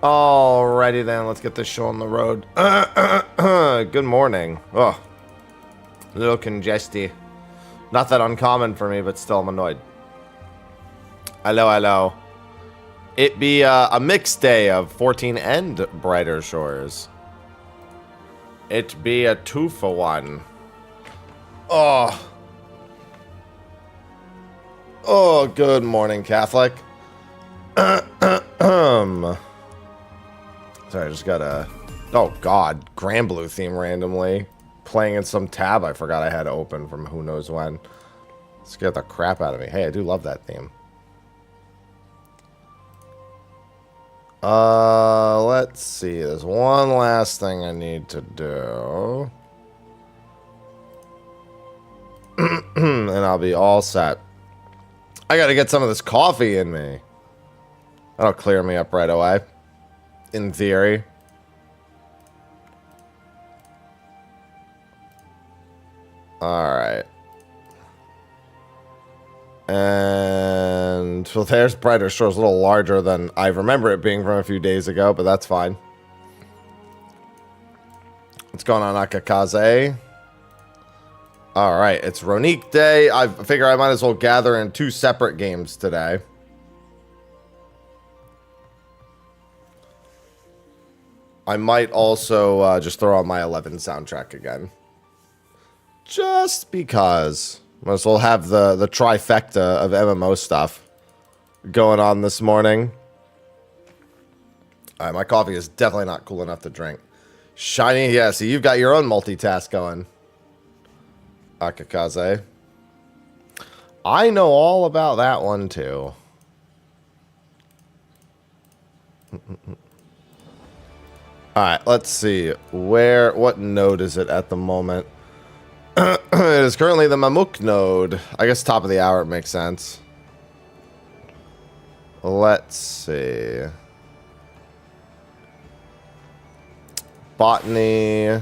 Alrighty then, let's get this show on the road. Good morning. Oh, a little congesty. Not that uncommon for me, but still I'm annoyed. Hello, hello. It be a mixed day of 14 and brighter shores. It be a 2-for-1. Oh. Oh, good morning, Catholic. Sorry, I just got a... Oh, God. Grand Blue theme randomly. Playing in some tab I forgot I had open from who knows when. Scared the crap out of me. Hey, I do love that theme. Let's see. There's one last thing I need to do. And I'll be all set. I gotta get some of this coffee in me. That'll clear me up right away. In theory. Alright. And... well, there's Brighter Shores. A little larger than I remember it being from a few days ago, but that's fine. What's going on, Akakaze? Alright, it's Ronique Day. I figure I might as well gather in 2 separate games today. I might also just throw on my 11 soundtrack again. Just because. Might as well have the trifecta of MMO stuff going on this morning. Alright, my coffee is definitely not cool enough to drink. Shiny, yeah, see, you've got your own multitask going. Akakaze. I know all about that one, too. Alright, let's see. What node is it at the moment? It is currently the Mamuk node. I guess top of the hour, it makes sense. Let's see. Botany.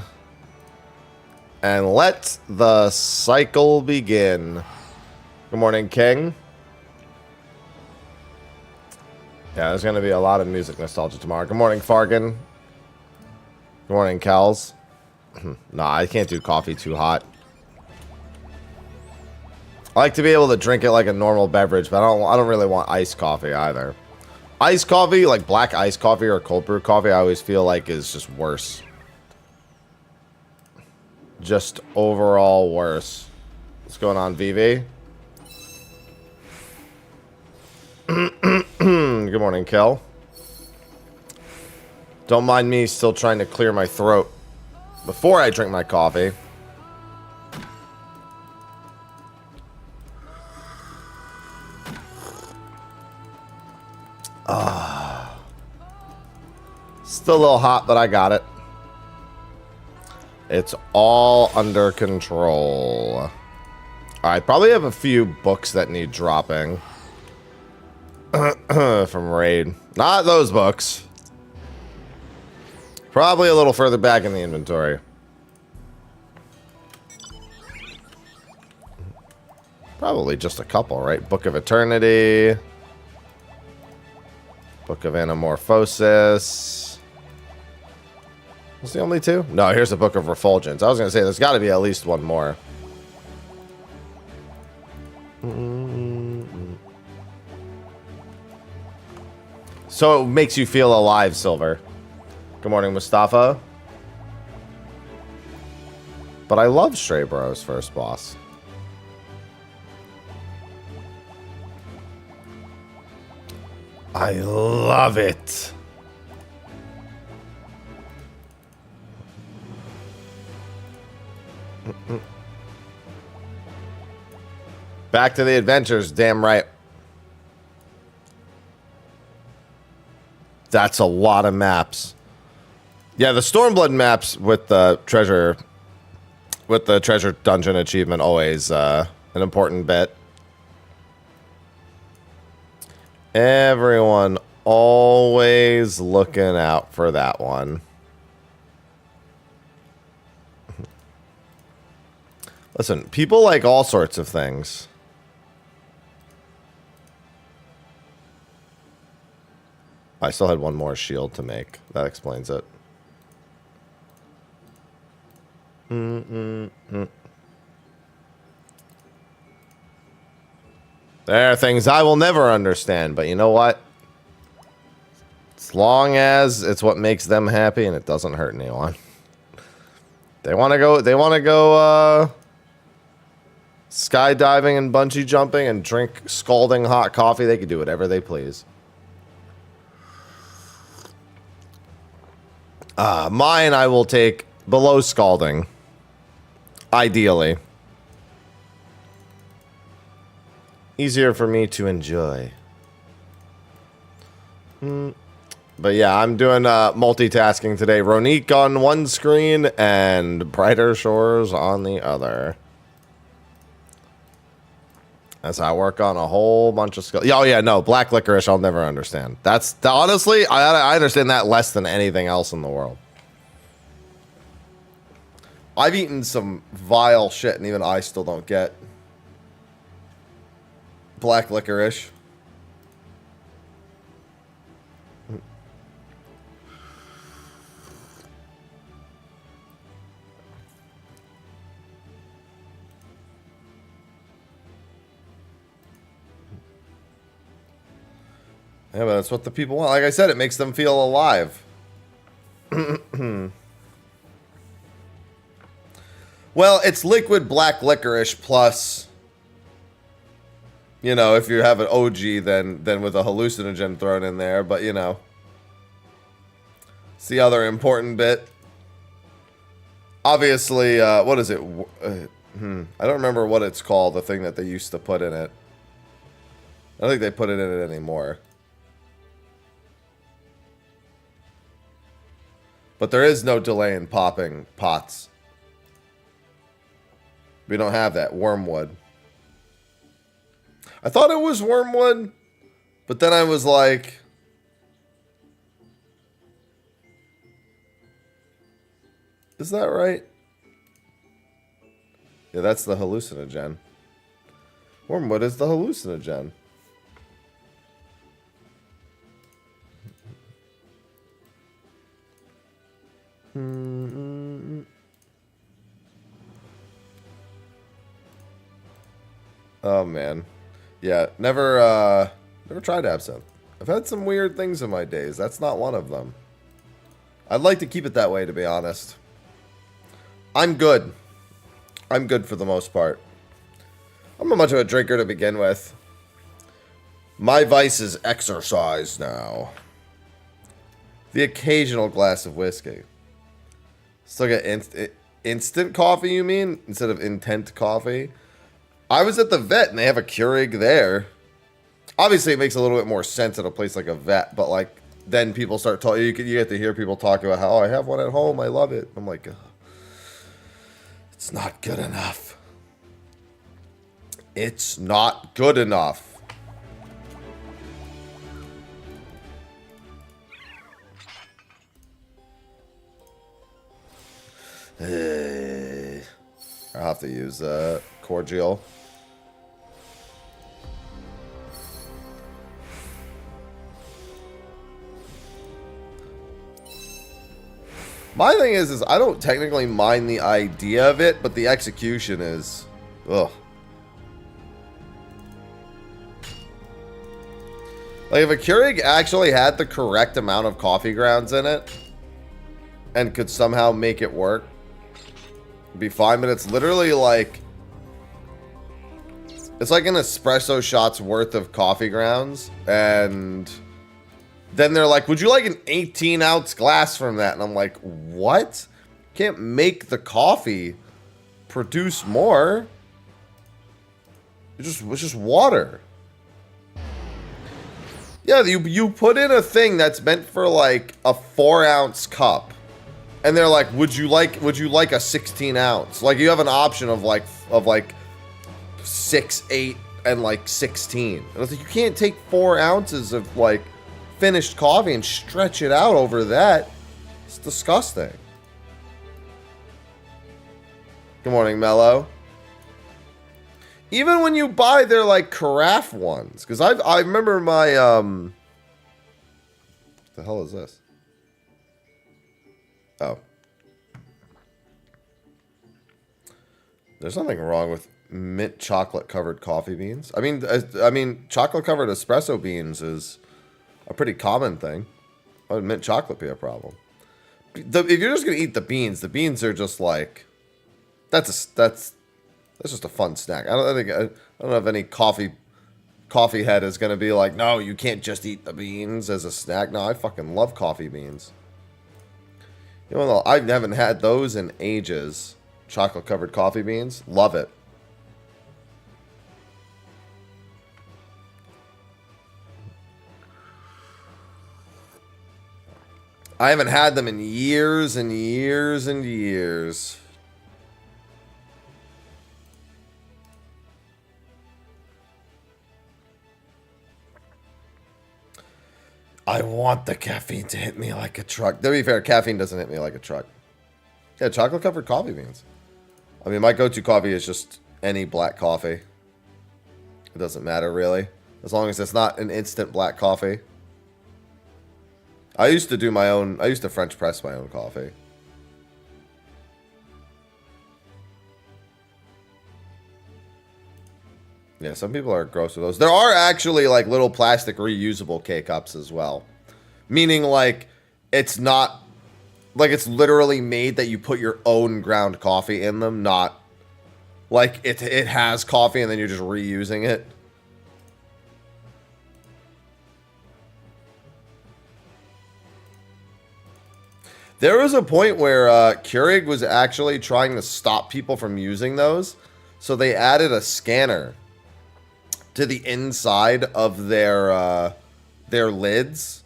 And let the cycle begin. Good morning, King. Yeah, there's going to be a lot of music nostalgia tomorrow. Good morning, Fargan. Good morning, Kels. Nah, I can't do coffee too hot. I like to be able to drink it like a normal beverage, but I don't really want iced coffee either. Iced coffee, like black iced coffee or cold brew coffee, I always feel like is just worse. Just overall worse. What's going on, VV? Good morning, Kel. Don't mind me still trying to clear my throat before I drink my coffee. Still a little hot, but I got it. It's all under control. I probably have a few books that need dropping. From Raid. Not those books. Probably a little further back in the inventory. Probably just a couple, right? Book of Eternity. Book of Anamorphosis. That's the only 2? No, here's the Book of Refulgence. I was going to say, there's got to be at least one more. So it makes you feel alive, Silver. Good morning, Mustafa. But I love Stray Bros' first boss. I love it. Back to the adventures, damn right. That's a lot of maps. Yeah, the Stormblood maps with the treasure dungeon achievement always an important bit. Everyone always looking out for that one. Listen, people like all sorts of things. I still had one more shield to make. That explains it. There are things I will never understand, but you know what? As long as it's what makes them happy and it doesn't hurt anyone. They want to go skydiving and bungee jumping and drink scalding hot coffee. They can do whatever they please. Mine I will take below scalding. Ideally. Easier for me to enjoy. But yeah, I'm doing multitasking today. Ronique on one screen and Brighter Shores on the other. As I work on a whole bunch of skills. Oh yeah, no, black licorice I'll never understand. That's honestly, I understand that less than anything else in the world. I've eaten some vile shit and even I still don't get black licorice. Yeah, but that's what the people want. Like I said, it makes them feel alive. Well, it's liquid black licorice plus, you know, if you have an OG, then with a hallucinogen thrown in there. But, you know, it's the other important bit. Obviously, what is it? I don't remember what it's called, the thing that they used to put in it. I don't think they put it in it anymore. But there is no delay in popping pots. We don't have that. Wormwood. I thought it was wormwood, but then I was like, is that right? Yeah, that's the hallucinogen. Wormwood is the hallucinogen. Oh man, yeah, never tried absinthe. I've had some weird things in my days. That's not one of them. I'd like to keep it that way, to be honest. I'm good. I'm good for the most part. I'm not much of a drinker to begin with. My vice is exercise now. The occasional glass of whiskey. Still get instant coffee, you mean? Instead of intent coffee? I was at the vet and they have a Keurig there. Obviously, it makes a little bit more sense at a place like a vet, but like then people start talking. You get to hear people talk about how, oh, I have one at home. I love it. I'm like, it's not good enough. It's not good enough. I'll have to use cordial. My thing is I don't technically mind the idea of it, but the execution is, ugh. Like if a Keurig actually had the correct amount of coffee grounds in it and could somehow make it work, it'd be fine, but it's literally like, it's like an espresso shot's worth of coffee grounds, and then they're like, would you like an 18-ounce glass from that? And I'm like, what? Can't make the coffee produce more. It's just water. Yeah, you put in a thing that's meant for like a 4-ounce cup. And they're like, would you like a 16-ounce? Like you have an option of like 6, 8, and like 16. And I was like, you can't take 4 ounces of like finished coffee and stretch it out over that. It's disgusting. Good morning, Mello. Even when you buy their like carafe ones, because I remember my The hell is this? Oh. There's nothing wrong with mint chocolate covered coffee beans. I mean, chocolate covered espresso beans is a pretty common thing. Why would mint chocolate be a problem? If you're just gonna eat the beans are just like that's just a fun snack. I don't know if any coffee head is gonna be like, no, you can't just eat the beans as a snack. No, I fucking love coffee beans. You know, I haven't had those in ages. Chocolate covered coffee beans, love it. I haven't had them in years and years and years. I want the caffeine to hit me like a truck. To be fair, caffeine doesn't hit me like a truck. Yeah, chocolate covered coffee beans. I mean, my go-to coffee is just any black coffee. It doesn't matter, really. As long as it's not an instant black coffee. I used to French press my own coffee. Yeah, some people are gross with those. There are actually, like, little plastic reusable K-Cups as well. Meaning, like, it's not... Like, it's literally made that you put your own ground coffee in them, not... Like, it has coffee and then you're just reusing it. There was a point where Keurig was actually trying to stop people from using those. So they added a scanner to the inside of their lids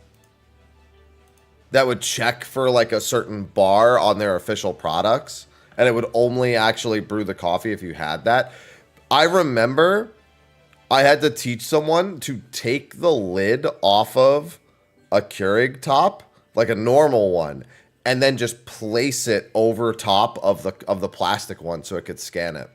that would check for like a certain bar on their official products, and it would only actually brew the coffee if you had that. I remember I had to teach someone to take the lid off of a Keurig top, like a normal one, and then just place it over top of the plastic one so it could scan it.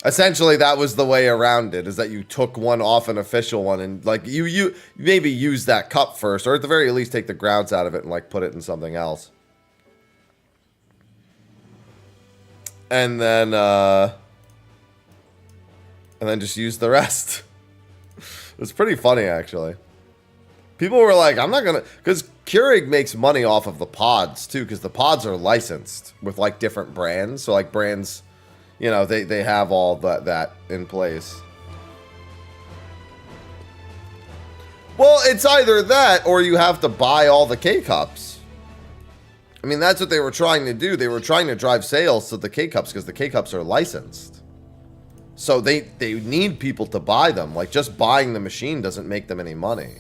Essentially, that was the way around it, is that you took one off an official one and, like, you maybe use that cup first, or at the very least take the grounds out of it and, like, put it in something else. And then just use the rest. It was pretty funny, actually. People were like, I'm not gonna... Because Keurig makes money off of the pods, too, because the pods are licensed with, like, different brands. So, like, brands... You know, they have all that in place. Well, it's either that or you have to buy all the K-Cups. I mean, that's what they were trying to do. They were trying to drive sales to the K-Cups because the K-Cups are licensed. So they need people to buy them. Like, just buying the machine doesn't make them any money.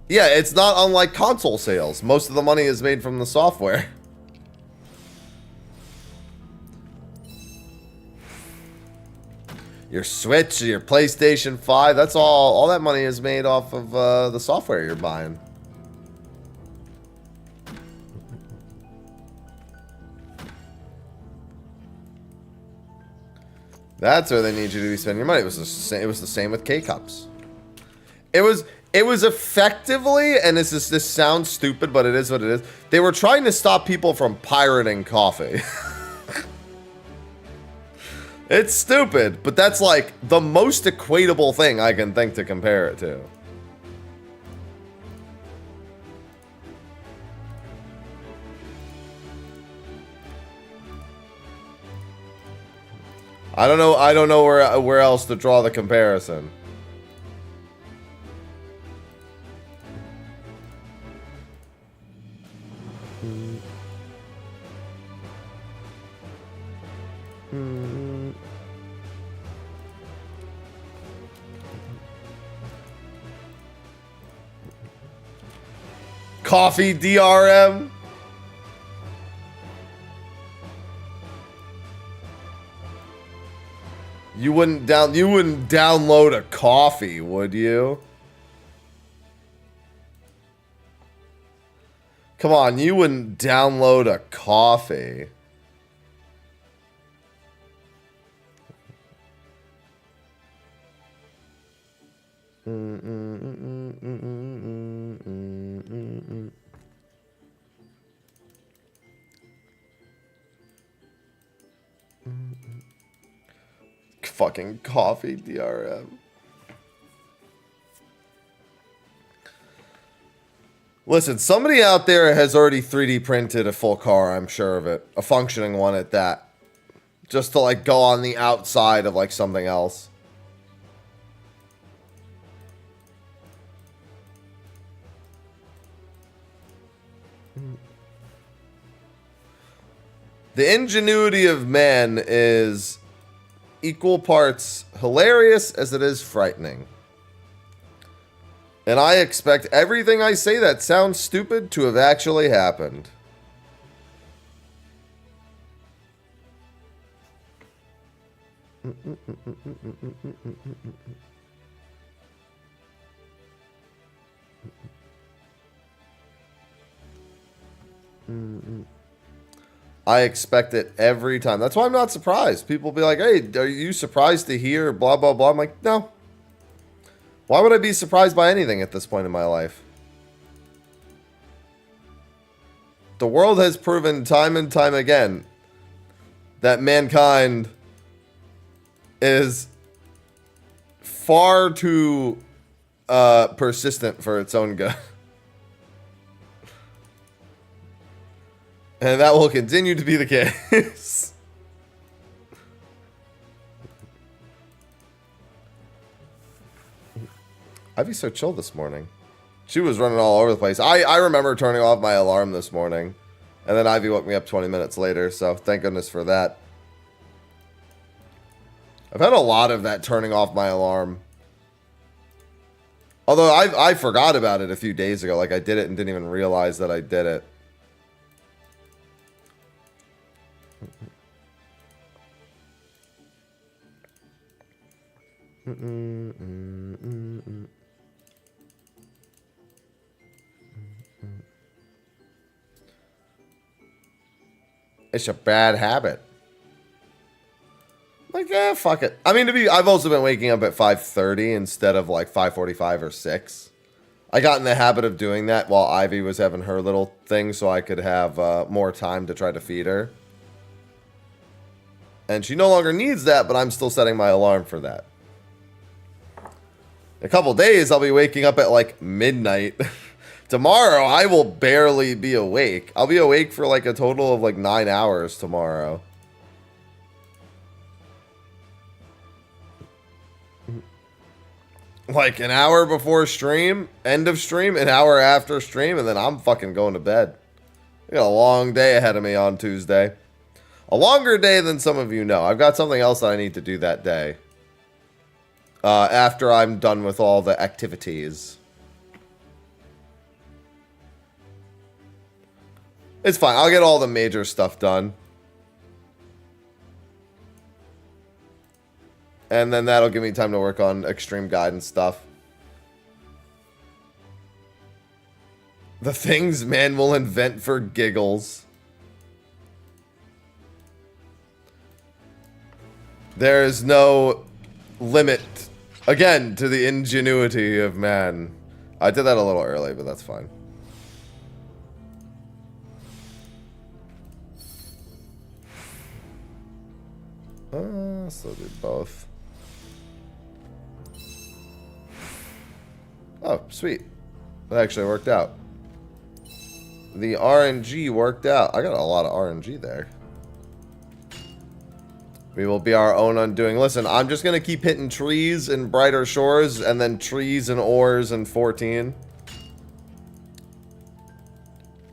Yeah, it's not unlike console sales. Most of the money is made from the software. Your Switch, your PlayStation 5, that's all that money is made off of the software you're buying. That's where they need you to be spending your money. It was the same with K-Cups. It was effectively, and this sounds stupid, but it is what it is. They were trying to stop people from pirating coffee. It's stupid, but that's like the most equatable thing I can think to compare it to. I don't know where else to draw the comparison. Coffee DRM. You wouldn't download a coffee, would you? Come on, you wouldn't download a coffee. Fucking coffee, DRM. Listen, somebody out there has already 3D printed a full car, I'm sure of it. A functioning one at that. Just to, like, go on the outside of, like, something else. The ingenuity of man is equal parts hilarious as it is frightening. And I expect everything I say that sounds stupid to have actually happened. I expect it every time. That's why I'm not surprised. People be like, hey, are you surprised to hear blah, blah, blah? I'm like, no. Why would I be surprised by anything at this point in my life? The world has proven time and time again that mankind is far too persistent for its own good. And that will continue to be the case. Ivy's so chill this morning. She was running all over the place. I remember turning off my alarm this morning. And then Ivy woke me up 20 minutes later. So thank goodness for that. I've had a lot of that turning off my alarm. Although I forgot about it a few days ago. Like I did it and didn't even realize that I did it. It's a bad habit. Like, fuck it. I mean, I've also been waking up at 5:30 instead of like 5:45 or 6. I got in the habit of doing that while Ivy was having her little thing so I could have more time to try to feed her. And she no longer needs that, but I'm still setting my alarm for that. In a couple days, I'll be waking up at like midnight. Tomorrow, I will barely be awake. I'll be awake for like a total of like 9 hours tomorrow. Like an hour before stream, end of stream, an hour after stream, and then I'm fucking going to bed. I got a long day ahead of me on Tuesday. A longer day than some of you know. I've got something else that I need to do that day. After I'm done with all the activities. It's fine. I'll get all the major stuff done. And then that'll give me time to work on extreme guidance stuff. The things man will invent for giggles. There is no limit, again, to the ingenuity of man. I did that a little early, but that's fine. So do both. Oh, sweet. That actually worked out. The RNG worked out. I got a lot of RNG there. We will be our own undoing. Listen, I'm just going to keep hitting trees in Brighter Shores and then trees and ores in 14.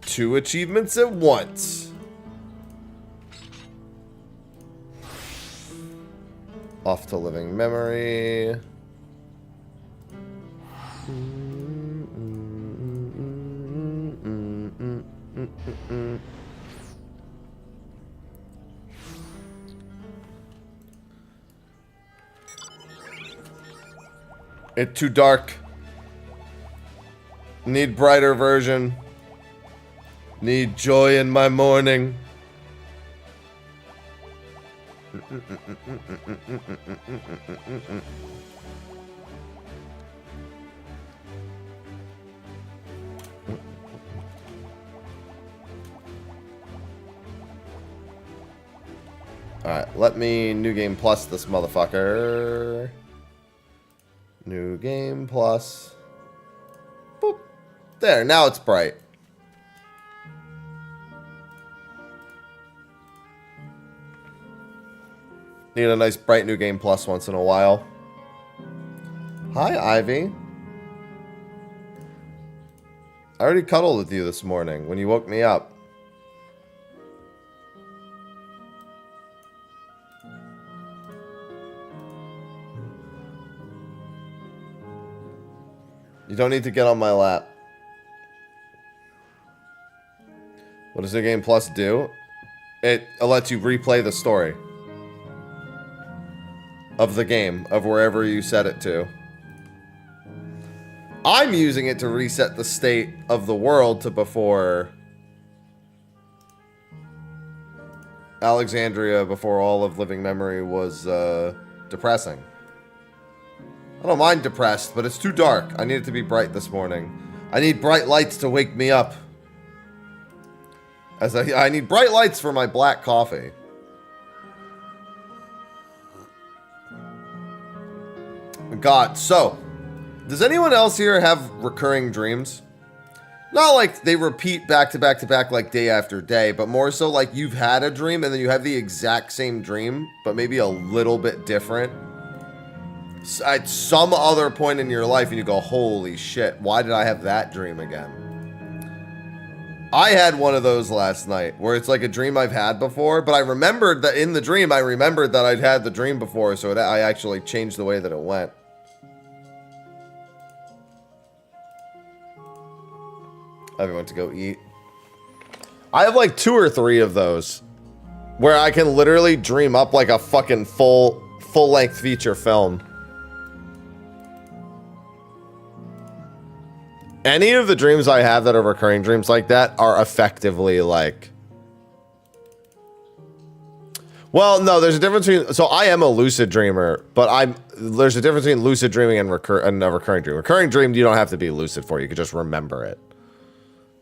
2 achievements at once. Off to living memory. It's too dark. Need brighter version. Need joy in my morning. Alright, let me New Game Plus this motherfucker. New Game Plus. Boop. There, now it's bright. Need a nice bright New Game Plus once in a while. Hi, Ivy. I already cuddled with you this morning when you woke me up. You don't need to get on my lap. What does New Game Plus do? It lets you replay the story of the game, of wherever you set it to. I'm using it to reset the state of the world to before Alexandria, before all of living memory was depressing. I don't mind depressed, but it's too dark. I need it to be bright this morning. I need bright lights to wake me up. I need bright lights for my black coffee. God, so, does anyone else here have recurring dreams? Not like they repeat back to back to back like day after day, but more so like you've had a dream and then you have the exact same dream, but maybe a little bit different. At some other point in your life and you go, holy shit, why did I have that dream again? I had one of those last night where it's like a dream I've had before, but I remembered that in the dream, I remembered that I'd had the dream before, so I actually changed the way that it went. I went to go eat. I have like 2 or 3 of those where I can literally dream up like a fucking full-length feature film. Any of the dreams I have that are recurring dreams like that are effectively like... Well, no, there's a difference between... So I am a lucid dreamer, but there's a difference between lucid dreaming and a recurring dream. Recurring dream, you don't have to be lucid for. You can just remember it.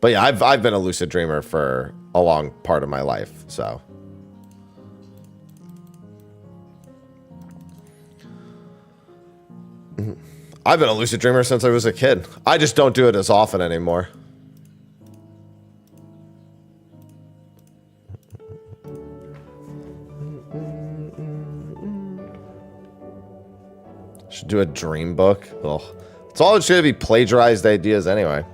But yeah, I've been a lucid dreamer for a long part of my life, so... I've been a lucid dreamer since I was a kid. I just don't do it as often anymore. Should do a dream book. Ugh. It's all just gonna be plagiarized ideas anyway.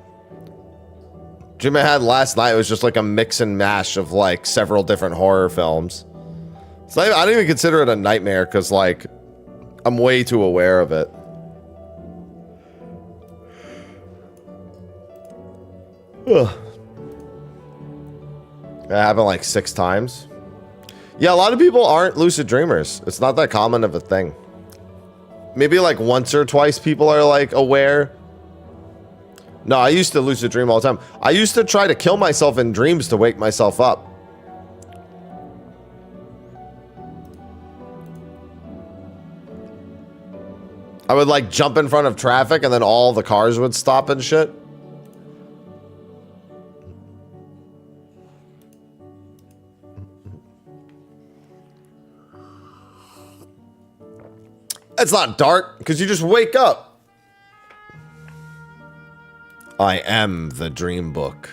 Dream I had last night was just like a mix and mash of like several different horror films. So I don't even consider it a nightmare because like I'm way too aware of it. Ugh. It happened like 6 times. Yeah, a lot of people aren't lucid dreamers. It's not that common of a thing. Maybe like once or twice people are like aware. No, I used to lucid dream all the time. I used to try to kill myself in dreams to wake myself up. I would like jump in front of traffic and then all the cars would stop and shit. It's not dark, because you just wake up. I am the dream book.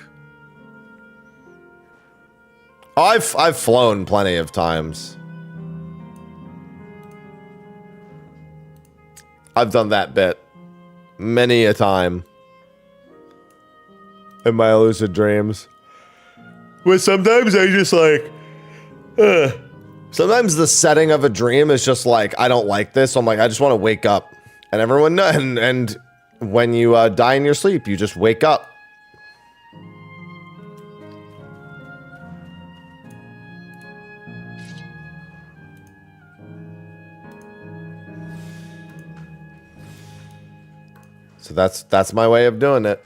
Oh, I've flown plenty of times. I've done that bit many a time in my lucid dreams. But sometimes I just like, sometimes the setting of a dream is just like, I don't like this. So I'm like, I just want to wake up. And everyone knows. And when you die in your sleep, you just wake up. So that's my way of doing it.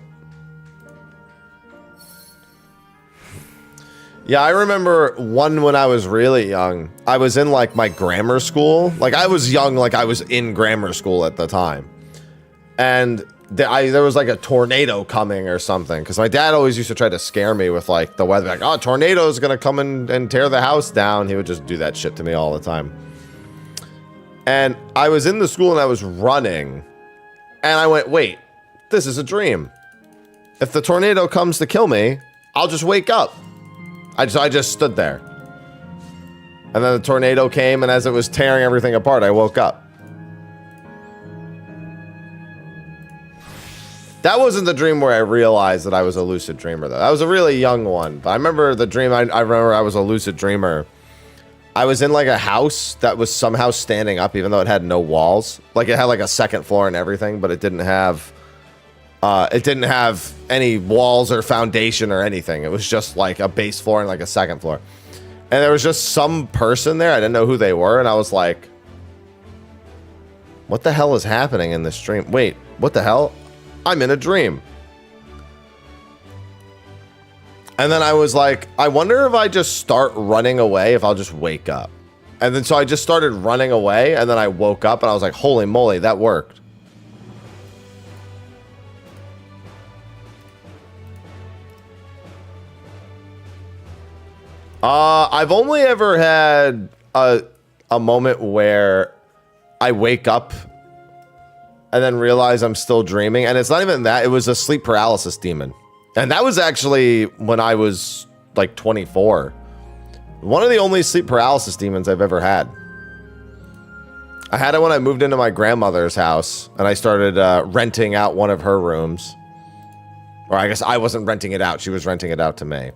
Yeah, I remember one when I was really young. I was in like my grammar school. Like I was young, like I was in grammar school at the time. And there was like a tornado coming or something. Because my dad always used to try to scare me with like the weather. Like, oh, tornado's going to come in and tear the house down. He would just do that shit to me all the time. And I was in the school and I was running. And I went, wait, this is a dream. If the tornado comes to kill me, I'll just wake up. I just stood there. And then the tornado came, and as it was tearing everything apart, I woke up. That wasn't the dream where I realized that I was a lucid dreamer, though. That was a really young one. But I remember the dream, I remember I was a lucid dreamer. I was in like a house that was somehow standing up, even though it had no walls. Like it had like a second floor and everything, but it didn't have any walls or foundation or anything. It was just like a base floor and like a second floor. And there was just some person there. I didn't know who they were. And I was like, what the hell is happening in this dream? Wait, what the hell? I'm in a dream. And then I was like, I wonder if I just start running away, if I'll just wake up. And then so I just started running away. And then I woke up and I was like, holy moly, that worked. I've only ever had a moment where I wake up and then realize I'm still dreaming. And it's not even that. It was a sleep paralysis demon. And that was actually when I was like 24. One of the only sleep paralysis demons I've ever had. I had it when I moved into my grandmother's house and I started renting out one of her rooms. Or I guess I wasn't renting it out. She was renting it out to me.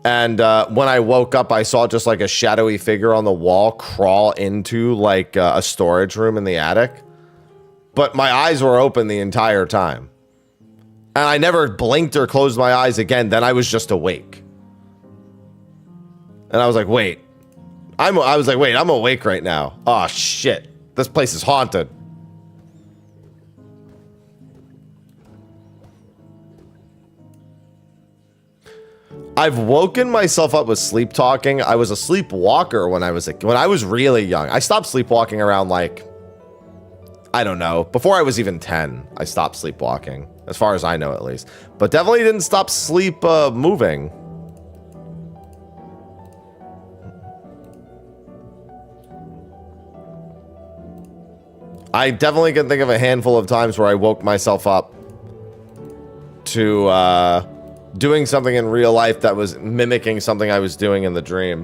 And when I woke up, I saw just like a shadowy figure on the wall crawl into like a storage room in the attic. But my eyes were open the entire time. And I never blinked or closed my eyes again. Then I was just awake. And I was like, wait. I'm awake right now. Oh, shit. This place is haunted. I've woken myself up with sleep talking. I was a sleepwalker when I was really young. I stopped sleepwalking around like, I don't know, before I was even 10. I stopped sleepwalking, as far as I know at least. But definitely didn't stop sleep moving. I definitely can think of a handful of times where I woke myself up to doing something in real life that was mimicking something I was doing in the dream.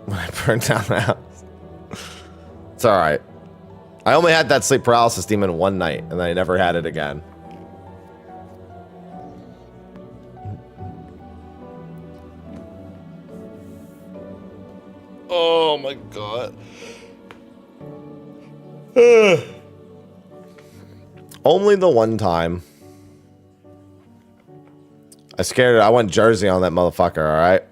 When I burned down the house. It's alright. I only had that sleep paralysis demon one night, and then I never had it again. Oh my god. Only the one time. I scared it. I went Jersey on that motherfucker, alright?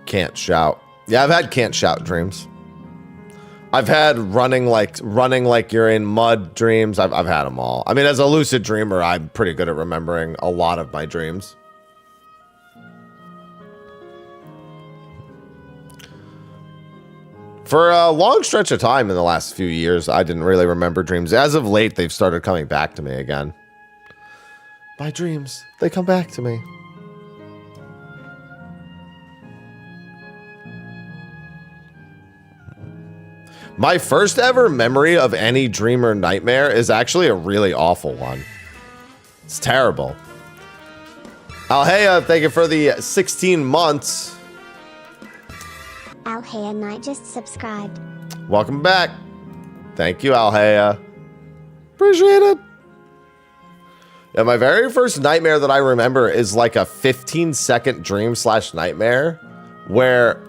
Can't shout. Yeah, I've had can't shout dreams. I've had running like you're in mud dreams. I've had them all. I mean, as a lucid dreamer, I'm pretty good at remembering a lot of my dreams. For a long stretch of time in the last few years, I didn't really remember dreams. As of late, they've started coming back to me again. My dreams, they come back to me. My first ever memory of any dream or nightmare is actually a really awful one. It's terrible. Alhea, thank you for the 16 months. Alhea Knight just subscribed. Welcome back. Thank you, Alhea. Appreciate it. Yeah, my very first nightmare that I remember is like a 15-second dream / nightmare where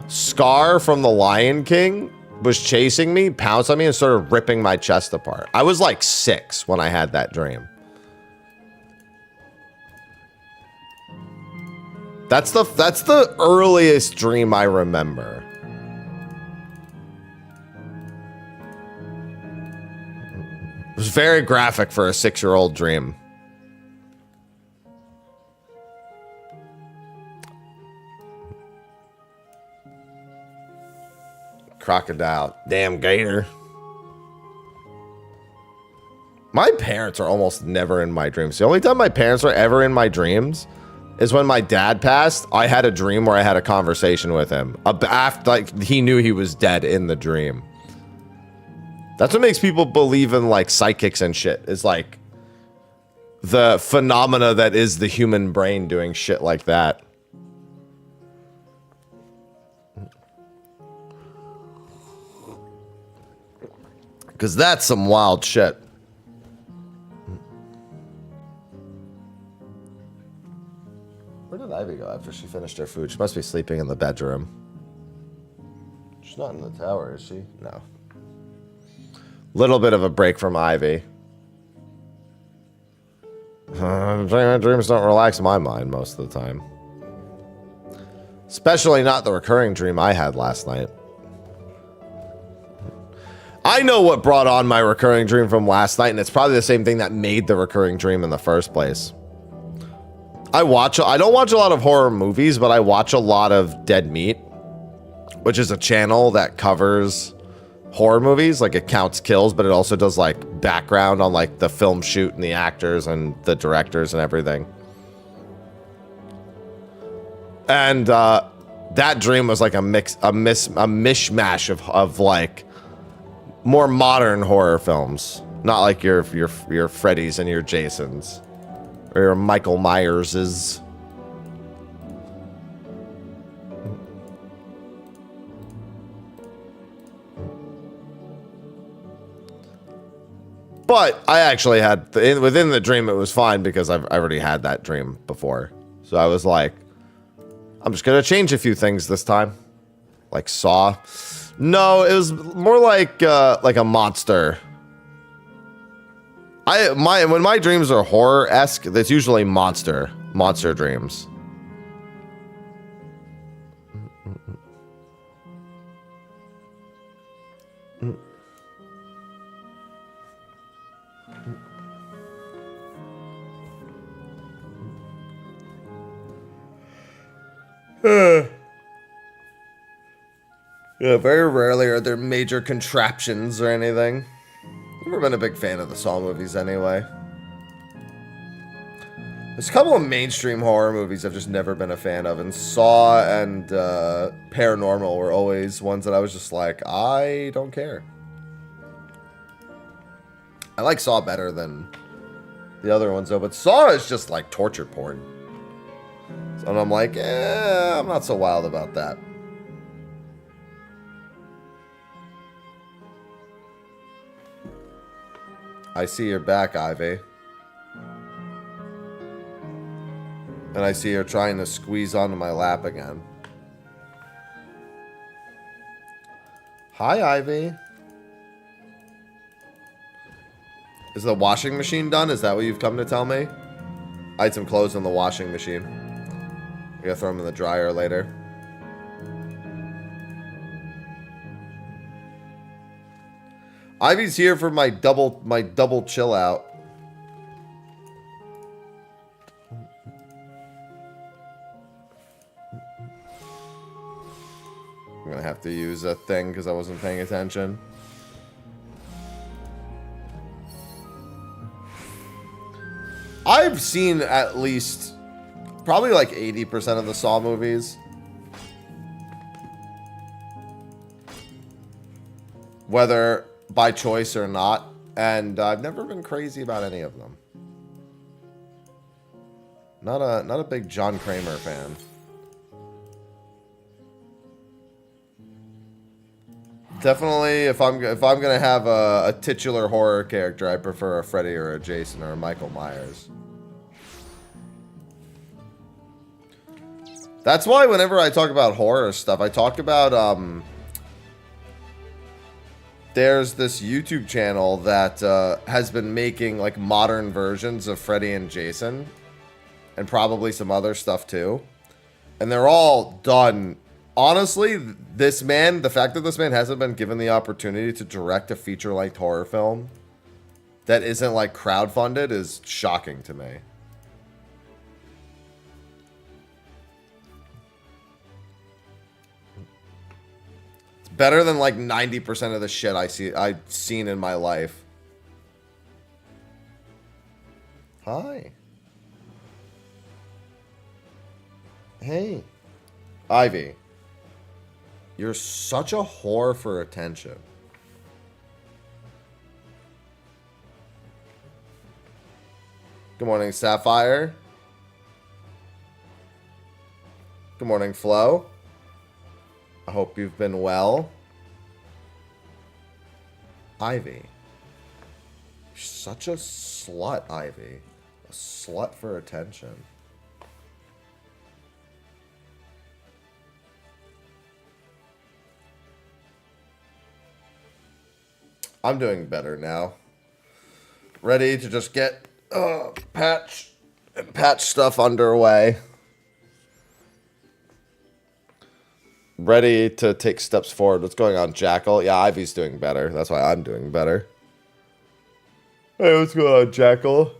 Scar from The Lion King was chasing me, pounced on me, and started ripping my chest apart. I was like 6 when I had that dream. That's the earliest dream I remember. It was very graphic for a 6-year-old dream. Crocodile. Damn gator. My parents are almost never in my dreams. The only time my parents are ever in my dreams is when my dad passed. I had a dream where I had a conversation with him. After, like, he knew he was dead in the dream. That's what makes people believe in, like, psychics and shit. Is, like, the phenomena that is the human brain doing shit like that. Because that's some wild shit. Where did Ivy go after she finished her food? She must be sleeping in the bedroom. She's not in the tower, is she? No. Little bit of a break from Ivy. Dreams don't relax my mind most of the time. Especially not the recurring dream I had last night. I know what brought on my recurring dream from last night, and it's probably the same thing that made the recurring dream in the first place. I don't watch a lot of horror movies, but I watch a lot of Dead Meat, which is a channel that covers horror movies. Like, it counts kills, but it also does, like, background on, like, the film shoot and the actors and the directors and everything. And that dream was like a mishmash of like more modern horror films, not like your Freddys and your Jasons or your Michael Myerses. But I actually had within the dream it was fine because I already had that dream before, so I was like, I'm just gonna change a few things this time, like Saw. No, it was more like a monster. When my dreams are horror-esque, it's usually monster dreams. Yeah, very rarely are there major contraptions or anything. Never been a big fan of the Saw movies anyway. There's a couple of mainstream horror movies I've just never been a fan of, and Saw and Paranormal were always ones that I was just like, I don't care. I like Saw better than the other ones though, but Saw is just like torture porn. And I'm like, I'm not so wild about that. I see you're back, Ivy. And I see you're trying to squeeze onto my lap again. Hi, Ivy. Is the washing machine done? Is that what you've come to tell me? I had some clothes in the washing machine. I gotta throw them in the dryer later. Ivy's here for my double chill out. I'm gonna have to use a thing because I wasn't paying attention. I've seen at least probably like 80% of the Saw movies. Whether by choice or not, and I've never been crazy about any of them. Not a big John Kramer fan. Definitely, if I'm gonna have a titular horror character, I prefer a Freddy or a Jason or a Michael Myers. That's why whenever I talk about horror stuff, I talk about there's this YouTube channel that has been making like modern versions of Freddy and Jason, and probably some other stuff too, and they're all done. Honestly, the fact that this man hasn't been given the opportunity to direct a feature-length horror film that isn't like crowdfunded is shocking to me. It's better than like 90% of the shit I've seen in my life. Hi. Hey. Ivy. You're such a whore for attention. Good morning, Sapphire. Good morning, Flo. I hope you've been well. Ivy. You're such a slut, Ivy. A slut for attention. I'm doing better now. Ready to just get patch stuff underway. Ready to take steps forward. What's going on, Jackal? Yeah, Ivy's doing better. That's why I'm doing better. Hey, what's going on, Jackal?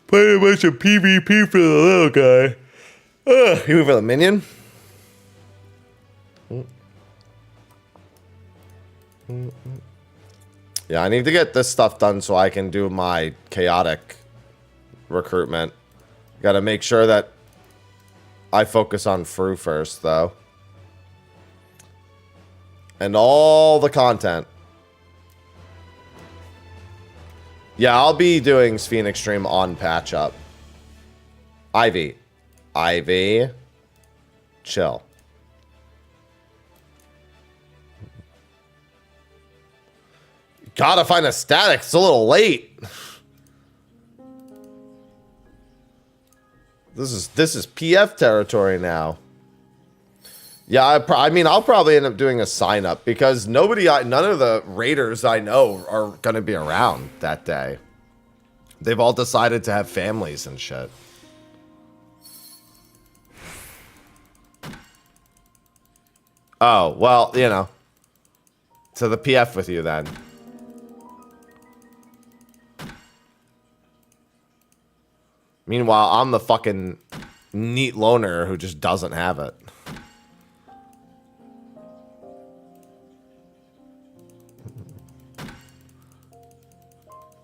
Playing a bunch of PvP for the little guy. You mean for the minion? Yeah, I need to get this stuff done so I can do my chaotic recruitment. Gotta make sure that I focus on Fru first, though. And all the content. Yeah, I'll be doing Sphere Extreme on patch up. Ivy. Ivy. Chill. Gotta find a static. It's a little late. This is PF territory now. Yeah, I mean, I'll probably end up doing a sign up because none of the raiders I know are gonna be around that day. They've all decided to have families and shit. Oh, well, you know. To the PF with you then. Meanwhile, I'm the fucking neat loner who just doesn't have it.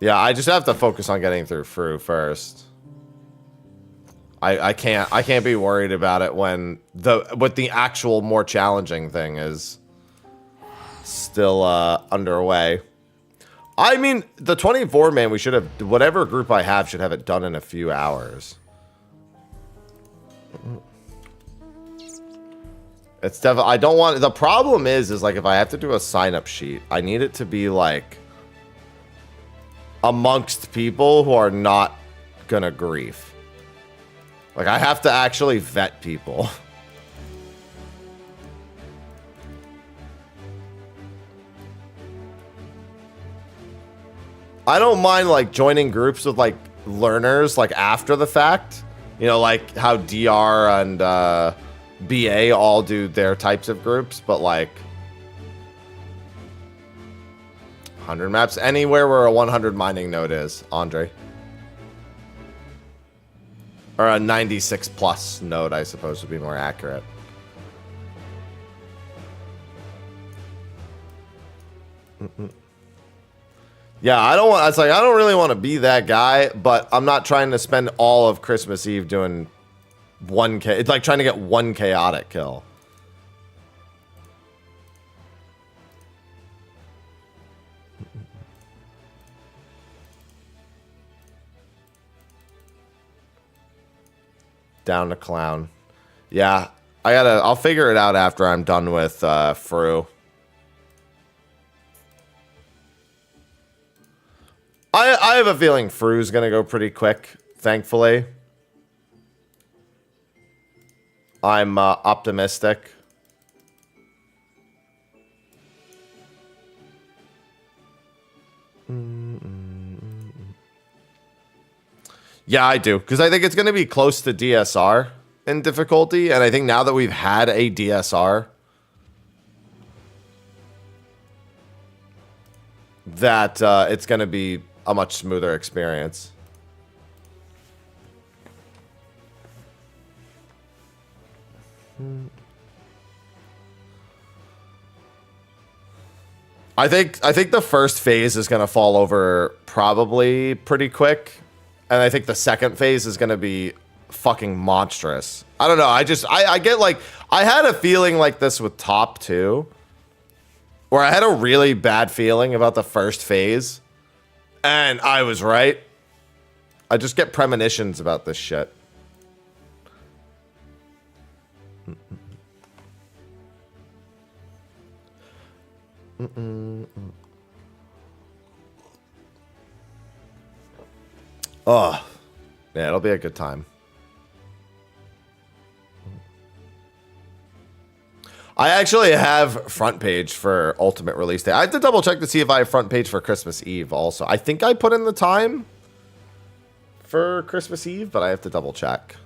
Yeah, I just have to focus on getting through Fru first. I can't be worried about it when the actual more challenging thing is still underway. I mean, the 24 man, we should have, whatever group I have should have it done in a few hours. It's definitely, I don't want, the problem is like if I have to do a sign up sheet, I need it to be like amongst people who are not gonna grief. Like I have to actually vet people. I don't mind like joining groups with like learners like after the fact, you know, like how DR and BA all do their types of groups, but like 100 maps anywhere where a 100 mining node is, Andre, or a 96 plus node, I suppose would be more accurate. Yeah, I don't want. It's like I don't really want to be that guy, but I'm not trying to spend all of Christmas Eve doing 1K. It's like trying to get one chaotic kill. Down to clown. Yeah, I'll figure it out after I'm done with Fru. I have a feeling Fru's gonna go pretty quick, thankfully. I'm optimistic. Yeah, I do, because I think it's gonna be close to DSR in difficulty, and I think now that we've had a DSR, that it's going to be a much smoother experience. I think the first phase is going to fall over probably pretty quick, and I think the second phase is going to be fucking monstrous. I don't know. I get like, I had a feeling like this with Top 2, where I had a really bad feeling about the first phase, and I was right. I just get premonitions about this shit. Oh, yeah, it'll be a good time. I actually have front page for Ultimate Release Day. I have to double check to see if I have front page for Christmas Eve also. I think I put in the time for Christmas Eve, but I have to double check.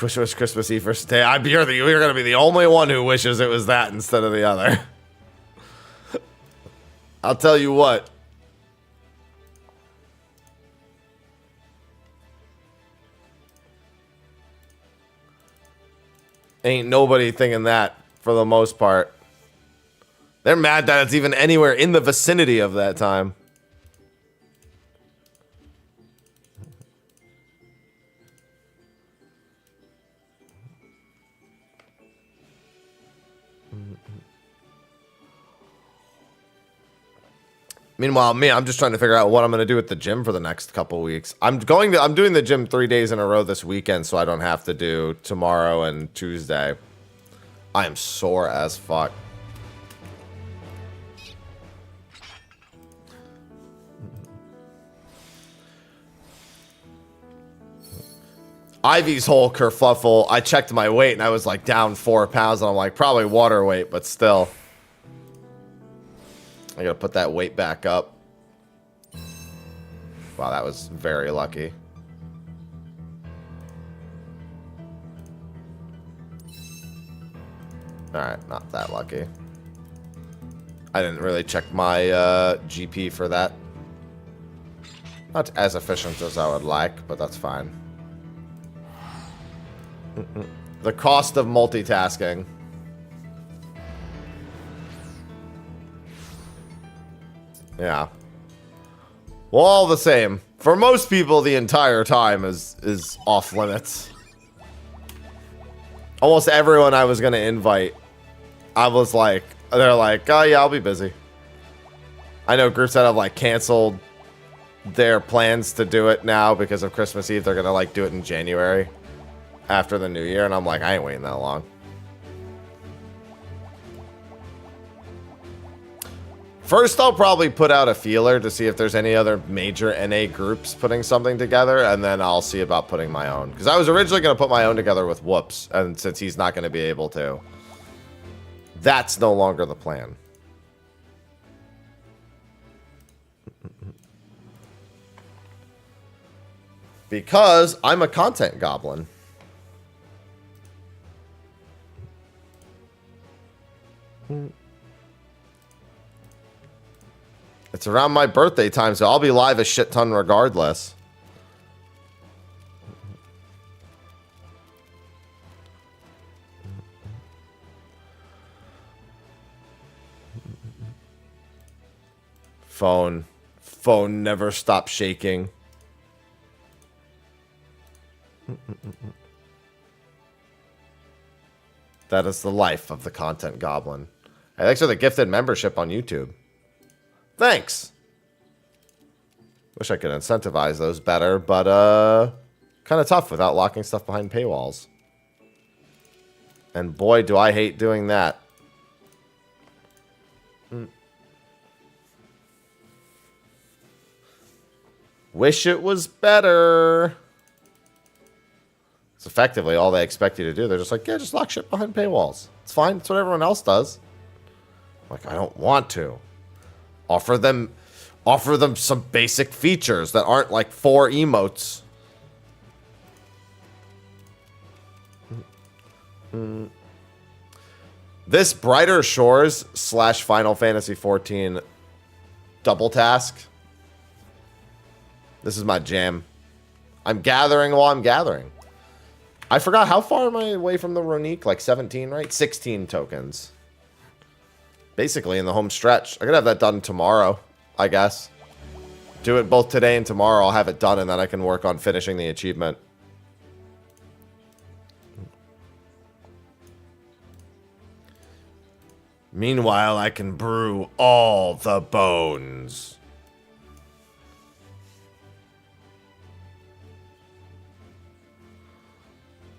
Wish it was Christmas Eve first day. You're going to be the only one who wishes it was that instead of the other. I'll tell you what. Ain't nobody thinking that for the most part. They're mad that it's even anywhere in the vicinity of that time. Meanwhile, I'm just trying to figure out what I'm going to do at the gym for the next couple weeks. I'm doing the gym 3 days in a row this weekend, so I don't have to do tomorrow and Tuesday. I am sore as fuck. Ivy's whole kerfluffle, I checked my weight and I was like down 4 pounds, and I'm like, probably water weight, but still. I gotta put that weight back up. Wow, that was very lucky. Alright, not that lucky. I didn't really check my GP for that. Not as efficient as I would like, but that's fine. The cost of multitasking. Yeah. Well, all the same, for most people, the entire time is off limits. Almost everyone I was gonna invite, I was like, they're like, oh yeah, I'll be busy. I know groups that have like canceled their plans to do it now because of Christmas Eve. They're gonna like do it in January after the new year, and I'm like, I ain't waiting that long. First, I'll probably put out a feeler to see if there's any other major NA groups putting something together, and then I'll see about putting my own. Because I was originally going to put my own together with Whoops, and since he's not going to be able to, that's no longer the plan. Because I'm a content goblin. It's around my birthday time, so I'll be live a shit ton regardless. Phone never stops shaking. That is the life of the content goblin. Hey, thanks for the gifted membership on YouTube. Thanks. Wish I could incentivize those better, but kind of tough without locking stuff behind paywalls. And boy, do I hate doing that. Wish it was better. It's effectively all they expect you to do. They're just like, yeah, just lock shit behind paywalls. It's fine. It's what everyone else does. Like, I don't want to. Offer them Offer them some basic features that aren't like 4 emotes. This Brighter Shores / Final Fantasy XIV double task. This is my jam. I'm gathering while I'm gathering. I forgot, how far am I away from the Ronique? Like 17, right? 16 tokens. Basically in the home stretch. I could have that done tomorrow, I guess. Do it both today and tomorrow. I'll have it done and then I can work on finishing the achievement. Meanwhile, I can brew all the bones.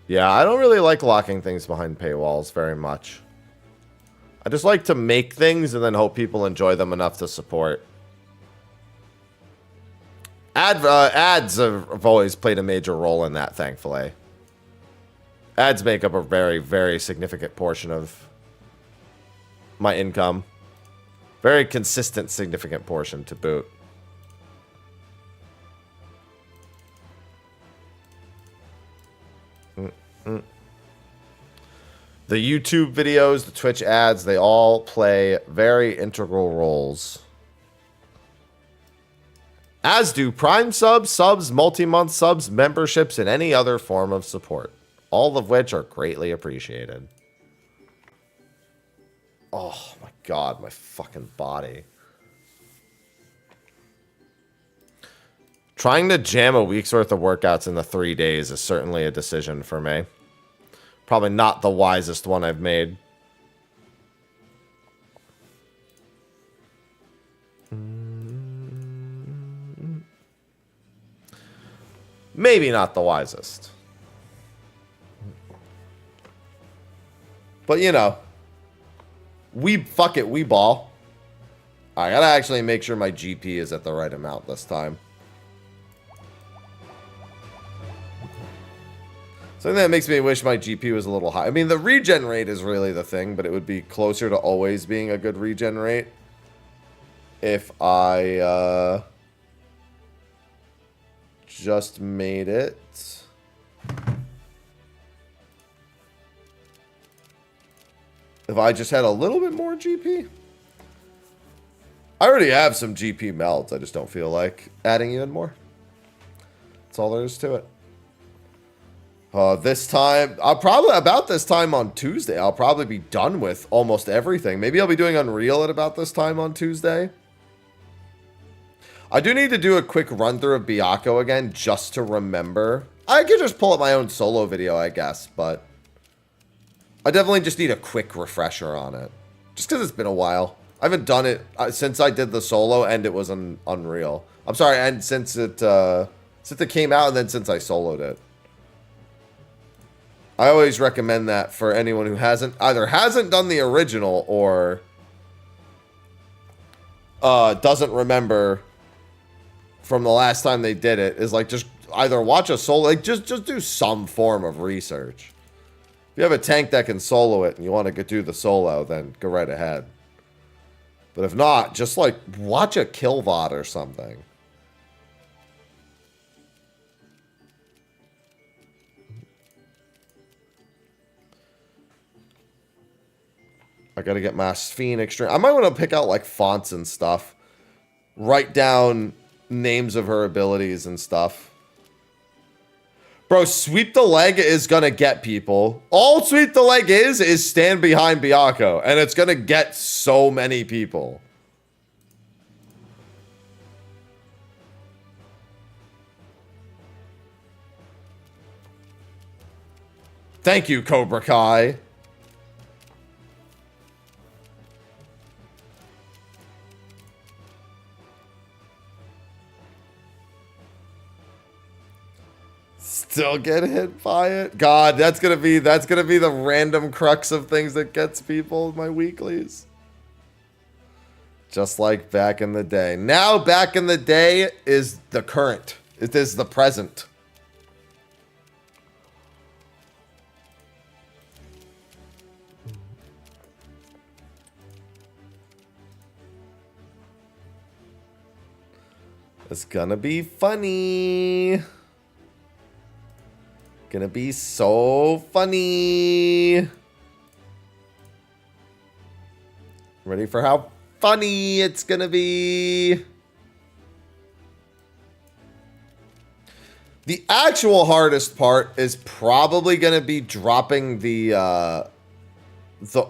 Yeah, I don't really like locking things behind paywalls very much. I just like to make things and then hope people enjoy them enough to support. Ads have always played a major role in that, thankfully. Ads make up a very, very significant portion of my income. Very consistent, significant portion to boot. The YouTube videos, the Twitch ads, they all play very integral roles. As do Prime subs, multi-month subs, memberships, and any other form of support. All of which are greatly appreciated. Oh my god, my fucking body. Trying to jam a week's worth of workouts into 3 days is certainly a decision for me. Probably not the wisest one I've made. Maybe not the wisest. But you know, fuck it, we ball. I gotta actually make sure my GP is at the right amount this time. Something that makes me wish my GP was a little high. I mean, the regen rate is really the thing, but it would be closer to always being a good regen rate if I just made it. If I just had a little bit more GP. I already have some GP melds. I just don't feel like adding even more. That's all there is to it. This time, about this time on Tuesday, I'll probably be done with almost everything. Maybe I'll be doing Unreal at about this time on Tuesday. I do need to do a quick run through of Byakko again, just to remember. I could just pull up my own solo video, I guess, but I definitely just need a quick refresher on it. Just because it's been a while. I haven't done it since I did the solo and it was on Unreal. I'm sorry, and since it came out and then since I soloed it. I always recommend that for anyone who either hasn't done the original or doesn't remember from the last time they did it, is like just either watch a solo, like just do some form of research. If you have a tank that can solo it and you want to do the solo, then go right ahead. But if not, just like watch a kill VOD or something. I gotta get my Sphinx string. I might want to pick out like fonts and stuff. Write down names of her abilities and stuff. Bro, sweep the leg is gonna get people. All sweep the leg is stand behind Byakko. And it's gonna get so many people. Thank you, Cobra Kai. Still get hit by it. God, that's gonna be the random crux of things that gets people, my weeklies. Just like back in the day. Now back in the day is the current. It is the present. It's gonna be funny. Gonna be so funny. Ready for how funny it's gonna be. The actual hardest part is probably gonna be dropping the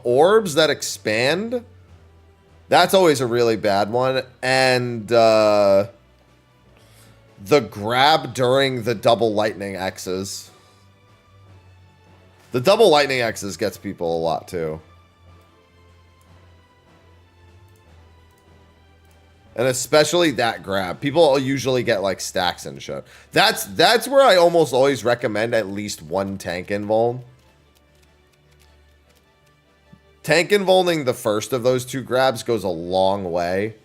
orbs that expand. That's always a really bad one. And the grab during the double lightning X's. The double lightning X's gets people a lot too. And especially that grab. People usually get like stacks and shit. That's where I almost always recommend at least one tank invuln. Tank invulning the first of those two grabs goes a long way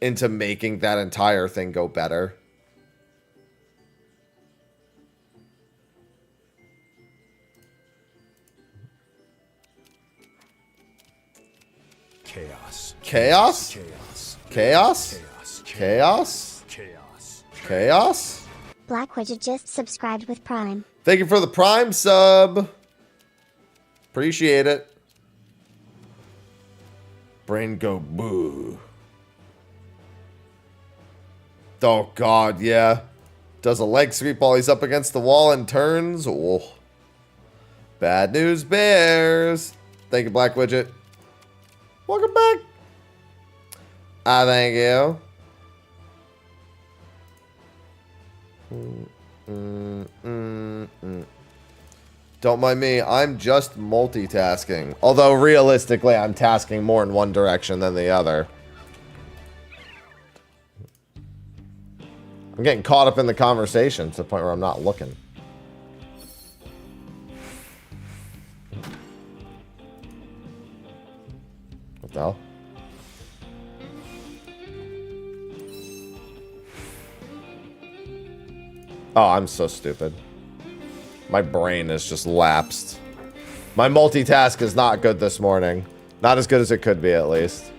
into making that entire thing go better. Chaos. Chaos? Chaos. Chaos? Chaos. Chaos? Chaos. Chaos? Black Widget just subscribed with Prime. Thank you for the Prime sub. Appreciate it. Brain go boo. Oh god, yeah. Does a leg sweep while he's up against the wall and turns. Oh. Bad news bears. Thank you, Black Widget. Welcome back. Thank you. Don't mind me. I'm just multitasking. Although, realistically, I'm tasking more in one direction than the other. I'm getting caught up in the conversation to the point where I'm not looking. What the hell? Oh, I'm so stupid. My brain is just lapsed. My multitask is not good this morning. Not as good as it could be, at least.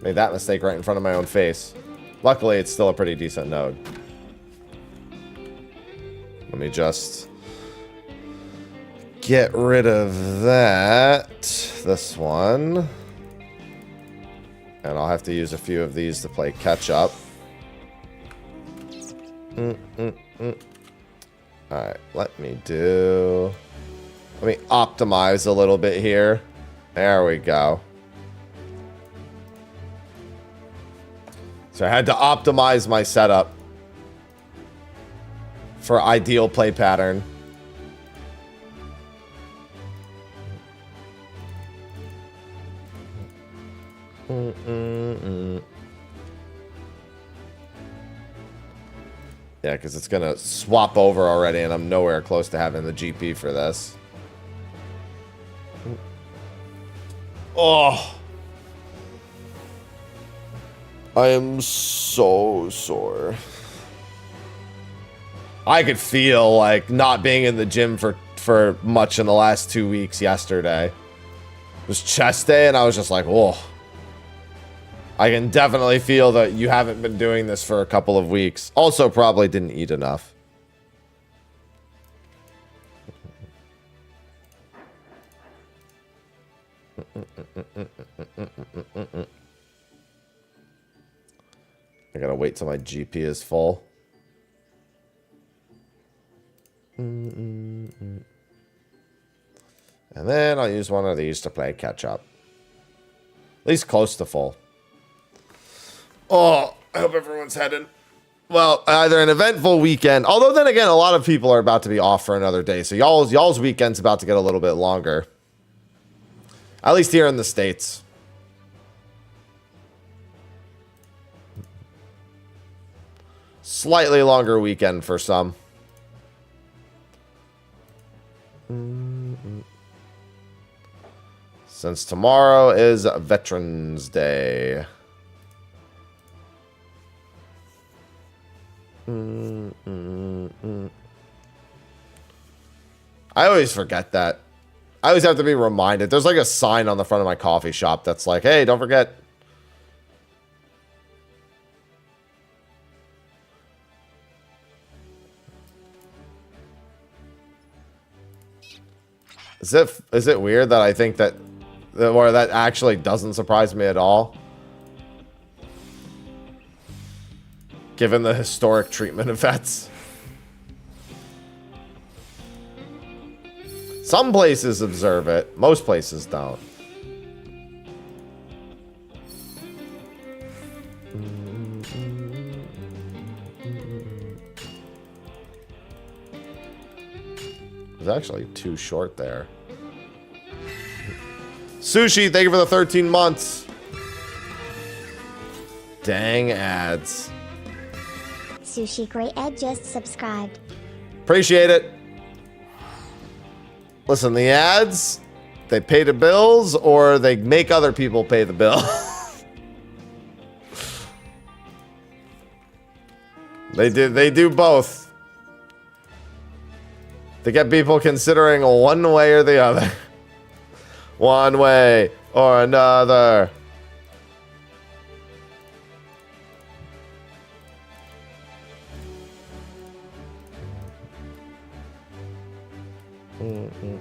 Made that mistake right in front of my own face. Luckily, it's still a pretty decent node. Let me just get rid of that. This one. And I'll have to use a few of these to play catch up. Alright, let me optimize a little bit here. There we go. So I had to optimize my setup for ideal play pattern. Yeah, because it's going to swap over already, and I'm nowhere close to having the GP for this. Oh. I am so sore. I could feel, like, not being in the gym for much in the last 2 weeks yesterday. It was chest day, and I was just like, oh. I can definitely feel that you haven't been doing this for a couple of weeks. Also, probably didn't eat enough. I gotta wait till my GP is full. And then I'll use one of these to play catch up. At least close to full. Oh, I hope everyone's heading. Well, either an eventful weekend. Although then again, a lot of people are about to be off for another day. So y'all's weekend's about to get a little bit longer. At least here in the States. Slightly longer weekend for some. Since tomorrow is Veterans Day. I always forget that. I always have to be reminded. There's like a sign on the front of my coffee shop that's like, hey, don't forget. Is it weird that I think that, or that actually doesn't surprise me at all? Given the historic treatment of vets. Some places observe it, most places don't. It was actually too short there. Sushi, thank you for the 13 months. Dang ads. Sushi Grey Ed just subscribed. Appreciate it. Listen, the ads, they pay the bills or they make other people pay the bill. They do both. They get people considering one way or the other. One way or another. Mm-mm.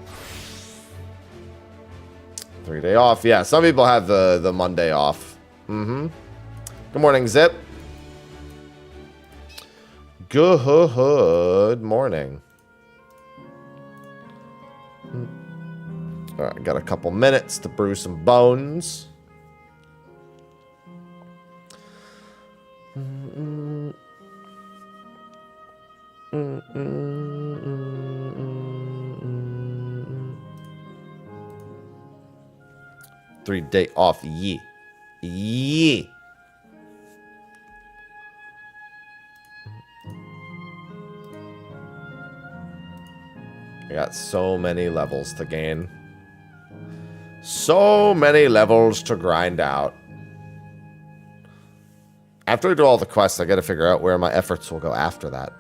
3-day off. Yeah, some people have the Monday off. Mm-hmm. Good morning, Zip. Good morning. All right, got a couple minutes to brew some bones. Mm-mm. Mm-mm. 3-day off, yeah. Yeah. I got so many levels to gain. So many levels to grind out. After I do all the quests, I gotta figure out where my efforts will go after that.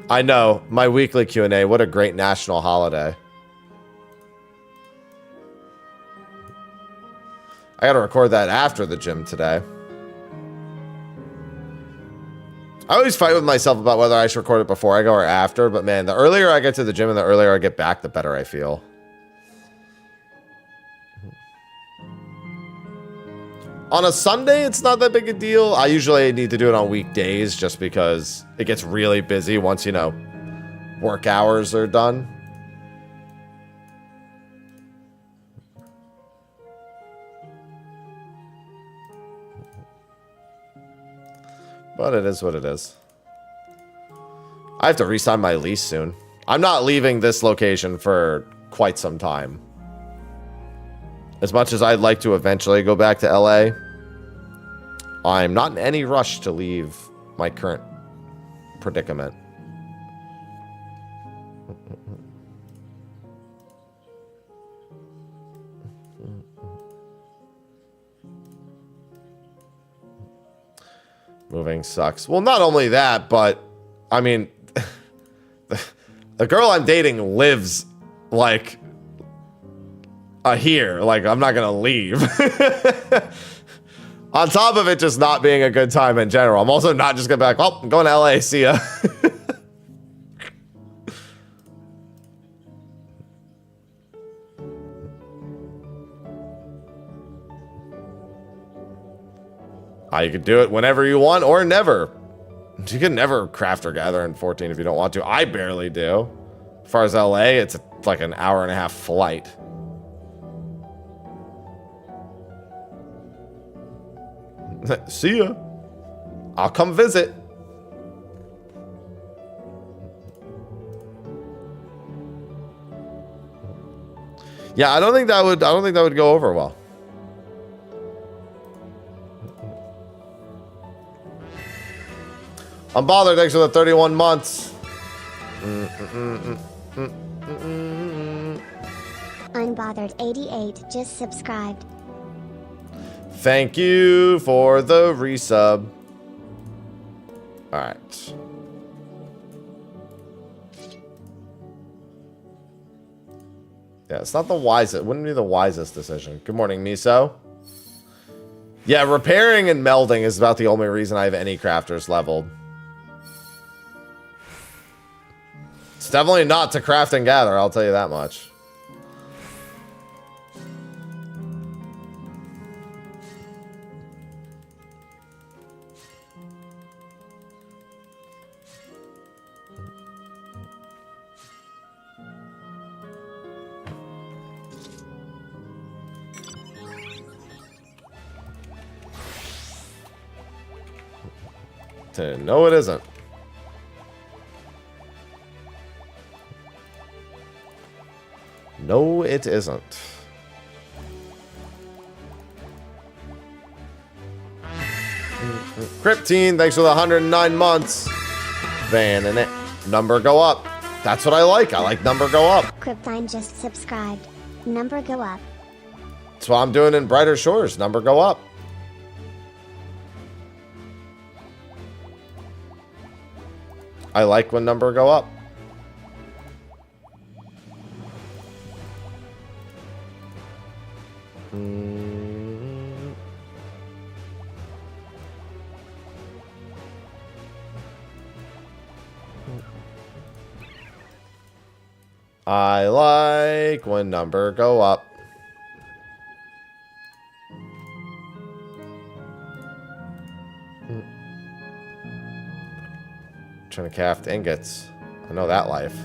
I know, my weekly Q&A, what a great national holiday. I gotta record that after the gym today. I always fight with myself about whether I should record it before I go or after, but man, the earlier I get to the gym and the earlier I get back, the better I feel. On a Sunday, it's not that big a deal. I usually need to do it on weekdays just because it gets really busy once, you know, work hours are done. But it is what it is. I have to re-sign my lease soon. I'm not leaving this location for quite some time. As much as I'd like to eventually go back to LA, I'm not in any rush to leave my current predicament. Moving sucks. Well, not only that, but I mean, the girl I'm dating lives like here. Like, I'm not gonna leave. On top of it just not being a good time in general, I'm also not just gonna be like, well, I'm going to LA, see ya. You could do it whenever you want or never. You can never craft or gather in 14 if you don't want to. I barely do. As far as LA, it's like an hour-and-a-half flight. See ya. I'll come visit. Yeah, I don't think that would go over well. I'm bothered. Thanks for the 31 months. Unbothered 88 just subscribed. Thank you for the resub. All right. Yeah, it's not the wisest. It wouldn't be the wisest decision. Good morning, Miso. Yeah, repairing and melding is about the only reason I have any crafters leveled. It's definitely not to craft and gather, I'll tell you that much. No, it isn't. No, it isn't. Cryptine, thanks for the 109 months. Van and it. Number go up. That's what I like. I like number go up. Cryptine just subscribed. Number go up. That's what I'm doing in Brighter Shores. Number go up. I like when number go up. I like when number go up. Trying to craft ingots. I know that life.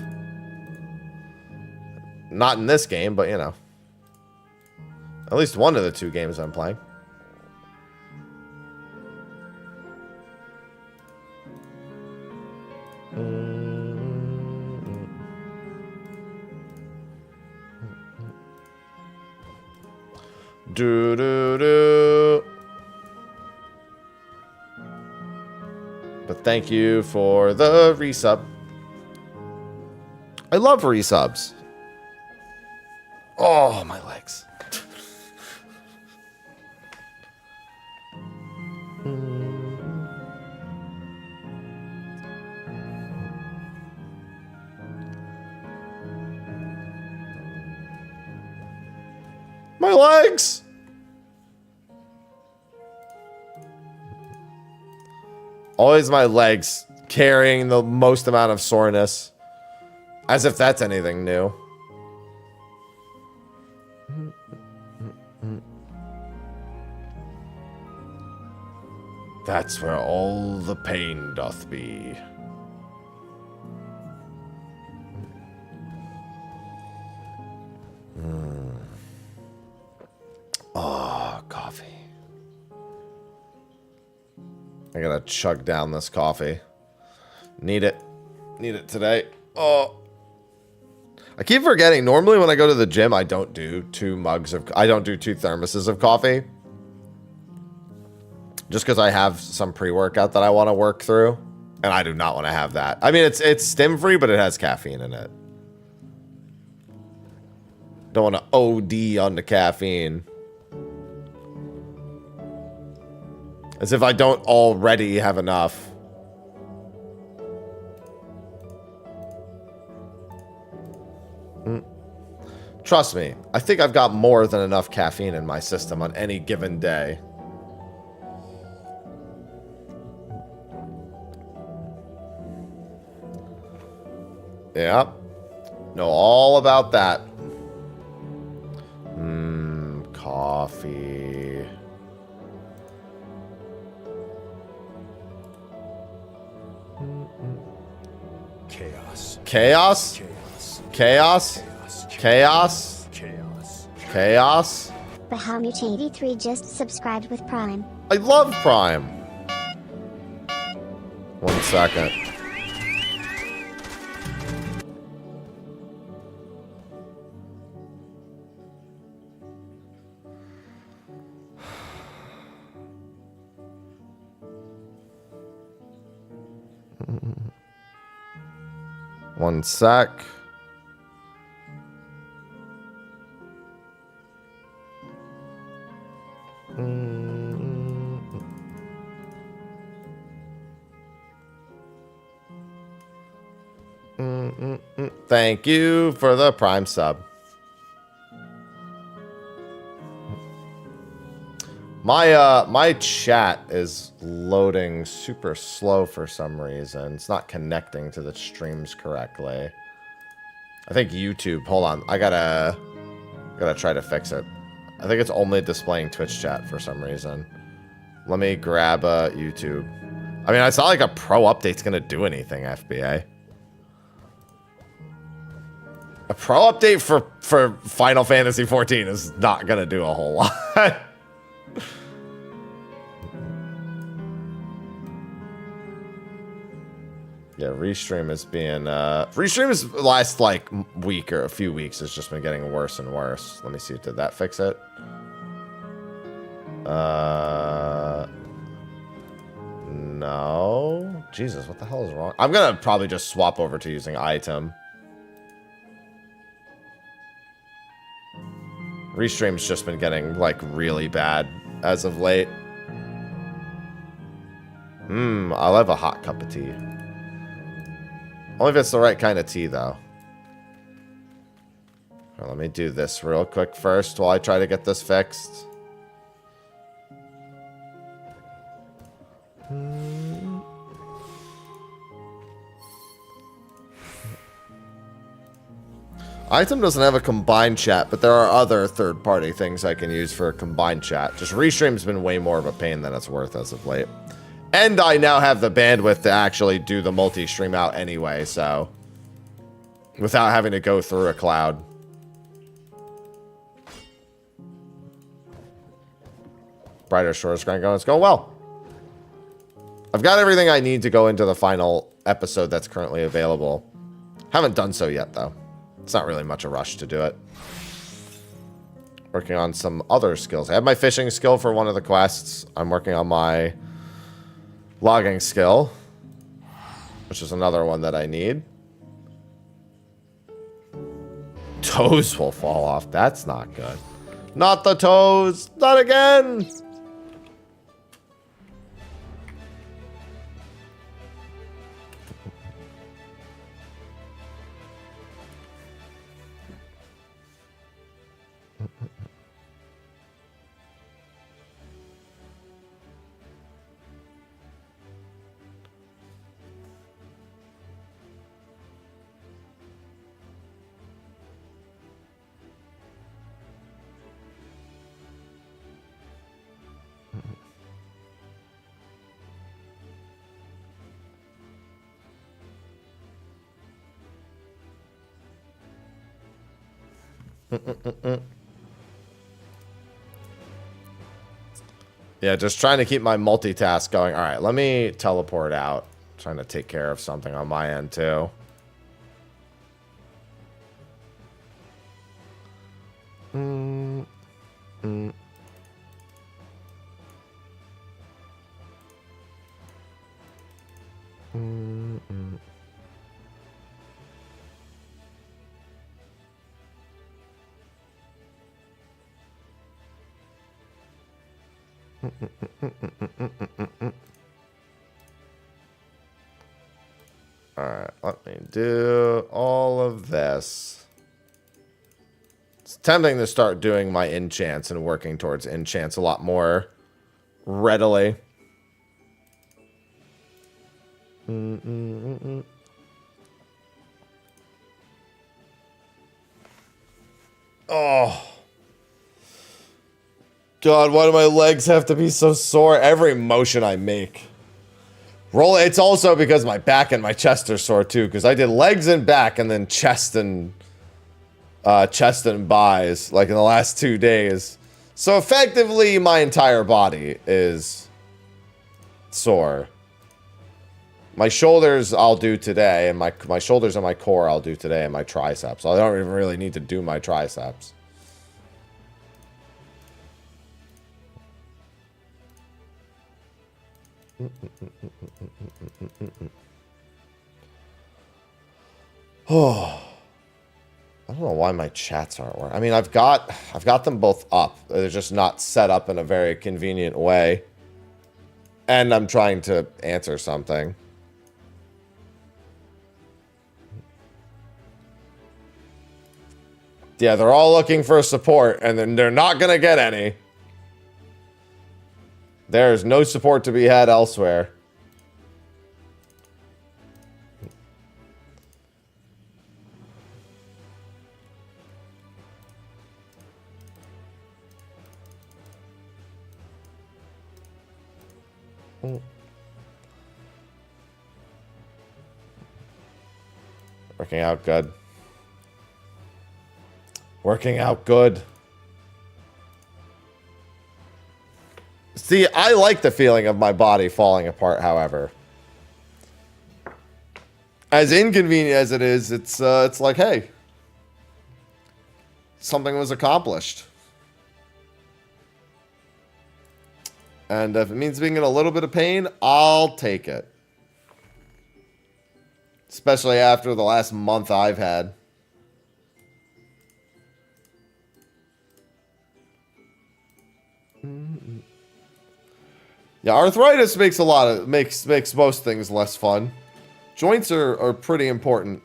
Not in this game, but you know. At least one of the two games I'm playing. Do do do. But thank you for the resub. I love resubs. Oh, my legs. My legs. Always my legs carrying the most amount of soreness. As if that's anything new. That's where all the pain doth be. Oh, coffee. I gotta chug down this coffee. Need it. Need it today. Oh. I keep forgetting. Normally when I go to the gym, I don't do two thermoses of coffee. Just because I have some pre-workout that I want to work through. And I do not want to have that. I mean, it's stim-free, but it has caffeine in it. Don't want to OD on the caffeine. As if I don't already have enough. Trust me, I think I've got more than enough caffeine in my system on any given day. Yep. Know all about that. Coffee. Chaos. Chaos? Chaos? Chaos? Chaos? Bahamut83 just subscribed with Prime. I love Prime. 1 second. One sec. Thank you for the Prime sub. My chat is loading super slow for some reason. It's not connecting to the streams correctly. I think YouTube. Hold on. I gotta try to fix it. I think it's only displaying Twitch chat for some reason. Let me grab YouTube. I mean, it's not like a pro update's gonna do anything, FBA. A pro update for Final Fantasy XIV is not gonna do a whole lot. Yeah, Restream is being, Restream's last, like, week or a few weeks has just been getting worse and worse. Let me see, did that fix it? No. Jesus, what the hell is wrong? I'm gonna probably just swap over to using item. Restream's just been getting, like, really bad as of late. I'll have a hot cup of tea. Only if it's the right kind of tea, though. Right, let me do this real quick first while I try to get this fixed. Item doesn't have a combined chat, but there are other third-party things I can use for a combined chat. Just Restream's been way more of a pain than it's worth as of late. And I now have the bandwidth to actually do the multi-stream out anyway, so... without having to go through a cloud. Brighter Shores grind going. It's going well. I've got everything I need to go into the final episode that's currently available. Haven't done so yet, though. It's not really much a rush to do it. Working on some other skills. I have my fishing skill for one of the quests. I'm working on my logging skill, which is another one that I need. Toes will fall off. That's not good. Not the toes. Not again. Yeah, just trying to keep my multitask going. All right, let me teleport out. Trying to take care of something on my end, too. Alright, let me do all of this. It's tempting to start doing my enchants and working towards enchants a lot more readily. Oh. God, why do my legs have to be so sore? Every motion I make. It's also because my back and my chest are sore too, because I did legs and back and then chest and buys like in the last 2 days. So effectively my entire body is sore. My shoulders I'll do today, and my shoulders and my core I'll do today, and my triceps. I don't even really need to do my triceps. Oh, I don't know why my chats aren't working. I mean, I've got them both up. They're just not set up in a very convenient way. And I'm trying to answer something. Yeah, they're all looking for support, and then they're not gonna get any. There's no support to be had elsewhere. Working out good. Working out good. See, I like the feeling of my body falling apart, however. As inconvenient as it is, it's like, hey, something was accomplished. And if it means being in a little bit of pain, I'll take it. Especially after the last month I've had. Yeah, arthritis makes makes most things less fun. Joints are pretty important.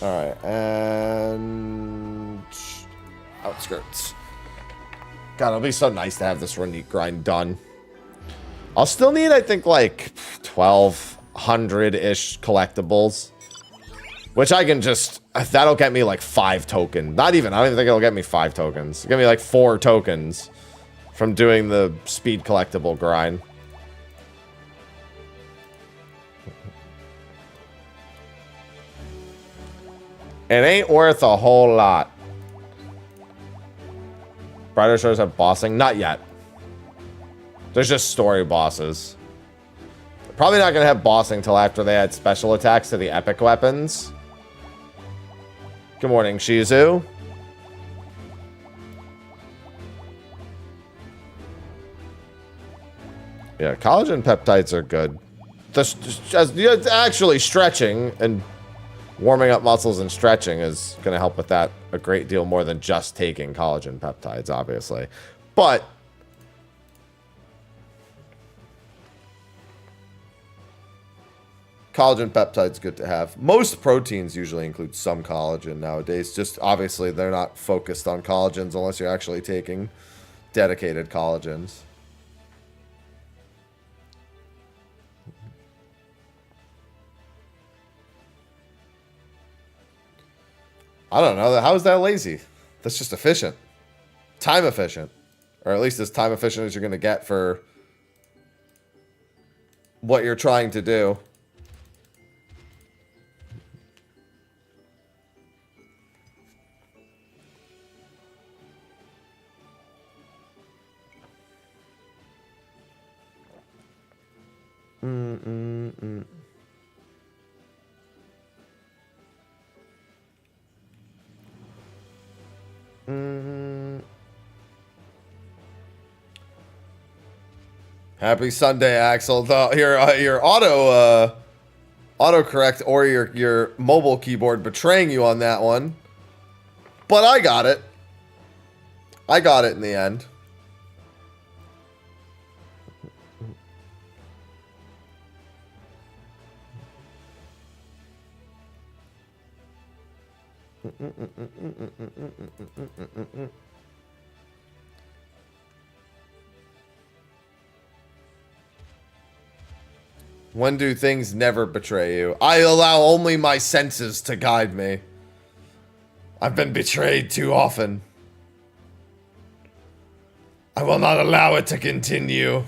Alright, and outskirts. God, it'll be so nice to have this grind done. I'll still need, I think, like 1,200-ish collectibles. Which I can just... That'll get me like 5 tokens. Not even, I don't even think it'll get me 5 tokens. It'll get me like 4 tokens from doing the speed collectible grind. It ain't worth a whole lot. Brighter shows have bossing? Not yet. There's just story bosses. Probably not going to have bossing till after they add special attacks to the epic weapons. Good morning, Shizu. Yeah, collagen peptides are good. Actually stretching and warming up muscles and stretching is going to help with that a great deal more than just taking collagen peptides, obviously. But collagen peptides good to have. Most proteins usually include some collagen nowadays. Just obviously they're not focused on collagens unless you're actually taking dedicated collagens. I don't know. How is that lazy? That's just efficient. Time efficient. Or at least as time efficient as you're going to get for what you're trying to do. Happy Sunday, Axel. Your autocorrect or your mobile keyboard betraying you on that one. But I got it. I got it in the end. When do things never betray you? I allow only my senses to guide me. I've been betrayed too often. I will not allow it to continue.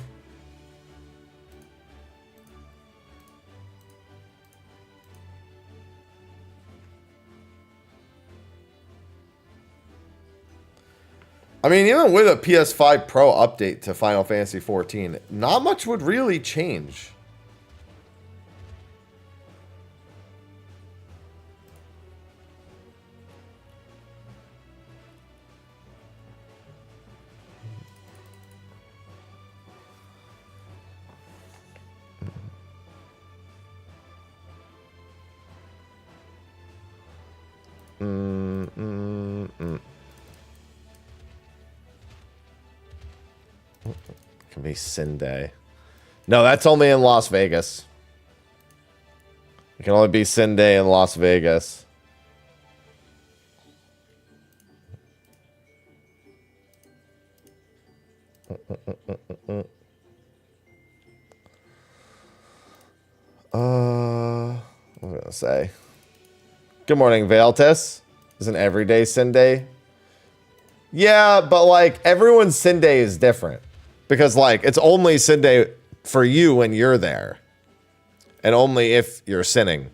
I mean, even with a PS5 Pro update to Final Fantasy XIV, not much would really change. Can be Sin Day. No, that's only in Las Vegas. It can only be Sin Day in Las Vegas. What am I gonna say? Good morning, Valtis. Is an everyday Sin Day? Yeah, but like everyone's Sin Day is different. Because like it's only Sin Day for you when you're there. And only if you're sinning.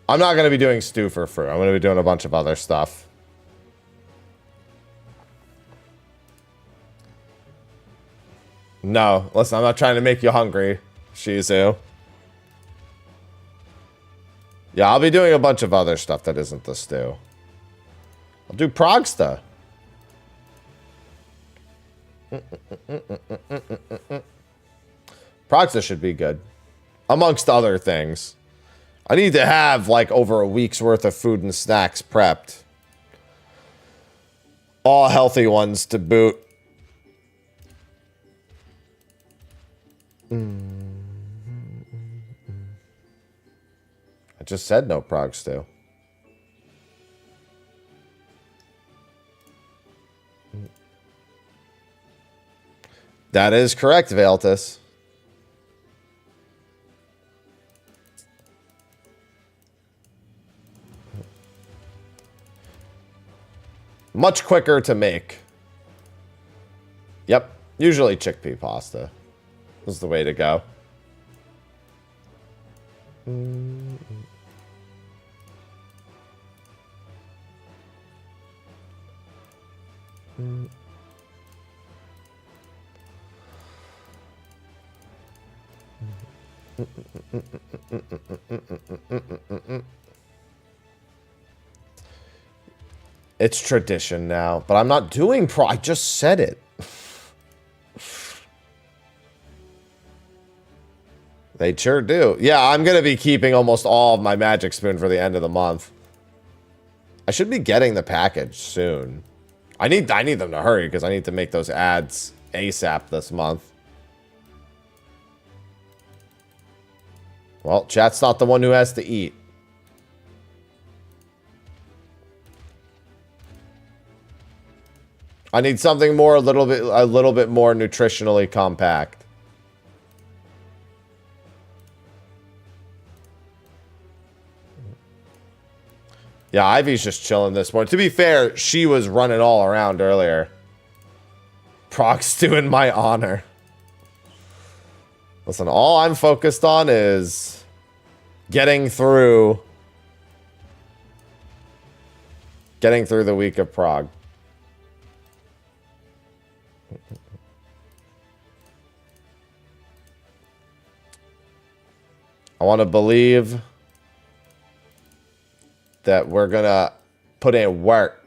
I'm not going to be doing stew for fruit. I'm going to be doing a bunch of other stuff. No, listen, I'm not trying to make you hungry, Shizu. Yeah, I'll be doing a bunch of other stuff that isn't the stew. I'll do Progsta. Progsta should be good. Amongst other things. I need to have like over a week's worth of food and snacks prepped. All healthy ones to boot. I just said no prog stew. That is correct, Valtis. Much quicker to make. Yep. Usually chickpea pasta is the way to go. It's tradition now, but I'm not doing I just said it. They sure do. Yeah, I'm going to be keeping almost all of my magic spoon for the end of the month. I should be getting the package soon. I need them to hurry because I need to make those ads ASAP this month. Well, chat's not the one who has to eat. I need something more a little bit more nutritionally compact. Yeah, Ivy's just chilling this morning. To be fair, she was running all around earlier. Proc's doing my honor. Listen, all I'm focused on is getting through the week of Prog. I want to believe that we're going to put in work.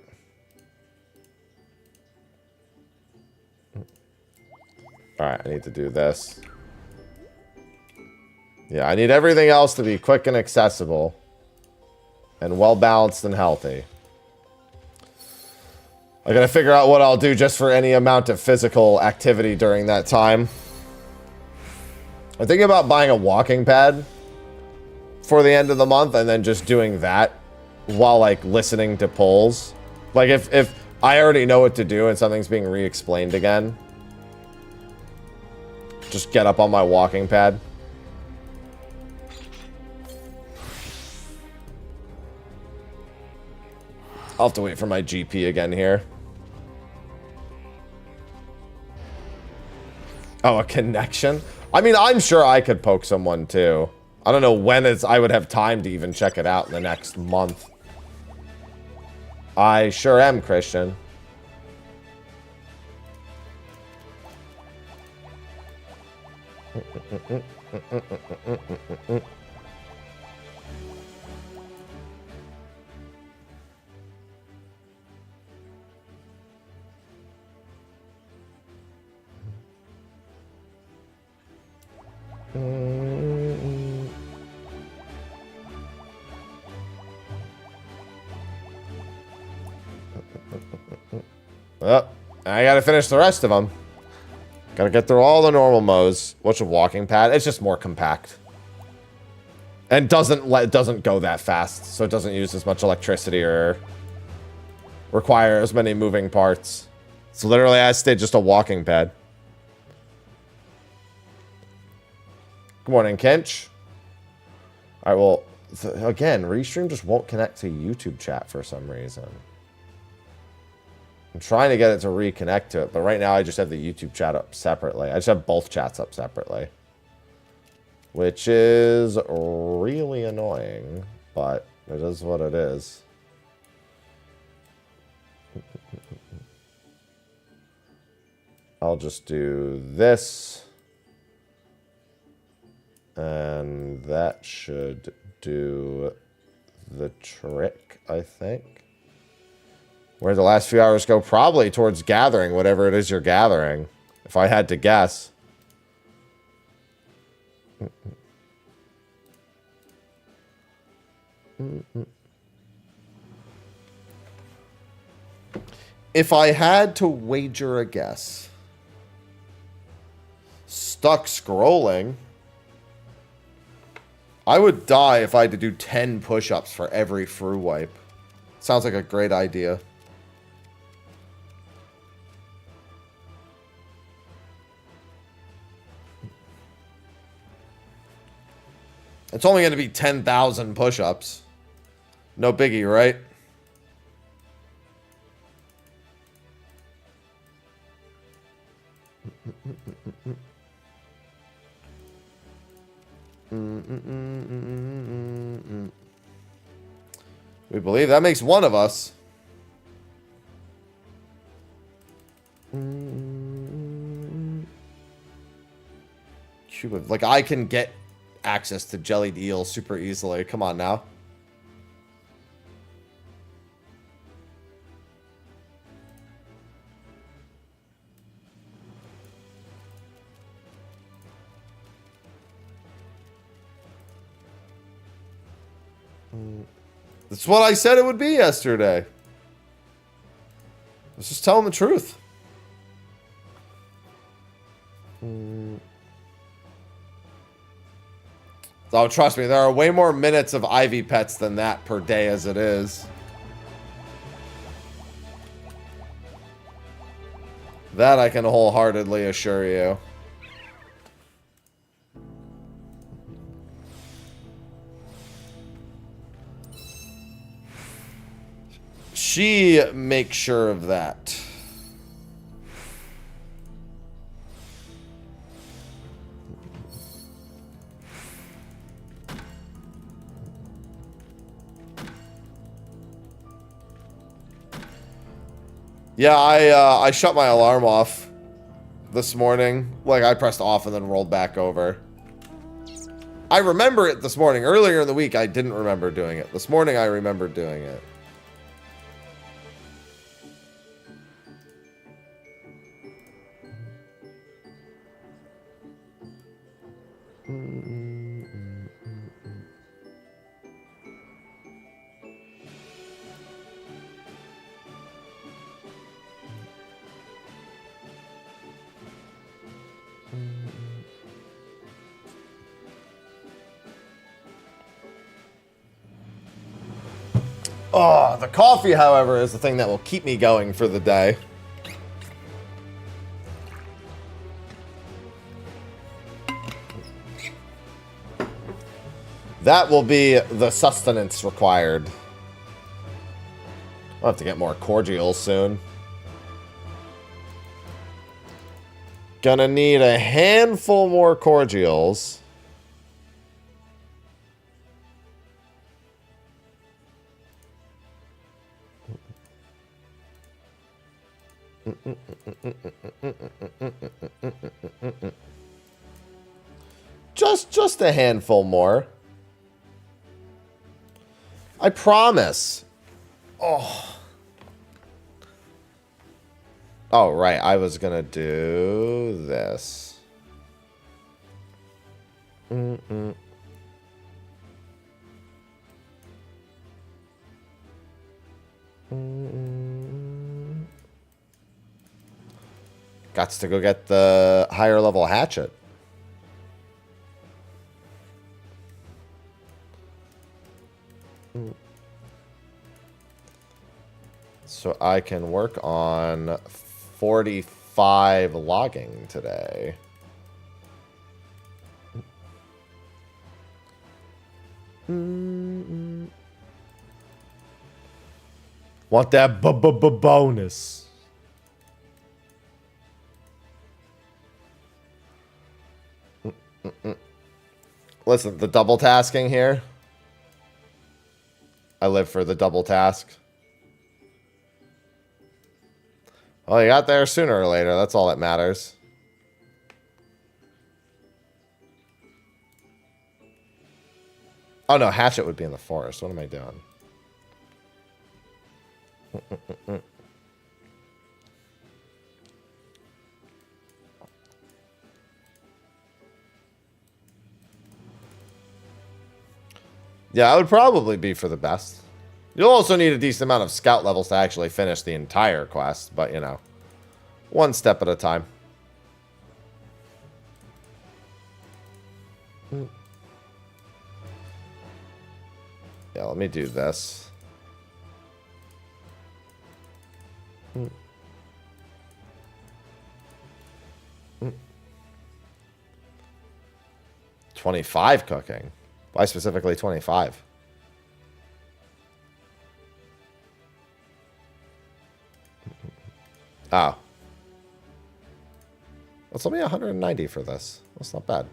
All right, I need to do this. Yeah, I need everything else to be quick and accessible and well-balanced and healthy. I gotta figure out what I'll do just for any amount of physical activity during that time. I'm thinking about buying a walking pad for the end of the month and then just doing that while, like, listening to polls. Like, if I already know what to do and something's being re-explained again, just get up on my walking pad. I'll have to wait for my GP again here. Oh, a connection? I mean, I'm sure I could poke someone too. I don't know when I would have time to even check it out in the next month. I sure am, Christian. Well, I gotta finish the rest of them. Gotta get through all the normal modes. What's a walking pad? It's just more compact. And doesn't go that fast, so it doesn't use as much electricity or require as many moving parts. It's literally, I stayed just a walking pad. Good morning, Kench. Alright, well, again, Restream just won't connect to YouTube chat for some reason. I'm trying to get it to reconnect to it, but right now I just have the YouTube chat up separately. I just have both chats up separately. Which is really annoying, but it is what it is. I'll just do this. And that should do the trick, I think. Where'd the last few hours go? Probably towards gathering whatever it is you're gathering, if I had to guess. If I had to wager a guess. Stuck scrolling. I would die if I had to do 10 push-ups for every Fru wipe. Sounds like a great idea. It's only going to be 10,000 push-ups. No biggie, right? We believe that makes one of us. Cuba, like I can get access to jellied eel super easily. Come on now. That's what I said it would be yesterday. Let's just tell them the truth. Oh, trust me, there are way more minutes of Ivy pets than that per day as it is. That I can wholeheartedly assure you. She makes sure of that. Yeah, I shut my alarm off this morning. Like, I pressed off and then rolled back over. I remember it this morning. Earlier in the week, I didn't remember doing it. This morning, I remembered doing it. Oh, the coffee, however, is the thing that will keep me going for the day. That will be the sustenance required. I'll have to get more cordials soon. Gonna need a handful more cordials. Just a handful more. I promise. Oh. Oh, right. I was gonna do this. Gots to go get the higher level hatchet. So I can work on 45 logging today. Want that bonus. Listen, the double tasking here. I live for the double task. Well, you got there sooner or later. That's all that matters. Oh, no. Hatchet would be in the forest. What am I doing? Yeah, it would probably be for the best. You'll also need a decent amount of scout levels to actually finish the entire quest, but, you know, one step at a time. Yeah, let me do this. 25 cooking. Why specifically 25? Oh. That's only 190 for this. That's not bad.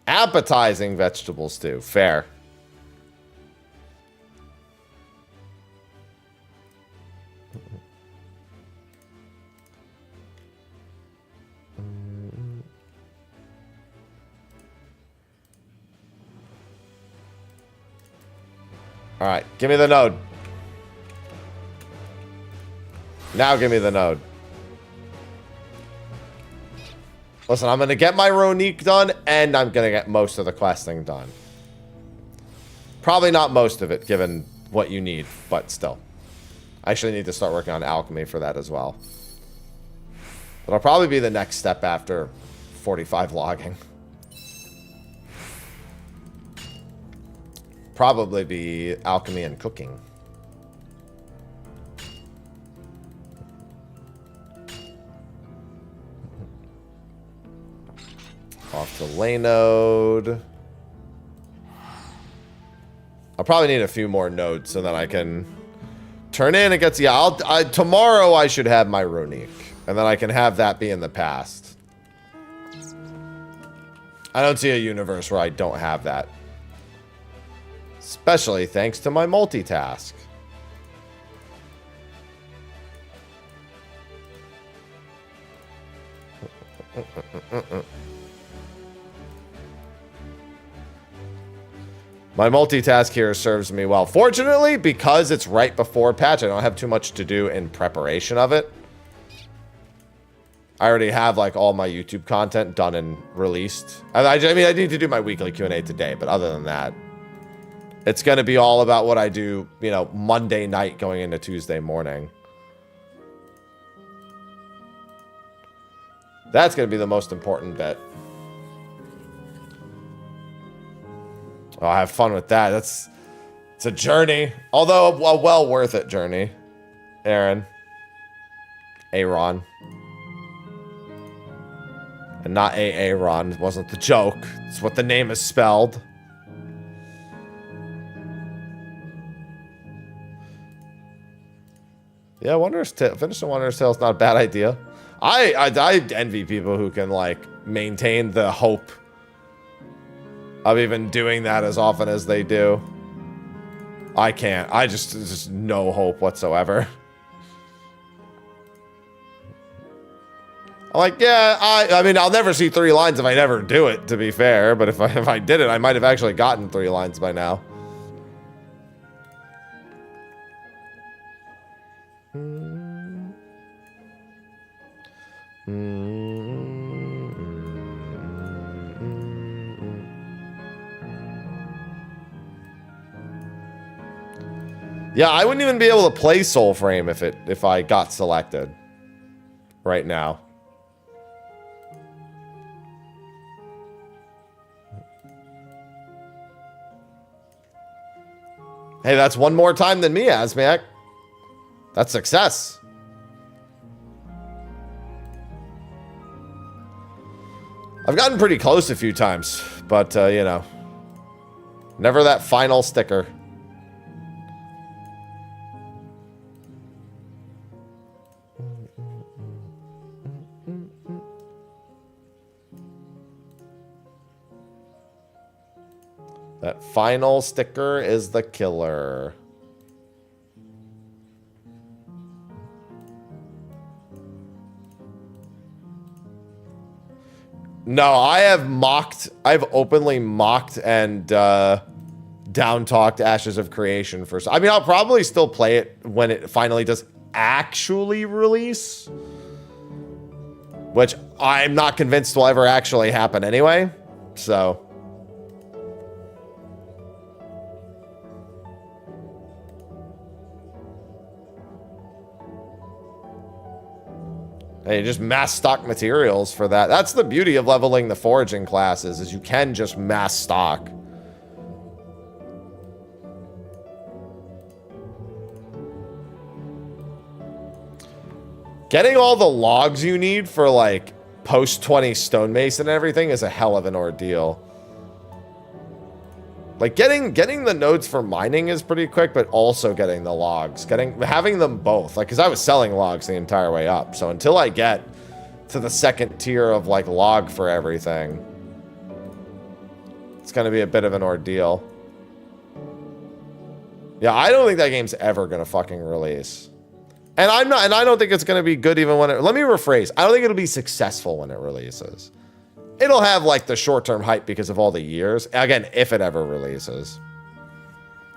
Appetizing vegetable stew. Fair. All right, give me the node. Now give me the node. Listen, I'm going to get my Ronique done, and I'm going to get most of the questing done. Probably not most of it, given what you need, but still. I actually need to start working on alchemy for that as well. That'll probably be the next step after 45 logging. Probably be alchemy and cooking. Off to Laynode. I'll probably need a few more nodes so that I can turn in and get to... Yeah, tomorrow I should have my Ronique. And then I can have that be in the past. I don't see a universe where I don't have that. Especially thanks to my multitask. My multitask here serves me well. Fortunately, because it's right before patch, I don't have too much to do in preparation of it. I already have like all my YouTube content done and released. I mean, I need to do my weekly Q&A today, but other than that, it's going to be all about what I do, you know, Monday night going into Tuesday morning. That's going to be the most important bit. Oh, have fun with that. It's a journey. Although a well worth it journey. Aaron. Aaron. And not Aaron. It wasn't the joke. It's what the name is spelled. Yeah, finishing Wanderer's Tale is not a bad idea. I envy people who can, like, maintain the hope of even doing that as often as they do. I can't. Just no hope whatsoever. I'm like, yeah, I mean, I'll never see 3 lines if I never do it, to be fair. But if I did it, I might have actually gotten 3 lines by now. Yeah, I wouldn't even be able to play Soulframe if I got selected right now. Hey, that's one more time than me, Asmac. That's success. I've gotten pretty close a few times, but, you know, never that final sticker. That final sticker is the killer. No, I've openly mocked and down-talked Ashes of Creation for... I mean, I'll probably still play it when it finally does actually release. Which I'm not convinced will ever actually happen anyway. So... Hey, just mass stock materials for that. That's the beauty of leveling the foraging classes, is you can just mass stock. Getting all the logs you need for, like, post 20 stonemason and everything is a hell of an ordeal. Like, getting the nodes for mining is pretty quick, but also getting the logs. Having them both. Like, because I was selling logs the entire way up. So until I get to the second tier of, like, log for everything, it's going to be a bit of an ordeal. Yeah, I don't think that game's ever going to fucking release. And I don't think it's going to be good even when it... Let me rephrase. I don't think it'll be successful when it releases. It'll have, like, the short-term hype because of all the years. Again, if it ever releases.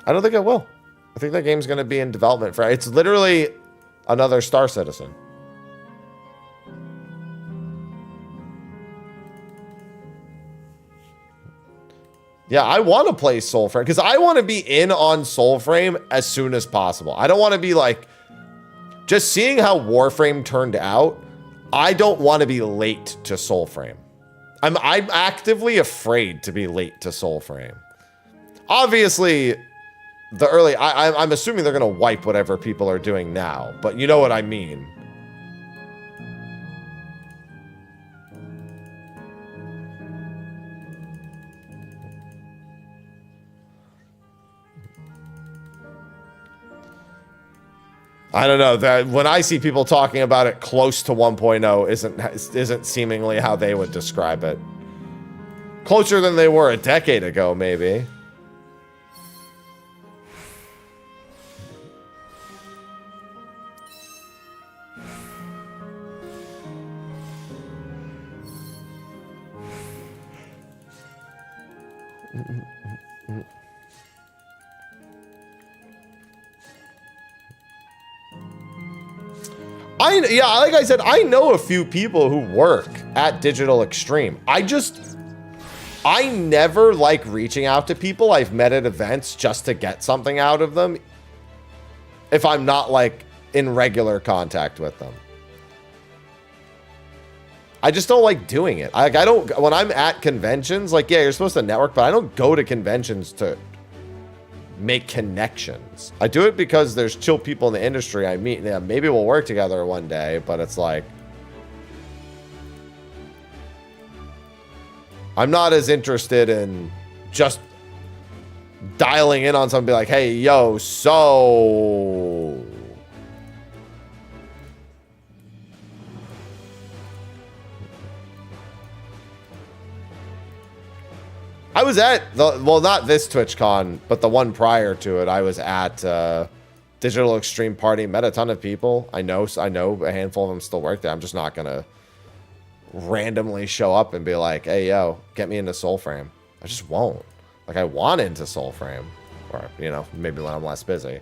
I don't think it will. I think that game's going to be in development for... It's literally another Star Citizen. Yeah, I want to play Soulframe because I want to be in on Soulframe as soon as possible. I don't want to be, like... Just seeing how Warframe turned out, I don't want to be late to Soulframe. I'm actively afraid to be late to Soulframe. Obviously, I'm assuming they're going to wipe whatever people are doing now, but you know what I mean. I don't know, that when I see people talking about it close to 1.0 isn't seemingly how they would describe it. Closer than they were a decade ago, maybe. Yeah, like I said, I know a few people who work at Digital Extreme. I never like reaching out to people I've met at events just to get something out of them if I'm not, like, in regular contact with them. I just don't like doing it. I don't, when I'm at conventions, like, yeah, you're supposed to network, but I don't go to conventions to make connections. I do it because there's chill people in the industry I meet. Yeah, maybe we'll work together one day, but it's like, I'm not as interested in just dialing in on something, be like, hey, yo, so I was at the, well, not this TwitchCon, but the one prior to it. I was at Digital Extreme Party, met a ton of people. I know a handful of them still work there. I'm just not gonna randomly show up and be like, hey, yo, get me into Soulframe. I just won't. Like, I want into Soulframe, or, you know, maybe when I'm less busy.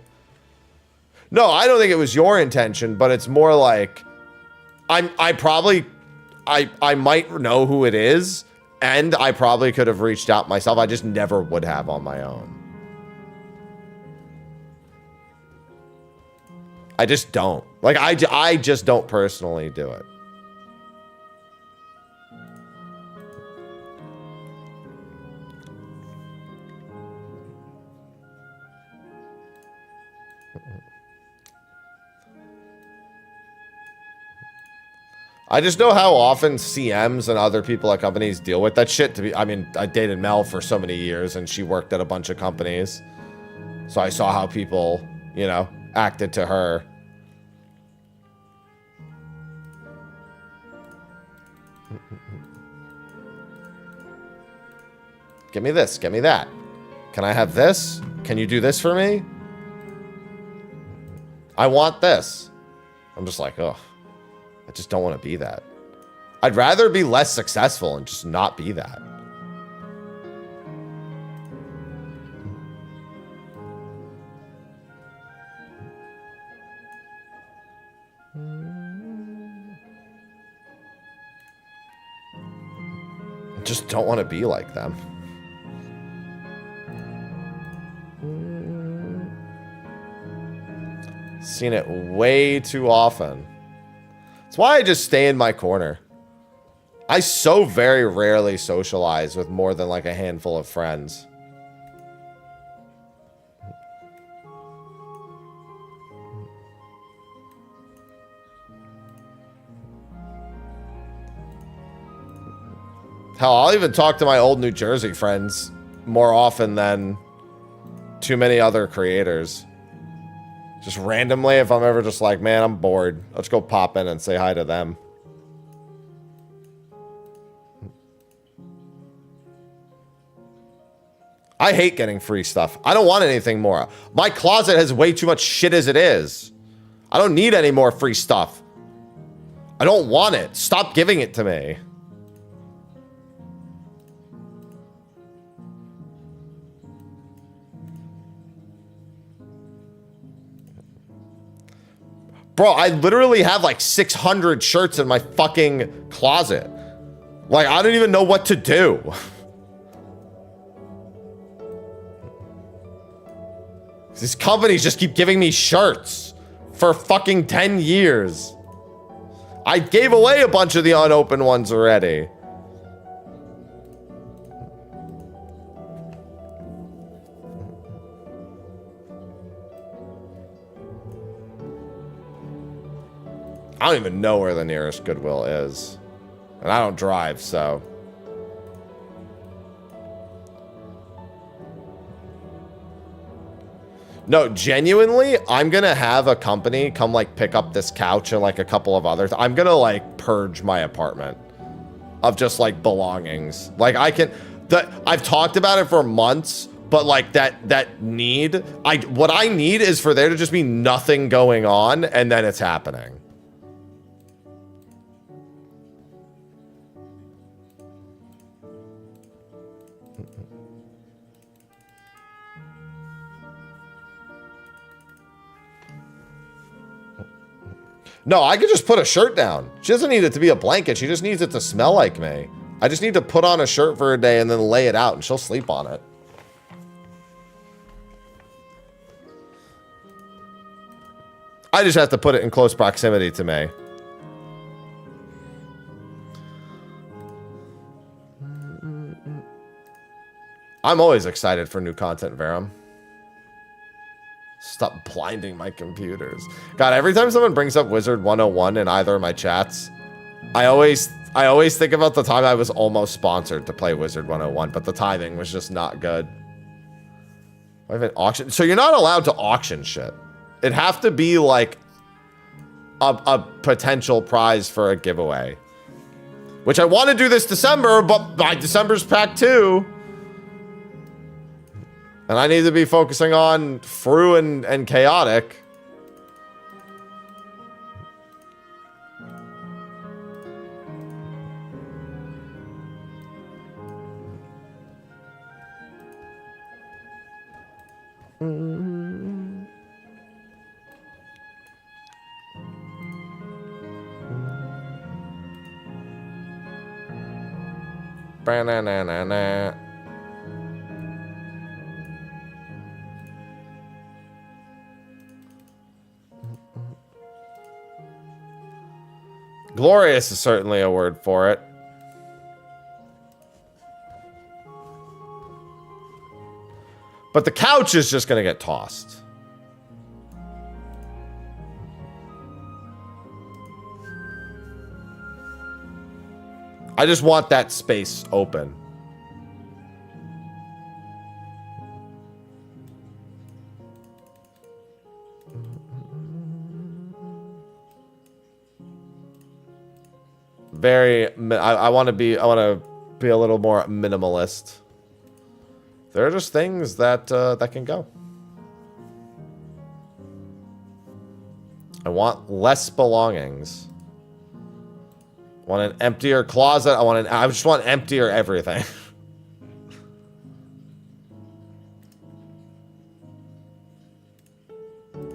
No, I don't think it was your intention, but it's more like I might know who it is, and I probably could have reached out myself. I just never would have on my own. I just don't. Like, I just don't personally do it. I just know how often CMs and other people at companies deal with that shit. I mean, I dated Mel for so many years, and she worked at a bunch of companies. So I saw how people, you know, acted to her. Give me this, give me that. Can I have this? Can you do this for me? I want this. I'm just like, ugh. I just don't want to be that. I'd rather be less successful and just not be that. I just don't want to be like them. Seen it way too often. That's why I just stay in my corner. I so very rarely socialize with more than like a handful of friends. Hell, I'll even talk to my old New Jersey friends more often than too many other creators. Just randomly, if I'm ever just like, man, I'm bored. Let's go pop in and say hi to them. I hate getting free stuff. I don't want anything more. My closet has way too much shit as it is. I don't need any more free stuff. I don't want it. Stop giving it to me. Bro, I literally have like 600 shirts in my fucking closet. Like, I don't even know what to do. These companies just keep giving me shirts for fucking 10 years. I gave away a bunch of the unopened ones already. I don't even know where the nearest Goodwill is. And I don't drive, so. No, genuinely, I'm gonna have a company come like pick up this couch and like a couple of other I'm gonna like purge my apartment of just like belongings. Like I've talked about it for months, but like that need, what I need is for there to just be nothing going on, and then it's happening. No, I could just put a shirt down. She doesn't need it to be a blanket. She just needs it to smell like me. I just need to put on a shirt for a day and then lay it out, and she'll sleep on it. I just have to put it in close proximity to me. I'm always excited for new content, Verum. Stop blinding my computers. God, every time someone brings up Wizard 101 in either of my chats, I always think about the time I was almost sponsored to play Wizard 101, but the timing was just not good. I haven't auctioned. So you're not allowed to auction shit. It'd have to be like a potential prize for a giveaway. Which I want to do this December, but by December's pack 2. And I need to be focusing on Fru and Chaotic. Ba-na-na-na-na. Glorious is certainly a word for it. But the couch is just going to get tossed. I just want that space open. I want to be a little more minimalist. There are just things that that can go. I want less belongings. I want an emptier closet. I just want emptier everything.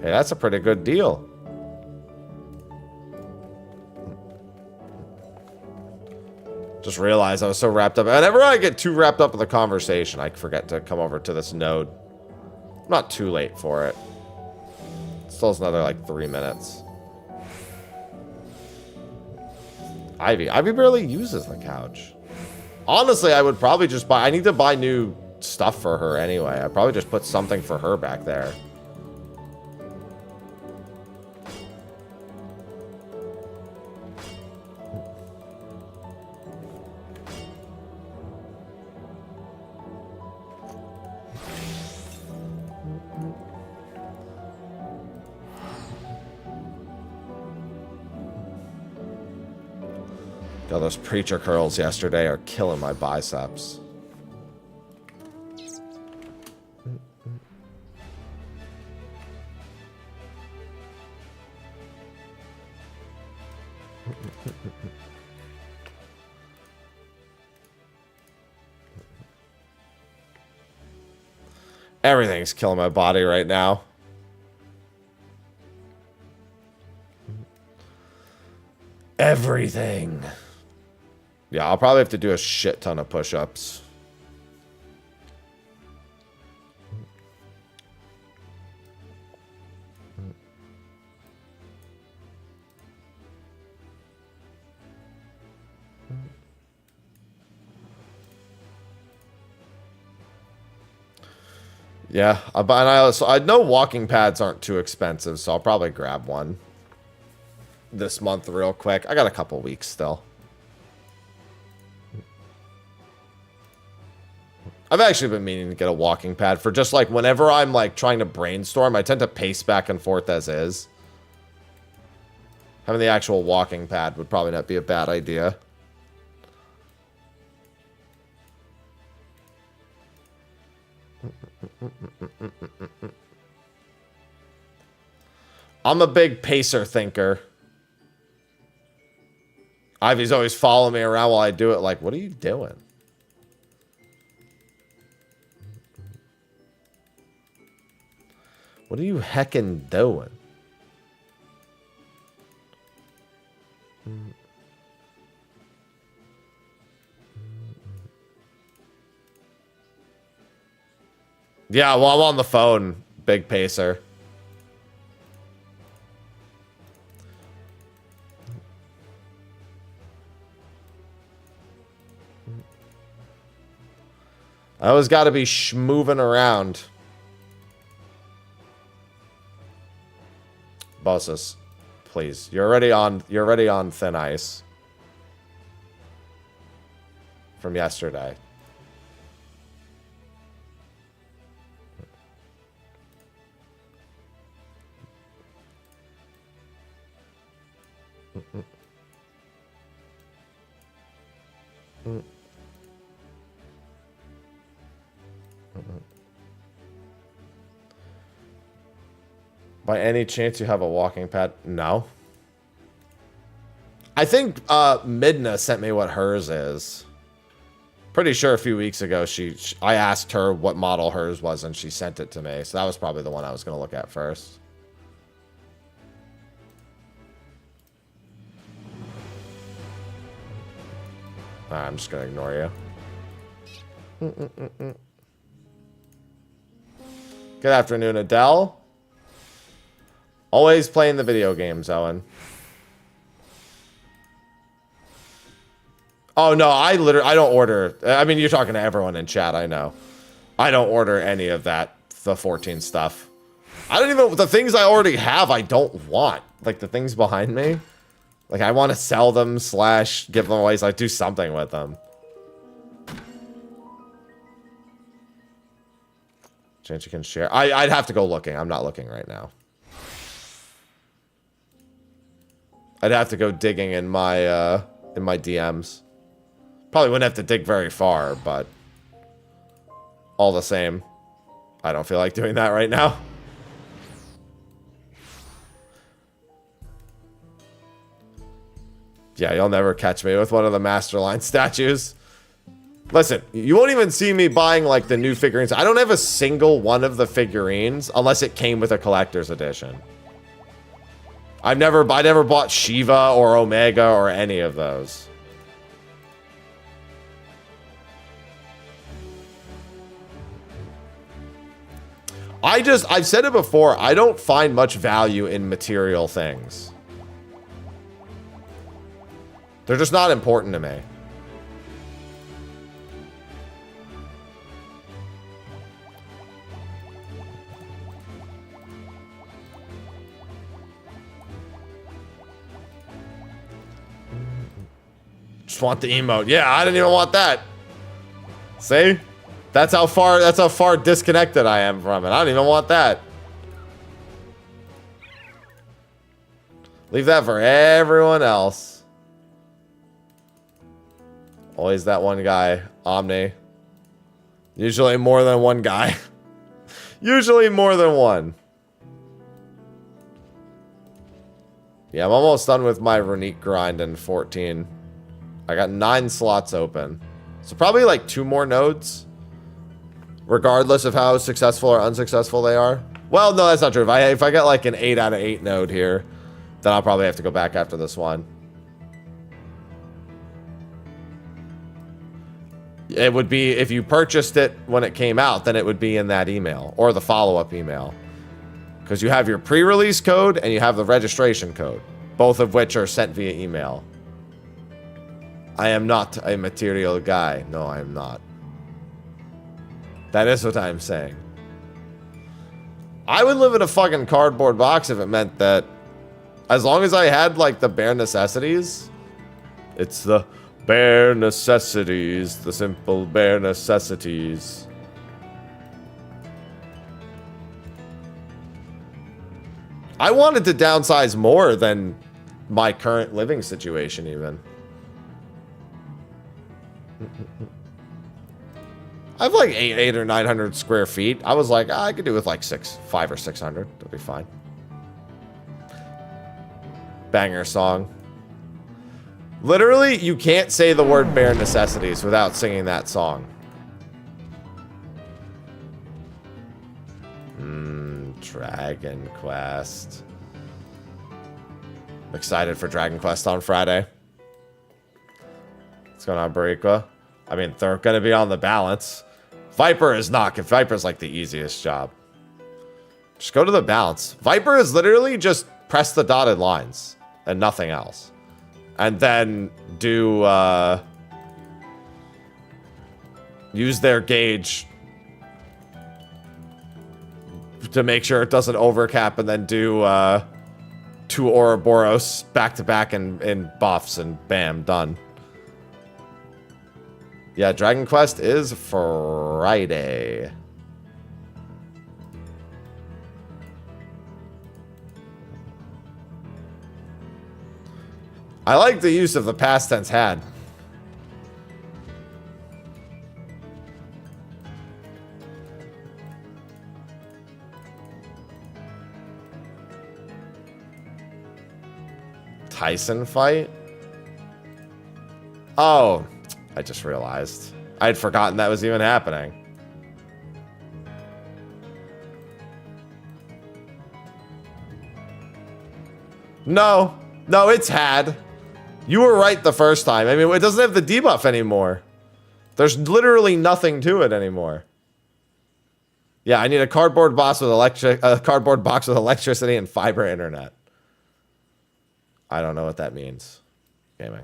Hey, that's a pretty good deal. Just realized I was so wrapped up. Whenever I get too wrapped up in the conversation, I forget to come over to this node. I'm not too late for it. Still has another like 3 minutes. Ivy barely uses the couch. Honestly, I would probably just buy... I need to buy new stuff for her anyway. I'd probably just put something for her back there. God, those preacher curls yesterday are killing my biceps. Everything's killing my body right now. Everything. Yeah, I'll probably have to do a shit ton of push-ups. Yeah, I know walking pads aren't too expensive, so I'll probably grab one this month real quick. I got a couple weeks still. I've actually been meaning to get a walking pad for just like whenever I'm like trying to brainstorm, I tend to pace back and forth as is. Having the actual walking pad would probably not be a bad idea. I'm a big pacer thinker. Ivy's always following me around while I do it. Like, what are you doing? What are you heckin' doing? Yeah, well, I'm on the phone, big pacer. I always got to be schmoving around. Bosses, please. You're already on thin ice. From yesterday. By any chance you have a walking pad? No. I think Midna sent me what hers is. Pretty sure a few weeks ago I asked her what model hers was and she sent it to me. So that was probably the one I was going to look at first. Alright, I'm just going to ignore you. Good afternoon, Adele. Always playing the video games, Owen. Oh, no, I don't order. I mean, you're talking to everyone in chat, I know. I don't order any of that, the 14 stuff. I don't even, the things I already have, I don't want. Like, the things behind me. Like, I want to sell them / give them away, so I do something with them. Chance you can share. I'd have to go looking. I'm not looking right now. I'd have to go digging in my DMs. Probably wouldn't have to dig very far, but all the same, I don't feel like doing that right now. Yeah, you'll never catch me with one of the Masterline statues. Listen, you won't even see me buying, like, the new figurines. I don't have a single one of the figurines unless it came with a collector's edition. I never bought Shiva or Omega or any of those. I've said it before, I don't find much value in material things. They're just not important to me. Just want the emote. Yeah, I didn't even want that. See? That's how far disconnected I am from it. I don't even want that. Leave that for everyone else. Always that one guy, Omni. Usually more than one guy. Usually more than one. Yeah, I'm almost done with my Runique grind in 14. I got 9 slots open. So probably like 2 more nodes. Regardless of how successful or unsuccessful they are. Well, no, that's not true. If I get like an 8 out of 8 node here, then I'll probably have to go back after this one. It would be, if you purchased it when it came out, then it would be in that email. Or the follow-up email. Because you have your pre-release code and you have the registration code. Both of which are sent via email. I am not a material guy. No, I am not. That is what I'm saying. I would live in a fucking cardboard box if it meant that as long as I had, like, the bare necessities. It's the bare necessities. The simple bare necessities. I wanted to downsize more than my current living situation, even. I have like 800 or 900 square feet. I was like, I could do with like 500 or 600. That'll be fine. Banger song. Literally, you can't say the word bare necessities without singing that song. Dragon Quest. I'm excited for Dragon Quest on Friday. What's going on, Bariqua? I mean, they're going to be on the balance. Viper is not. Viper's like the easiest job. Just go to the balance. Viper is literally just press the dotted lines and nothing else. And then do use their gauge to make sure it doesn't overcap, and then do 2 Ouroboros back to back in buffs, and bam, done. Yeah, Dragon Quest is Friday. I like the use of the past tense had. Tyson fight? Oh, I just realized. I had forgotten that was even happening. No, it's had. You were right the first time. I mean, it doesn't have the debuff anymore. There's literally nothing to it anymore. Yeah, I need a cardboard box with electricity and fiber internet. I don't know what that means. Gaming.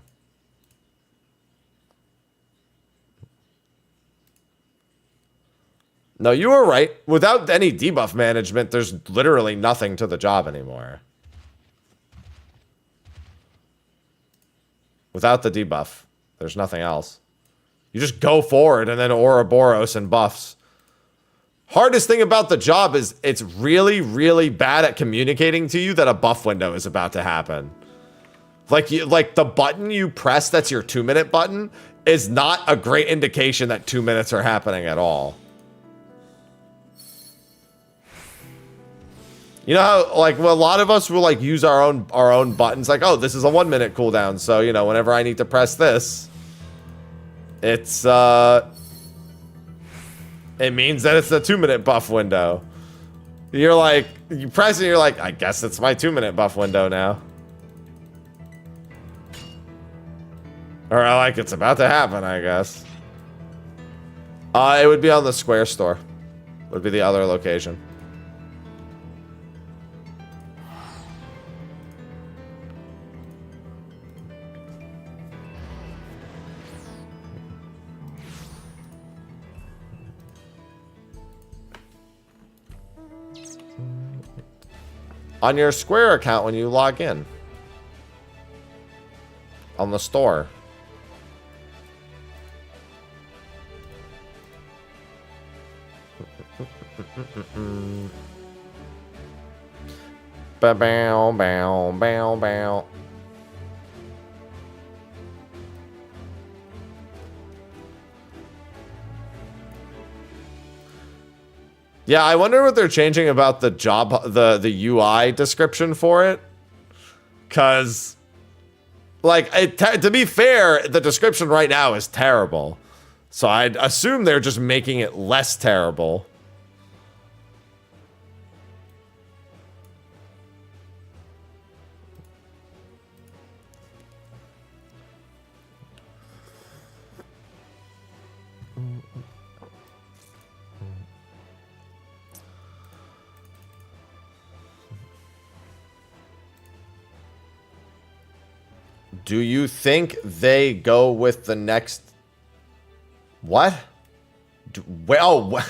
No, you were right. Without any debuff management, there's literally nothing to the job anymore. Without the debuff, there's nothing else. You just go forward and then Ouroboros and buffs. Hardest thing about the job is it's really, really bad at communicating to you that a buff window is about to happen. Like the button you press that's your 2-minute button is not a great indication that 2 minutes are happening at all. You know how, like, well, a lot of us will, like, use our own buttons. Like, oh, this is a 1-minute cooldown. So, you know, whenever I need to press this, it's, it means that it's a 2-minute buff window. You're like, you press it, you're like, I guess it's my 2-minute buff window now. Or, like, it's about to happen, I guess. It would be on the Square store. Would be the other location. On your Square account when you log in. On the store. Bow, bow, bow, bow, bow. Yeah, I wonder what they're changing about the job, the UI description for it. Cause, like, to be fair, the description right now is terrible. So I'd assume they're just making it less terrible. Do you think they go with the next... What? Well,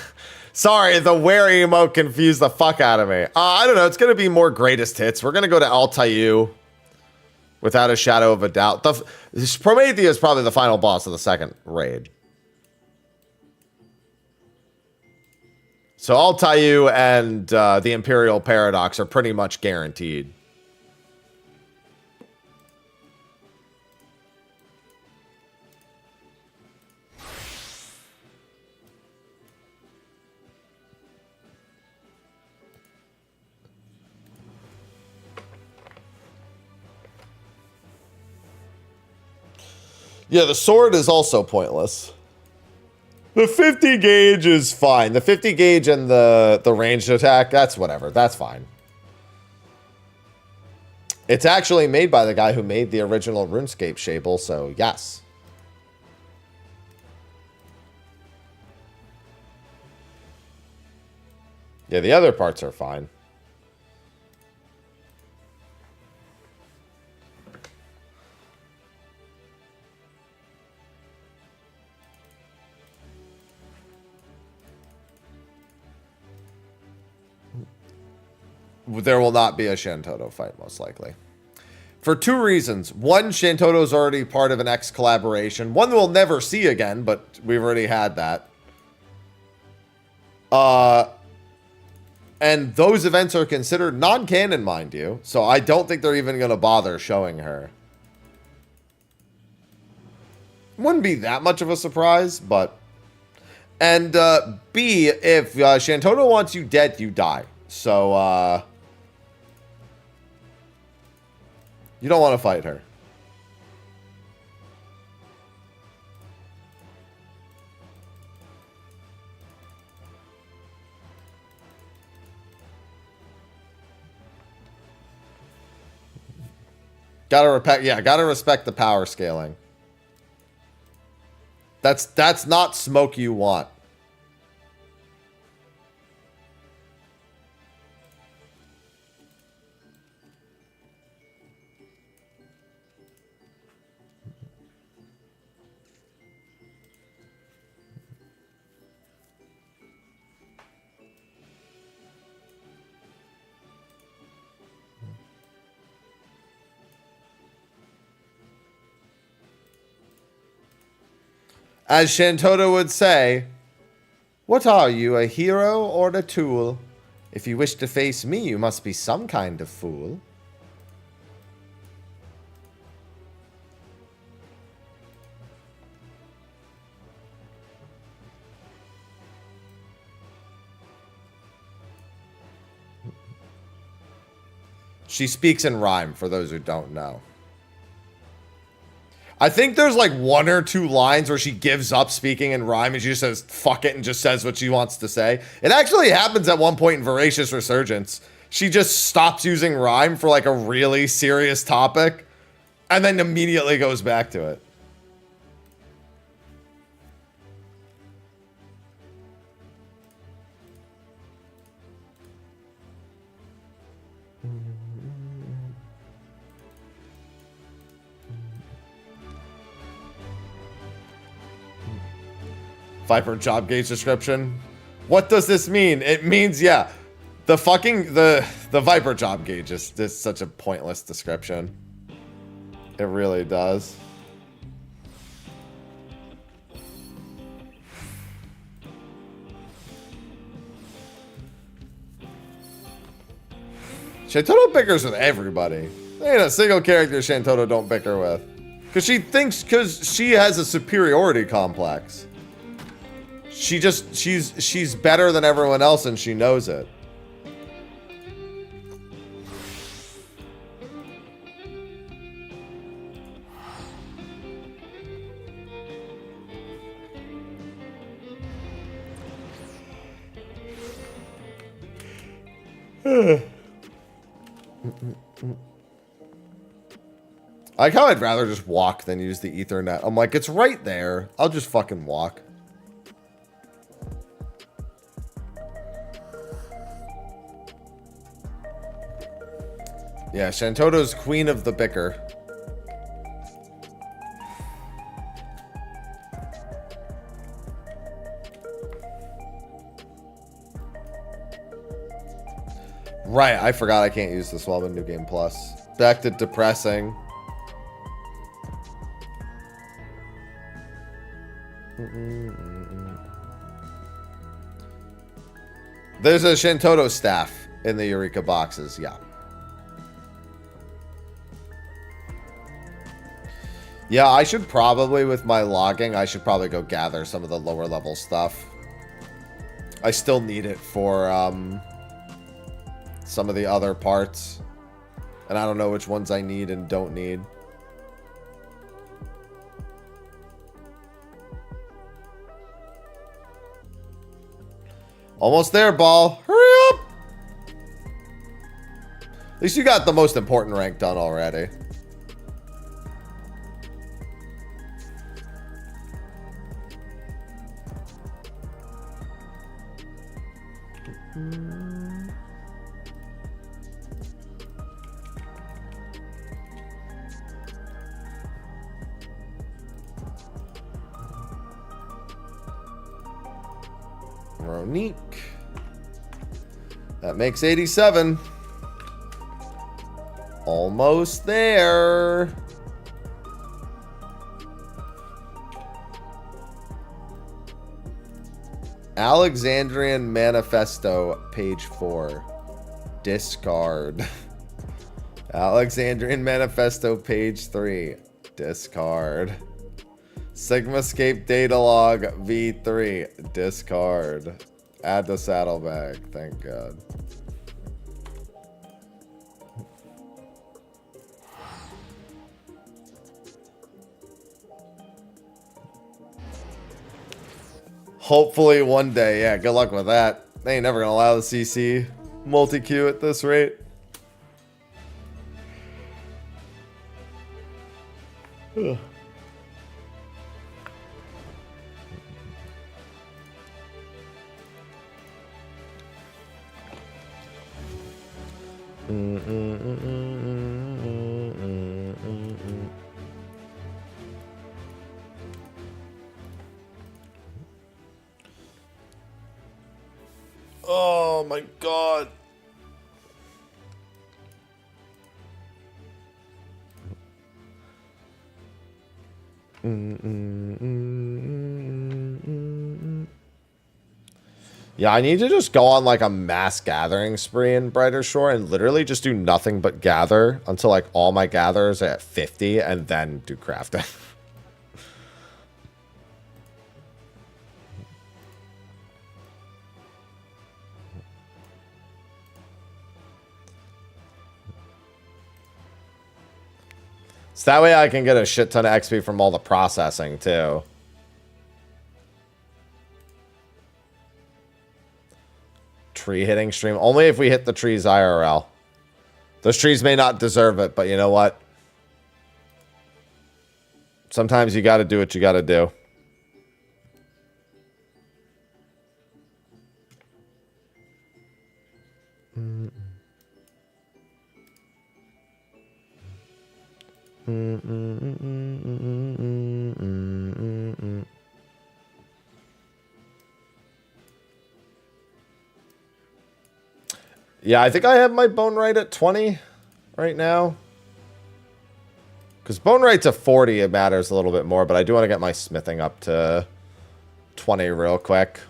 sorry, the where emote confused the fuck out of me. I don't know. It's going to be more greatest hits. We're going to go to Altair without a shadow of a doubt. Prometheus is probably the final boss of the second raid. So Altair and the Imperial Paradox are pretty much guaranteed. Yeah, the sword is also pointless. The 50 gauge is fine. The 50 gauge and the ranged attack, that's whatever. That's fine. It's actually made by the guy who made the original RuneScape Shable, so yes. Yeah, the other parts are fine. there will not be a Shantoto fight, most likely. For two reasons. One, Shantoto is already part of an X collaboration. One we'll never see again, but we've already had that. And those events are considered non-canon, mind you. So I don't think they're even going to bother showing her. Wouldn't be that much of a surprise, but... And, B, if Shantoto wants you dead, you die. So, you don't want to fight her. Gotta respect the power scaling. That's not smoke you want. As Shantoto would say, what are you, a hero or a tool? If you wish to face me, you must be some kind of fool. She speaks in rhyme, for those who don't know. I think there's like one or two lines where she gives up speaking in rhyme and she just says, fuck it, and just says what she wants to say. It actually happens at one point in Voracious Resurgence. She just stops using rhyme for like a really serious topic and then immediately goes back to it. Viper job gauge description. What does this mean? It means, yeah, the Viper job gauge is such a pointless description. It really does. Shantoto bickers with everybody. There ain't a single character Shantoto don't bicker with. Because she has a superiority complex. She's better than everyone else and she knows it. I like how I'd rather just walk than use the Ethernet. I'm like, it's right there. I'll just fucking walk. Yeah, Shantoto's queen of the bicker. Right, I forgot I can't use this while I'm in New Game Plus. Back to depressing. There's a Shantoto staff in the Eureka boxes, yeah. Yeah, I should probably, with my logging, I should probably go gather some of the lower level stuff. I still need it for some of the other parts. And I don't know which ones I need and don't need. Almost there, Ball. Hurry up! At least you got the most important rank done already. Ronique. That makes 87. Almost there. Alexandrian Manifesto, page 4. Discard. Alexandrian Manifesto, page 3. Discard. Sigmascape Datalog V3. Discard. Add to saddlebag. Thank God. Hopefully one day. Yeah, good luck with that. They ain't never gonna allow the CC multi-queue at this rate. Ugh. Oh my God. Yeah, I need to just go on like a mass gathering spree in Brighter Shore and literally just do nothing but gather until like all my gatherers are at 50 and then do crafting. So that way I can get a shit ton of XP from all the processing too. Tree hitting stream. Only if we hit the trees IRL. Those trees may not deserve it, but you know what? Sometimes you gotta do what you gotta do. Yeah, I think I have my bone rate at 20 right now. Because bone rate's a 40, it matters a little bit more, but I do want to get my smithing up to 20 real quick.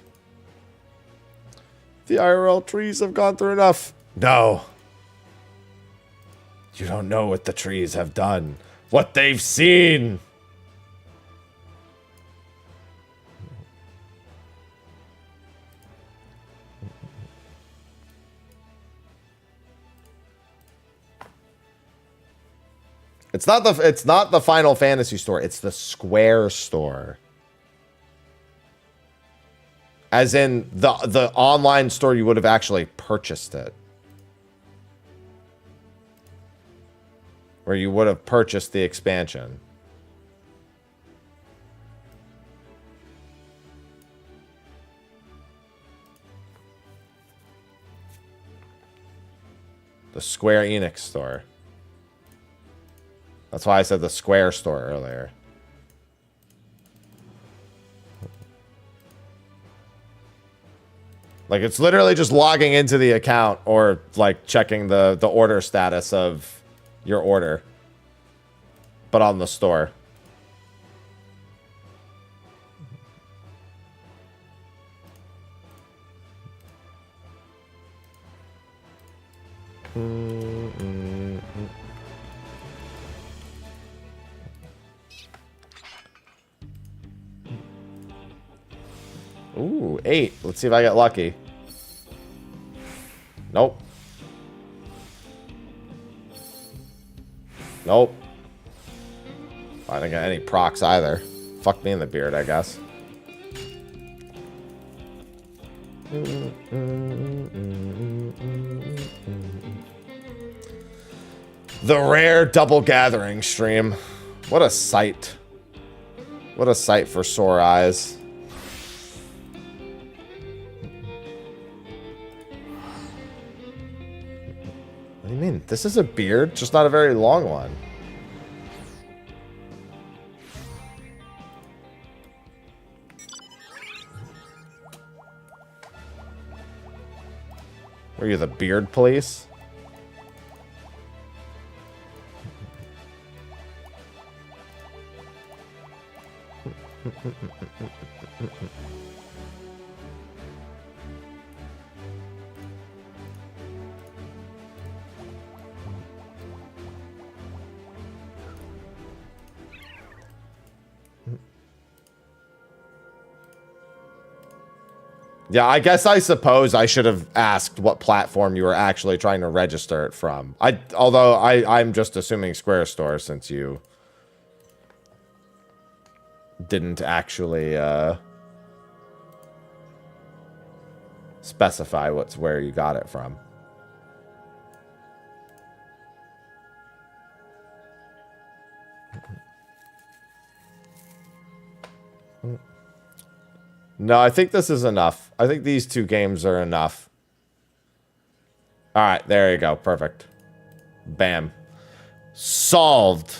The IRL trees have gone through enough. No. You don't know what the trees have done. What they've seen. It's not the Final Fantasy store, it's the Square store. As in the online store you would have actually purchased it. Where you would have purchased the expansion. The Square Enix store. That's why I said the Square store earlier. Like, it's literally just logging into the account or, like, checking the order status of your order. But on the store. Ooh, 8. Let's see if I get lucky. Nope. Nope. I didn't get any procs either. Fuck me in the beard, I guess. The rare double gathering stream. What a sight. What a sight for sore eyes. What do you mean? This is a beard, just not a very long one. Were you the beard police? Yeah, I guess I suppose I should have asked what platform you were actually trying to register it from. Although I'm just assuming Square Store since you didn't actually specify where you got it from. No, I think this is enough. I think these two games are enough. All right, there you go. Perfect. Bam. Solved.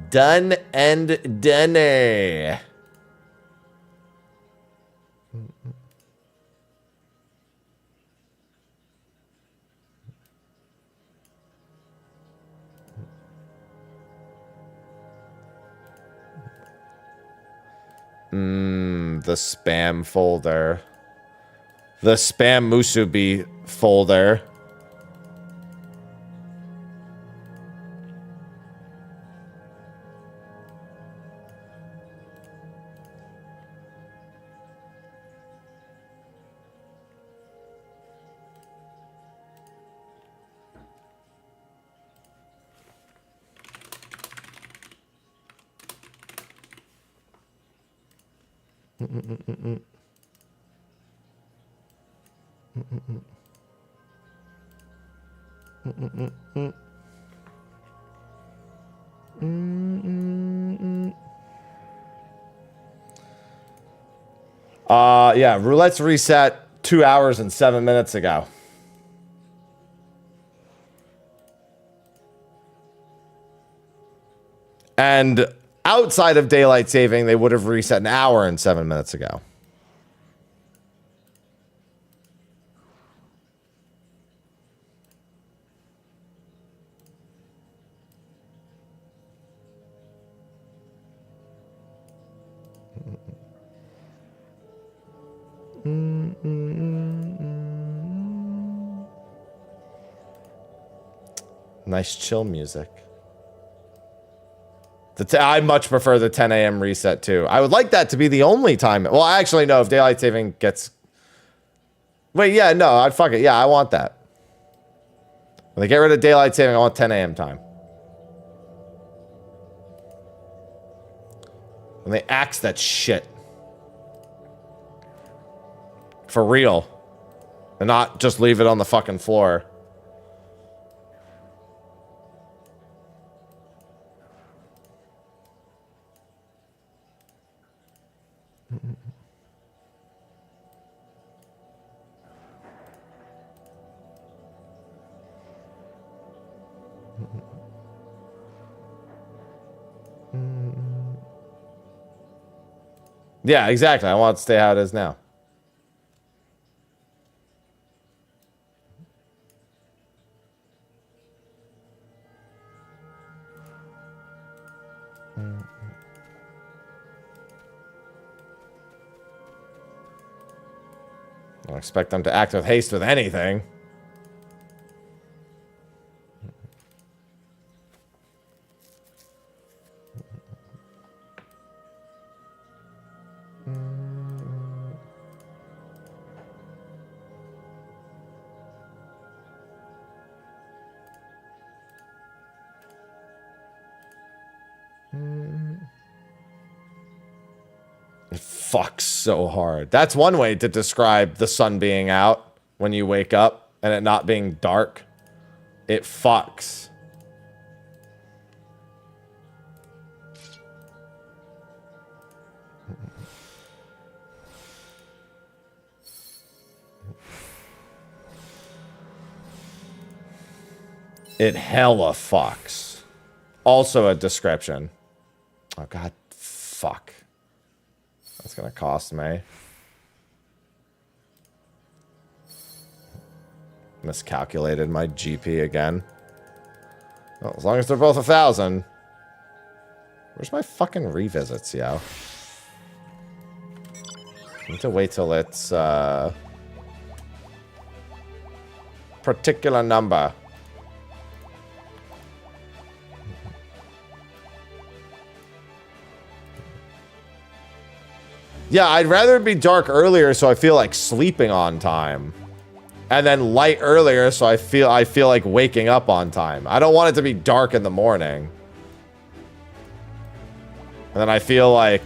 Done and done. The spam folder. The spam musubi folder. Yeah, roulette's reset 2 hours and 7 minutes ago. And outside of daylight saving, they would have reset an hour and 7 minutes ago. Nice chill music. I much prefer the 10 a.m. reset too. I would like that to be the only time. Well, actually, no. If daylight saving gets... Wait, yeah, no. I'd fuck it. Yeah, I want that. When they get rid of daylight saving, I want 10 a.m. time. When they axe that shit. For real. And not just leave it on the fucking floor. Yeah, exactly. I want it to stay how it is now. I don't expect them to act with haste with anything. It fucks so hard. That's one way to describe the sun being out when you wake up and it not being dark. It fucks. It hella fucks. Also a description. Oh god, fuck. That's gonna cost me. Miscalculated my GP again. Well, as long as they're both 1,000. Where's my fucking revisits, yo? I need to wait till it's particular number. Yeah, I'd rather it be dark earlier so I feel like sleeping on time. And then light earlier so I feel like waking up on time. I don't want it to be dark in the morning. And then I feel like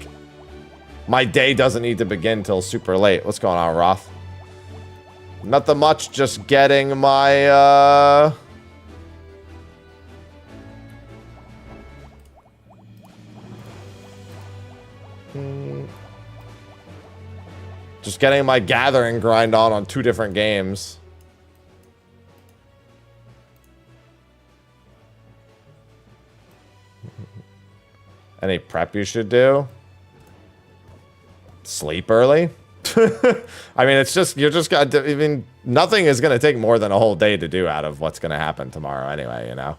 my day doesn't need to begin till super late. What's going on, Roth? Nothing much, just getting my just getting my gathering grind on 2 different games. Any prep you should do? Sleep early? I mean, it's just, you're just got to, I mean, nothing is going to take more than a whole day to do out of what's going to happen tomorrow anyway, you know?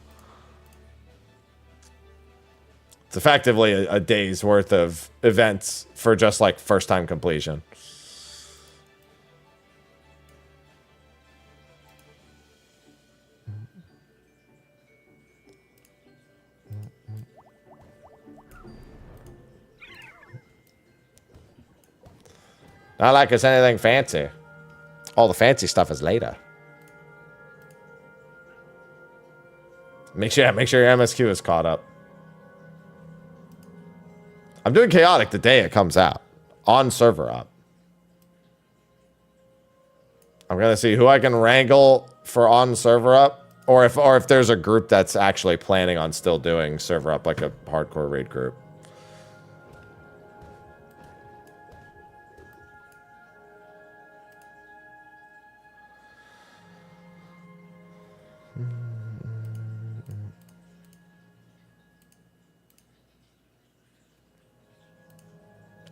It's effectively a day's worth of events for just like first time completion. Not like it's anything fancy. All the fancy stuff is later. Make sure your MSQ is caught up. I'm doing chaotic the day it comes out. On server up. I'm gonna see who I can wrangle for on server up. Or if there's a group that's actually planning on still doing server up, like a hardcore raid group.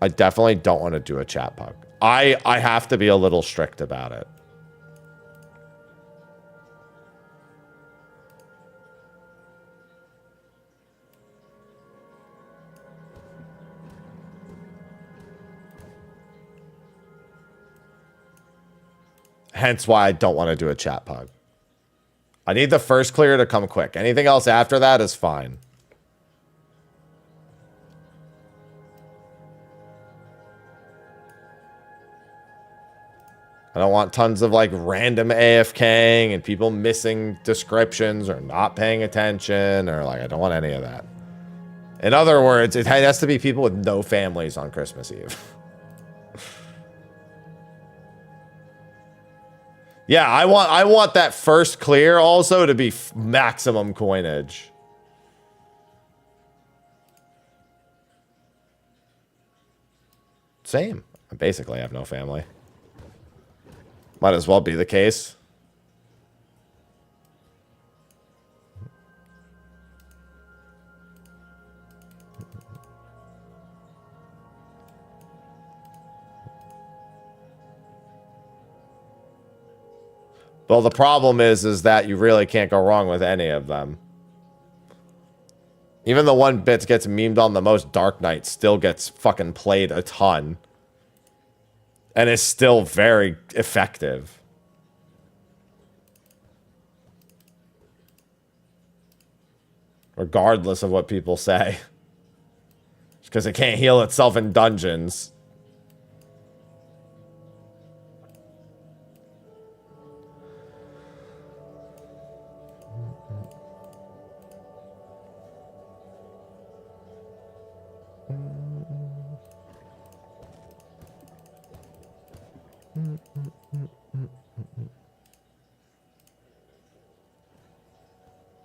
I definitely don't want to do a chat pug. I have to be a little strict about it. Hence why I don't want to do a chat pug. I need the first clear to come quick. Anything else after that is fine. I don't want tons of like random AFKing and people missing descriptions or not paying attention or like, I don't want any of that. In other words, it has to be people with no families on Christmas Eve. Yeah, I want that first clear also to be maximum coinage. Same. I basically have no family. Might as well be the case. Well, the problem is that you really can't go wrong with any of them. Even the one bit gets memed on the most, Dark Knight still gets fucking played a ton. And is still very effective. Regardless of what people say. Because it can't heal itself in dungeons.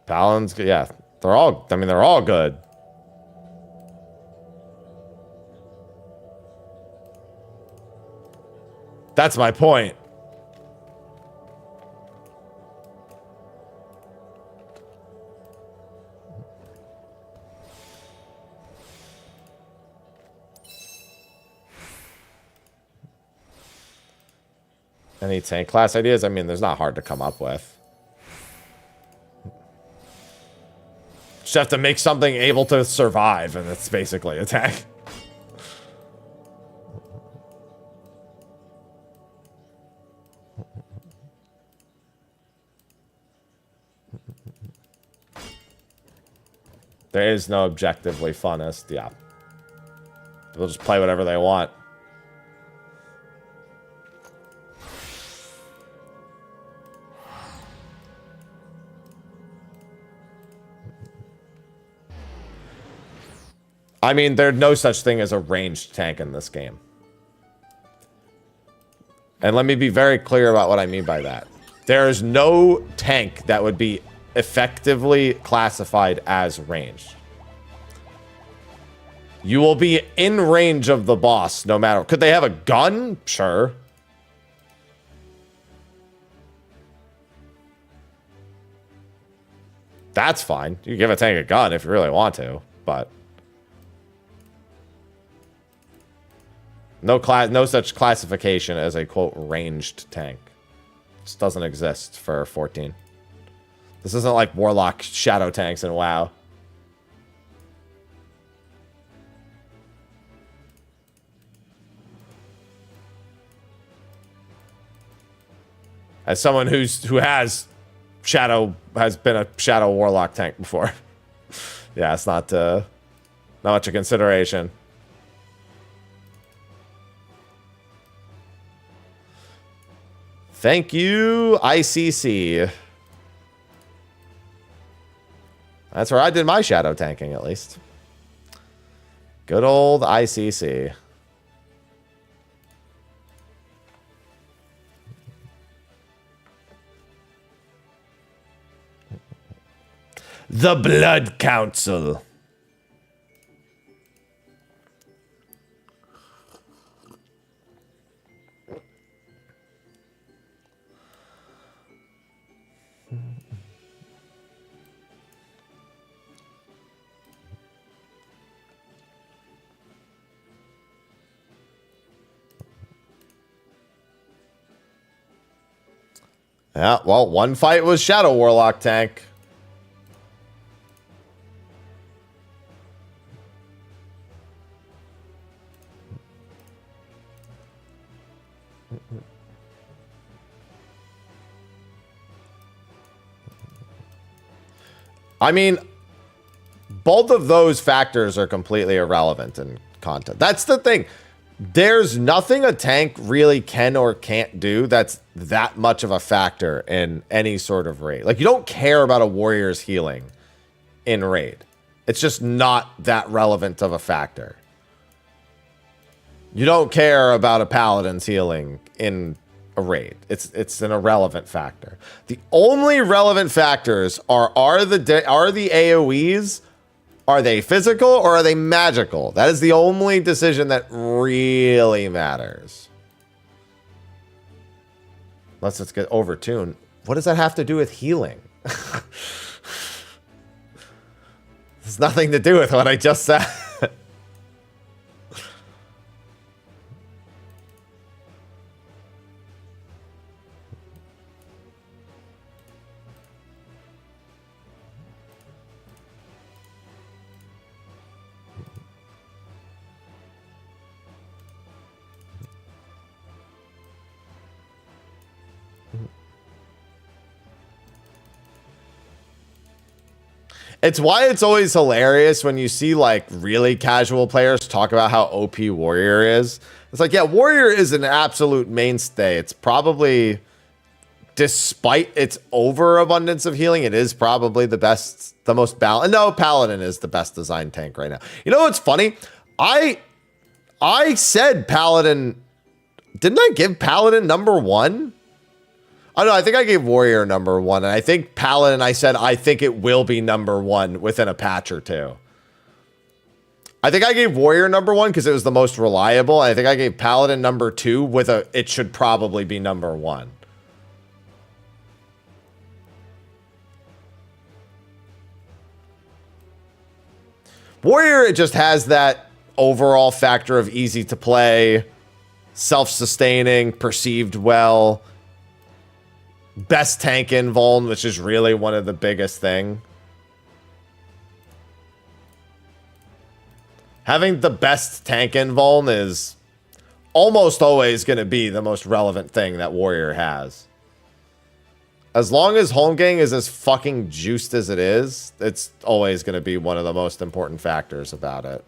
Paladins, yeah, they're all, I mean, they're all good. That's my point. Any tank class ideas? I mean, there's not hard to come up with. Just have to make something able to survive, and it's basically a tank. There is no objectively funnest, yeah. They'll just play whatever they want. I mean, there's no such thing as a ranged tank in this game. And let me be very clear about what I mean by that. There is no tank that would be effectively classified as ranged. You will be in range of the boss no matter. Could they have a gun? Sure. That's fine. You can give a tank a gun if you really want to, but no such classification as a quote ranged tank. Just doesn't exist for 14. This isn't like Warlock shadow tanks in WoW. As someone who has been a shadow warlock tank before. Yeah, it's not much a consideration. Thank you, ICC. That's where I did my shadow tanking, at least. Good old ICC. The Blood Council. Yeah, well, one fight was Shadow Warlock tank. I mean, both of those factors are completely irrelevant in content. That's the thing. There's nothing a tank really can or can't do that's that much of a factor in any sort of raid. Like, you don't care about a warrior's healing in raid. It's just not that relevant of a factor. You don't care about a paladin's healing in a raid. It's an irrelevant factor. The only relevant factors are the AoEs. Are they physical or are they magical? That is the only decision that really matters. Let's get overtuned. What does that have to do with healing? It's nothing to do with what I just said. It's why it's always hilarious when you see like really casual players talk about how OP Warrior is. It's like, yeah, Warrior is an absolute mainstay. It's probably, despite its overabundance of healing, it is probably the best, the most balanced. No, Paladin is the best designed tank right now. You know what's funny? I said Paladin. Didn't I give Paladin #1? Oh, no, I think I gave Warrior #1, and I think Paladin, I said, I think it will be #1 within a patch or two. I think I gave Warrior #1 because it was the most reliable. I think I gave Paladin #2 with a, it should probably be #1. Warrior, it just has that overall factor of easy to play, self-sustaining, perceived well. best tank invuln, which is really one of the biggest thing. Having the best tank invuln is almost always going to be the most relevant thing that warrior has. As long as Holmgang is as fucking juiced as it is, it's always going to be one of the most important factors about it.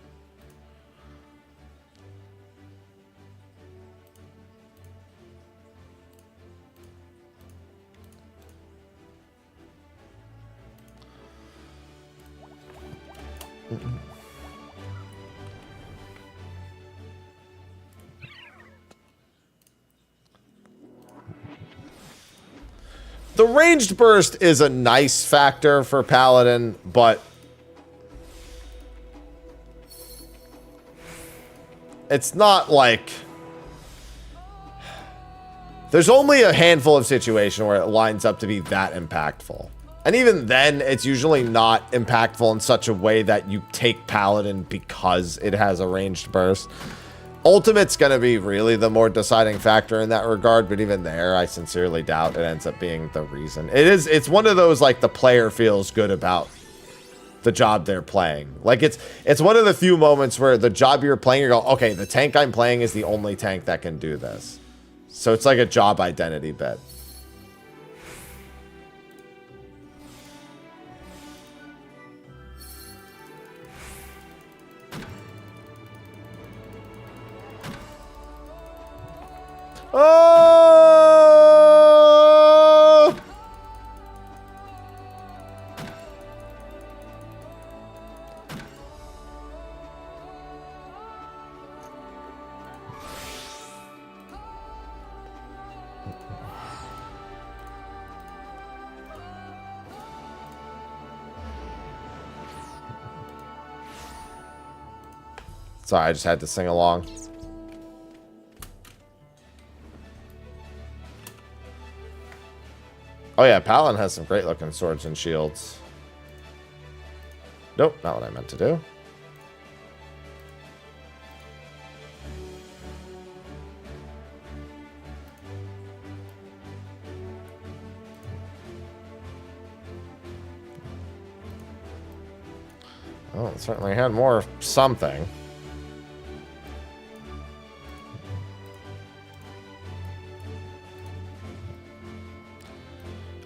The ranged burst is a nice factor for Paladin, but it's not like... There's only a handful of situations where it lines up to be that impactful. And even then, it's usually not impactful in such a way that you take Paladin because it has a ranged burst. Ultimate's going to be really the more deciding factor in that regard, but even there, I sincerely doubt it ends up being the reason. It's one of those, like, the player feels good about the job they're playing. Like, it's one of the few moments where the job you're playing, you go, okay, the tank I'm playing is the only tank that can do this. So it's like a job identity bit. Oh! Sorry, I just had to sing along. Oh yeah, Paladin has some great looking swords and shields. Nope, not what I meant to do. Well, it certainly had more something.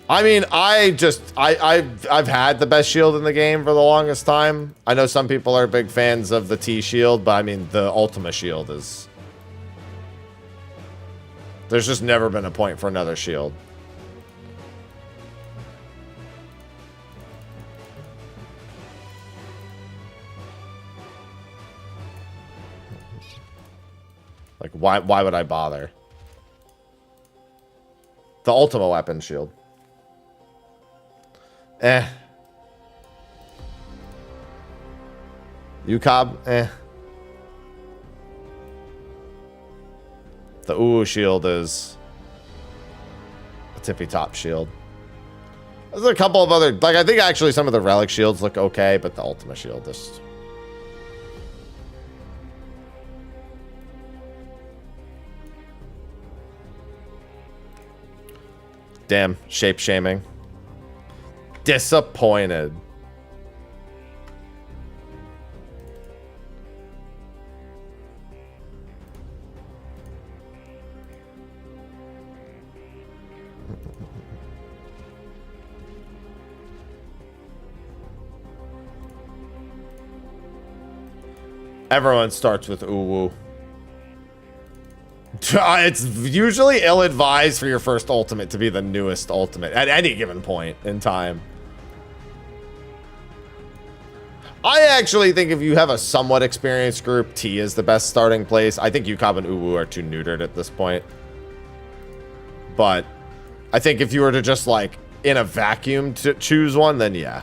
I mean, I've had the best shield in the game for the longest time. I know some people are big fans of the T shield, but I mean, the Ultima shield is... There's just never been a point for another shield. Like, why would I bother? The Ultima weapon shield. Eh. UCOB? Eh. The Ooh shield is a tippy top shield. There's a couple of other... Like, I think actually some of the relic shields look okay, but the Ultima shield just... Damn, shape shaming. Disappointed. Everyone starts with ooh-woo. It's usually ill-advised for your first ultimate to be the newest ultimate at any given point in time. I actually think if you have a somewhat experienced group, T is the best starting place. I think UCOB and Uwu are too neutered at this point. But I think if you were to just, like, in a vacuum to choose one, then yeah.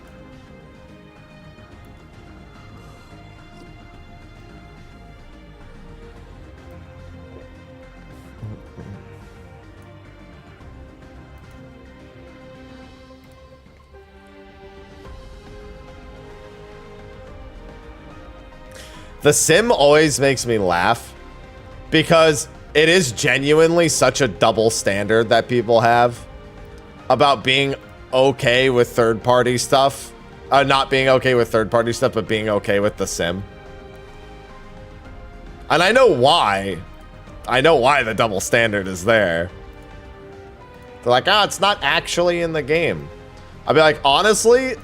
The sim always makes me laugh because it is genuinely such a double standard that people have. about being okay with third-party stuff. Not being okay with third-party stuff, but being okay with the sim. And I know why. I know why the double standard is there. They're like, oh, it's not actually in the game. I'll be like, honestly,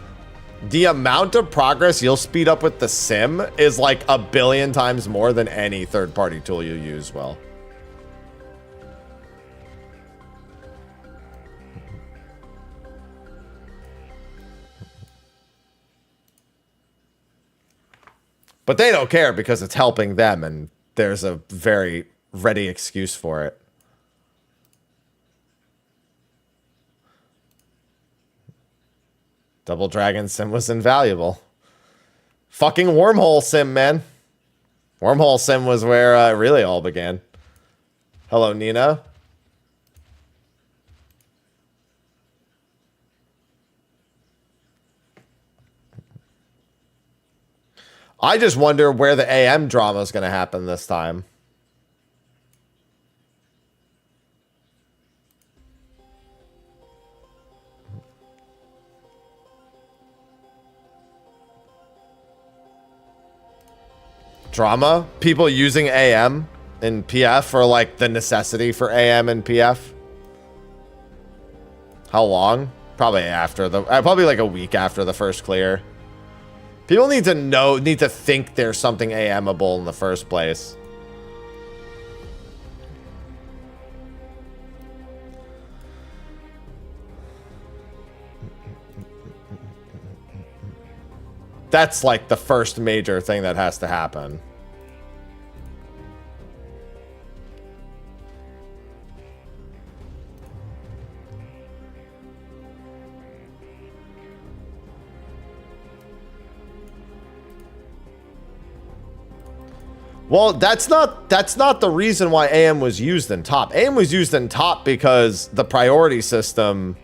the amount of progress you'll speed up with the sim is like 1 billion times more than any third-party tool you use will. But they don't care because it's helping them, and there's a very ready excuse for it. Double Dragon Sim was invaluable. Fucking Wormhole Sim, man. Wormhole Sim was where it really all began. Hello, Nina. I just wonder where the AM drama is going to happen this time. Drama? People using AM in PF, or like the necessity for AM in PF? How long? Probably after the, probably like a week after the first clear. People need to think there's something AMable in the first place. That's like the first major thing that has to happen. Well, that's not the reason why AM was used in top. AM was used in top because the priority system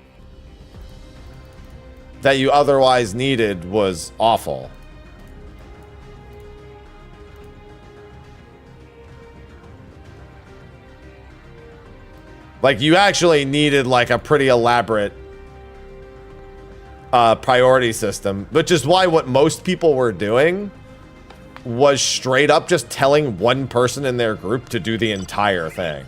that you otherwise needed was awful. Like, you actually needed like a pretty elaborate priority system, which is why what most people were doing was straight up just telling one person in their group to do the entire thing.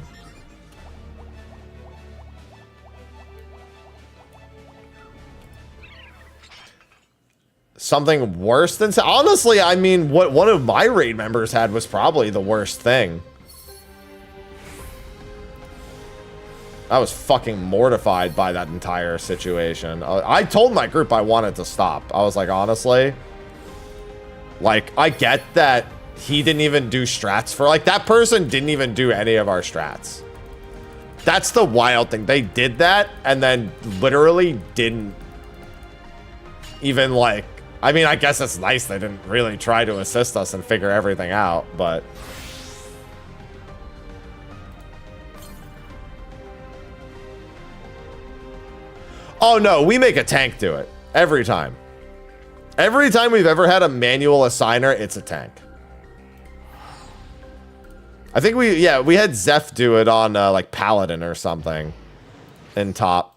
Something worse than... Honestly, I mean, what one of my raid members had was probably the worst thing. I was fucking mortified by that entire situation. I told my group I wanted to stop. I was like, honestly... Like, I get that he didn't even do strats for... Like, that person didn't even do any of our strats. That's the wild thing. They did that and then literally didn't even, like... I mean, I guess it's nice they didn't really try to assist us and figure everything out, but... Oh, no, we make a tank do it. Every time. Every time we've ever had a manual assigner, it's a tank. I think we had Zeph do it on like Paladin or something in top.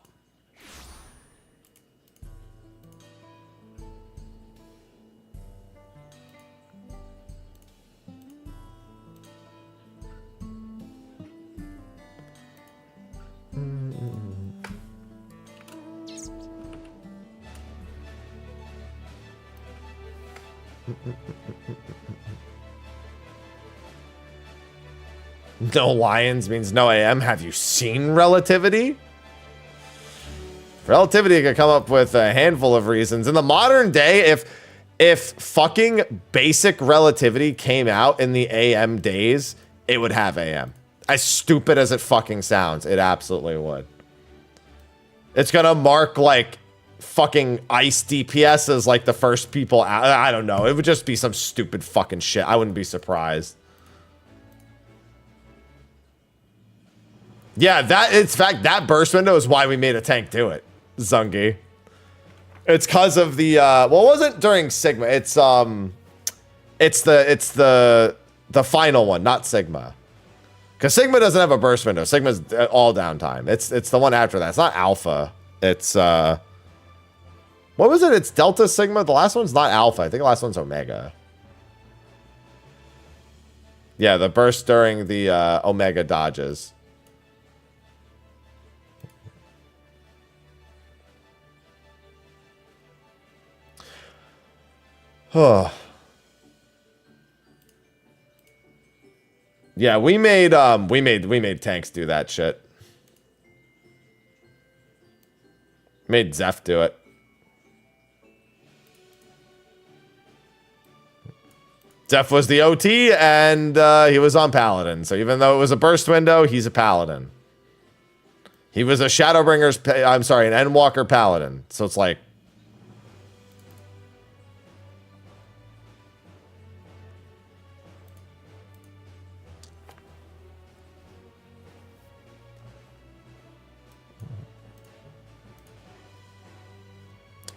No lions means no AM. Have you seen relativity? Relativity could come up with a handful of reasons. In the modern day, if fucking basic relativity came out in the AM days, it would have AM. As stupid as it fucking sounds, it absolutely would. It's gonna mark like fucking ice DPS as like the first people out. I don't know. It would just be some stupid fucking shit. I wouldn't be surprised. Yeah, in fact, that burst window is why we made a tank do it, Zungi. It's because of the, well, it wasn't during Sigma. It's the final one, not Sigma. Because Sigma doesn't have a burst window. Sigma's all downtime. It's the one after that. It's not Alpha. It's, what was it? It's Delta Sigma. The last one's not Alpha. I think the last one's Omega. Yeah, the burst during the Omega dodges. Oh. Yeah, we made tanks do that shit. Made Zeph do it. Zeph was the OT, and he was on Paladin. So even though it was a burst window, he's a Paladin. He was a Shadowbringer's... I'm sorry, an Endwalker Paladin. So it's like...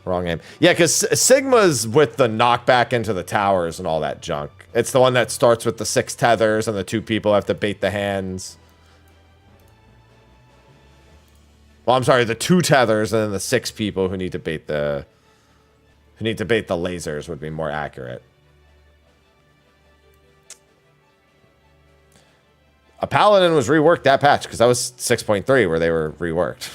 Wrong name. Yeah, because Sigma's with the knockback into the towers and all that junk. It's the one that starts with the 6 tethers and the 2 people have to bait the hands. Well, I'm sorry, the 2 tethers and then the 6 people who need to bait the... lasers would be more accurate. A Paladin was reworked that patch, because that was 6.3 where they were reworked.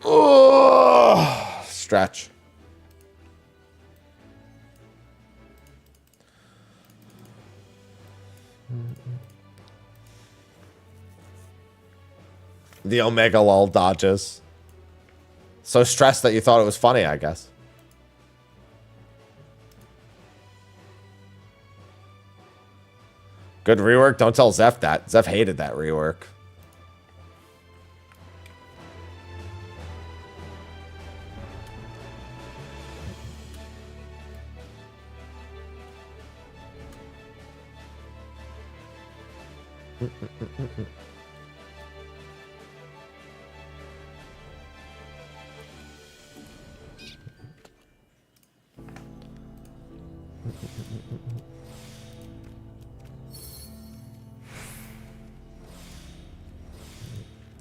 Oh, stretch. The Omega lol dodges. So stressed that you thought it was funny, I guess. Good rework. Don't tell Zeph that. Zeph hated that rework.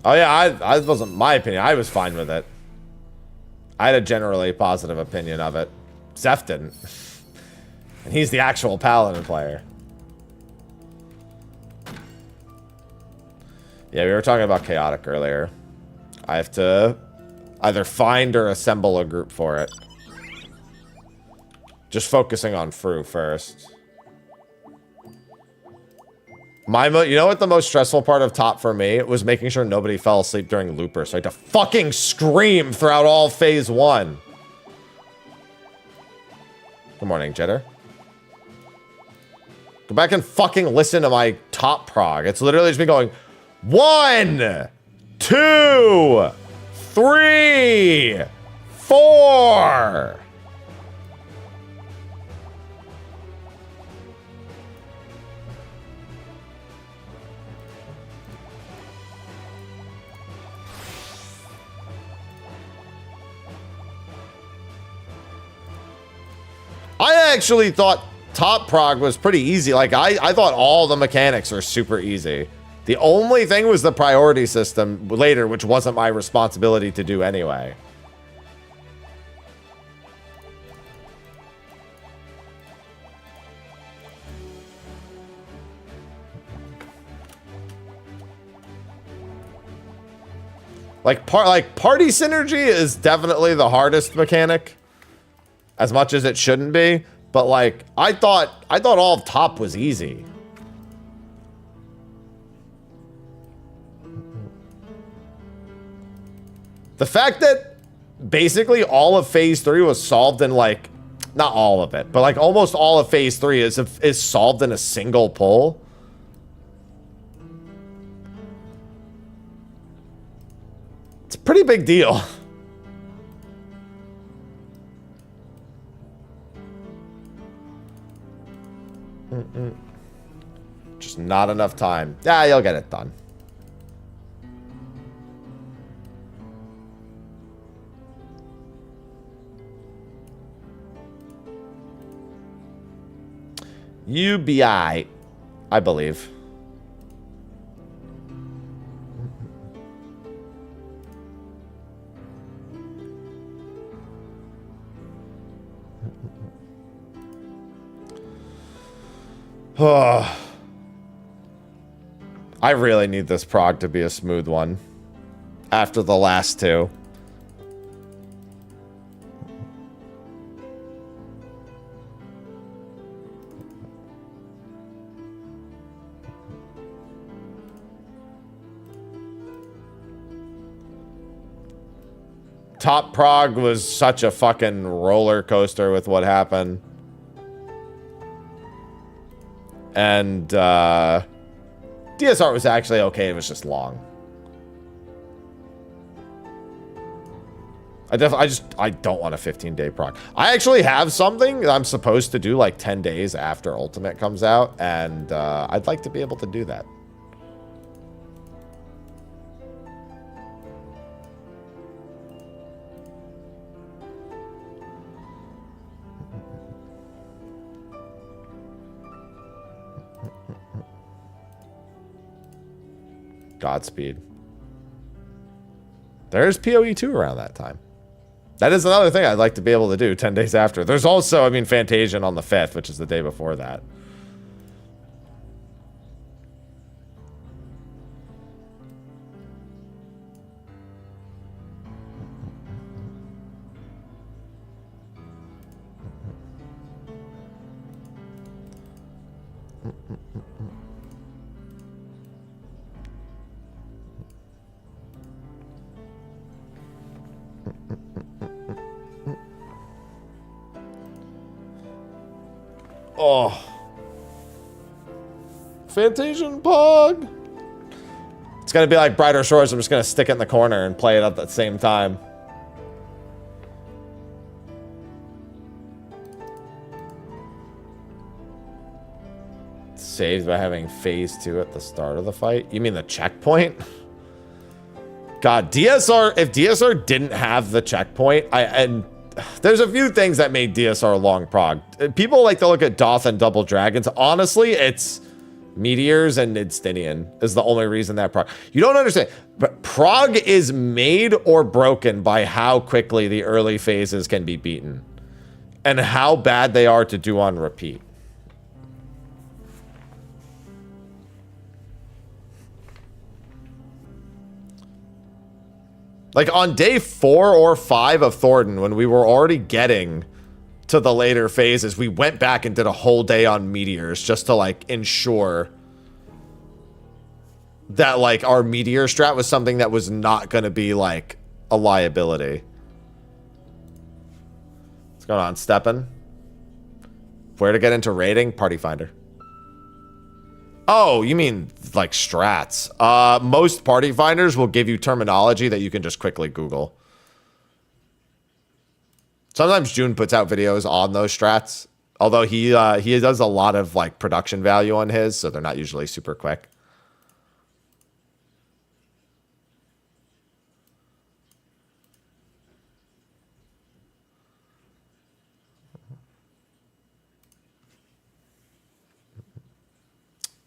Oh yeah, I wasn't my opinion. I was fine with it. I had a generally positive opinion of it. Zeph didn't. And he's the actual Paladin player. Yeah, we were talking about Chaotic earlier. I have to either find or assemble a group for it. Just focusing on Fru first. You know what the most stressful part of top for me was making sure nobody fell asleep during Looper, so I had to fucking scream throughout all phase 1. Good morning, Jitter. Go back and fucking listen to my top prog. It's literally just me going 1, 2, 3, 4. I actually thought top prog was pretty easy. Like, I thought all the mechanics were super easy. The only thing was the priority system later, which wasn't my responsibility to do anyway. Like, party synergy is definitely the hardest mechanic. As much as it shouldn't be, but like I thought all of top was easy. The fact that basically all of phase 3 was solved in like, not all of it, but like almost all of phase 3 is solved in a single pull. It's a pretty big deal. Just not enough time. Yeah, you'll get it done. UBI, I believe. Oh. I really need this prog to be a smooth one. After the last two. Top prog was such a fucking roller coaster with what happened. And DSR was actually okay, it was just long. I don't want a 15-day prog. I actually have something that I'm supposed to do like 10 days after Ultimate comes out, and I'd like to be able to do that. Godspeed. There's PoE 2 around that time. That is another thing I'd like to be able to do 10 days after. There's also, I mean, Fantasian on the 5th, which is the day before that. Oh. Fantasian Pog. It's going to be like Brighter Shores. I'm just going to stick it in the corner and play it at the same time. Saved by having phase 2 at the start of the fight. You mean the checkpoint? God, DSR, if DSR didn't have the checkpoint, and there's a few things that made DSR long prog. People like to look at Doth and Double Dragons. Honestly, it's Meteors and Nidstinian is the only reason that prog. You don't understand, but prog is made or broken by how quickly the early phases can be beaten and how bad they are to do on repeat. Like on day 4 or 5 of Thornton, when we were already getting to the later phases, we went back and did a whole day on Meteors just to like ensure that like our Meteor strat was something that was not going to be like a liability. What's going on, Steppen? Where to get into raiding? Party Finder. Oh, you mean like strats. Most party finders will give you terminology that you can just quickly Google. Sometimes June puts out videos on those strats, although he does a lot of like production value on his, so they're not usually super quick.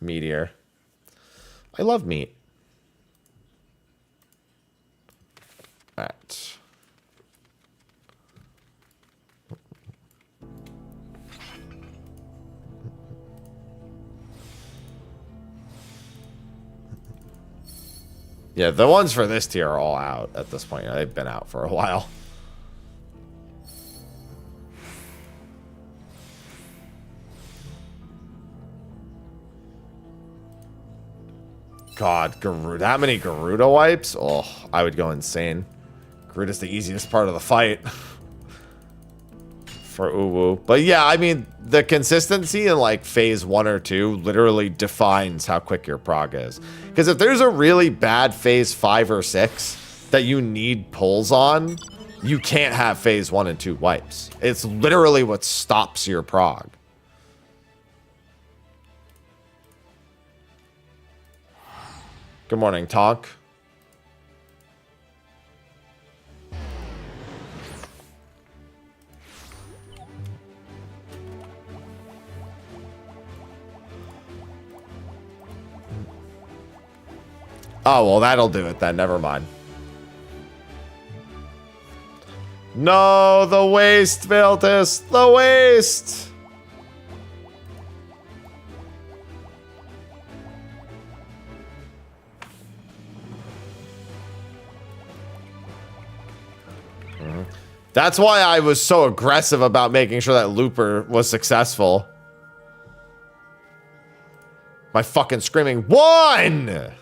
Meteor. I love meat. All right. Yeah, the ones for this tier are all out at this point. They've been out for a while. God, Garuda. That many Garuda wipes? Oh, I would go insane. Garuda's the easiest part of the fight. For Uwu. But yeah, I mean, the consistency in like phase 1 or 2 literally defines how quick your prog is. Because if there's a really bad phase 5 or 6 that you need pulls on, you can't have phase 1 and 2 wipes. It's literally what stops your prog. Good morning, Tonk. Oh, well, that'll do it then. Never mind. No, the waste, Viltus. The waste. That's why I was so aggressive about making sure that Looper was successful. My fucking screaming 1!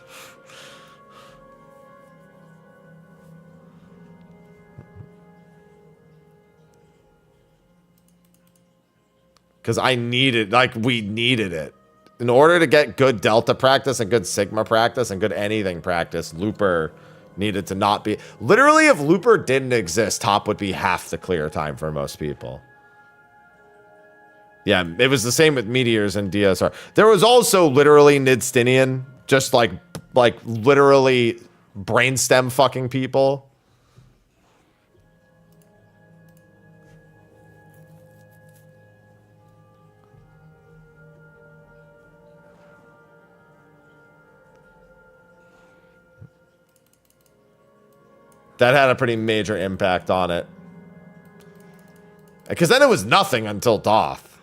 Because I needed, like, we needed it. In order to get good Delta practice and good Sigma practice and good anything practice, Looper needed to not be... Literally, if Looper didn't exist, top would be half the clear time for most people. Yeah, it was the same with Meteors and DSR. There was also literally Nidstinian, just like literally brainstem fucking people. That had a pretty major impact on it. Because then it was nothing until Doth.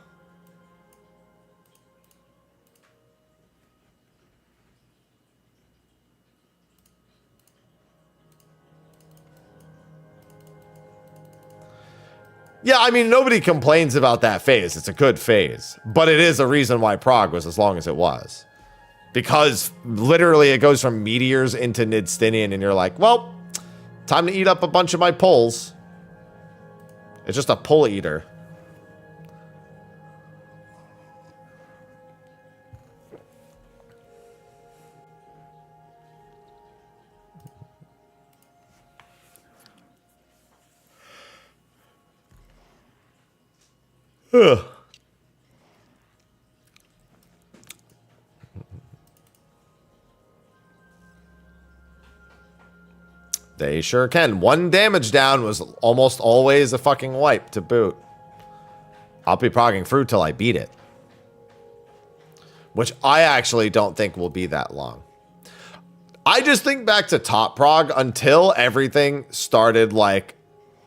Yeah, I mean, nobody complains about that phase. It's a good phase. But it is a reason why Prog was as long as it was. Because literally it goes from Meteors into Nidstinian, and you're like, well, time to eat up a bunch of my pulls. It's just a pull eater. Ugh. They sure can. 1 damage down was almost always a fucking wipe to boot. I'll be progging through till I beat it. Which I actually don't think will be that long. I just think back to top prog until everything started like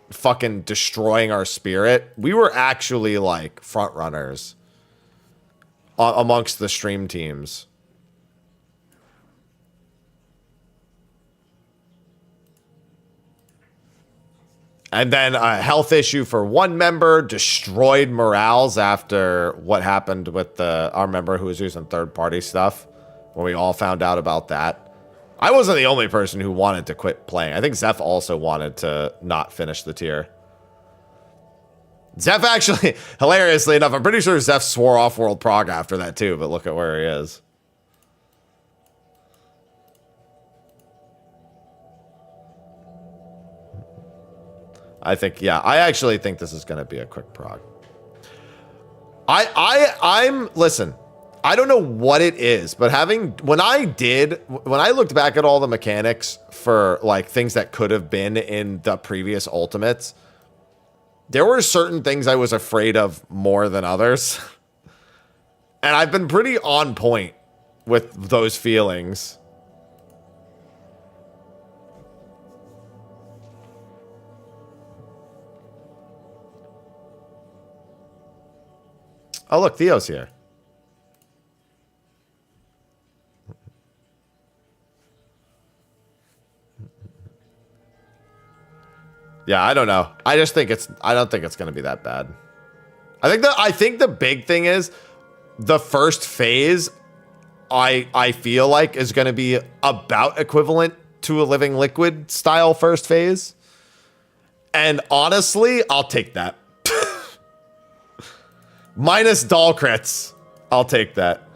fucking destroying our spirit. We were actually like front runners amongst the stream teams. And then a health issue for one member destroyed morales after what happened with our member who was using third-party stuff when we all found out about that. I wasn't the only person who wanted to quit playing. I think Zeph also wanted to not finish the tier. Zeph actually, hilariously enough, I'm pretty sure Zeph swore off World Prog after that too, but look at where he is. I think, yeah, I actually think this is going to be a quick prog. Listen, I don't know what it is, but when I looked back at all the mechanics for like things that could have been in the previous Ultimates, there were certain things I was afraid of more than others. And I've been pretty on point with those feelings. Oh, look, Theo's here. Yeah, I don't know. I don't think it's going to be that bad. I think the big thing is the first phase I feel like is going to be about equivalent to a Living Liquid style first phase. And honestly, I'll take that. Minus doll crits. I'll take that.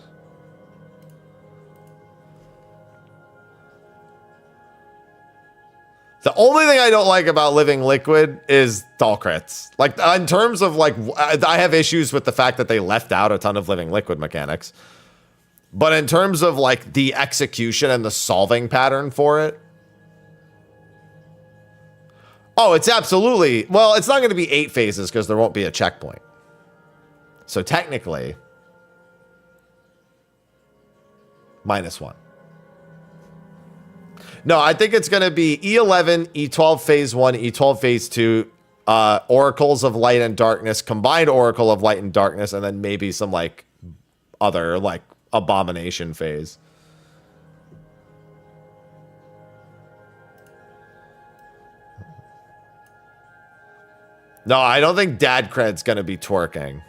The only thing I don't like about Living Liquid is doll crits. Like, in terms of, like, I have issues with the fact that they left out a ton of Living Liquid mechanics. But in terms of, like, the execution and the solving pattern for it. Oh, it's absolutely... Well, it's not going to be 8 phases because there won't be a checkpoint. So technically, -1. No, I think it's going to be E11, E12 Phase 1, E12 Phase 2, Oracles of Light and Darkness, combined Oracle of Light and Darkness, and then maybe some, like, other, like, Abomination phase. No, I don't think Dad Cred's going to be twerking,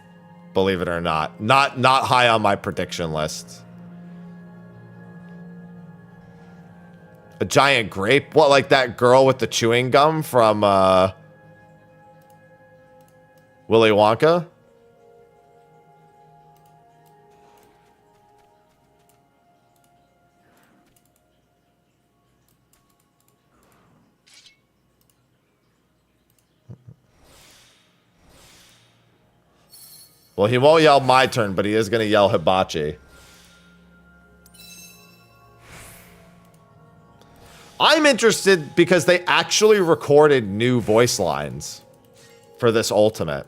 believe it or not. Not high on my prediction list. A giant grape? What, like that girl with the chewing gum from Willy Wonka? Well, he won't yell my turn, but he is going to yell hibachi. I'm interested because they actually recorded new voice lines for this ultimate.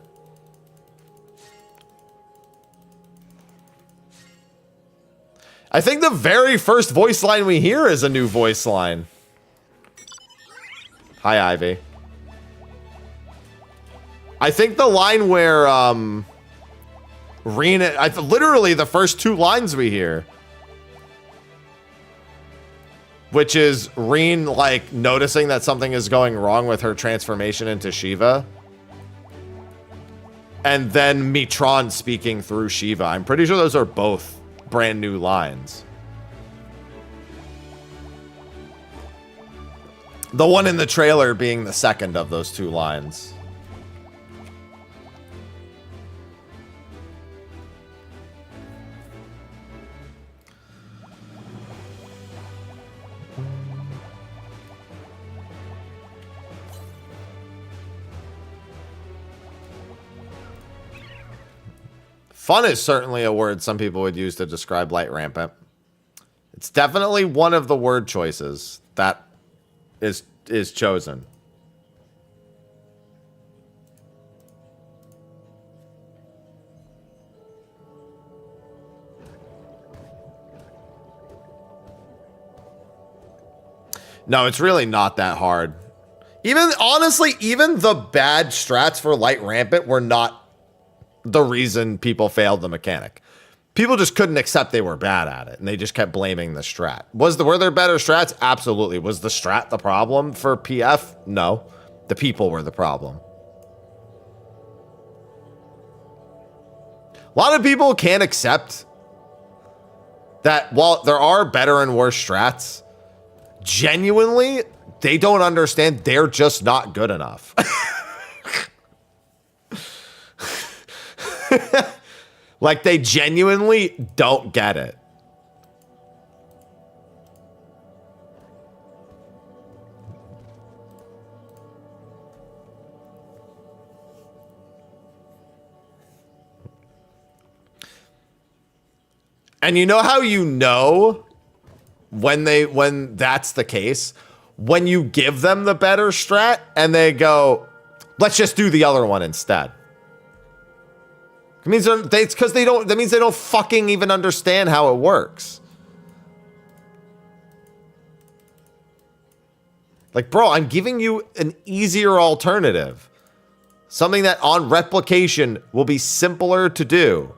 I think the very first voice line we hear is a new voice line. Hi, Ivy. I think the line where, Rena, literally the first two lines we hear. Which is Reen, like, noticing that something is going wrong with her transformation into Shiva. And then Mitron speaking through Shiva. I'm pretty sure those are both brand new lines. The one in the trailer being the second of those two lines. Fun is certainly a word some people would use to describe Light Rampant. It's definitely one of the word choices that is chosen. No, it's really not that hard. Even, honestly, even the bad strats for Light Rampant were not the reason people failed the mechanic. People just couldn't accept they were bad at it, and they just kept blaming the strat. Were there better strats? Absolutely. Was the strat the problem for PF? No. The people were the problem. A lot of people can't accept that while there are better and worse strats, genuinely, they don't understand they're just not good enough. Like, they genuinely don't get it. And you know how you know when that's the case? When you give them the better strat and they go, let's just do the other one instead. It means it's because they don't, that means they don't fucking even understand how it works. Like, bro, I'm giving you an easier alternative. Something that on replication will be simpler to do.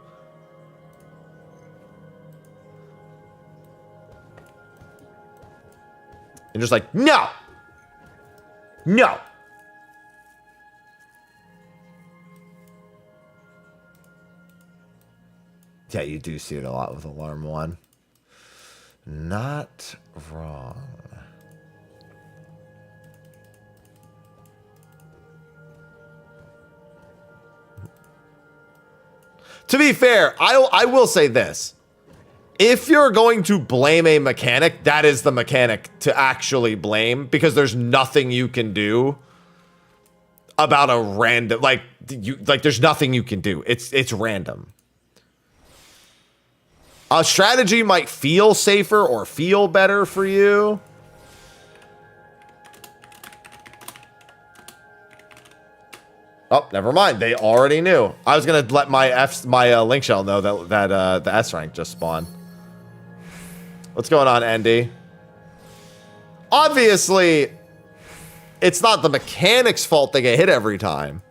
And just like, no. No. Yeah, you do see it a lot with Alarm 1. Not wrong. To be fair, I will say this. If you're going to blame a mechanic, that is the mechanic to actually blame, because there's nothing you can do about a random, like there's nothing you can do. It's random. A strategy might feel safer or feel better for you. Oh, never mind. They already knew. I was gonna let my link shell know that the S rank just spawned. What's going on, Andy? Obviously, it's not the mechanic's fault they get hit every time.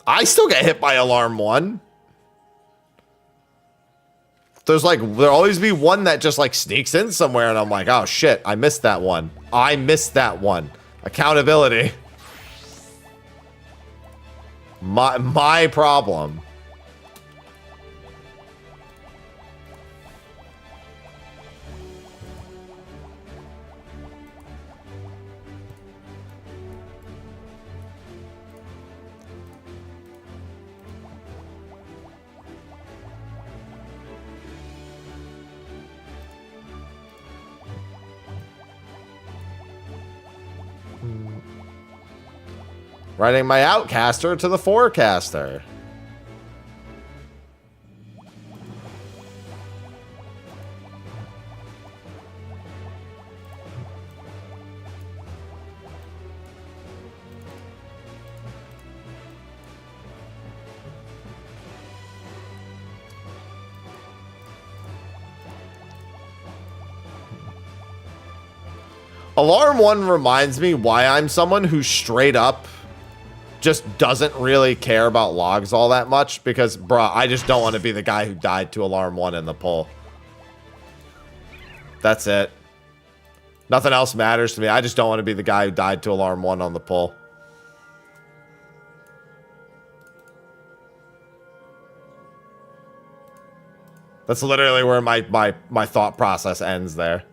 I still get hit by alarm 1. There'll always be one that just like sneaks in somewhere and I'm like, oh shit, I missed that one. I missed that one. Accountability. My problem. Writing my outcaster to the forecaster. Alarm 1 reminds me why I'm someone who straight up just doesn't really care about logs all that much, because, bruh, I just don't want to be the guy who died to alarm 1 in the poll. That's it. Nothing else matters to me. I just don't want to be the guy who died to alarm 1 on the poll. That's literally where my thought process ends there.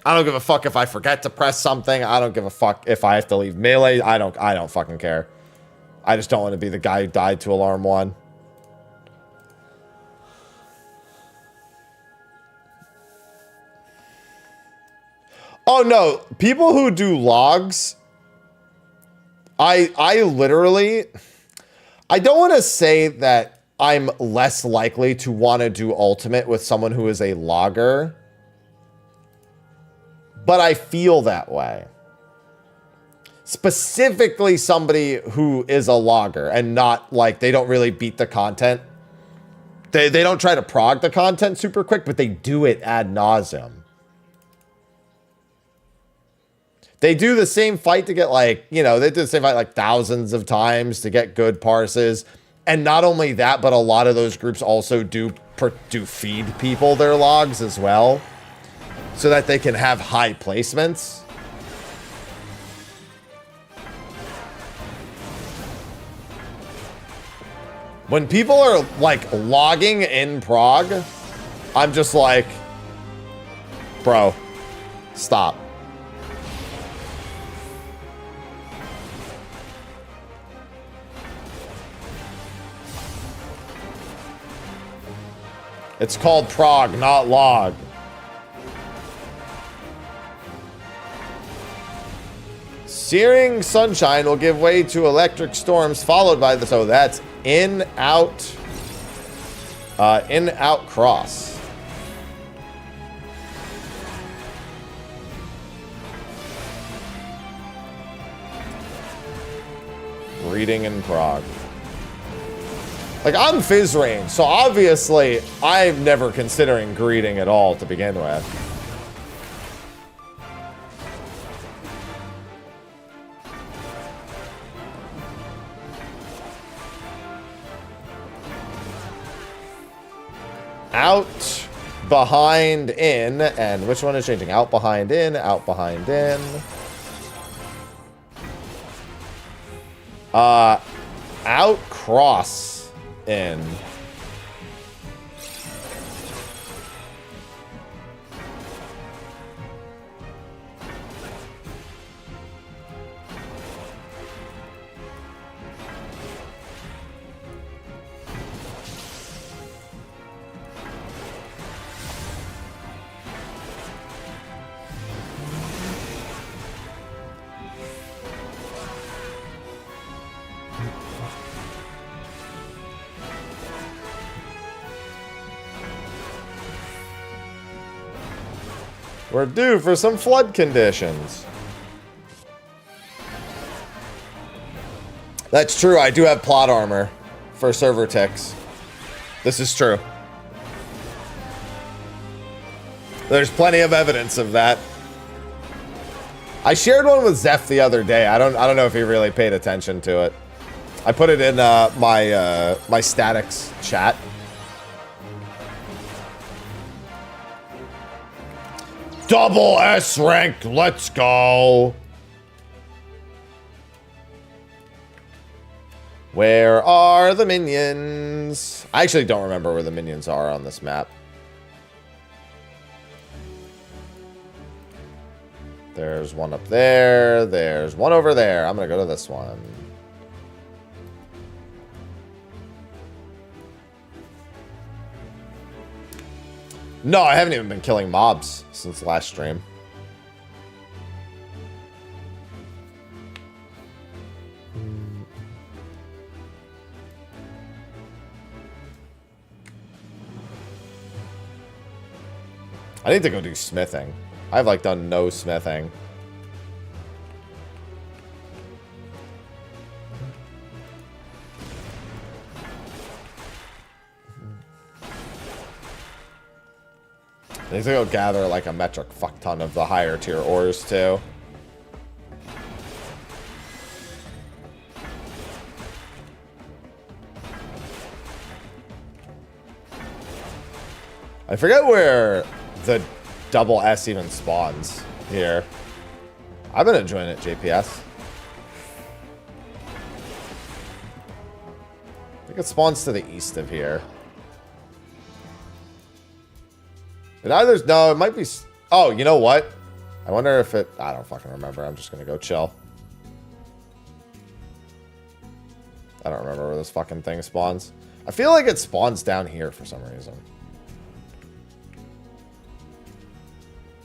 I don't give a fuck if I forget to press something. I don't give a fuck if I have to leave melee. I don't fucking care. I just don't want to be the guy who died to alarm 1. Oh no, people who do logs, I literally, I don't want to say that I'm less likely to want to do ultimate with someone who is a logger, but I feel that way. Specifically somebody who is a logger and not like, they don't really beat the content. They don't try to prog the content super quick, but they do it ad nauseum. They do the same fight to get like, you know, they do the same fight like thousands of times to get good parses. And not only that, but a lot of those groups also do feed people their logs as well, so that they can have high placements. When people are like logging in prog, I'm just like, bro, stop. It's called prog, not log. Searing sunshine will give way to electric storms, followed by the, so that's in, out cross. Reading in prog. Like, I'm Fizz range, so obviously I'm never considering greeting at all to begin with. Out, behind, in, and which one is changing? Out, behind, in, out, behind, in. Out, cross, in. We're due for some flood conditions. That's true. I do have plot armor for server ticks. This is true. There's plenty of evidence of that. I shared one with Zeph the other day. I don't know if he really paid attention to it. I put it in my statics chat. Double S rank, let's go. Where are the minions? I actually don't remember where the minions are on this map. There's one up there. There's one over there. I'm gonna go to this one. No, I haven't even been killing mobs since last stream. I need to go do smithing. I've like done no smithing. I need to go gather like a metric fuck ton of the higher tier ores too. I forget where the double S even spawns here. I've been enjoying it, JPS. I think it spawns to the east of here. It either, no, it might be, oh, you know what? I wonder if it, I don't fucking remember. I'm just gonna go chill. I don't remember where this fucking thing spawns. I feel like it spawns down here for some reason.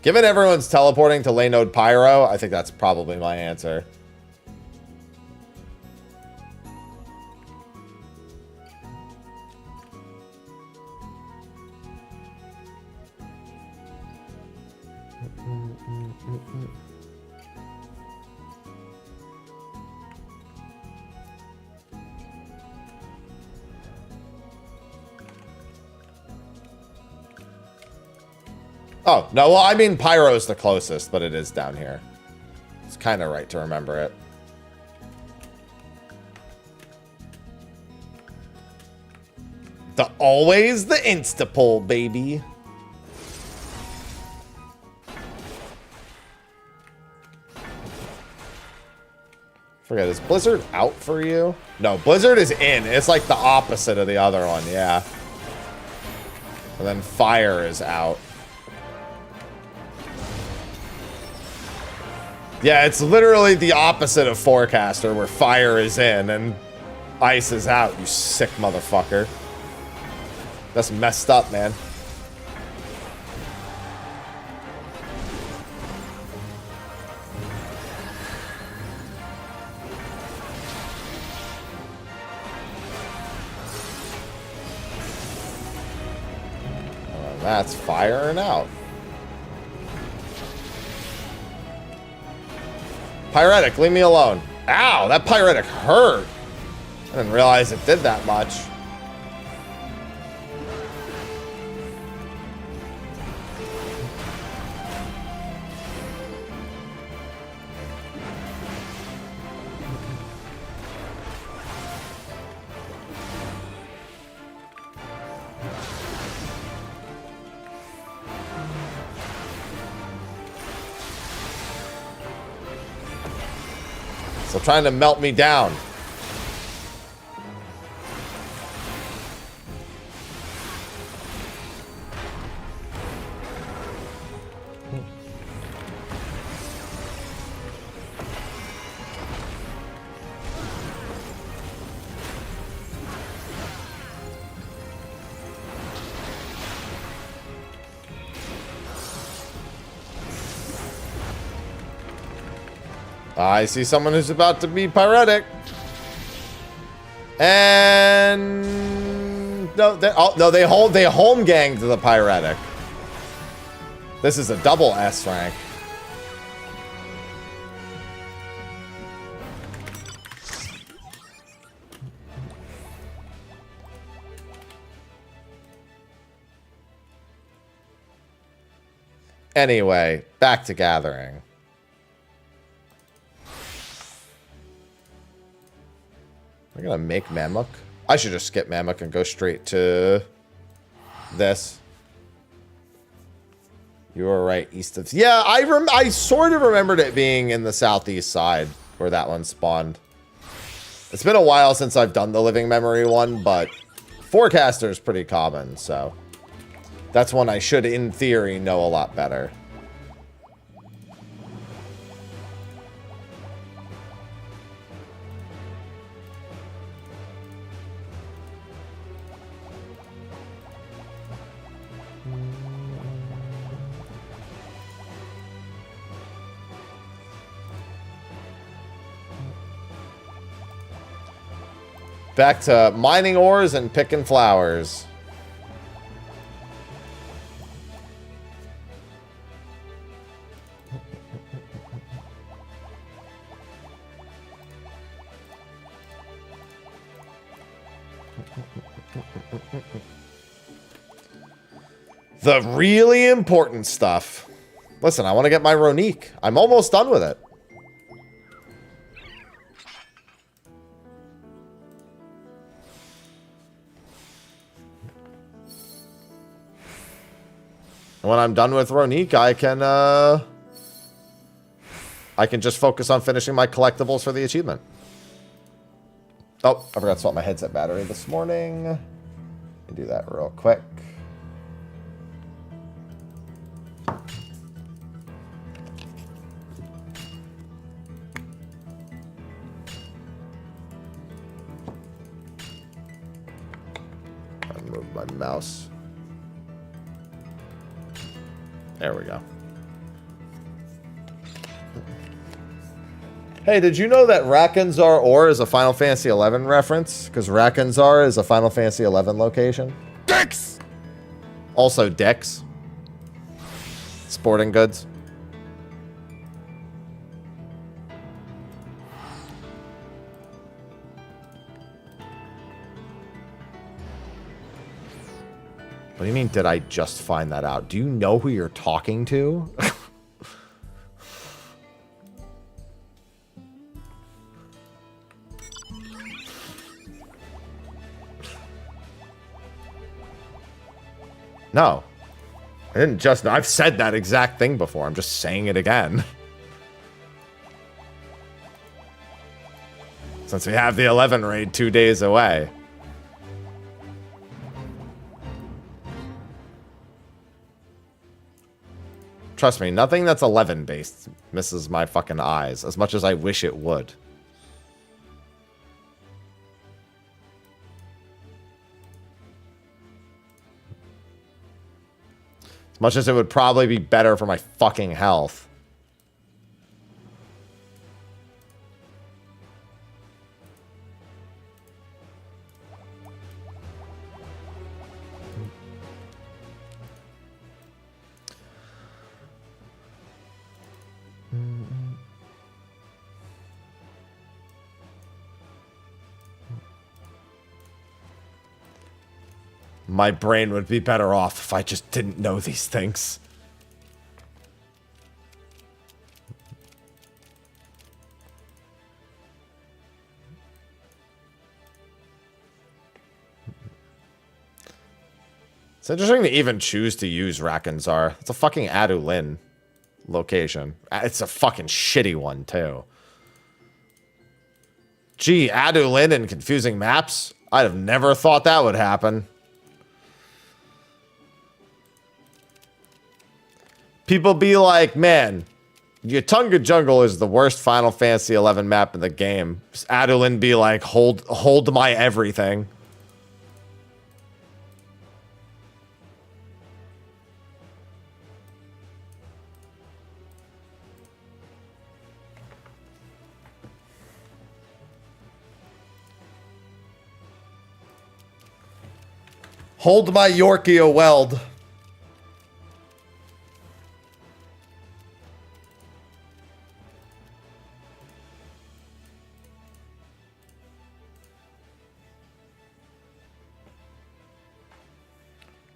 Given everyone's teleporting to lane node Pyro, I think that's probably my answer. Oh, no, well, I mean, Pyro's the closest, but it is down here. It's kind of right to remember it. Always the insta-pull, baby. Forget, is Blizzard out for you? No, Blizzard is in. It's like the opposite of the other one, yeah. And then Fire is out. Yeah, it's literally the opposite of Forecaster, where Fire is in and Ice is out, you sick motherfucker. That's messed up, man. That's firing out. Pyretic, leave me alone. Ow, that Pyretic hurt. I didn't realize it did that much. Still trying to melt me down. I see someone who's about to be pyretic. And no, they home ganged the pyretic. This is a double S rank. Anyway, back to gathering. We're gonna make Mammoth. I should just skip Mammoth and go straight to this. You were right, east of... Yeah, I sort of remembered it being in the southeast side where that one spawned. It's been a while since I've done the living memory one, but Forecaster is pretty common, so that's one I should, in theory, know a lot better. Back to mining ores and picking flowers. The really important stuff. Listen, I want to get my Ronique. I'm almost done with it. When I'm done with Ronique, I can just focus on finishing my collectibles for the achievement. Oh, I forgot to swap my headset battery this morning. Let me do that real quick. I move my mouse. There we go. Hey, did you know that Rakanzar ore is a Final Fantasy XI reference? Because Rakanzar is a Final Fantasy XI location. Dicks! Also Dicks. Sporting goods. What do you mean, did I just find that out? Do you know who you're talking to? No. I didn't just know. I've said that exact thing before. I'm just saying it again. Since we have the 11 raid 2 days away. Trust me, nothing that's 11 based misses my fucking eyes as much as I wish it would. As much as it would probably be better for my fucking health. My brain would be better off if I just didn't know these things. It's interesting to even choose to use Rakanzar. It's a fucking Adulin location. It's a fucking shitty one, too. Gee, Adulin and confusing maps? I'd have never thought that would happen. People be like, man, Yatunga Jungle is the worst Final Fantasy XI map in the game. Adulin be like, hold my everything. Hold my Yorkie weld.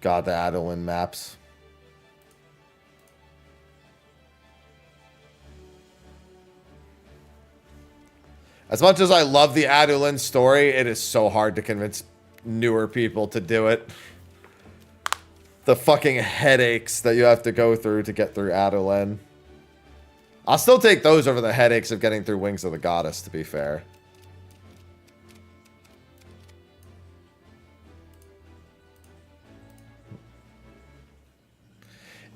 God, the Adolin maps. As much as I love the Adolin story, it is so hard to convince newer people to do it. The fucking headaches that you have to go through to get through Adolin. I'll still take those over the headaches of getting through Wings of the Goddess, to be fair.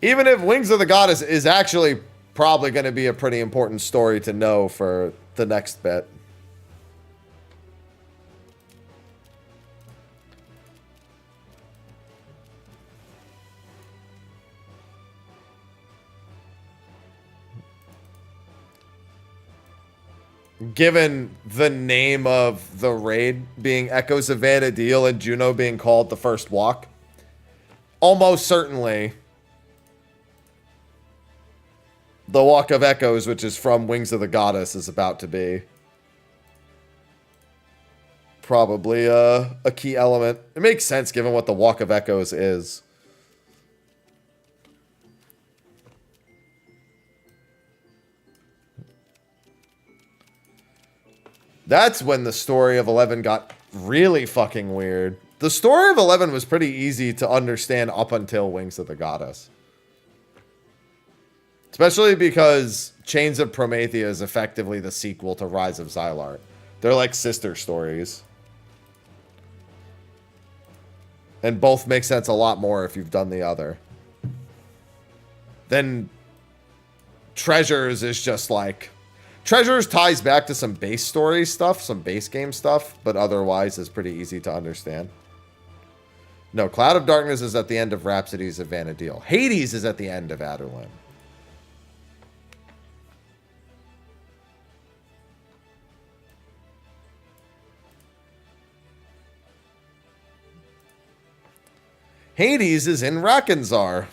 Even if Wings of the Goddess is actually probably going to be a pretty important story to know for the next bit. Given the name of the raid being Echoes of Vana'diel and Juno being called the First Walk, almost certainly the Walk of Echoes, which is from Wings of the Goddess, is about to be probably a key element. It makes sense given what the Walk of Echoes is. That's when the story of 11 got really fucking weird. The story of 11 was pretty easy to understand up until Wings of the Goddess. Especially because Chains of Promethea is effectively the sequel to Rise of Xylart. They're like sister stories. And both make sense a lot more if you've done the other. Then Treasures is just like... Treasures ties back to some base story stuff, some base game stuff, but otherwise is pretty easy to understand. No, Cloud of Darkness is at the end of Rhapsodies of Vana'diel. Hades is at the end of Adolin. Hades is in Rakkenzar.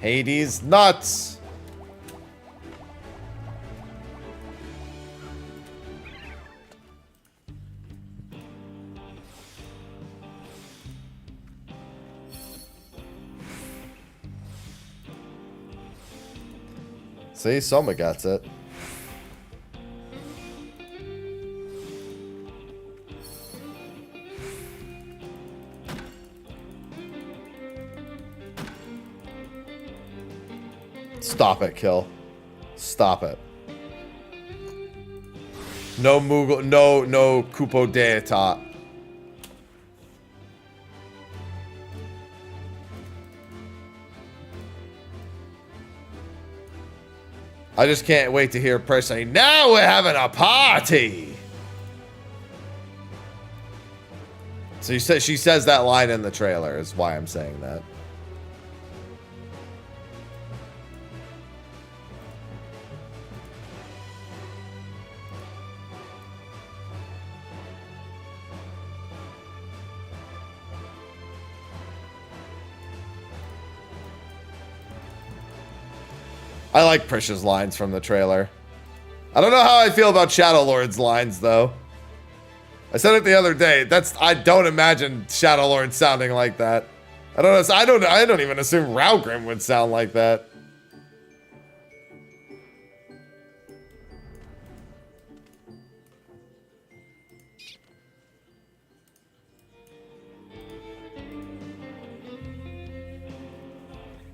Hades nuts. See, Soma gets it. Stop it, Kill. Stop it. No Moogle, no Kupo Deita. I just can't wait to hear Price say, "Now we're having a party." So she says that line in the trailer is why I'm saying that. I like Prisha's lines from the trailer. I don't know how I feel about Shadow Lord's lines, though. I said it the other day. I don't imagine Shadow Lord sounding like that. I don't even assume Raugrim would sound like that.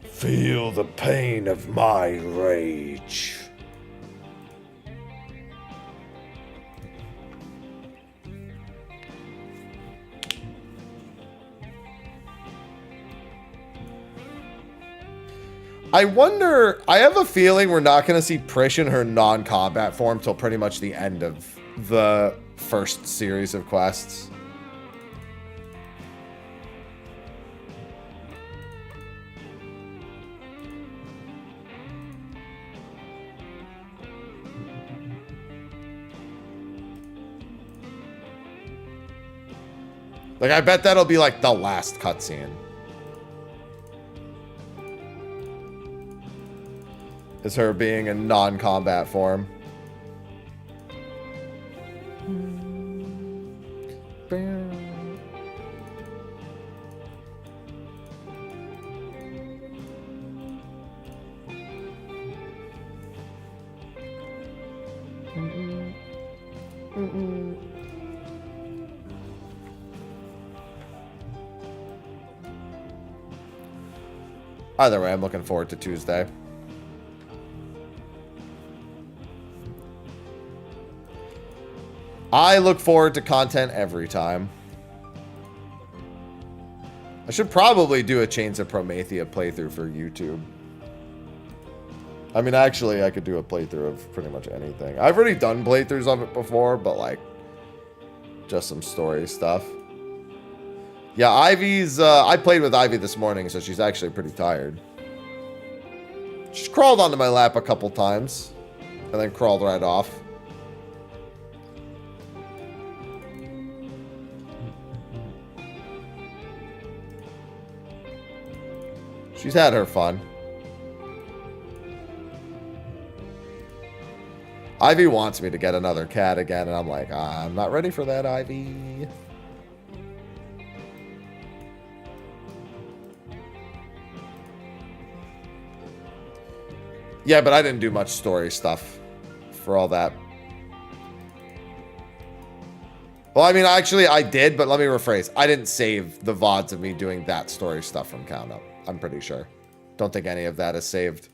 Feel the pain of my rage. I wonder, I have a feeling we're not going to see Prish in her non-combat form till pretty much the end of the first series of quests. Like, I bet that'll be, like, the last cutscene. Is her being in non-combat form. Either way, I'm looking forward to Tuesday. I look forward to content every time. I should probably do a Chains of Promethea playthrough for YouTube. I mean, actually, I could do a playthrough of pretty much anything. I've already done playthroughs of it before, but, like, just some story stuff. Yeah, Ivy's, I played with Ivy this morning, so she's actually pretty tired. She's crawled onto my lap a couple times, and then crawled right off. She's had her fun. Ivy wants me to get another cat again, and I'm like, I'm not ready for that, Ivy. Yeah, but I didn't do much story stuff for all that. Well, I mean, actually, I did, but let me rephrase. I didn't save the VODs of me doing that story stuff from Count Up. I'm pretty sure. Don't think any of that is saved.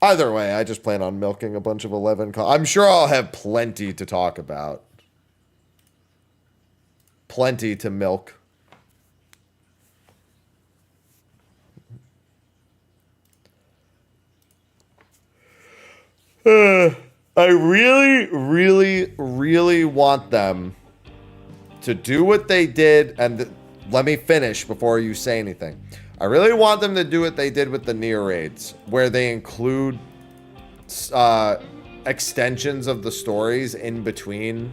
Either way, I just plan on milking a bunch of 11. I'm sure I'll have plenty to talk about. Plenty to milk. I really, really, really want them to do what they did. And let me finish before you say anything. I really want them to do what they did with the Nier raids, where they include extensions of the stories in between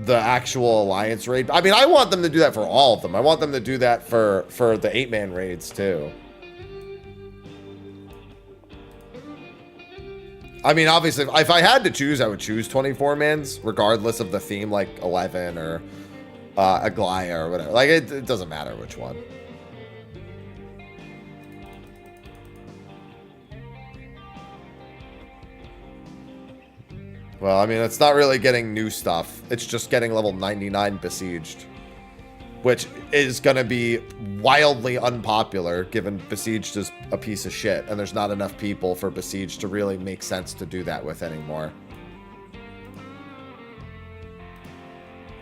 the actual Alliance raid. I mean, I want them to do that for all of them. I want them to do that for the 8-man raids, too. I mean, obviously, if I had to choose, I would choose 24-mans, regardless of the theme, like 11 or Aglaya or whatever. Like, it doesn't matter which one. Well, I mean, it's not really getting new stuff. It's just getting level 99 Besieged. Which is going to be wildly unpopular, given Besieged is a piece of shit. And there's not enough people for Besieged to really make sense to do that with anymore.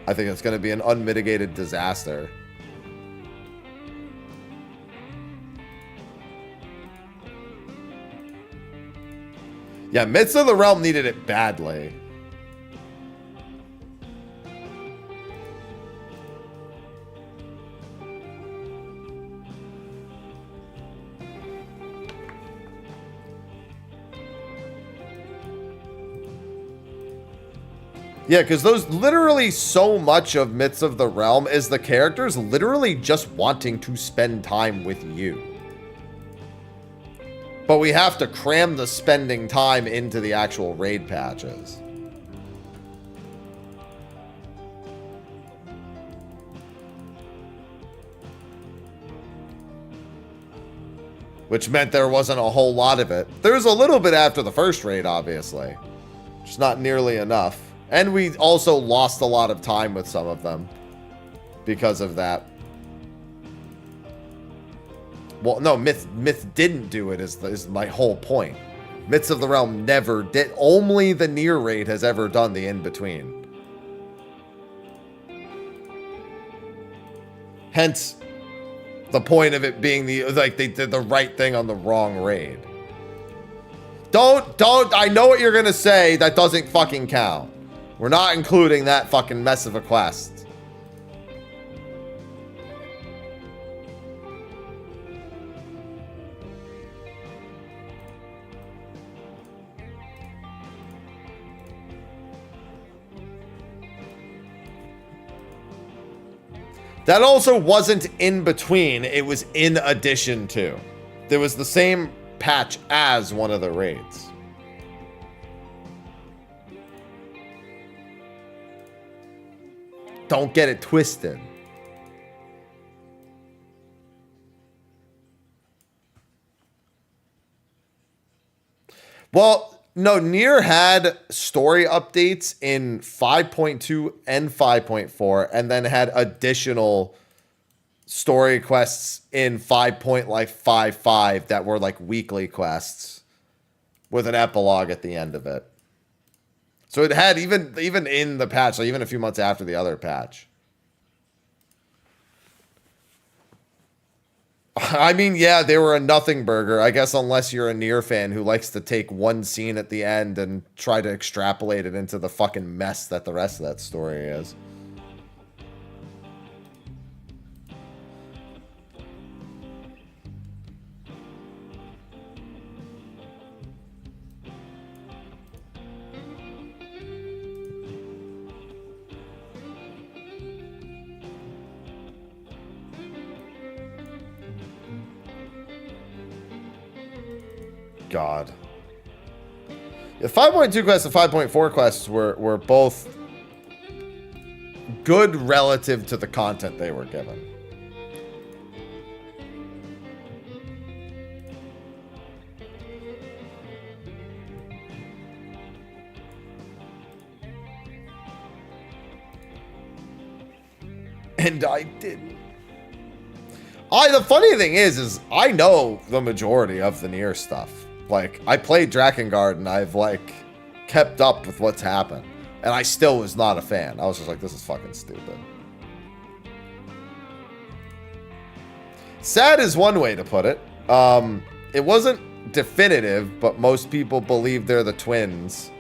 I think it's going to be an unmitigated disaster. Yeah, Midst of the Realm needed it badly. Yeah, because those literally so much of Myths of the Realm is the characters literally just wanting to spend time with you. But we have to cram the spending time into the actual raid patches. Which meant there wasn't a whole lot of it. There was a little bit after the first raid, obviously. Just not nearly enough. And we also lost a lot of time with some of them because of that. Well, no, Myth didn't do it is my whole point. Myths of the Realm never did. Only the Nier raid has ever done the in-between. Hence, the point of it being like they did the right thing on the wrong raid. Don't, I know what you're gonna say. That doesn't fucking count. We're not including that fucking mess of a quest. That also wasn't in between. It was in addition to. There was the same patch as one of the raids. Don't get it twisted. Well, no, Nier had story updates in 5.2 and 5.4, and then had additional story quests in 5.55 that were like weekly quests with an epilogue at the end of it. So it had even in the patch, like even a few months after the other patch. I mean, yeah, they were a nothing burger. I guess unless you're a Nier fan who likes to take one scene at the end and try to extrapolate it into the fucking mess that the rest of that story is. God. The 5.2 quests and 5.4 quests were both good relative to the content they were given. And I didn't. The funny thing is I know the majority of the Nier stuff. Like, I played Drakengard and I've, like, kept up with what's happened. And I still was not a fan. I was just like, this is fucking stupid. Sad is one way to put it. It wasn't definitive, but most people believe they're the twins.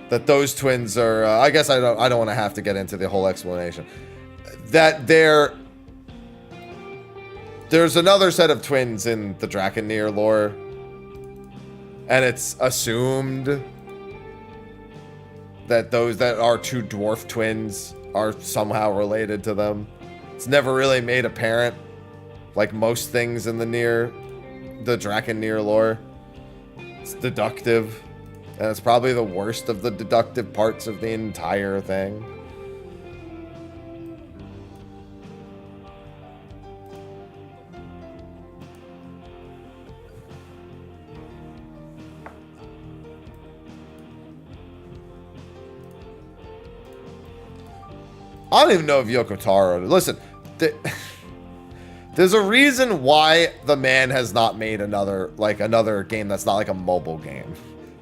That those twins are, I guess I don't want to have to get into the whole explanation. That there's another set of twins in the Drakengard lore. And it's assumed that those that are two dwarf twins are somehow related to them. It's never really made apparent, like most things in the Drakengard lore. It's deductive, and it's probably the worst of the deductive parts of the entire thing. I don't even know if Yoko Taro... Listen, there's a reason why the man has not made another game that's not like a mobile game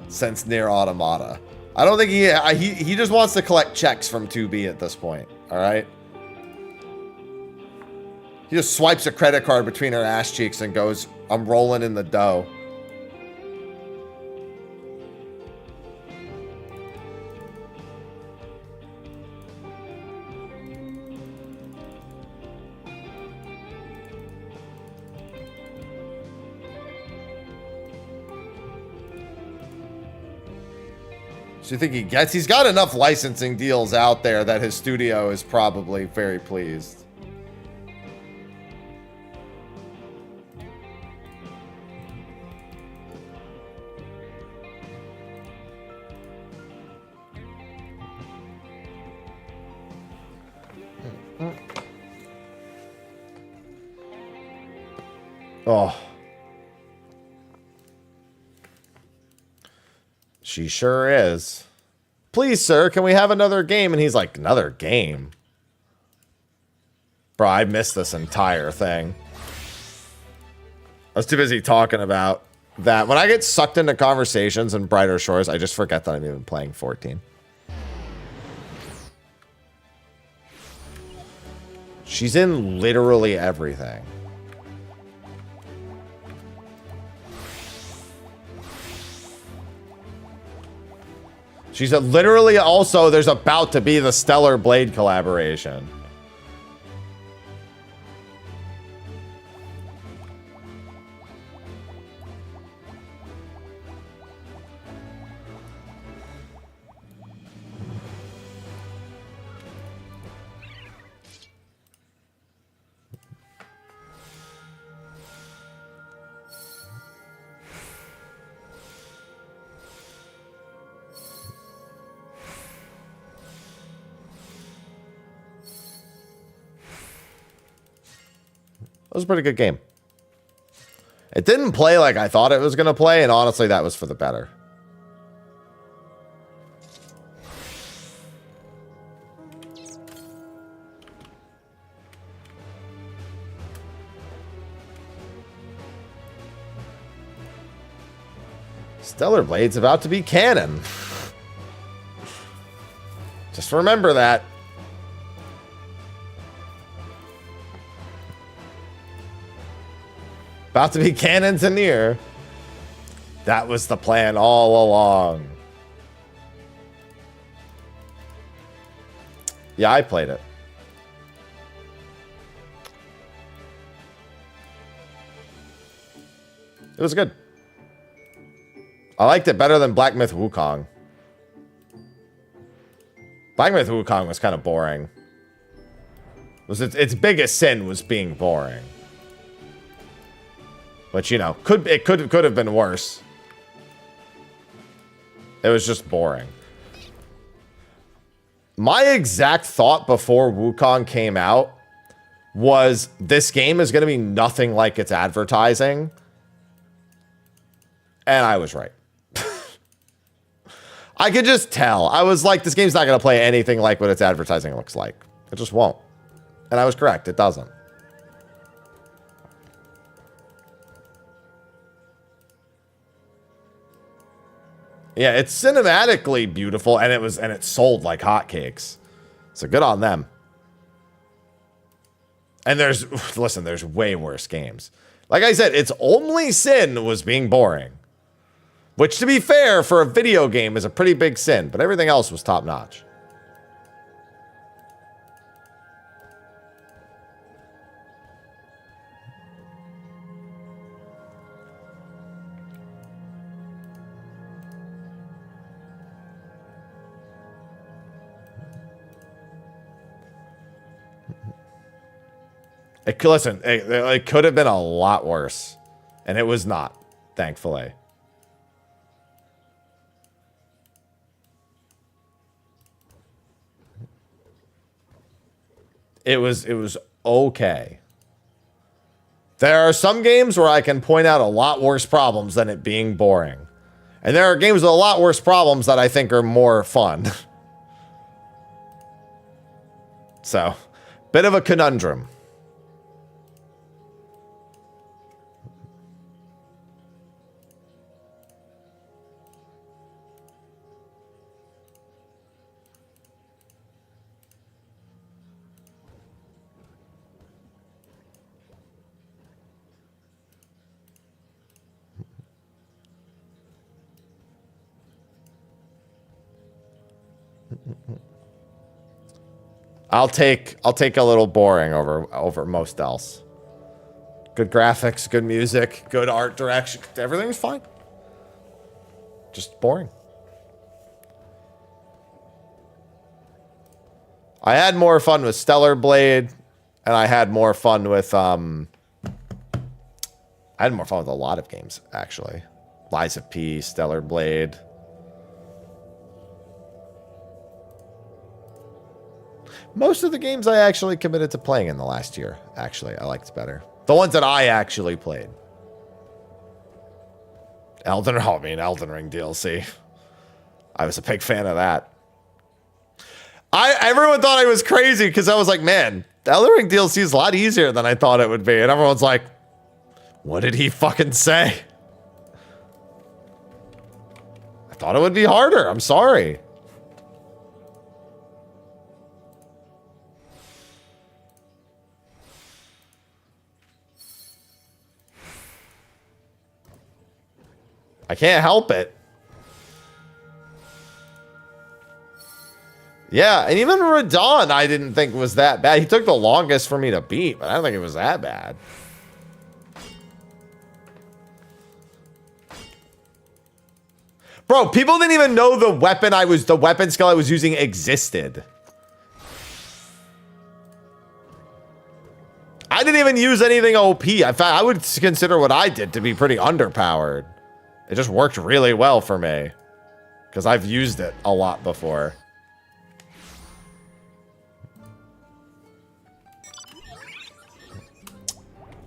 since Nier Automata. I don't think he just wants to collect checks from 2B at this point, all right? He just swipes a credit card between her ass cheeks and goes, I'm rolling in the dough. So you think he gets? He's got enough licensing deals out there that his studio is probably very pleased. Oh. She sure is. Please, sir, can we have another game? And he's like, another game? Bro, I missed this entire thing. I was too busy talking about that. When I get sucked into conversations in Brighter Shores, I just forget that I'm even playing 14. She's in literally everything. She's literally also, there's about to be the Stellar Blade collaboration. was a pretty good game. It didn't play like I thought it was going to play, and honestly, that was for the better. Stellar Blade's about to be canon. Just remember that. About to be canon to Nier. That was the plan all along. Yeah, I played it. It was good. I liked it better than Black Myth Wukong. Black Myth Wukong was kind of boring. Its biggest sin was being boring. But you know, could have been worse. It was just boring. My exact thought before Wukong came out was this game is going to be nothing like its advertising. And I was right. I could just tell. I was like, this game's not going to play anything like what its advertising looks like. It just won't. And I was correct. It doesn't. Yeah, it's cinematically beautiful, and it sold like hotcakes. So good on them. And there's way worse games. Like I said, its only sin was being boring. Which, to be fair, for a video game is a pretty big sin, but everything else was top notch. Listen, it could have been a lot worse, and it was not, thankfully. It was okay. There are some games where I can point out a lot worse problems than it being boring. And there are games with a lot worse problems that I think are more fun. So, bit of a conundrum. I'll take a little boring over most else. Good graphics, good music, good art direction. Everything's fine. Just boring. I had more fun with Stellar Blade, and I had more fun with I had more fun with a lot of games, actually. Lies of P, Stellar Blade. Most of the games I actually committed to playing in the last year, actually, I liked better. The ones that I actually played. Elden Ring DLC. I was a big fan of that. Everyone thought I was crazy because I was like, man, the Elden Ring DLC is a lot easier than I thought it would be. And everyone's like, what did he fucking say? I thought it would be harder. I'm sorry. I can't help it. Yeah, and even Radon I didn't think was that bad. He took the longest for me to beat, but I don't think it was that bad. Bro, people didn't even know the weapon skill I was using existed. I didn't even use anything OP. In fact, I would consider what I did to be pretty underpowered. It just worked really well for me. Because I've used it a lot before.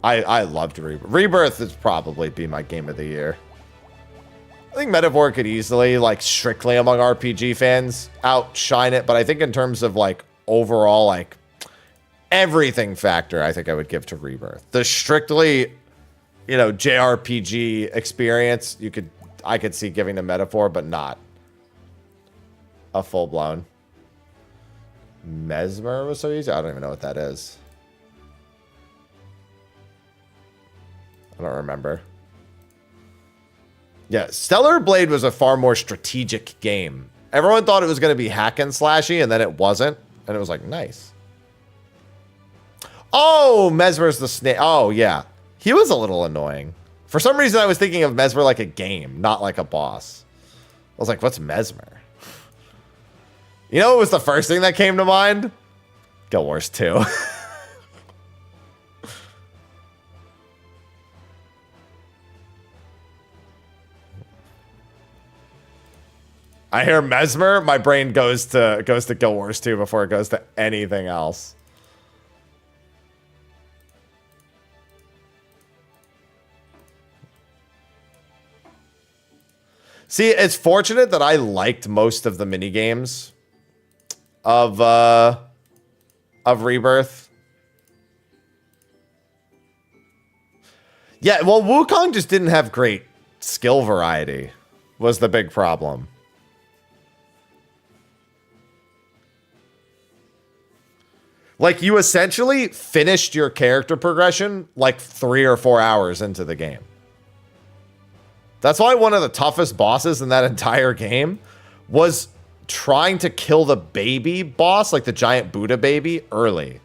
I loved Rebirth. Rebirth would probably be my game of the year. I think Metaphor could easily, like, strictly among RPG fans, outshine it. But I think in terms of, like, overall, like, everything factor, I think I would give to Rebirth. The strictly, you know, JRPG experience, I could see giving to Metaphor, but not a full-blown. Mesmer was so easy? I don't even know what that is. I don't remember. Yeah, Stellar Blade was a far more strategic game. Everyone thought it was going to be hack and slashy, and then it wasn't. And it was like, nice. Oh, Mesmer's the snake. Oh, yeah. He was a little annoying. For some reason, I was thinking of Mesmer like a game, not like a boss. I was like, what's Mesmer? You know what was the first thing that came to mind? Guild Wars 2. I hear Mesmer, my brain goes to Guild Wars 2 before it goes to anything else. See, it's fortunate that I liked most of the mini games of Rebirth. Yeah, well, Wukong just didn't have great skill variety, was the big problem. Like, you essentially finished your character progression like 3 or 4 hours into the game. That's why one of the toughest bosses in that entire game was trying to kill the baby boss, like the giant Buddha baby, early.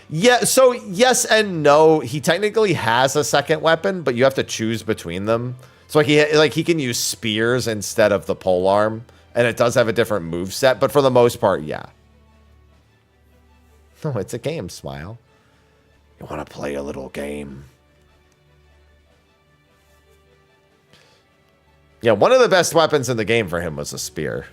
Yeah, so yes and no. He technically has a second weapon, but you have to choose between them. So he can use spears instead of the polearm. And it does have a different move set, but for the most part, yeah. No, it's a game, Smile. You want to play a little game? Yeah, one of the best weapons in the game for him was a spear.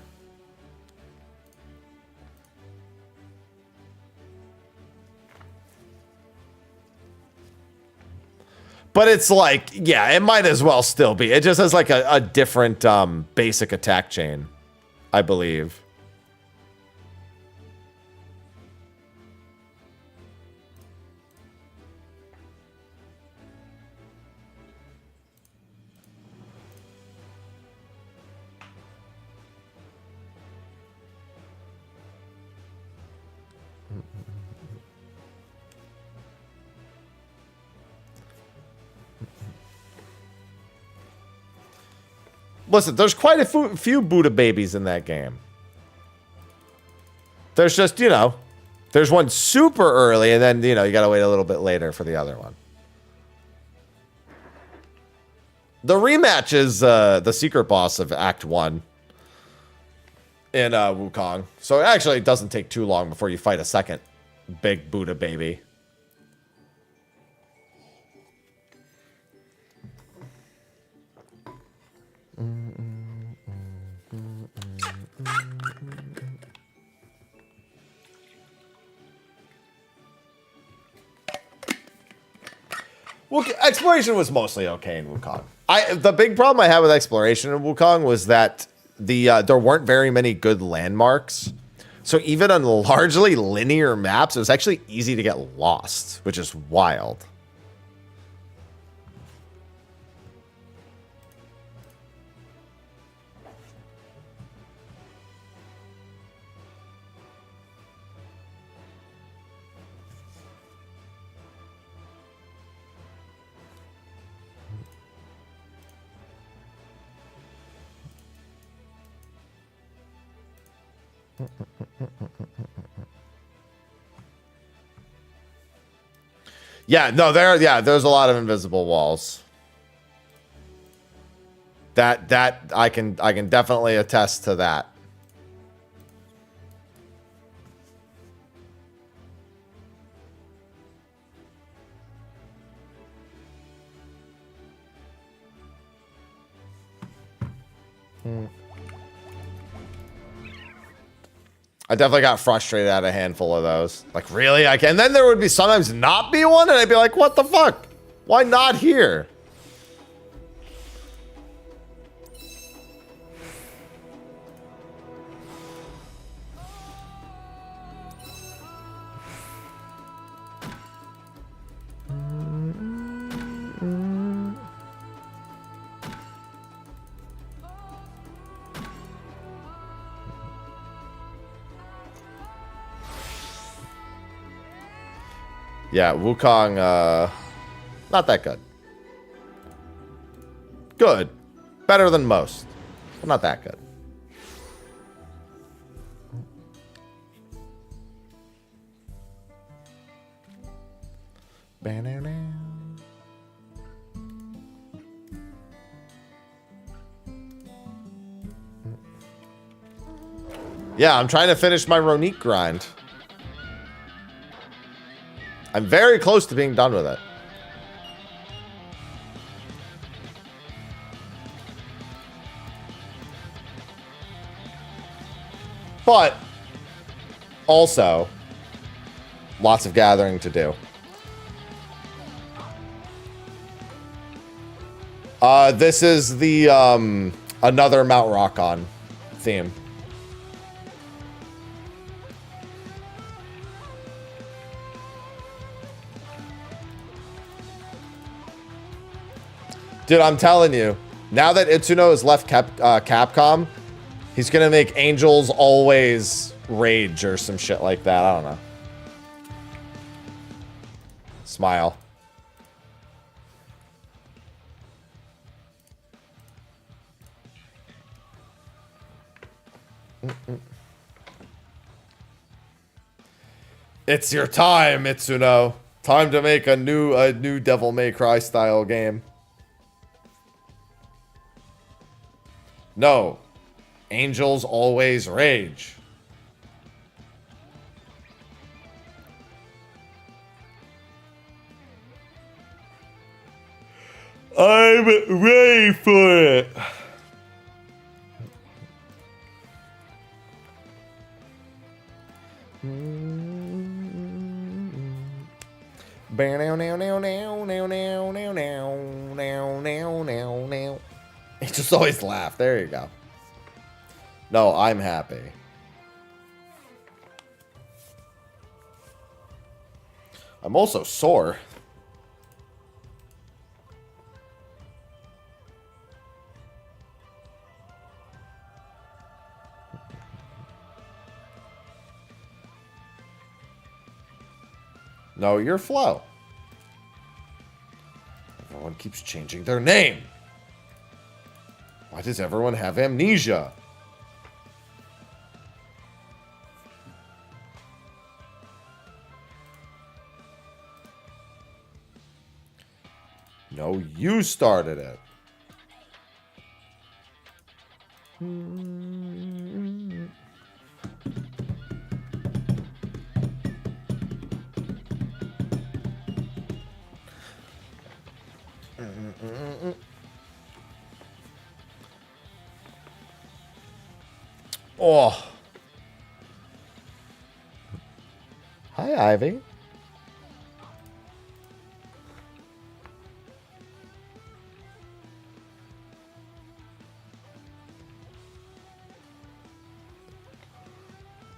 But it's like, yeah, it might as well still be. It just has like a different basic attack chain, I believe. Listen, there's quite a few Buddha babies in that game. There's just, you know, there's one super early, and then, you know, you gotta wait a little bit later for the other one. The rematch is the secret boss of Act 1 in Wukong. So actually, it doesn't take too long before you fight a second big Buddha baby. Well, exploration was mostly okay in Wukong. The big problem I had with exploration in Wukong was that there weren't very many good landmarks. So even on largely linear maps, it was actually easy to get lost, which is wild. Yeah, no, there's a lot of invisible walls. That I can definitely attest to that. I definitely got frustrated at a handful of those. Like, really? And then there would be sometimes not be one, and I'd be like, what the fuck? Why not here? Yeah, Wukong, not that good. Good. Better than most, but not that good. Yeah, I'm trying to finish my Ronique grind. I'm very close to being done with it. But also, lots of gathering to do. This is the another Mount Rockon theme. Dude, I'm telling you, now that Itsuno has left Capcom, he's gonna make Angels Always Rage or some shit like that. I don't know. Smile. It's your time, Itsuno. Time to make a new Devil May Cry style game. No. Angels Always Rage. I'm ready for it. He just always laugh. There you go. No, I'm happy. I'm also sore. No, you're Flo. Everyone keeps changing their name. Why does everyone have amnesia? No, you started it. Oh. Hi, Ivy.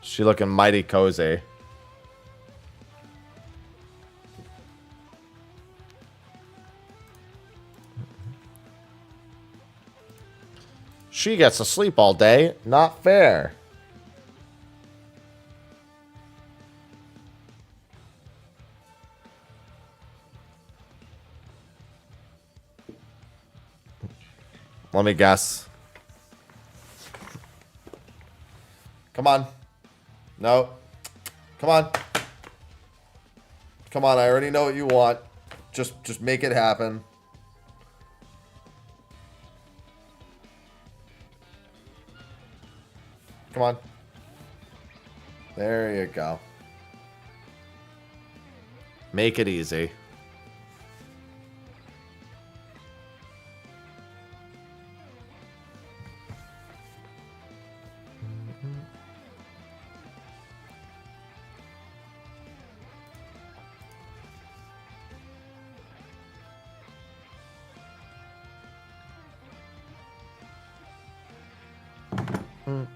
She looking mighty cozy. She gets to sleep all day. Not fair. Let me guess. Come on. No. Come on. Come on, I already know what you want. Just make it happen. Come on. There you go. Make it easy. Alright,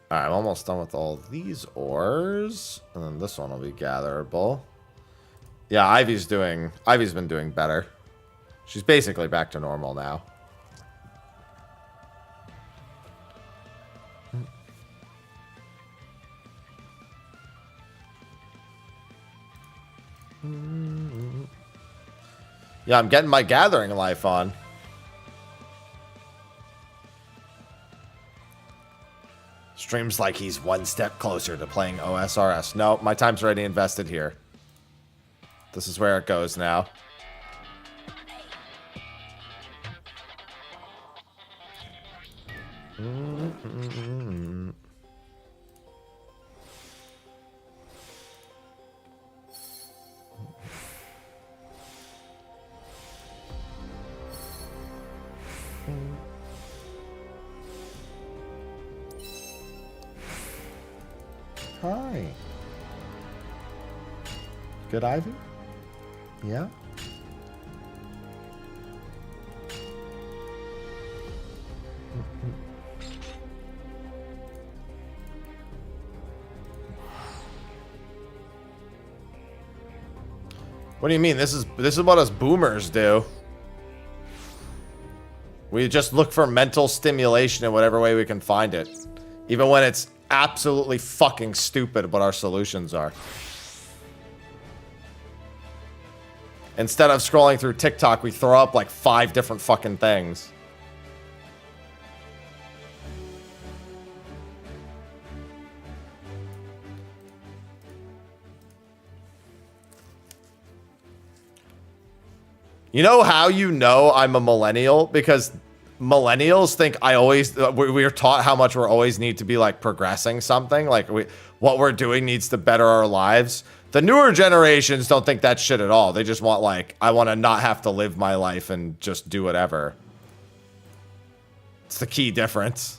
I'm almost done with all these ores. And then this one will be gatherable. Yeah, Ivy's been doing better. She's basically back to normal now. Yeah, I'm getting my gathering life on. Streams like he's one step closer to playing OSRS. No, my time's already invested here. This is where it goes now. Hi. Good, Ivy? Yeah? What do you mean? This is what us boomers do. We just look for mental stimulation in whatever way we can find it. Even when it's absolutely fucking stupid what our solutions are. Instead of scrolling through TikTok, we throw up like 5 different fucking things. You know how you know I'm a millennial? Because millennials think we're taught how much we always need to be like progressing something. Like what we're doing needs to better our lives. The newer generations don't think that shit at all. They just want like, I want to not have to live my life and just do whatever. It's the key difference.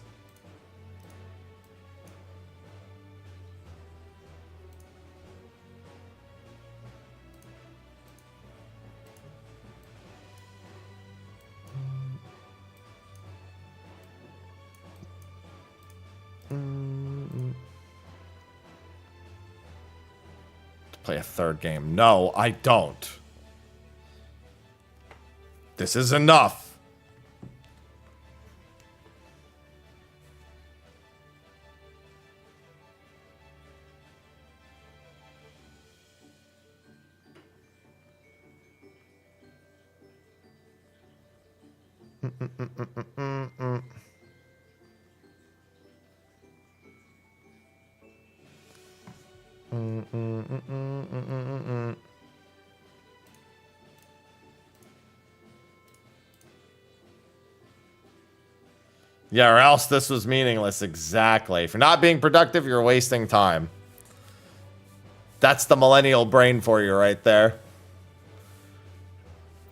Play a third game. No, I don't. This is enough. Yeah, or else this was meaningless. Exactly. If you're not being productive, you're wasting time. That's the millennial brain for you right there.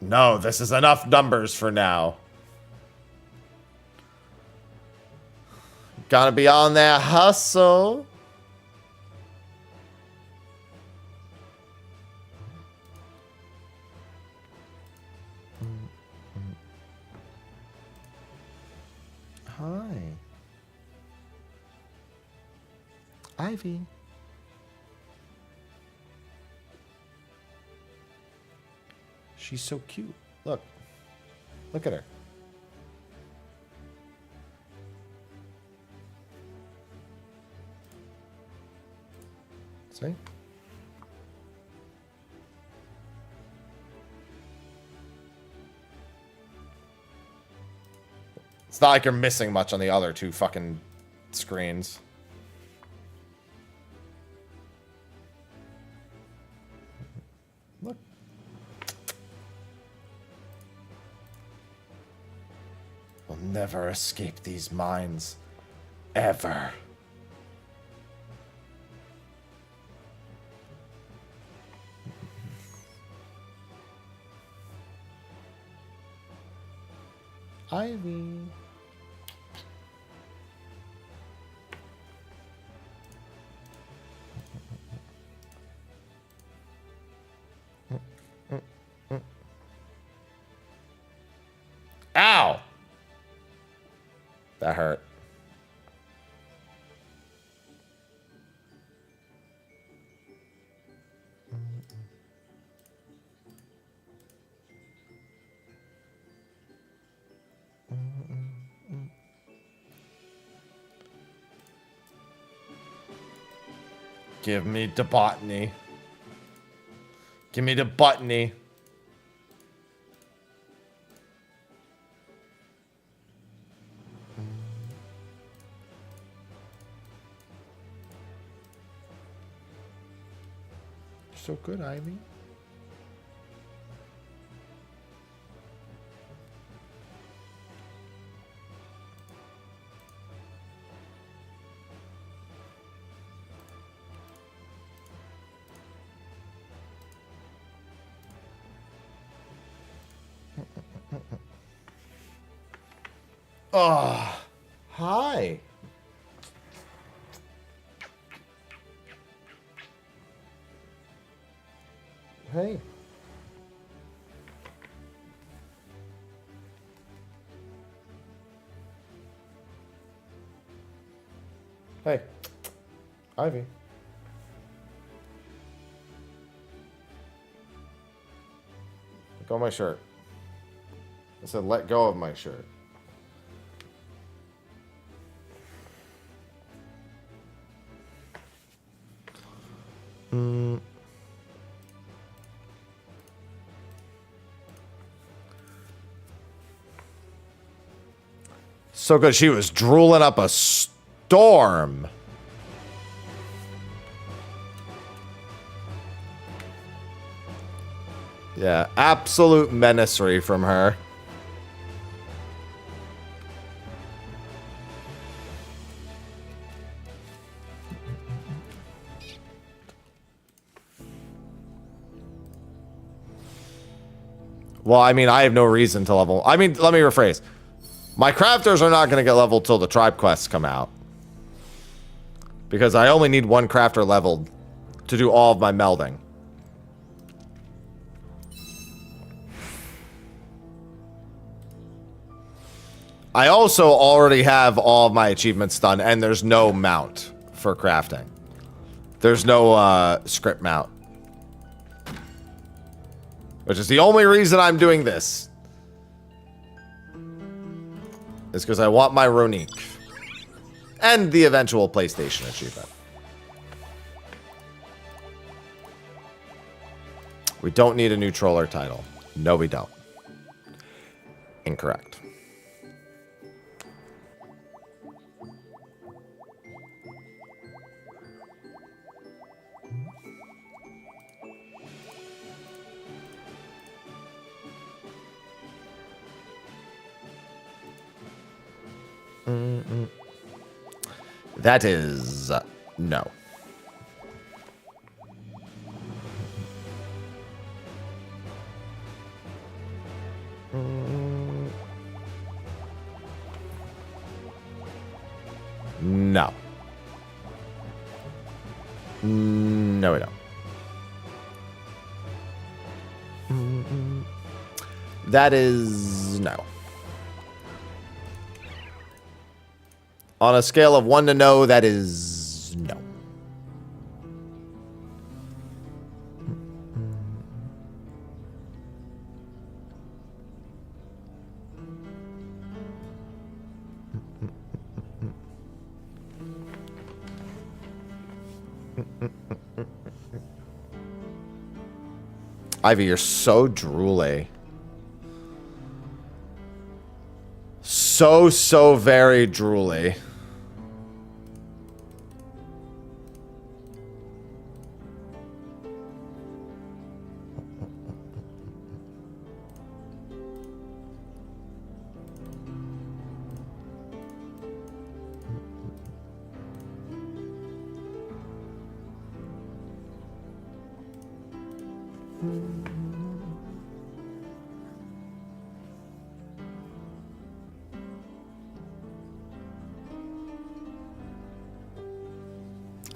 No, this is enough numbers for now. Gotta be on that hustle. Hi. Ivy. She's so cute. Look. Look at her. See? It's not like you're missing much on the other 2 fucking screens. Look. We'll never escape these mines. Ever. Ivy. Ow! That hurt. Give me the botany. Give me the botany. So good, Ivy. Oh, hi. Hey. Hey. Ivy. Let go of my shirt. I said let go of my shirt. So good. She was drooling up a storm. Yeah, absolute menacery from her. Well, I mean, I have no reason to level. I mean, let me rephrase. My crafters are not going to get leveled till the tribe quests come out. Because I only need one crafter leveled to do all of my melding. I also already have all of my achievements done, and there's no mount for crafting. There's no script mount. Which is the only reason I'm doing this. Is because I want my Ronique. And the eventual PlayStation achievement. We don't need a new troller title. No, we don't. Incorrect. That is no. No. No, we don't. That is no. On a scale of 1 to no, that is no. Ivy, you're so drooly. So very drooly.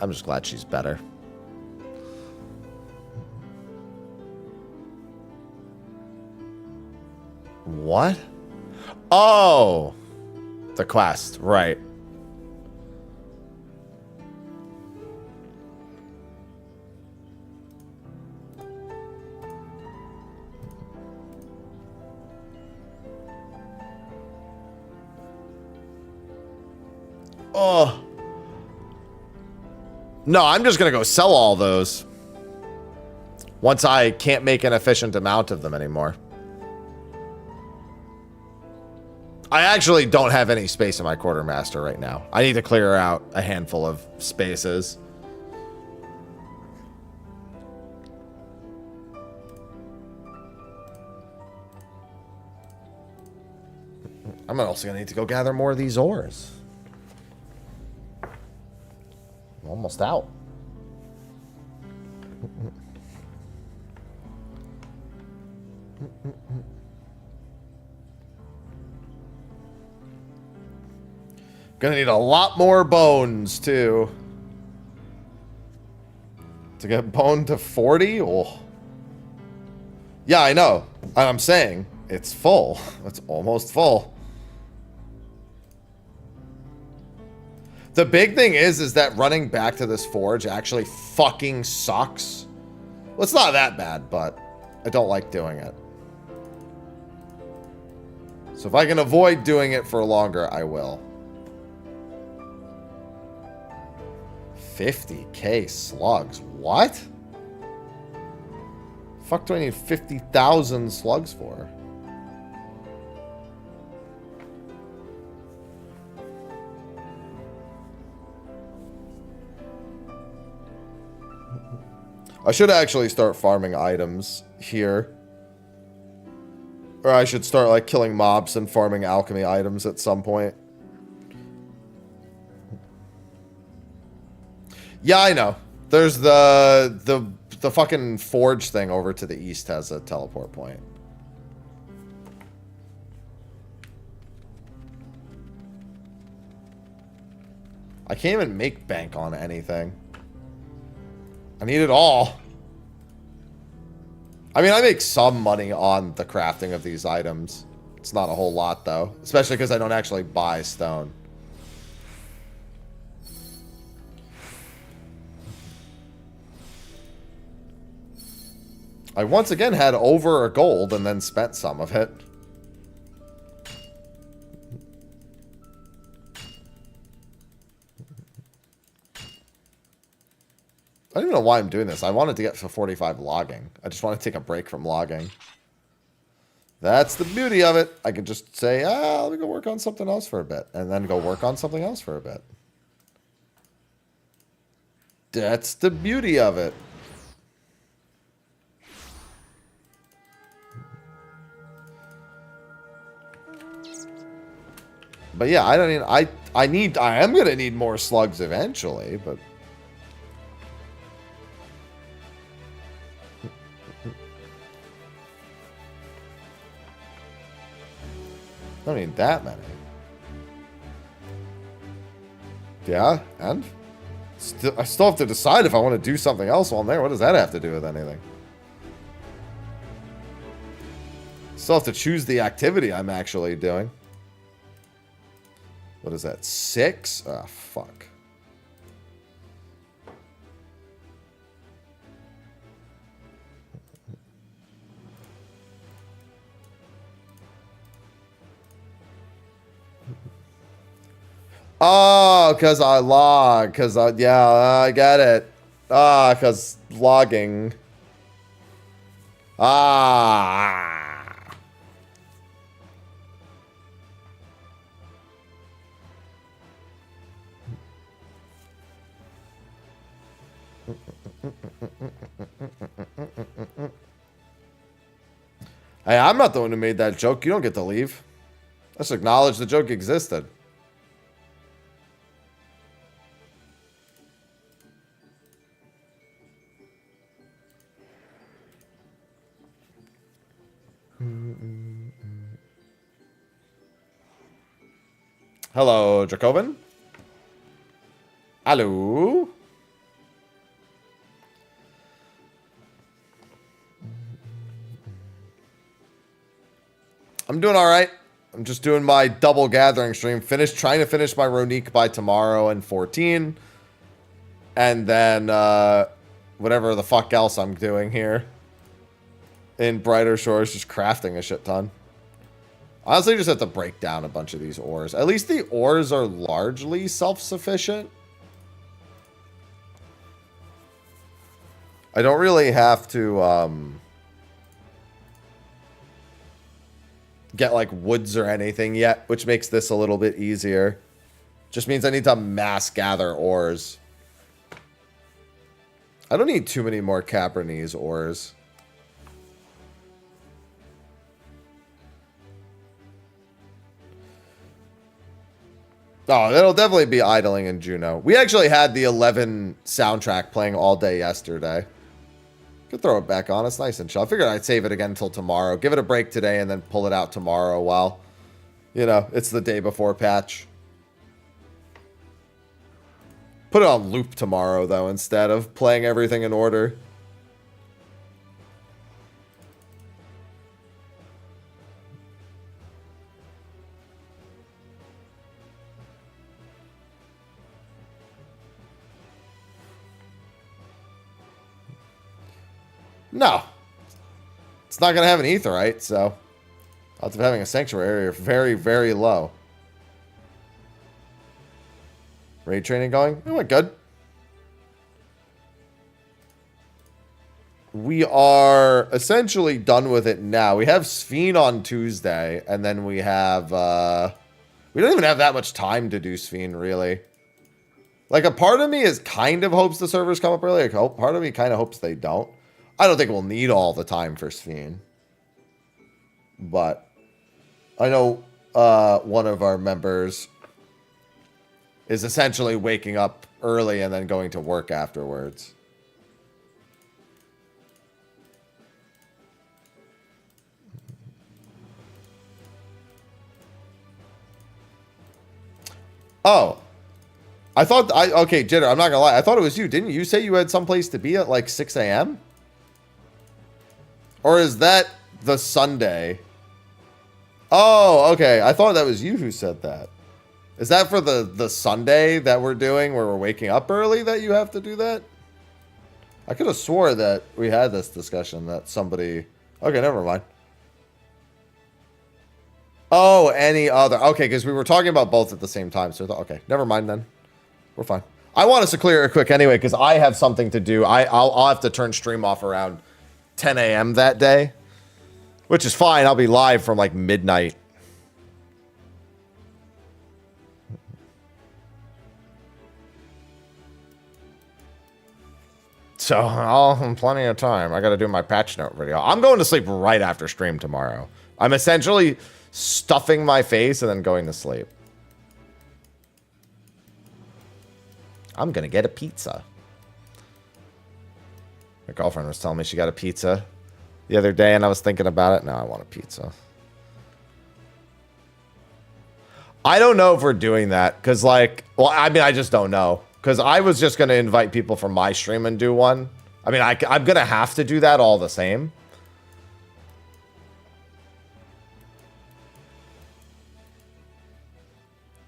I'm just glad she's better. What? Oh! The quest, right. Oh! No, I'm just going to go sell all those. Once I can't make an efficient amount of them anymore. I actually don't have any space in my quartermaster right now. I need to clear out a handful of spaces. I'm also going to need to go gather more of these ores. I'm almost out. Gonna need a lot more bones, too. To get bone to 40? Oh. Yeah, I know. I'm saying it's full. It's almost full. The big thing is that running back to this forge actually fucking sucks. Well, it's not that bad, but I don't like doing it. So if I can avoid doing it for longer, I will. 50k slugs. What? Fuck do I need 50,000 slugs for? I should actually start farming items here. Or I should start like killing mobs and farming alchemy items at some point. Yeah, I know. There's the fucking forge thing over to the east has a teleport point. I can't even make bank on anything. I need it all. I mean, I make some money on the crafting of these items. It's not a whole lot, though. Especially because I don't actually buy stone. I once again had over a gold and then spent some of it. I don't even know why I'm doing this. I wanted to get to 45 logging. I just want to take a break from logging. That's the beauty of it. I could just say, let me go work on something else for a bit. And then go work on something else for a bit. That's the beauty of it. But yeah, I don't mean I am gonna need more slugs eventually, but I don't need that many. Yeah, and I still have to decide if I want to do something else on there. What does that have to do with anything? Still have to choose the activity I'm actually doing. What is that? 6? Ah, fuck. Oh, because I log. Because yeah, I get it. Ah, because logging. Ah. Hey, I'm not the one who made that joke. You don't get to leave. Let's acknowledge the joke existed. Hello, Jacobin. Hello. I'm doing all right. I'm just doing my double gathering stream. Trying to finish my Ronique by tomorrow and 14. And then whatever the fuck else I'm doing here. In Brighter Shores, just crafting a shit ton. Honestly, just have to break down a bunch of these ores. At least the ores are largely self-sufficient. I don't really have to get like woods or anything yet, which makes this a little bit easier. Just means I need to mass gather ores. I don't need too many more Cabrinese ores. Oh, it'll definitely be idling in Juno. We actually had the 11 soundtrack playing all day yesterday. Could throw it back on. It's nice and chill. I figured I'd save it again until tomorrow. Give it a break today and then pull it out tomorrow while, you know, it's the day before patch. Put it on loop tomorrow, though, instead of playing everything in order. No. It's not going to have an aetheryte, so odds of having a sanctuary are very, very low. Raid training going? It went good. We are essentially done with it now. We have Sphene on Tuesday, and then we have... we don't even have that much time to do Sphene, really. Like, a part of me is kind of hopes the servers come up early. A part of me kind of hopes they don't. I don't think we'll need all the time for Sphene. But I know one of our members is essentially waking up early and then going to work afterwards. Oh. Okay, Jitter, I'm not gonna lie. I thought it was you. Didn't you say you had someplace to be at like 6 a.m.? Or is that the Sunday? Oh, okay. I thought that was you who said that. Is that for the Sunday that we're doing where we're waking up early that you have to do that? I could have swore that we had this discussion that somebody... Okay, never mind. Oh, any other... Okay, because we were talking about both at the same time. So, okay, never mind then. We're fine. I want us to clear it quick anyway because I have something to do. I'll have to turn stream off around 10 a.m. that day, which is fine. I'll be live from like midnight. So I'll have plenty of time. I got to do my patch note video. I'm going to sleep right after stream tomorrow. I'm essentially stuffing my face and then going to sleep. I'm going to get a pizza. My girlfriend was telling me she got a pizza the other day, and I was thinking about it. Now I want a pizza. I don't know if we're doing that, because, like... Well, I mean, I just don't know. Because I was just going to invite people from my stream and do one. I mean, I'm going to have to do that all the same.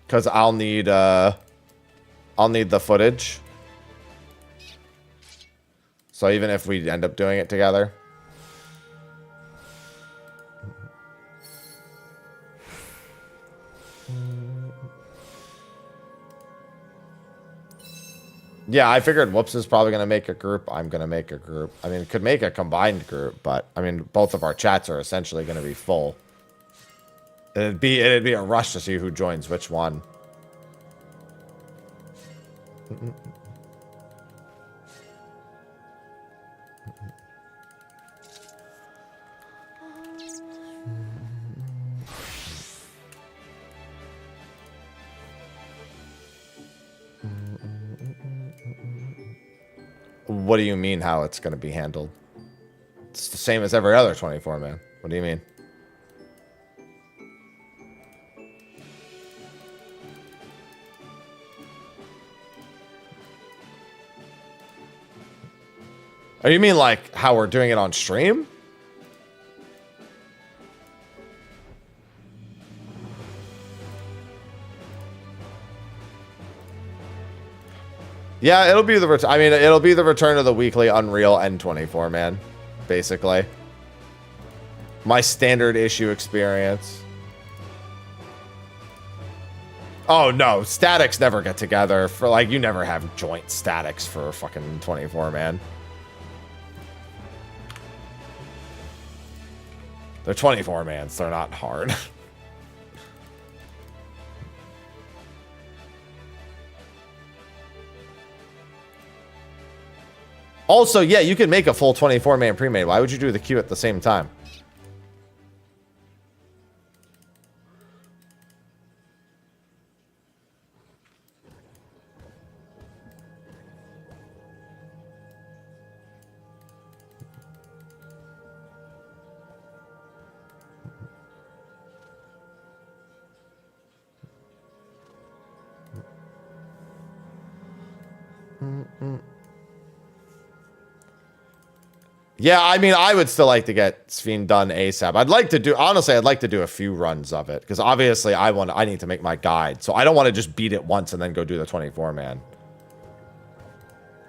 Because I'll need the footage. So even if we end up doing it together. Yeah, I figured Whoops is probably going to make a group. I'm going to make a group. I mean, it could make a combined group, but I mean, both of our chats are essentially going to be full. It'd be a rush to see who joins which one. What do you mean how it's going to be handled? It's the same as every other 24, man. What do you mean? Oh, you mean like how we're doing it on stream? Yeah, it'll be the return. I mean, it'll be the return of the weekly Unreal N24, man. Basically, my standard issue experience. Oh no, statics never get together for like you never have joint statics for fucking 24, man. They're 24 mans. They're not hard. Also, yeah, you can make a full 24-man pre-made. Why would you do the queue at the same time? Yeah, I mean, I would still like to get Sphene done ASAP. I'd like to do, honestly, I'd like to do a few runs of it. Because obviously, I need to make my guide. So I don't want to just beat it once and then go do the 24-man.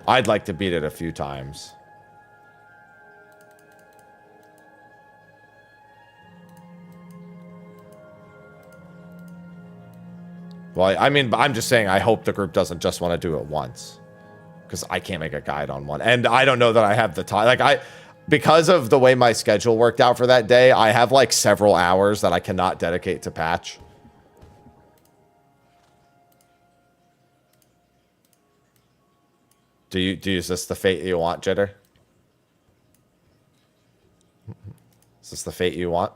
I'd like to beat it a few times. Well, I mean, I'm just saying, I hope the group doesn't just want to do it once. Because I can't make a guide on one. And I don't know that I have the time. Like, because of the way my schedule worked out for that day, I have like several hours that I cannot dedicate to patch. Is this the fate you want, Jitter? Is this the fate you want?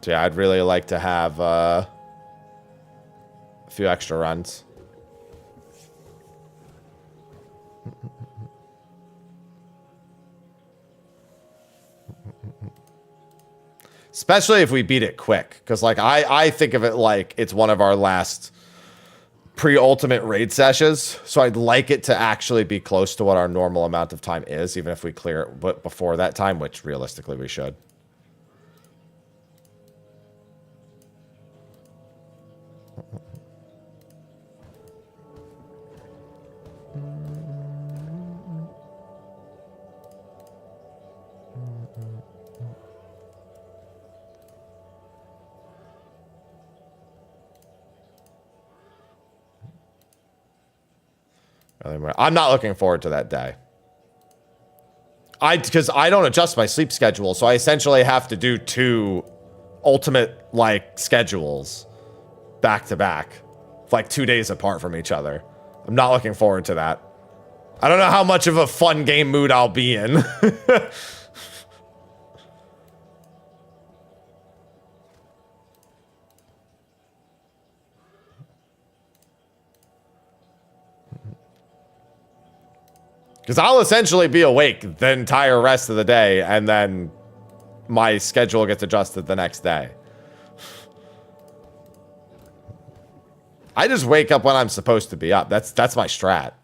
So yeah, I'd really like to have a few extra runs. Especially if we beat it quick. Because, like, I think of it like it's one of our last pre-ultimate raid sessions. So I'd like it to actually be close to what our normal amount of time is, even if we clear it before that time, which realistically we should. I'm not looking forward to that day. Because I don't adjust my sleep schedule, so I essentially have to do 2 ultimate, like, schedules back to back, like 2 days apart from each other. I'm not looking forward to that. I don't know how much of a fun game mood I'll be in. Because I'll essentially be awake the entire rest of the day, and then my schedule gets adjusted the next day. I just wake up when I'm supposed to be up. That's my strat.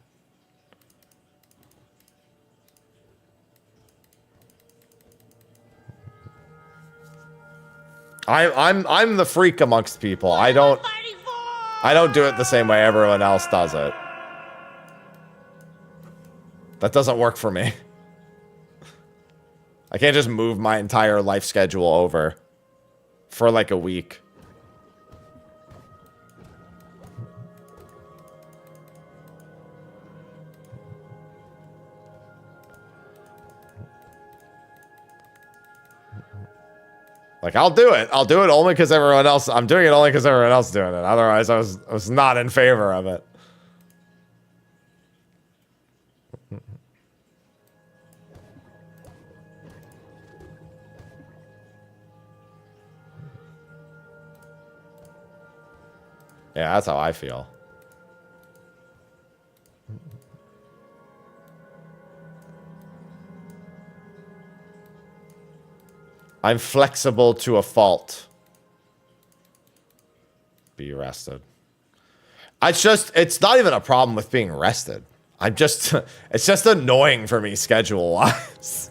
I'm the freak amongst people. I don't do it the same way everyone else does it. That doesn't work for me. I can't just move my entire life schedule over for like a week. Like, I'll do it. I'll do it only because everyone else... I'm doing it only because everyone else is doing it. Otherwise, I was not in favor of it. Yeah, that's how I feel. I'm flexible to a fault. Be rested. It's not even a problem with being rested. It's just annoying for me schedule-wise.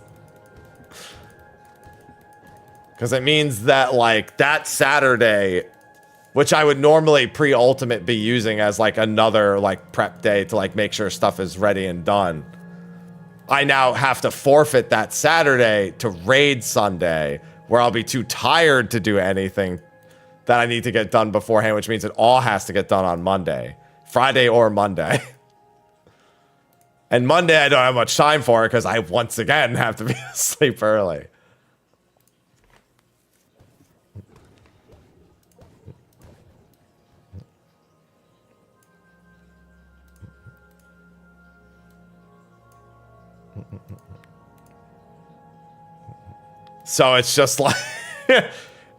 Because it means that, like, that Saturday, which I would normally pre-ultimate be using as, like, another, like, prep day to, like, make sure stuff is ready and done. I now have to forfeit that Saturday to raid Sunday, where I'll be too tired to do anything that I need to get done beforehand, which means it all has to get done on Monday. Friday or Monday. And Monday, I don't have much time for it because I once again have to be asleep early. So it's just like,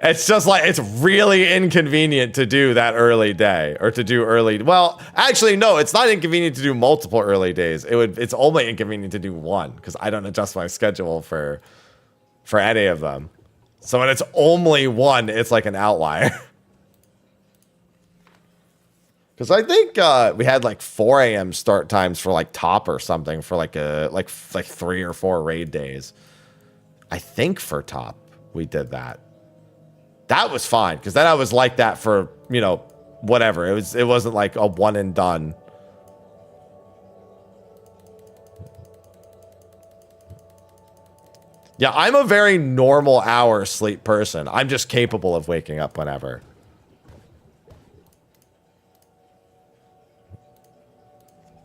it's really inconvenient to do that early day or to do early. Well, actually, no, it's not inconvenient to do multiple early days. It's only inconvenient to do one because I don't adjust my schedule for any of them. So when it's only one, it's like an outlier. Because I think we had like 4 a.m. start times for like top or something for like 3 or 4 raid days. I think for top we did that. That was fine because then I was like that for, you know, whatever. It wasn't like a one and done. Yeah, I'm a very normal hour sleep person. I'm just capable of waking up whenever.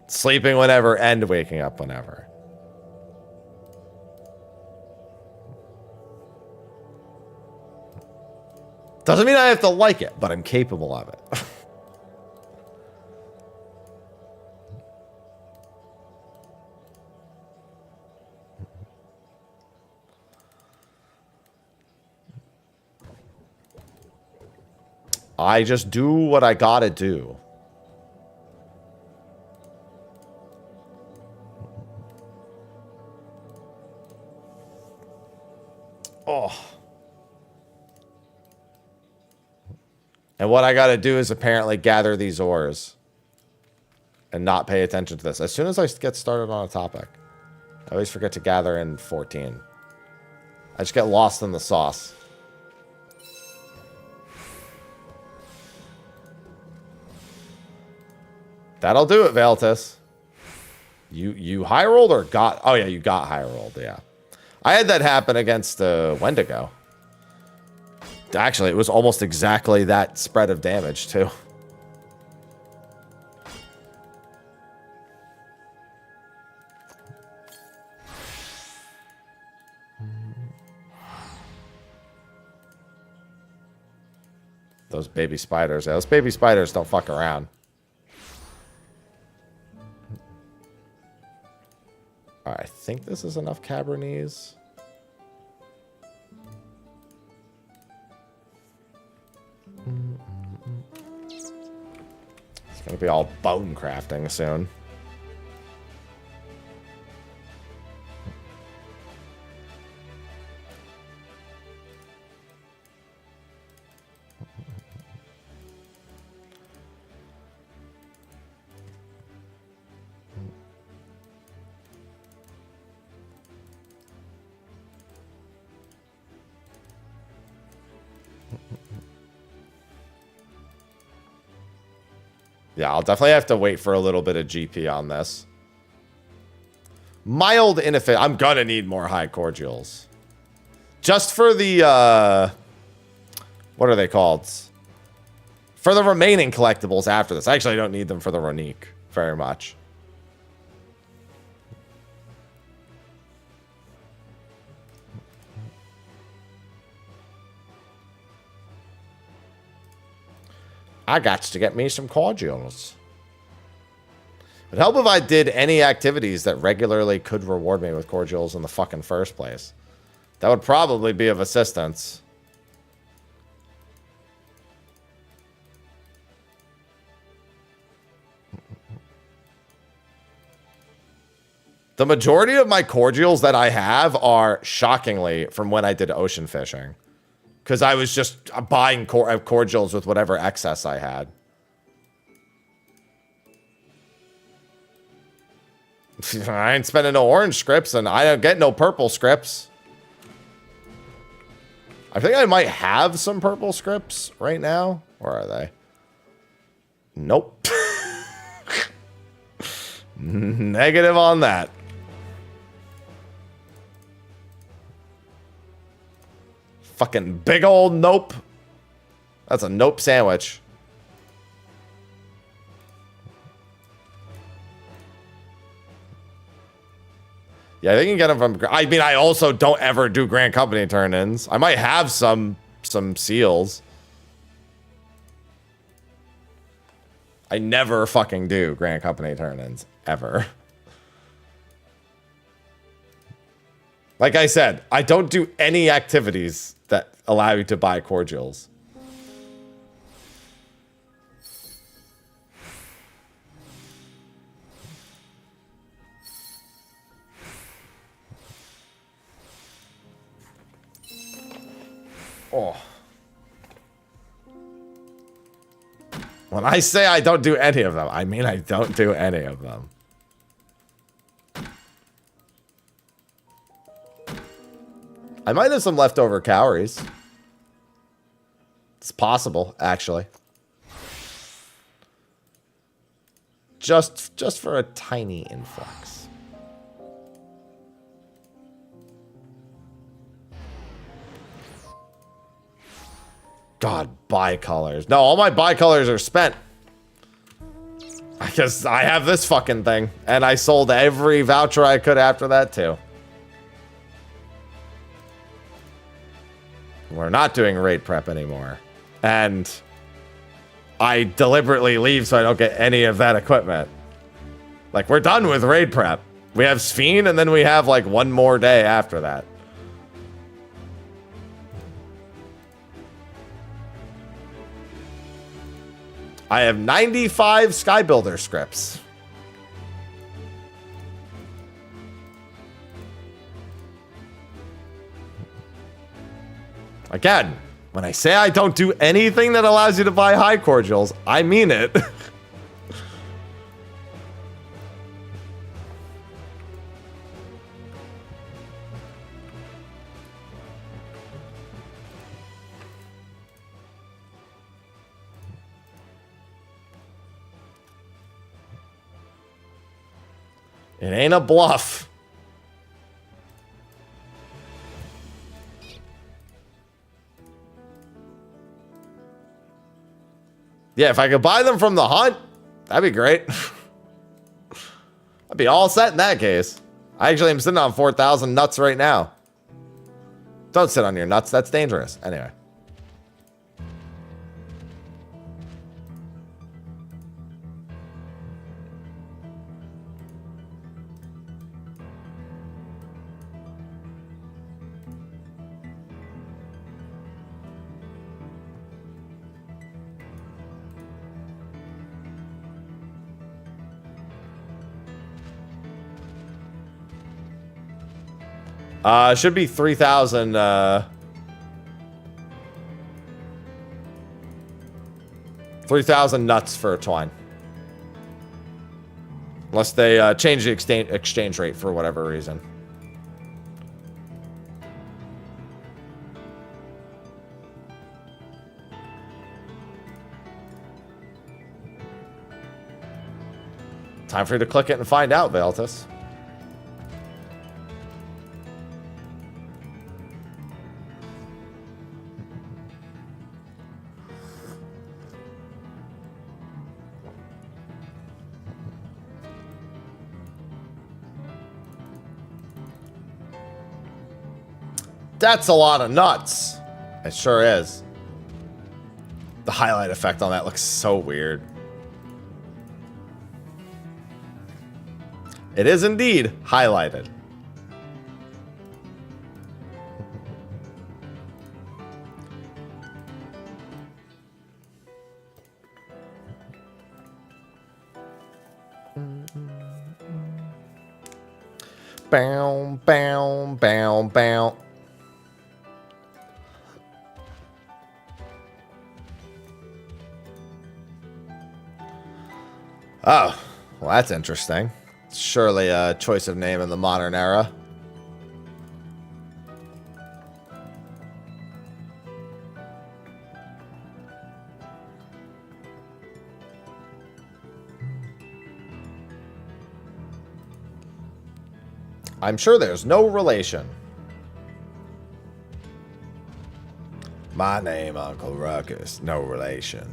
Sleeping whenever and waking up whenever. Doesn't mean I have to like it, but I'm capable of it. I just do what I gotta do. Oh. And what I got to do is apparently gather these ores and not pay attention to this. As soon as I get started on a topic, I always forget to gather in 14. I just get lost in the sauce. That'll do it, Valtis. You high rolled or got? Oh yeah, you got high rolled. Yeah, I had that happen against Wendigo. Actually, it was almost exactly that spread of damage, too. Those baby spiders. Yeah, those baby spiders don't fuck around. Alright, I think this is enough Cabernet. It's gonna be all bone crafting soon. Yeah, I'll definitely have to wait for a little bit of GP on this. Mild inefficient. I'm gonna need more high cordials. Just for the, what are they called? For the remaining collectibles after this. Actually, I don't need them for the Ronique very much. I got to get me some cordials. It'd help if I did any activities that regularly could reward me with cordials in the fucking first place. That would probably be of assistance. The majority of my cordials that I have are, shockingly, from when I did ocean fishing. Because I was just buying cordials with whatever excess I had. I ain't spending no orange scripts, and I don't get no purple scripts. I think I might have some purple scripts right now. Where are they? Nope. Negative on that. Fucking big old nope. That's a nope sandwich. Yeah, they can get them from... I mean, I also don't ever do Grand Company turn-ins. I might have some seals. I never fucking do Grand Company turn-ins. Ever. Like I said, I don't do any activities that allow you to buy cordials. Oh. When I say I don't do any of them, I mean I don't do any of them. I might have some leftover calories. It's possible, actually. Just for a tiny influx. God, bicolors. No, all my bicolors are spent. Because I have this fucking thing. And I sold every voucher I could after that, too. We're not doing raid prep anymore. And I deliberately leave so I don't get any of that equipment. Like, we're done with raid prep. We have Sphene, and then we have, like, one more day after that. I have 95 Skybuilder scripts. Again, when I say I don't do anything that allows you to buy high cordials, I mean it. It ain't a bluff. Yeah, if I could buy them from the hunt, that'd be great. I'd be all set in that case. I actually am sitting on 4,000 nuts right now. Don't sit on your nuts. That's dangerous. Anyway. Should be 3,000, 3,000 nuts for a twine. Unless they change the exchange rate for whatever reason. Time for you to click it and find out, Veltus. That's a lot of nuts. It sure is. The highlight effect on that looks so weird. It is indeed highlighted. Bow, bow, bow, bow. Oh, well, that's interesting. Surely a choice of name in the modern era. I'm sure there's no relation. My name, Uncle Ruckus. No relation.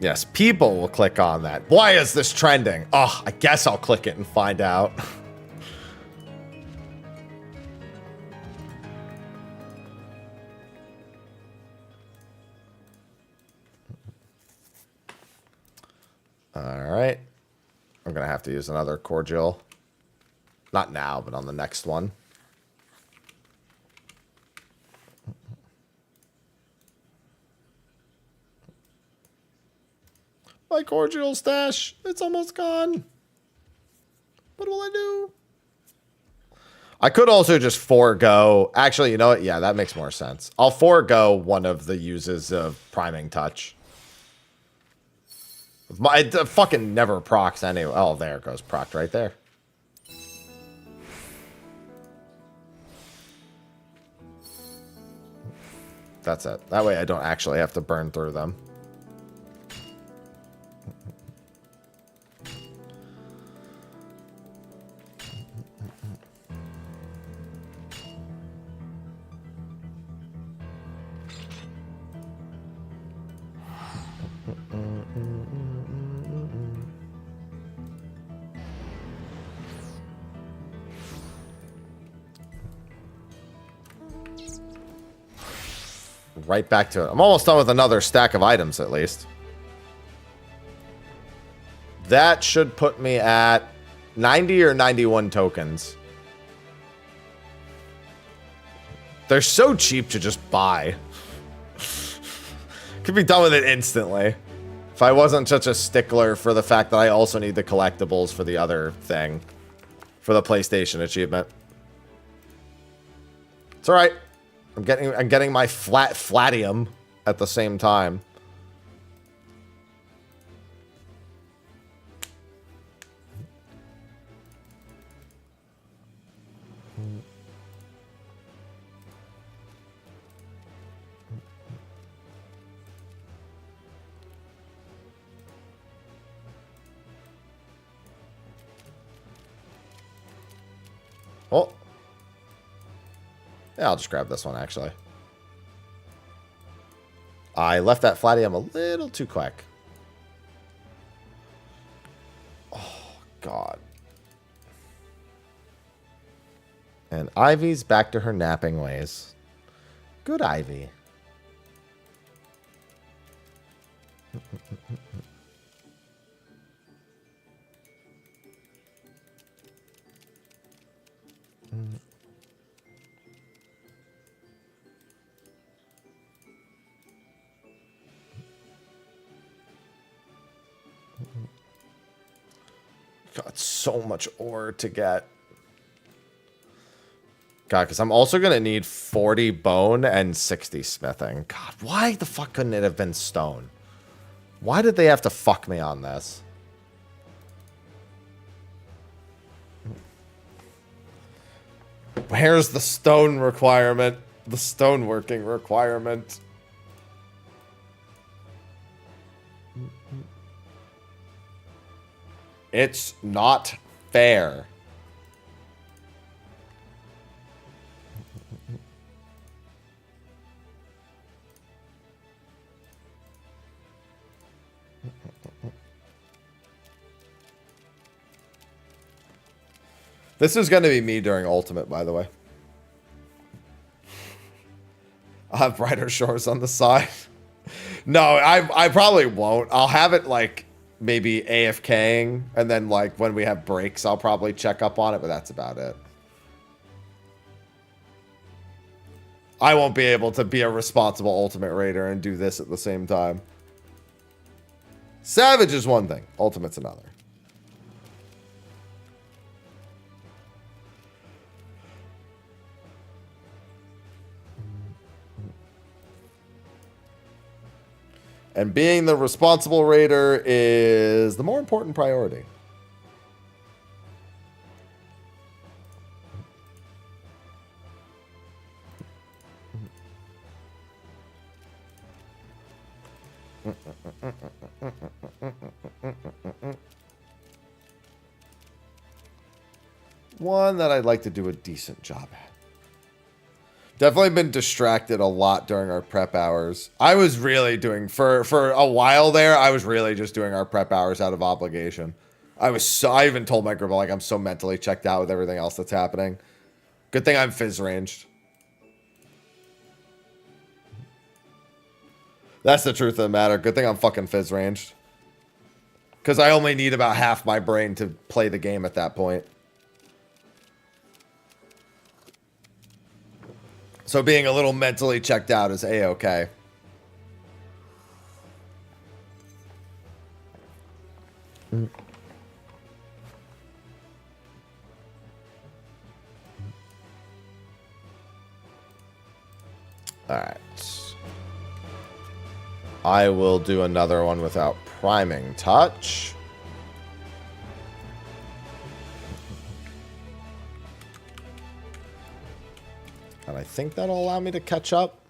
Yes, people will click on that. Why is this trending? Oh, I guess I'll click it and find out. All right. I'm going to have to use another cordial. Not now, but on the next one. My cordial stash, it's almost gone. What will I do? I could also just forego. Actually, you know what? Yeah, that makes more sense. I'll forego one of the uses of priming touch. It fucking never procs anyway. Oh, there it goes. Procced right there. That's it. That way I don't actually have to burn through them. Right back to it. I'm almost done with another stack of items, at least. That should put me at 90 or 91 tokens. They're so cheap to just buy. Could be done with it instantly. If I wasn't such a stickler for the fact that I also need the collectibles for the other thing. For the PlayStation achievement. It's alright. I'm getting my flatium at the same time. Oh. Yeah, I'll just grab this one, actually. I left that flatium a little too quick. Oh, God. And Ivy's back to her napping ways. Good Ivy. God, so much ore to get. God, because I'm also going to need 40 bone and 60 smithing. God, why the fuck couldn't it have been stone? Why did they have to fuck me on this? Where's the stone requirement? The stoneworking requirement. It's not fair. This is going to be me during Ultimate, by the way. I'll have Brighter Shores on the side. No, I probably won't. I'll have it, like, maybe AFKing, and then, like, when we have breaks, I'll probably check up on it, but that's about it. I won't be able to be a responsible Ultimate Raider and do this at the same time. Savage is one thing. Ultimate's another. And being the responsible raider is the more important priority. One that I'd like to do a decent job at. Definitely been distracted a lot during our prep hours. I was really doing, for a while there, I was really just doing our prep hours out of obligation. I even told my group, like, I'm so mentally checked out with everything else that's happening. Good thing I'm fizz ranged. That's the truth of the matter. Good thing I'm fucking fizz ranged. Because I only need about half my brain to play the game at that point. So being a little mentally checked out is A-okay. Alright. I will do another one without priming touch. And I think that'll allow me to catch up.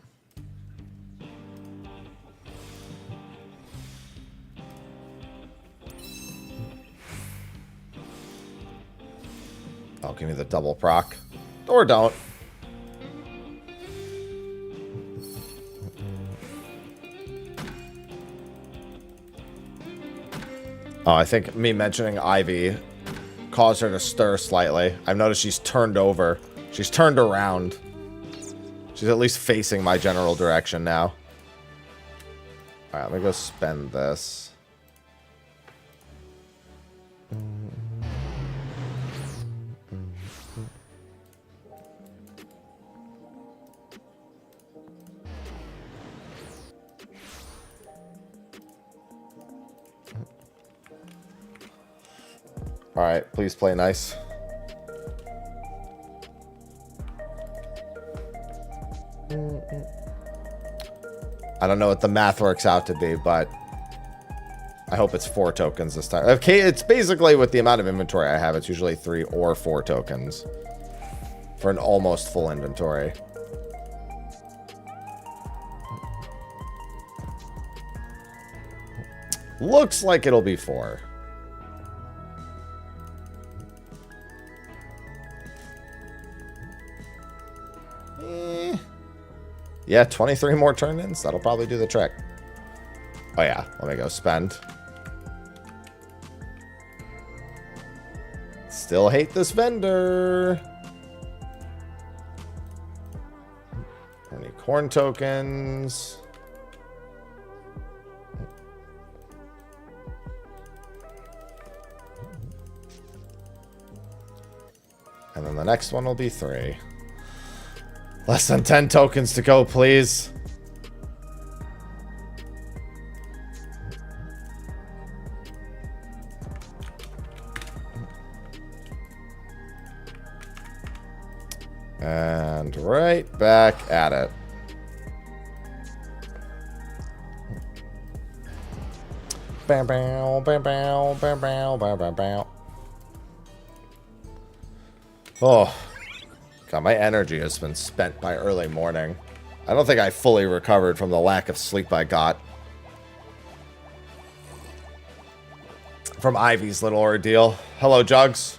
Oh, give me the double proc. Or don't. Oh, I think me mentioning Ivy caused her to stir slightly. I've noticed she's turned over. She's turned around. She's at least facing my general direction now. Alright, let me go spend this. Alright, please play nice. I don't know what the math works out to be, but I hope it's 4 tokens this time. Okay, it's basically with the amount of inventory I have, it's usually 3 or 4 tokens for an almost full inventory. Looks like it'll be 4. Yeah, 23 more turn-ins. That'll probably do the trick. Oh yeah, let me go spend. Still hate this vendor. Any corn tokens? And then the next one will be 3. Less than 10 tokens to go, please. And right back at it. Bow, bow, bow, bow, bow, bow, bow, bow, bow. Oh. God, my energy has been spent by early morning. I don't think I fully recovered from the lack of sleep I got from Ivy's little ordeal. Hello, Jugs.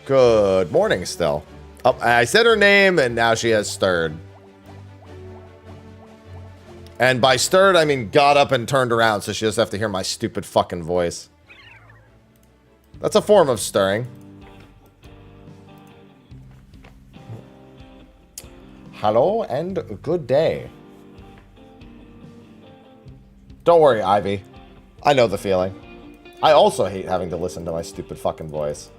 Good morning still. Oh, I said her name, and now she has stirred. And by stirred, I mean got up and turned around, so she doesn't have to hear my stupid fucking voice. That's a form of stirring. Hello and good day. Don't worry, Ivy. I know the feeling. I also hate having to listen to my stupid fucking voice.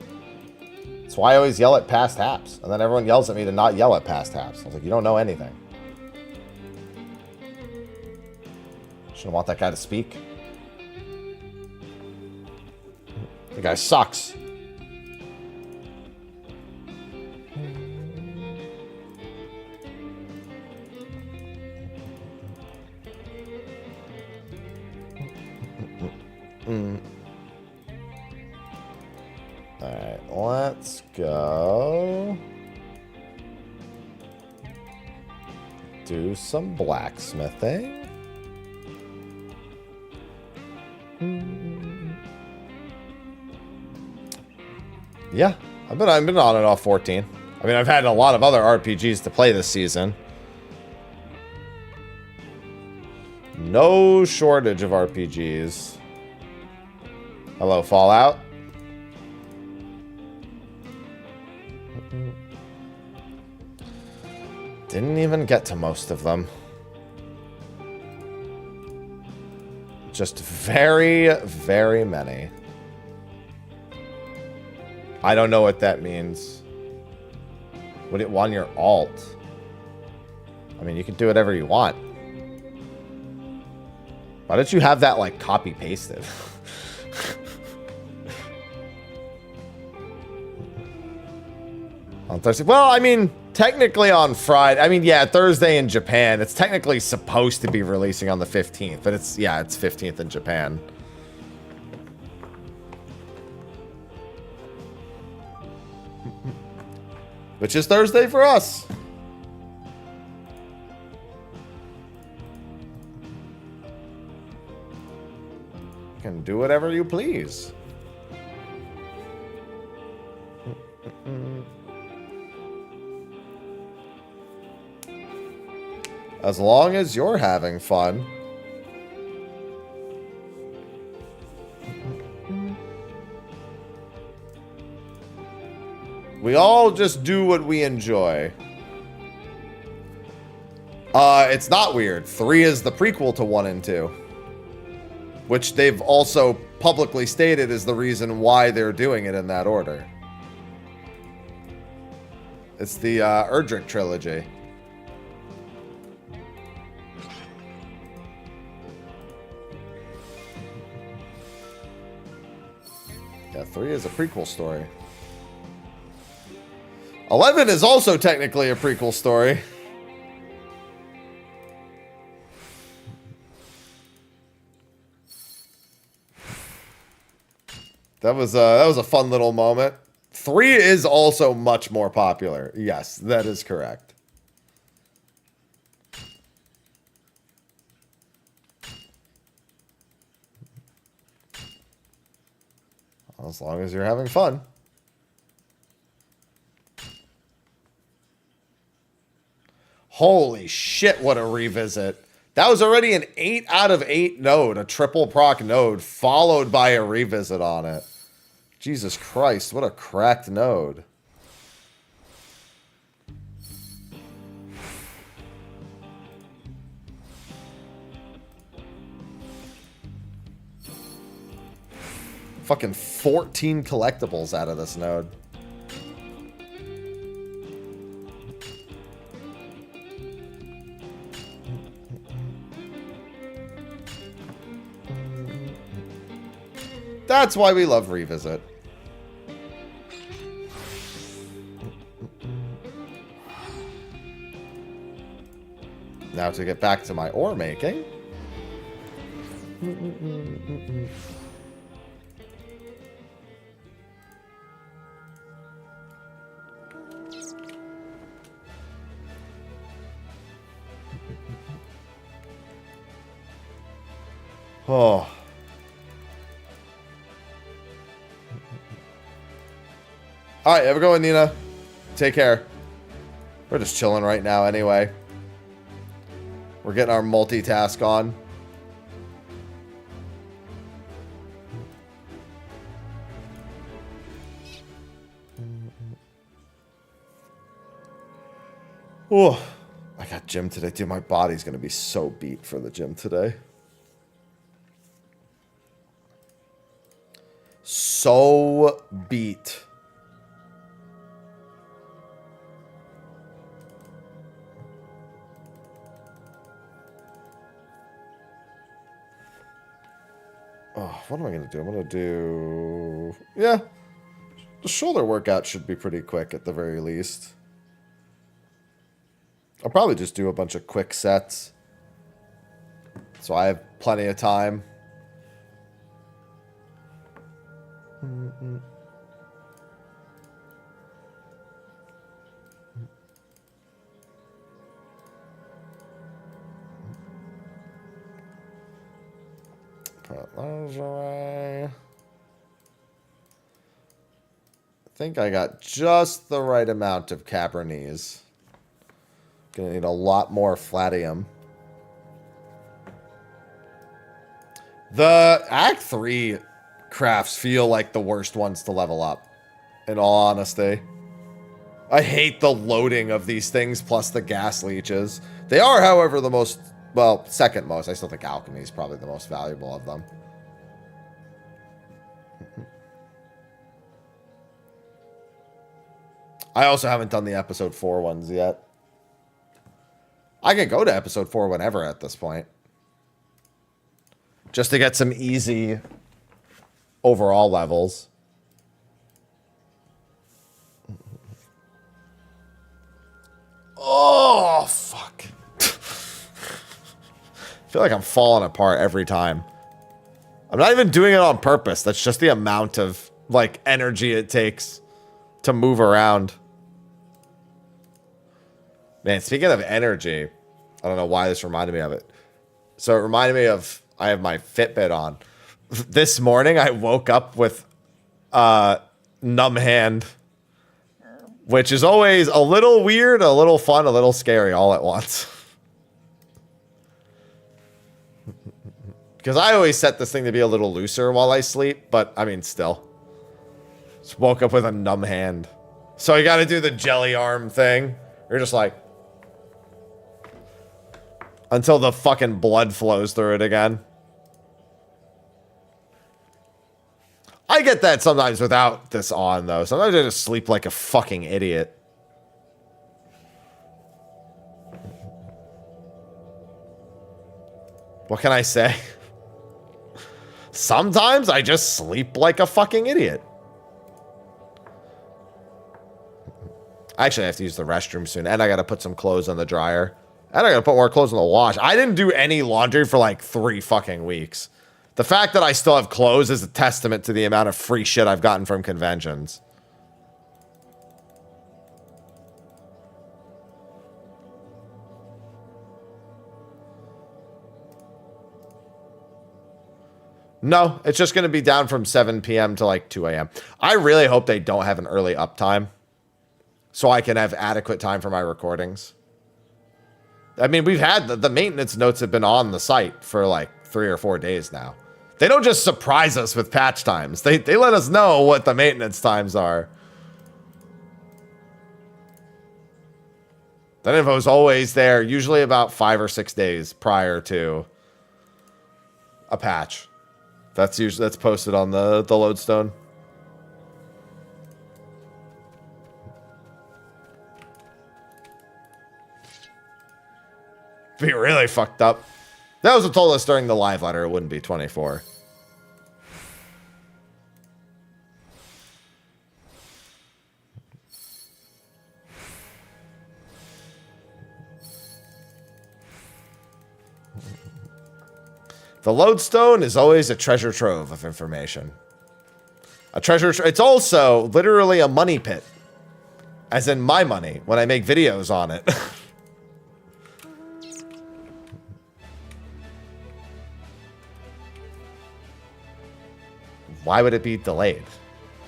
That's why I always yell at past haps. And then everyone yells at me to not yell at past haps. I was like, you don't know anything. Shouldn't want that guy to speak. The guy sucks. Alright, let's go do some blacksmithing. Yeah, I've been on and off 14. I mean, I've had a lot of other RPGs to play this season. No shortage of RPGs. Hello, Fallout. Didn't even get to most of them. Just very, very many. I don't know what that means. Would it want your alt? I mean, you can do whatever you want. Why don't you have that, like, copy-pasted? On Thursday? Well, I mean, technically on Friday. I mean, yeah, Thursday in Japan. It's technically supposed to be releasing on the 15th. But it's, yeah, it's 15th in Japan. Which is Thursday for us. You can do whatever you please. As long as you're having fun. We all just do what we enjoy. It's not weird. 3 is the prequel to 1 and 2. Which they've also publicly stated is the reason why they're doing it in that order. It's the Erdrick trilogy. Yeah, 3 is a prequel story. 11 is also technically a prequel story. That was a fun little moment. 3 is also much more popular. Yes, that is correct. As long as you're having fun. Holy shit, what a revisit. That was already an 8 out of 8 node, a triple proc node, followed by a revisit on it. Jesus Christ, what a cracked node. Fucking 14 collectibles out of this node. That's why we love Revisit. Now to get back to my ore making. Oh. Alright, have a good one, Nina. Take care. We're just chilling right now anyway. We're getting our multitask on. Oh, I got gym today. Dude, my body's going to be so beat for the gym today. So beat. Oh, what am I going to do? I'm going to do... Yeah. The shoulder workout should be pretty quick at the very least. I'll probably just do a bunch of quick sets. So I have plenty of time. Put those away. think I got just the right amount of Cabernese. Gonna need a lot more Flatium. The Act 3 crafts feel like the worst ones to level up, in all honesty. I hate the loading of these things plus the gas leeches. They are, however, the most, well, second most. I still think alchemy is probably the most valuable of them. I also haven't done the episode 4 ones yet. I can go to episode 4 whenever at this point. Just to get some easy overall levels. Oh, fuck. I feel like I'm falling apart every time. I'm not even doing it on purpose. That's just the amount of, like, energy it takes to move around. Man, speaking of energy, I don't know why this reminded me of it. So it reminded me of, I have my Fitbit on. This morning, I woke up with numb hand, which is always a little weird, a little fun, a little scary all at once. Because I always set this thing to be a little looser while I sleep, but I mean, still. Just woke up with a numb hand. So you got to do the jelly arm thing. You're just like, until the fucking blood flows through it again. I get that sometimes without this on, though. Sometimes I just sleep like a fucking idiot. What can I say? Sometimes I just sleep like a fucking idiot. Actually, I have to use the restroom soon, and I gotta put some clothes on the dryer. And I gotta put more clothes in the wash. I didn't do any laundry for like 3 fucking weeks. The fact that I still have clothes is a testament to the amount of free shit I've gotten from conventions. No, it's just going to be down from 7 p.m. to like 2 a.m. I really hope they don't have an early uptime so I can have adequate time for my recordings. I mean, we've had the maintenance notes have been on the site for like 3 or 4 days now. They don't just surprise us with patch times. They let us know what the maintenance times are. That info is always there, usually about 5 or 6 days prior to a patch. That's posted on the lodestone. Be really fucked up. That was what told us during the live letter. It wouldn't be 24. The lodestone is always a treasure trove of information. It's also literally a money pit. As in my money, when I make videos on it. Why would it be delayed?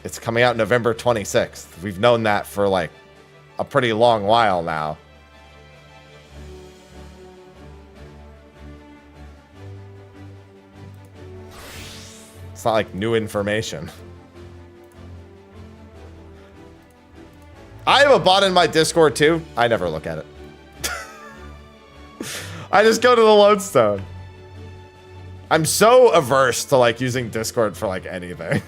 It's coming out November 26th. We've known that for like a pretty long while now. It's not like new information. I have a bot in my Discord too. I never look at it. I just go to the lodestone. I'm so averse to like using Discord for like anything.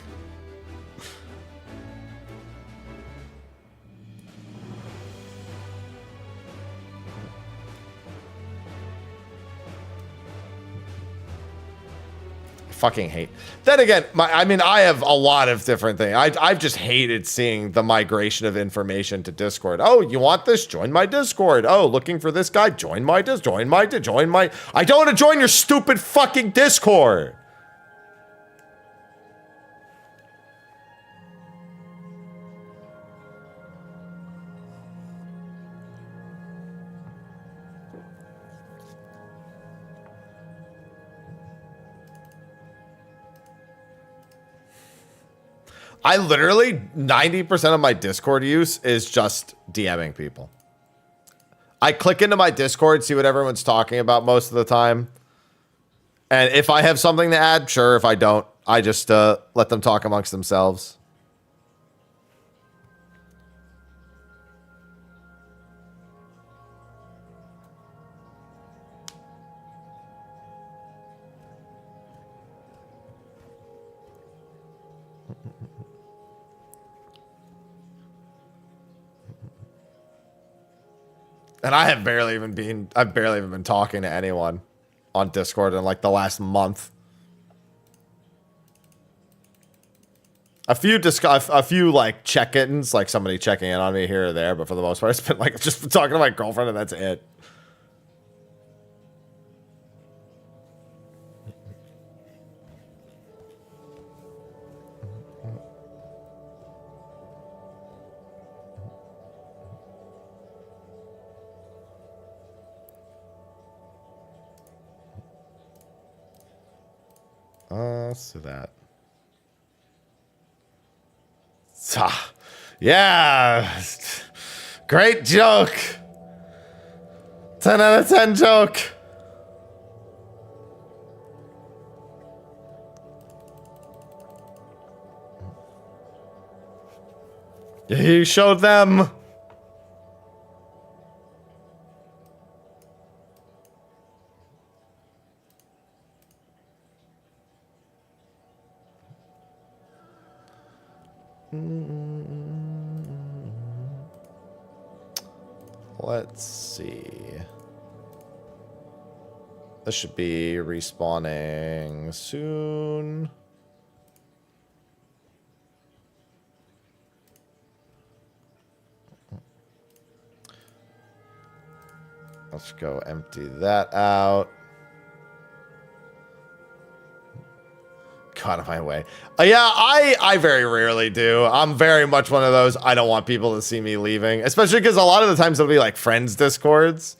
Fucking hate. Then again, I have a lot of different things. I've just hated seeing the migration of information to Discord. Oh, you want this? Join my Discord. Oh, looking for this guy? Join my. I don't want to join your stupid fucking Discord. I literally 90% of my Discord use is just DMing people. I click into my Discord, see what everyone's talking about most of the time. And if I have something to add, sure. If I don't, I just let them talk amongst themselves. And I've barely even been talking to anyone on Discord in like the last month. A few like check-ins, like somebody checking in on me here or there, but for the most part, it's been like just talking to my girlfriend and that's it. Let's do that. Yeah. Great joke. 10 out of 10 joke. You showed them. Let's see. This should be respawning soon. Let's go empty that out. Got out of my way. Yeah, I very rarely do. I'm very much one of those, I don't want people to see me leaving. Especially because a lot of the times it'll be like friends' discords.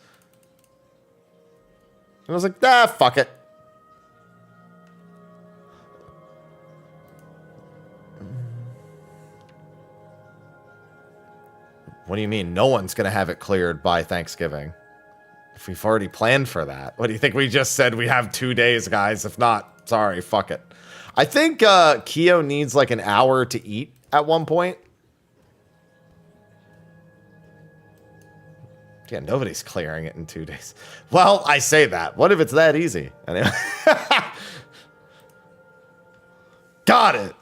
And I was like, fuck it. What do you mean? No one's going to have it cleared by Thanksgiving. If we've already planned for that. What do you think we just said? We have 2 days, guys. If not, sorry, fuck it. I think Keo needs like an hour to eat at one point. Yeah, nobody's clearing it in 2 days. Well, I say that. What if it's that easy? Anyway. Got it.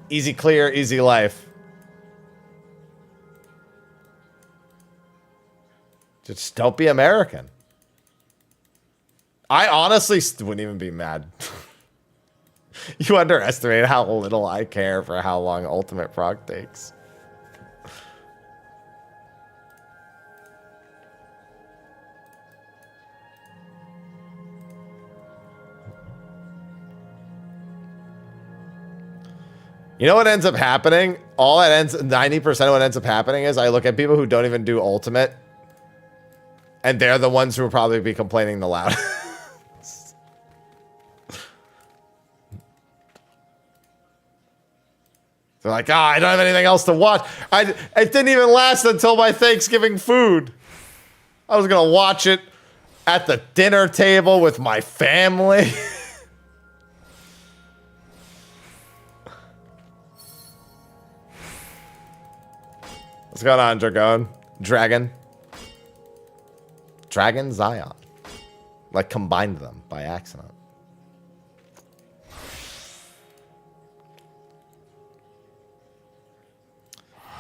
Easy clear, easy life. Just don't be American. I honestly wouldn't even be mad. You underestimate how little I care for how long Ultimate Prog takes. You know what ends up happening? 90% of what ends up happening is I look at people who don't even do Ultimate, and they're the ones who will probably be complaining the loudest. They're like, I don't have anything else to watch. It didn't even last until my Thanksgiving food. I was going to watch it at the dinner table with my family. What's going on, Dragon? Dragon Zion. Like, combined them by accident.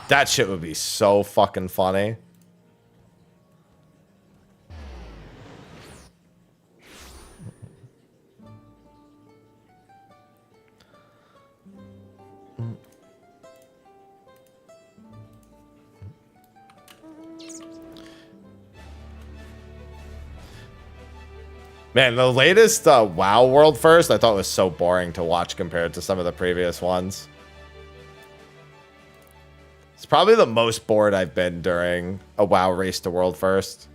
That shit would be so fucking funny. Man, the latest WoW World First I thought was so boring to watch compared to some of the previous ones. It's probably the most bored I've been during a WoW race to World First.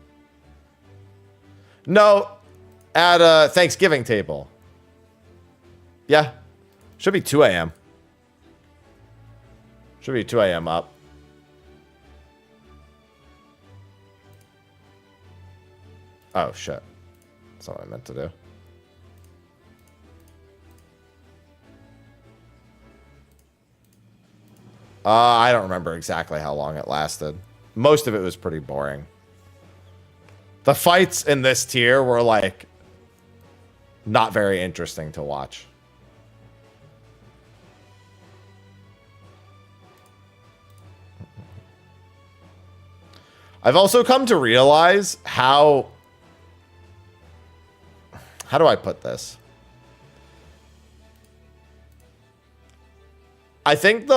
No, at a Thanksgiving table. Yeah, Should be 2 a.m. Should be 2 a.m. up. Oh, shit. That's not what I meant to do. I don't remember exactly how long it lasted. Most of it was pretty boring. The fights in this tier were, like, not very interesting to watch. I've also come to realize how do I put this? I think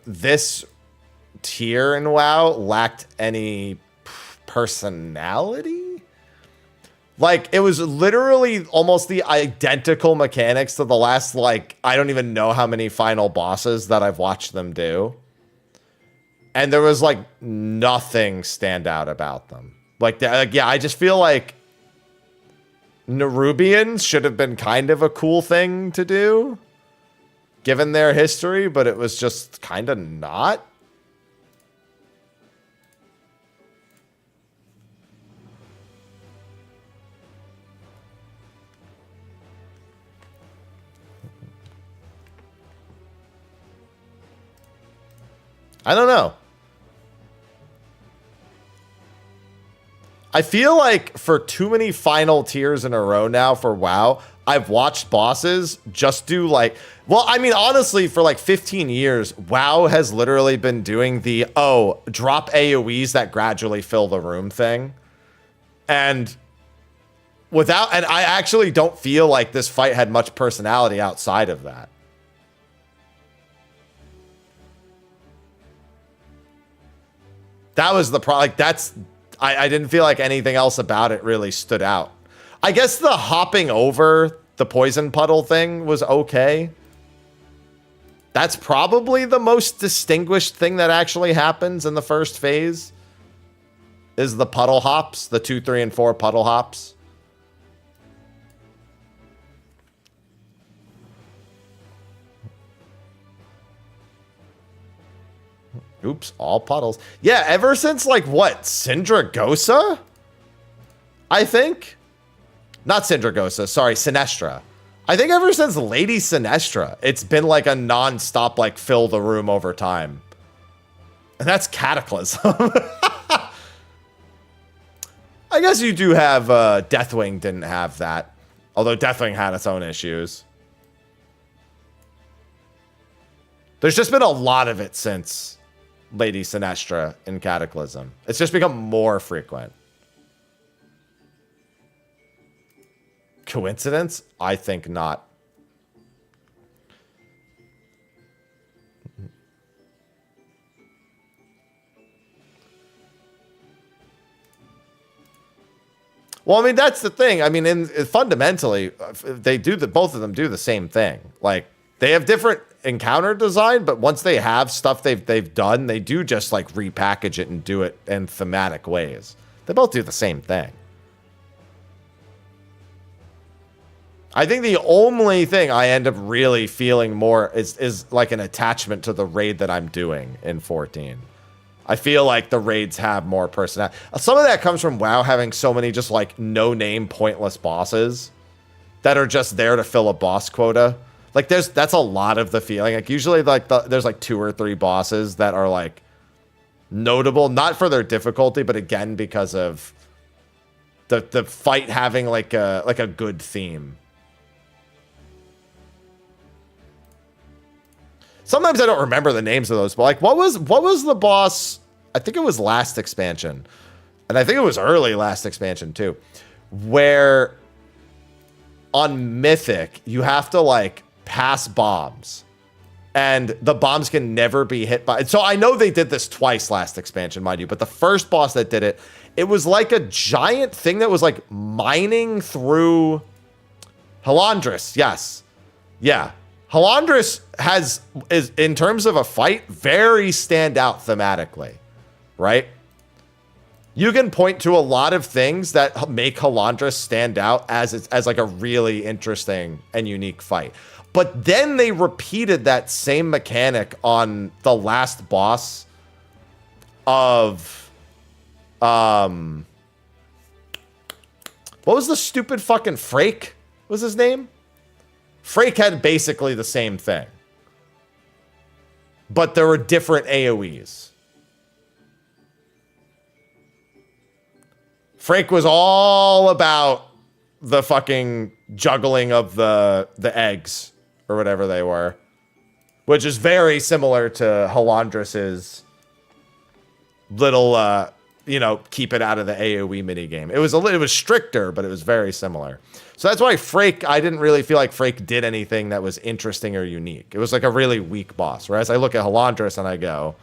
this tier in WoW lacked any personality. Like, it was literally almost the identical mechanics to the last, like, I don't even know how many final bosses that I've watched them do. And there was, like, nothing stand out about them. Like, yeah, I just feel like Nerubians should have been kind of a cool thing to do, given their history, but it was just kind of not. I don't know. I feel like for too many final tiers in a row now for WoW, I've watched bosses just do like, well, I mean, honestly, for like 15 years, WoW has literally been doing the, oh, drop AoEs that gradually fill the room thing. And I actually don't feel like this fight had much personality outside of that. That was the problem. Like, I didn't feel like anything else about it really stood out. I guess the hopping over the poison puddle thing was okay. That's probably the most distinguished thing that actually happens in the first phase, is the puddle hops, the 2, 3, and 4 puddle hops. Oops, all puddles. Yeah, ever since, like, what, Syndragosa? I think? Not Syndragosa, sorry, Sinestra. I think ever since Lady Sinestra, it's been, like, a non-stop, like, fill the room over time. And that's Cataclysm. I guess you do have, Deathwing didn't have that. Although Deathwing had its own issues. There's just been a lot of it since Lady Sinestra in Cataclysm. It's just become more frequent. Coincidence? I think not. Well, I mean, that's the thing. I mean, fundamentally, both of them do the same thing. Like, they have different encounter design, but once they have stuff they've done, they do just like repackage it and do it in thematic ways. They both do the same thing. I think the only thing I end up really feeling more is like an attachment to the raid that I'm doing in 14. I feel like the raids have more personality. Some of that comes from WoW having so many just like no-name pointless bosses that are just there to fill a boss quota. Like that's a lot of the feeling. Like usually like there's like 2 or 3 bosses that are like notable, not for their difficulty, but again because of the fight having like a good theme. Sometimes I don't remember the names of those, but like what was the boss? I think it was last expansion. And I think it was early last expansion too, where on Mythic you have to like pass bombs and the bombs can never be hit by. So I know they did this twice last expansion, mind you, but the first boss that did it, it was like a giant thing that was like mining through Halandris. Yes. Yeah. Halandris is in terms of a fight very standout thematically, right? You can point to a lot of things that make Halandra stand out as like a really interesting and unique fight. But then they repeated that same mechanic on the last boss of what was the stupid fucking Frake? Was his name? Frake had basically the same thing. But there were different AoEs. Frake was all about the fucking juggling of the eggs or whatever they were, which is very similar to Halandras's little, you know, keep it out of the AoE minigame. It was stricter, but it was very similar. So that's why Frake, I didn't really feel like Frake did anything that was interesting or unique. It was like a really weak boss. Whereas I look at Halandras and I go,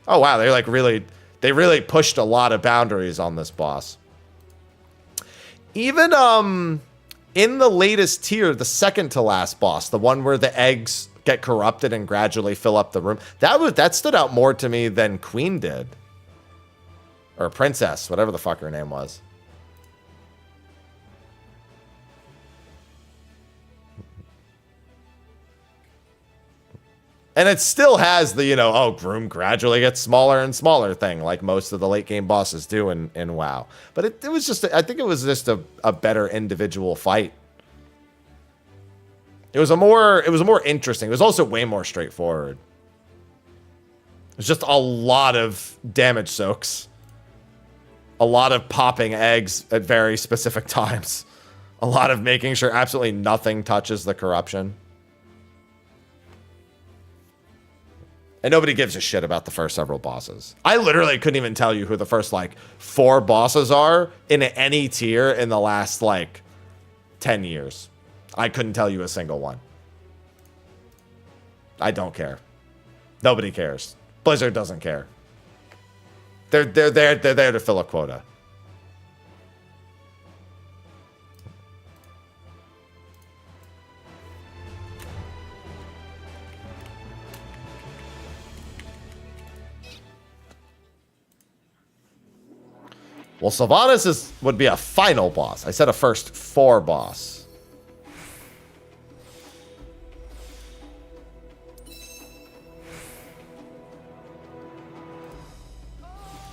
oh wow, they really pushed a lot of boundaries on this boss. Even in the latest tier, the second to last boss, the one where the eggs get corrupted and gradually fill up the room, that stood out more to me than Queen did. Or Princess, whatever the fuck her name was. And it still has the, you know, oh, room gradually gets smaller and smaller thing, like most of the late game bosses do in WoW. But it was just, I think it was just a better individual fight. It was more interesting. It was also way more straightforward. It was just a lot of damage soaks. A lot of popping eggs at very specific times. A lot of making sure absolutely nothing touches the corruption. And nobody gives a shit about the first several bosses. I literally couldn't even tell you who the first, like, 4 bosses are in any tier in the last, like, 10 years. I couldn't tell you a single one. I don't care. Nobody cares. Blizzard doesn't care. They're there to fill a quota. Well, Sylvanas would be a final boss. I said a first 4 boss.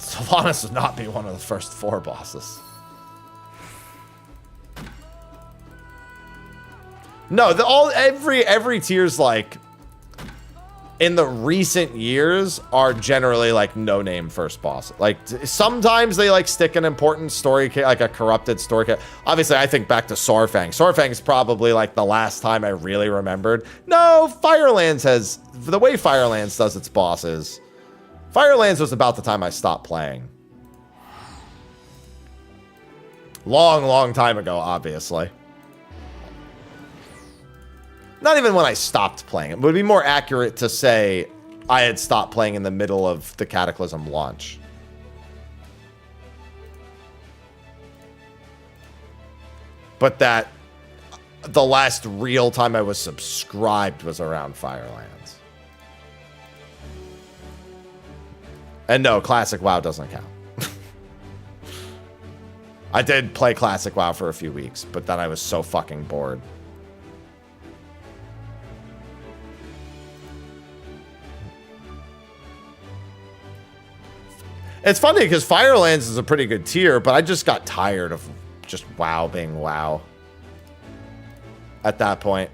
Sylvanas would not be one of the first 4 bosses. No, every tier's like, in the recent years, are generally like no-name first boss. Like sometimes they like stick an important story, like a corrupted story. Obviously, I think back to Saurfang. Saurfang's probably like the last time I really remembered. No, Firelands has the way Firelands does its bosses. Firelands was about the time I stopped playing. Long time ago, obviously. Not even when I stopped playing. It would be more accurate to say I had stopped playing in the middle of the Cataclysm launch. But that the last real time I was subscribed was around Firelands. And no, Classic WoW doesn't count. I did play Classic WoW for a few weeks, but then I was so fucking bored. It's funny because Firelands is a pretty good tier, but I just got tired of just WoW being WoW at that point.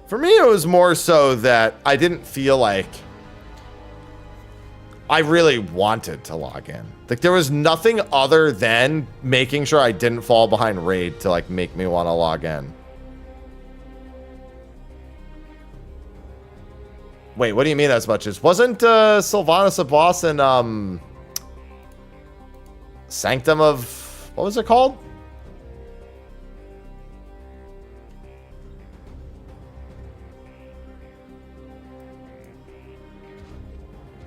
For me, it was more so that I didn't feel like I really wanted to log in. Like, there was nothing other than making sure I didn't fall behind raid to, like, make me want to log in. Wait, what do you mean as much as? Wasn't Sylvanas a boss in Sanctum of... What was it called?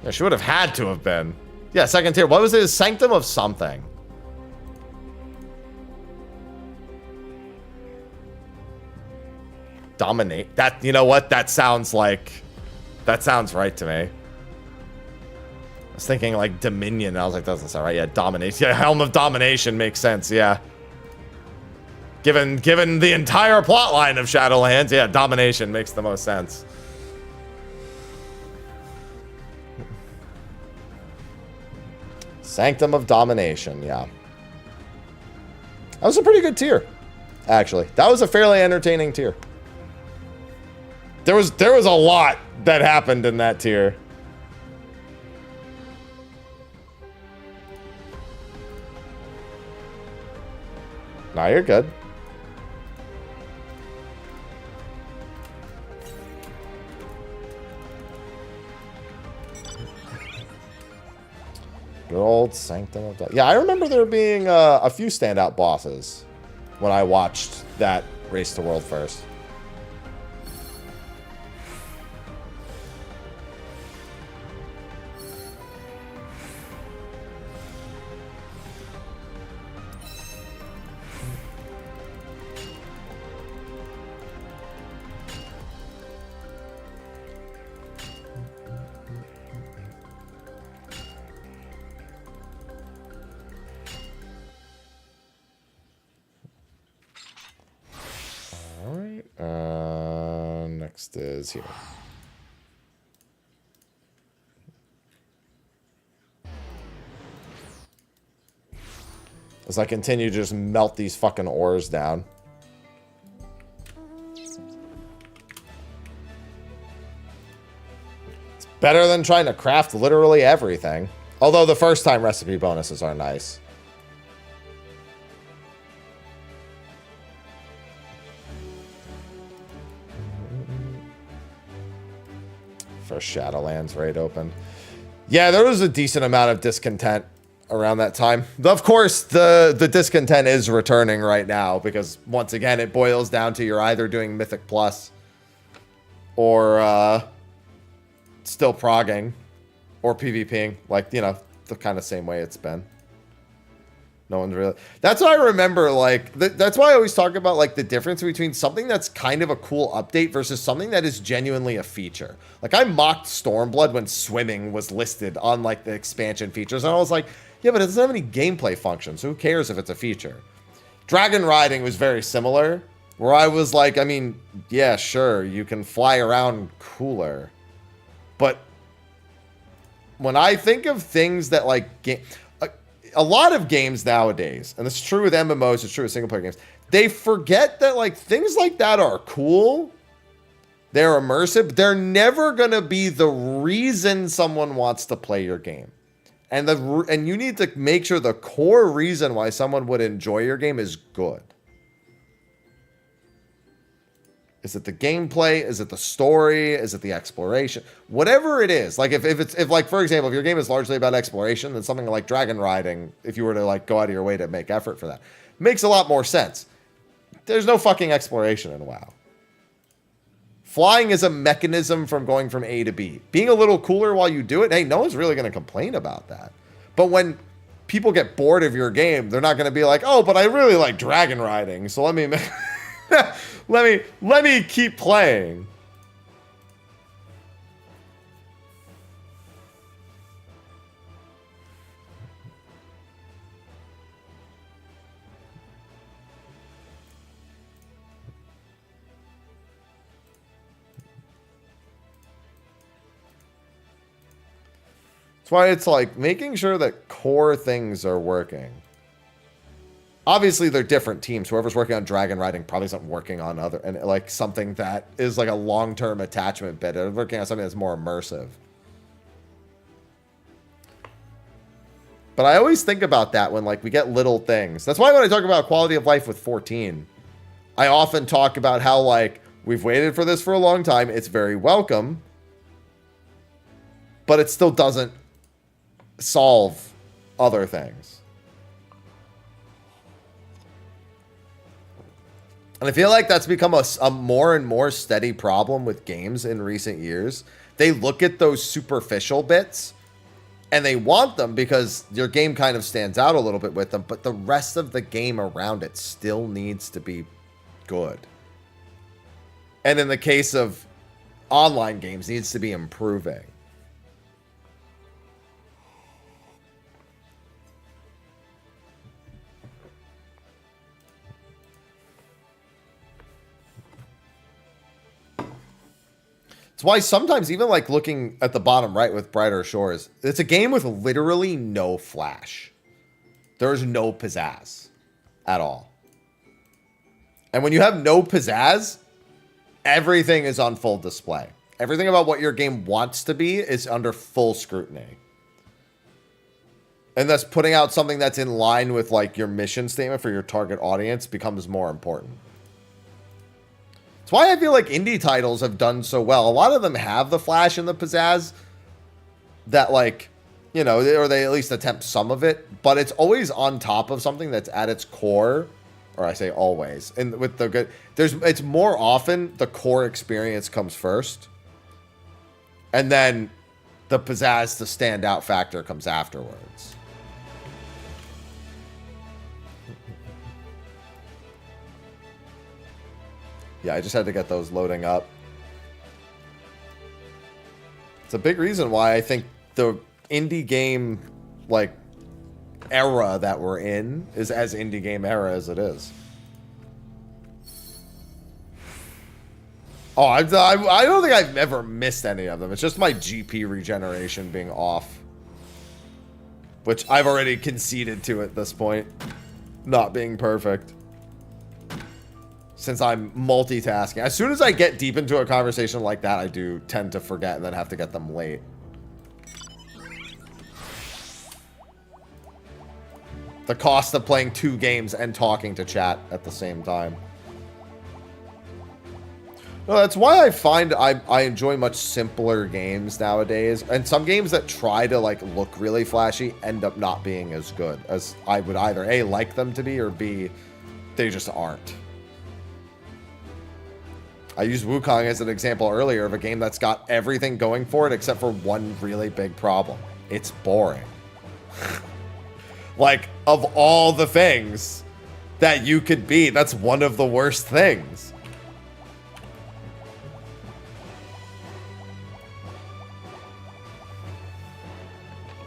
Yeah, she would have had to have been. Yeah, second tier. What was it? Sanctum of something. Dominate. That, you know what? That sounds right to me. I was thinking like Dominion. I was like, that doesn't sound right. Yeah, Domination. Yeah, Helm of Domination makes sense. Yeah. Given the entire plot line of Shadowlands, yeah, Domination makes the most sense. Sanctum of Domination, yeah. That was a pretty good tier, actually. That was a fairly entertaining tier. There was a lot that happened in that tier. Nah, you're good. Good old Sanctum of Yeah, I remember there being a few standout bosses when I watched that Race to World first. Next is here. As I continue to just melt these fucking ores down. It's better than trying to craft literally everything. Although the first time recipe bonuses are nice. First Shadowlands raid opened. Yeah, there was a decent amount of discontent around that time. Of course, the discontent is returning right now because, once again, it boils down to you're either doing Mythic Plus or still progging or PvPing. Like, you know, the kind of same way it's been. No one's really... That's what I remember, like... That's why I always talk about, like, the difference between something that's kind of a cool update versus something that is genuinely a feature. Like, I mocked Stormblood when swimming was listed on, like, the expansion features, and I was like, yeah, but it doesn't have any gameplay functions, so who cares if it's a feature? Dragon riding was very similar, where I was like, I mean, yeah, sure, you can fly around cooler. But when I think of things that, like... A lot of games nowadays, and it's true with MMOs, it's true with single-player games, they forget that, like, things like that are cool. They're immersive. They're never going to be the reason someone wants to play your game. And you need to make sure the core reason why someone would enjoy your game is good. Is it the gameplay? Is it the story? Is it the exploration? Whatever it is. Like, if like, for example, if your game is largely about exploration, then something like dragon riding, if you were to, like, go out of your way to make effort for that, makes a lot more sense. There's no fucking exploration in WoW. Flying is a mechanism from going from A to B. Being a little cooler while you do it, hey, no one's really going to complain about that. But when people get bored of your game, they're not going to be like, oh, but I really like dragon riding, so let me... let me keep playing. That's why it's like making sure that core things are working. Obviously, they're different teams. Whoever's working on dragon riding probably isn't working on other, and like something that is like a long-term attachment bit. They're working on something that's more immersive. But I always think about that when, like, we get little things. That's why when I talk about quality of life with 14, I often talk about how, like, we've waited for this for a long time. It's very welcome, but it still doesn't solve other things. And I feel like that's become a more and more steady problem with games in recent years. they look at those superficial bits and they want them because your game kind of stands out a little bit with them, but the rest of the game around it still needs to be good. And in the case of online games, needs to be improving. It's why sometimes even like looking at the bottom right with Brighter Shores, it's a game with literally no flash. There's no pizzazz at all. And when you have no pizzazz, everything is on full display. Everything about what your game wants to be is under full scrutiny. And thus putting out something that's in line with like your mission statement for your target audience becomes more important. It's why I feel like indie titles have done so well. A lot of them have the flash and the pizzazz that like, you know, or they at least attempt some of it, but it's always on top of something that's at its core, or I say always. And with the good, it's more often the core experience comes first, and then the pizzazz, the standout factor comes afterwards. Yeah, I just had to get those loading up. It's a big reason why I think the indie game, like, era that we're in is as indie game era as it is. Oh, I don't think I've ever missed any of them. It's just my GP regeneration being off. Which I've already conceded to at this point. Not being perfect. Since I'm multitasking. As soon as I get deep into a conversation like that, I do tend to forget and then have to get them late. The cost of playing 2 games and talking to chat at the same time. No, that's why I find I enjoy much simpler games nowadays. And some games that try to like look really flashy end up not being as good as I would either A, like them to be, or B, they just aren't. I used Wukong as an example earlier of a game that's got everything going for it except for one really big problem. It's boring. Like, of all the things that you could be, that's one of the worst things.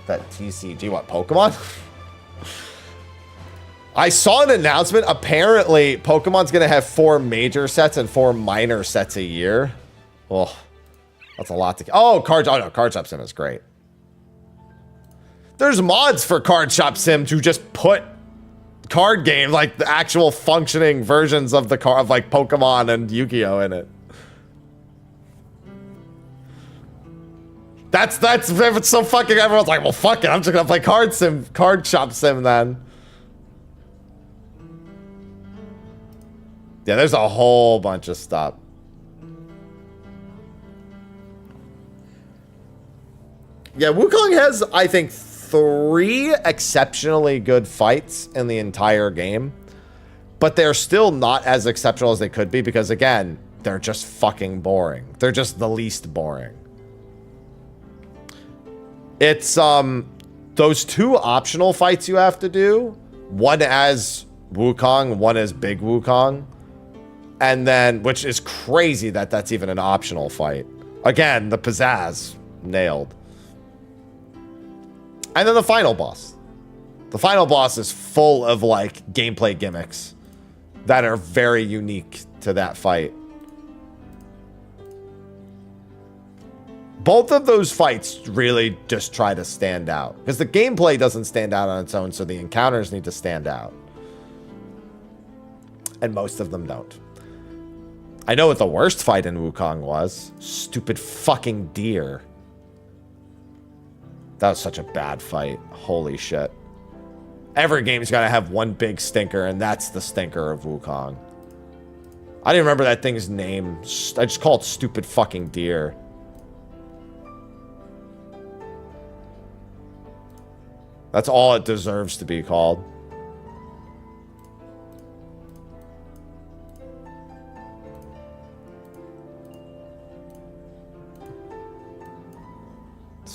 That TCG, what, Pokemon? I saw an announcement. Apparently, Pokemon's going to have 4 major sets and 4 minor sets a year. Oh, that's a lot to... Oh, no, Card Shop Sim is great. There's mods for Card Shop Sim to just put card game, like the actual functioning versions of the card, of like Pokemon and Yu-Gi-Oh in it. That's so fucking... Everyone's like, well, fuck it. I'm just going to play Card Shop Sim then. Yeah, there's a whole bunch of stuff. Yeah, Wukong has, I think, 3 exceptionally good fights in the entire game. But they're still not as exceptional as they could be because, again, they're just fucking boring. They're just the least boring. It's, those 2 optional fights you have to do. One as Wukong, one as Big Wukong. And then, which is crazy that that's even an optional fight. Again, the pizzazz, nailed. And then the final boss. The final boss is full of, like, gameplay gimmicks that are very unique to that fight. Both of those fights really just try to stand out. Because the gameplay doesn't stand out on its own, so the encounters need to stand out. And most of them don't. I know what the worst fight in Wukong was. Stupid fucking deer. That was such a bad fight. Holy shit. Every game's gotta have one big stinker, and that's the stinker of Wukong. I didn't remember that thing's name. I just call it stupid fucking deer. That's all it deserves to be called.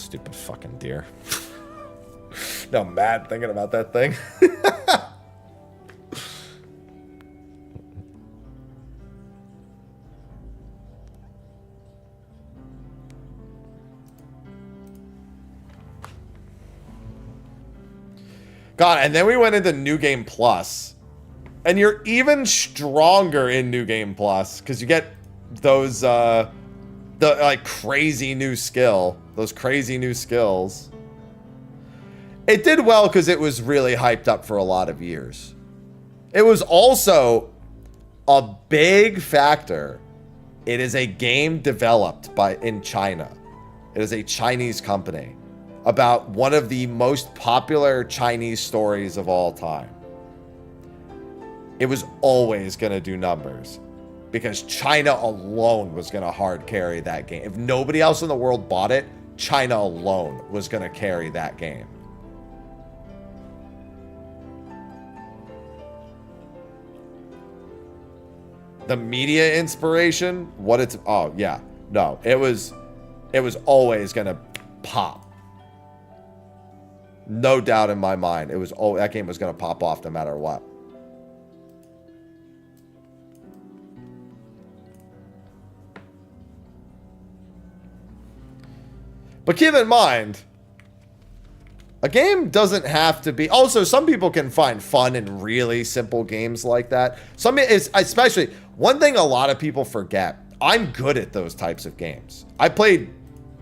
Stupid fucking deer. No, I'm mad thinking about that thing. God, and then we went into New Game Plus. And you're even stronger in New Game Plus because you get those the like crazy new skill, those crazy new skills. It did well because it was really hyped up for a lot of years. It was also a big factor. It is a game developed in China. It is a Chinese company about one of the most popular Chinese stories of all time. It was always going to do numbers because China alone was going to hard carry that game. If nobody else in the world bought it, China alone was going to carry that game. The media inspiration, oh yeah, no, it was always going to pop. No doubt in my mind, that game was going to pop off no matter what. But keep in mind, a game doesn't have to be... Also, some people can find fun in really simple games like that. Especially, one thing a lot of people forget, I'm good at those types of games. I played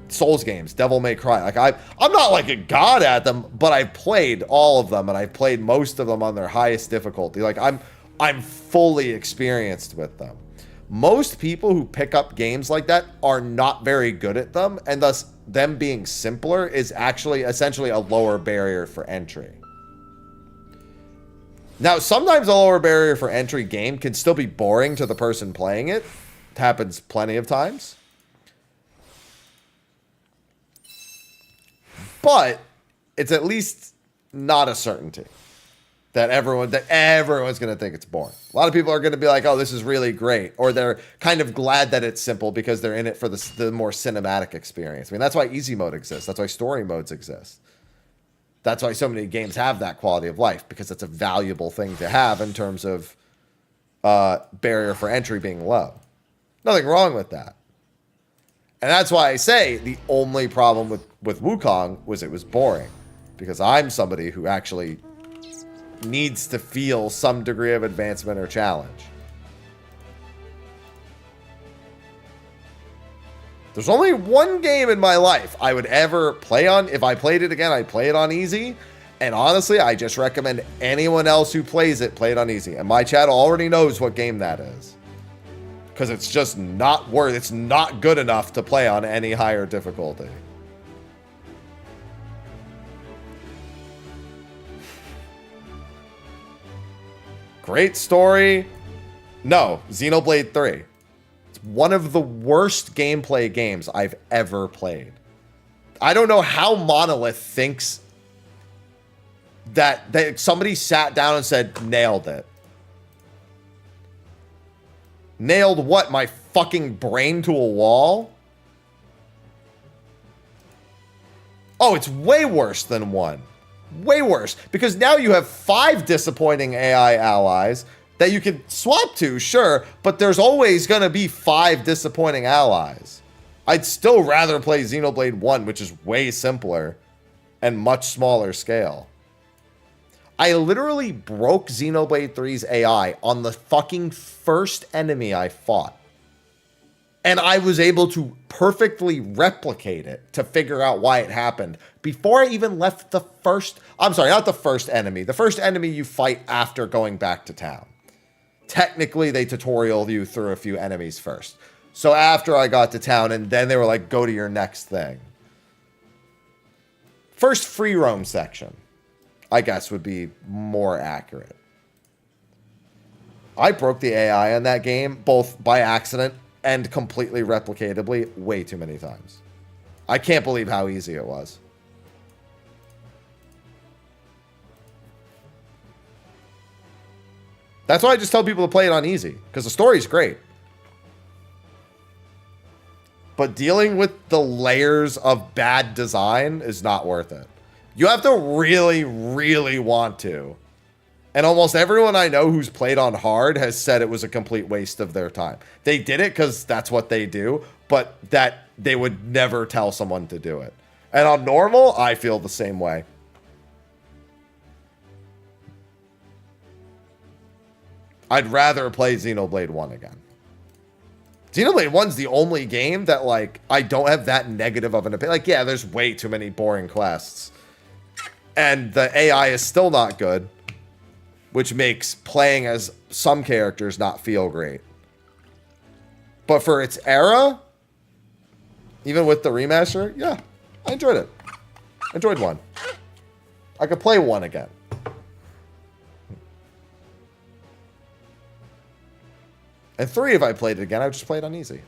Souls games, Devil May Cry. Like I'm not like a god at them, but I've played all of them, and I've played most of them on their highest difficulty. Like I'm fully experienced with them. Most people who pick up games like that are not very good at them, and thus them being simpler is actually essentially a lower barrier for entry. Now, sometimes a lower barrier for entry game can still be boring to the person playing it. It happens plenty of times. But it's at least not a certainty that everyone's going to think it's boring. A lot of people are going to be like, oh, this is really great. Or they're kind of glad that it's simple because they're in it for the more cinematic experience. I mean, that's why easy mode exists. That's why story modes exist. That's why so many games have that quality of life, because it's a valuable thing to have in terms of barrier for entry being low. Nothing wrong with that. And that's why I say the only problem with Wukong was it was boring. Because I'm somebody who actually needs to feel some degree of advancement or challenge. There's only one game in my life I would ever play on. If I played it again, I'd play it on easy. And honestly, I just recommend anyone else who plays it, play it on easy. And my chat already knows what game that is. Because it's just it's not good enough to play on any higher difficulty. Great story. No, Xenoblade 3. It's one of the worst gameplay games I've ever played. I don't know how Monolith thinks that somebody sat down and said, nailed it. Nailed what? My fucking brain to a wall? Oh, it's way worse than 1. Way worse, because now you have 5 disappointing AI allies that you can swap to, sure, but there's always going to be 5 disappointing allies. I'd still rather play Xenoblade 1, which is way simpler and much smaller scale. I literally broke Xenoblade 3's AI on the fucking first enemy I fought. And I was able to perfectly replicate it to figure out why it happened before I even left the first... I'm sorry, not the first enemy. The first enemy you fight after going back to town. Technically, they tutorial you through a few enemies first. So after I got to town, and then they were like, go to your next thing. First free roam section, I guess, would be more accurate. I broke the AI on that game, both by accident and completely replicatably, way too many times. I can't believe how easy it was. That's why I just tell people to play it on easy, because the story's great. but dealing with the layers of bad design is not worth it. You have to really, really want to. And almost everyone I know who's played on hard has said it was a complete waste of their time. They did it because that's what they do, but that they would never tell someone to do it. And on normal, I feel the same way. I'd rather play Xenoblade 1 again. Xenoblade 1's the only game that, like, I don't have that negative of an opinion. Like, yeah, there's way too many boring quests. And the AI is still not good, which makes playing as some characters not feel great. But for its era, even with the remaster, yeah, I enjoyed it. I enjoyed 1. I could play 1 again. And 3, if I played it again, I would just play it on easy.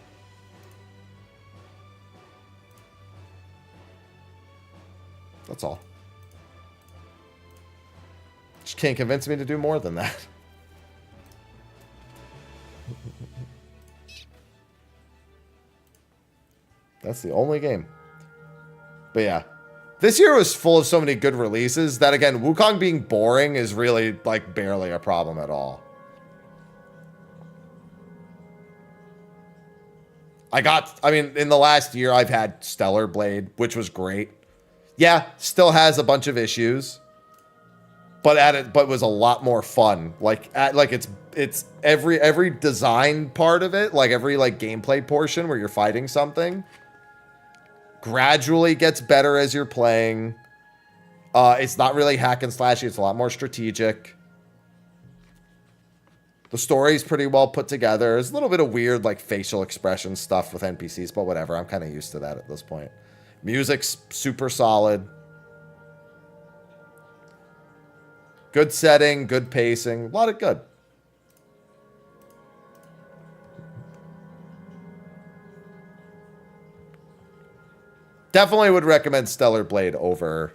That's all. Just can't convince me to do more than that. That's the only game. But yeah. This year was full of so many good releases that, again, Wukong being boring is really, like, barely a problem at all. I mean, in the last year, I've had Stellar Blade, which was great. Yeah, still has a bunch of issues, but was a lot more fun. Like it's every design part of it, like every like gameplay portion where you're fighting something, gradually gets better as you're playing. It's not really hack and slashy. It's a lot more strategic. The story's pretty well put together. There's a little bit of weird, like, facial expression stuff with NPCs, but whatever. I'm kind of used to that at this point. Music's super solid. Good setting, good pacing. A lot of good. Definitely would recommend Stellar Blade over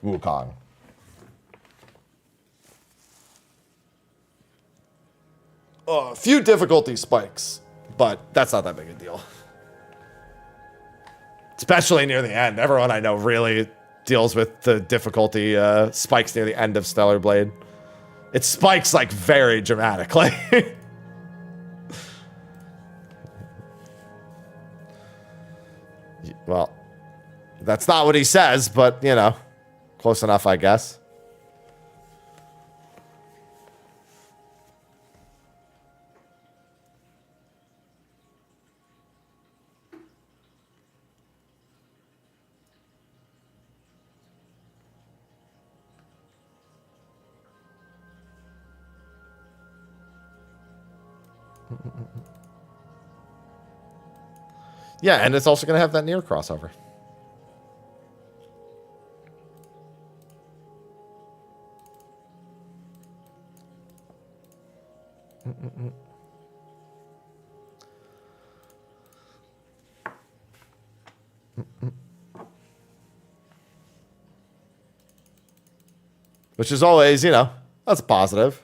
Wukong. A few difficulty spikes, but that's not that big a deal. Especially near the end. Everyone I know really deals with the difficulty spikes near the end of Stellar Blade. It spikes, like, very dramatically. Well, that's not what he says, but, you know, close enough, I guess. Yeah, and it's also going to have that near crossover. Which is always, you know, that's a positive.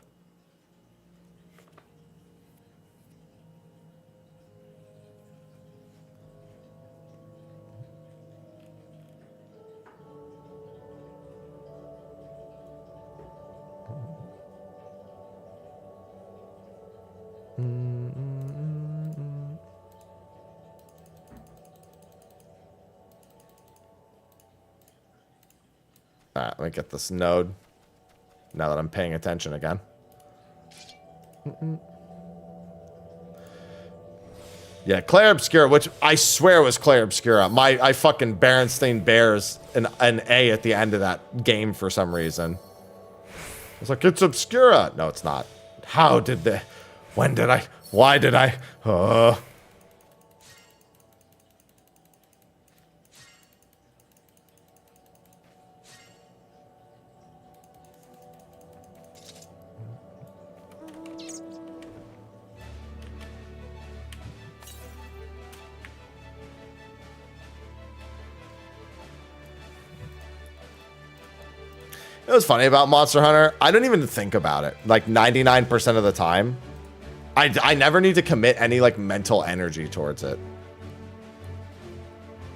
All right, let me get this node. Now that I'm paying attention again. Yeah, Claire Obscura, which I swear was Claire Obscura. I fucking Berenstain Bears an A at the end of that game for some reason. It's like, it's Obscura. No, it's not. How did they? When did I? Why did I? It was funny about Monster Hunter. I don't even think about it. Like 99% of the time. I never need to commit any like mental energy towards it.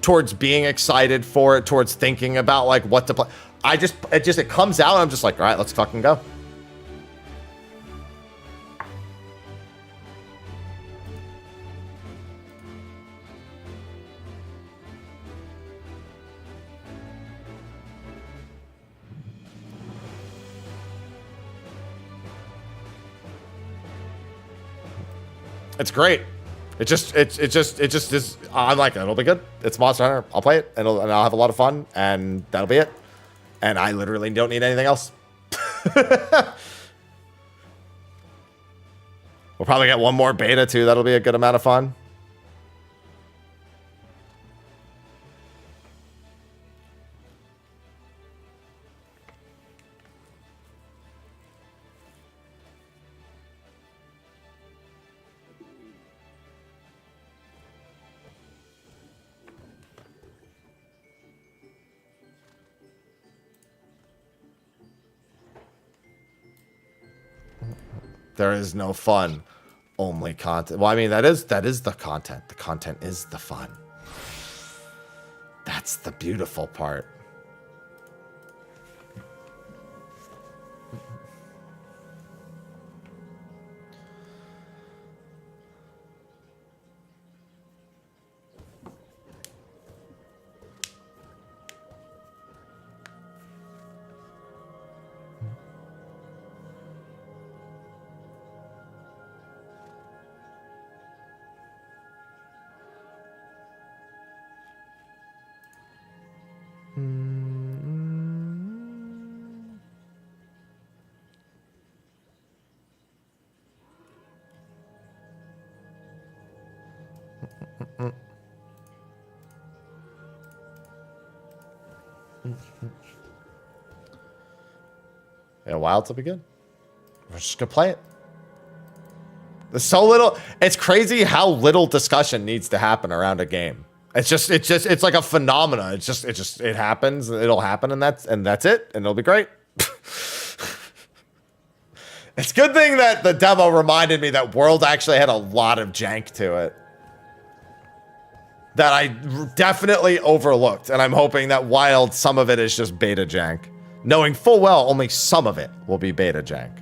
towards being excited for it, towards thinking about like what to play. It comes out and I'm just like, all right, let's fucking go. It's great. It just is. I'm like, it'll be good. It's Monster Hunter. I'll play it, and I'll have a lot of fun, and that'll be it. And I literally don't need anything else. We'll probably get one more beta too. That'll be a good amount of fun. There is no fun, only content. Well, I mean, that is the content. The content is the fun. That's the beautiful part. Yeah, Wild will be good. We're just gonna play it. There's so little. It's crazy how little discussion needs to happen around a game. It's like a phenomena. It happens. It'll happen, and that's it, and it'll be great. It's a good thing that the demo reminded me that World actually had a lot of jank to it that I definitely overlooked, and I'm hoping that Wild, some of it is just beta jank, knowing full well only some of it will be beta jank.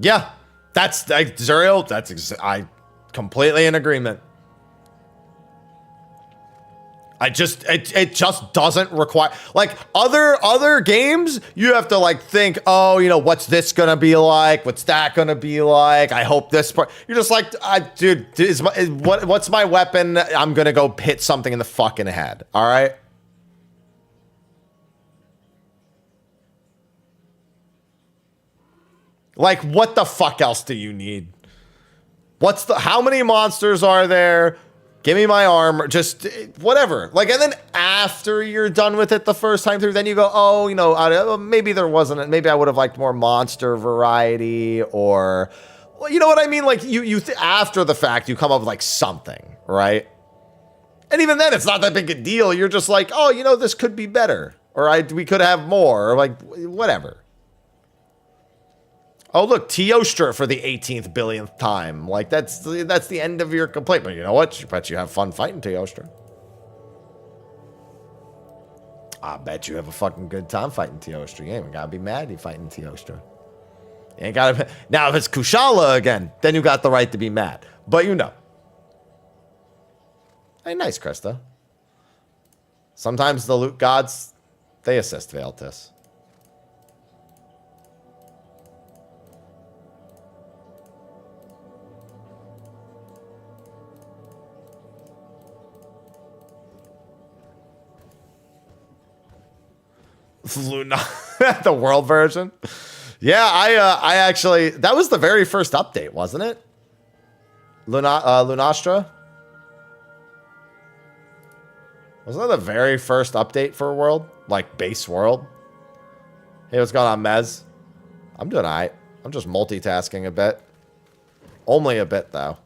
Yeah, that's like Zuriel. I completely in agreement. It just doesn't require, like other games. You have to like think, oh, you know, what's this gonna be like? What's that gonna be like? I hope this part. You're just like, dude, what's my weapon? I'm gonna go hit something in the fucking head. All right. Like, what the fuck else do you need? How many monsters are there? Give me my armor, just whatever. Like, and then after you're done with it the first time through, then you go, oh, you know, maybe there wasn't, maybe I would have liked more monster variety, or, well, you know what I mean? Like, after the fact, you come up with like something, right? And even then, it's not that big a deal. You're just like, oh, you know, this could be better, or we could have more, or like, whatever. Oh, look, Teostra for the 18th billionth time. Like, that's the end of your complaint. But you know what? I bet you have fun fighting Teostra. I bet you have a fucking good time fighting Teostra. You ain't gotta be mad you fighting Teostra. You ain't gotta. Now, if it's Kushala again, then you got the right to be mad. But you know. Hey, nice, Krista. Sometimes the loot gods, they assist Veiltis. Luna, the world version. Yeah, I actually, that was the very first update, wasn't it? Lunastra? Wasn't that the very first update for World? like base world. Hey, what's going on, Mez? I'm doing alright. I'm just multitasking a bit. Only a bit, though.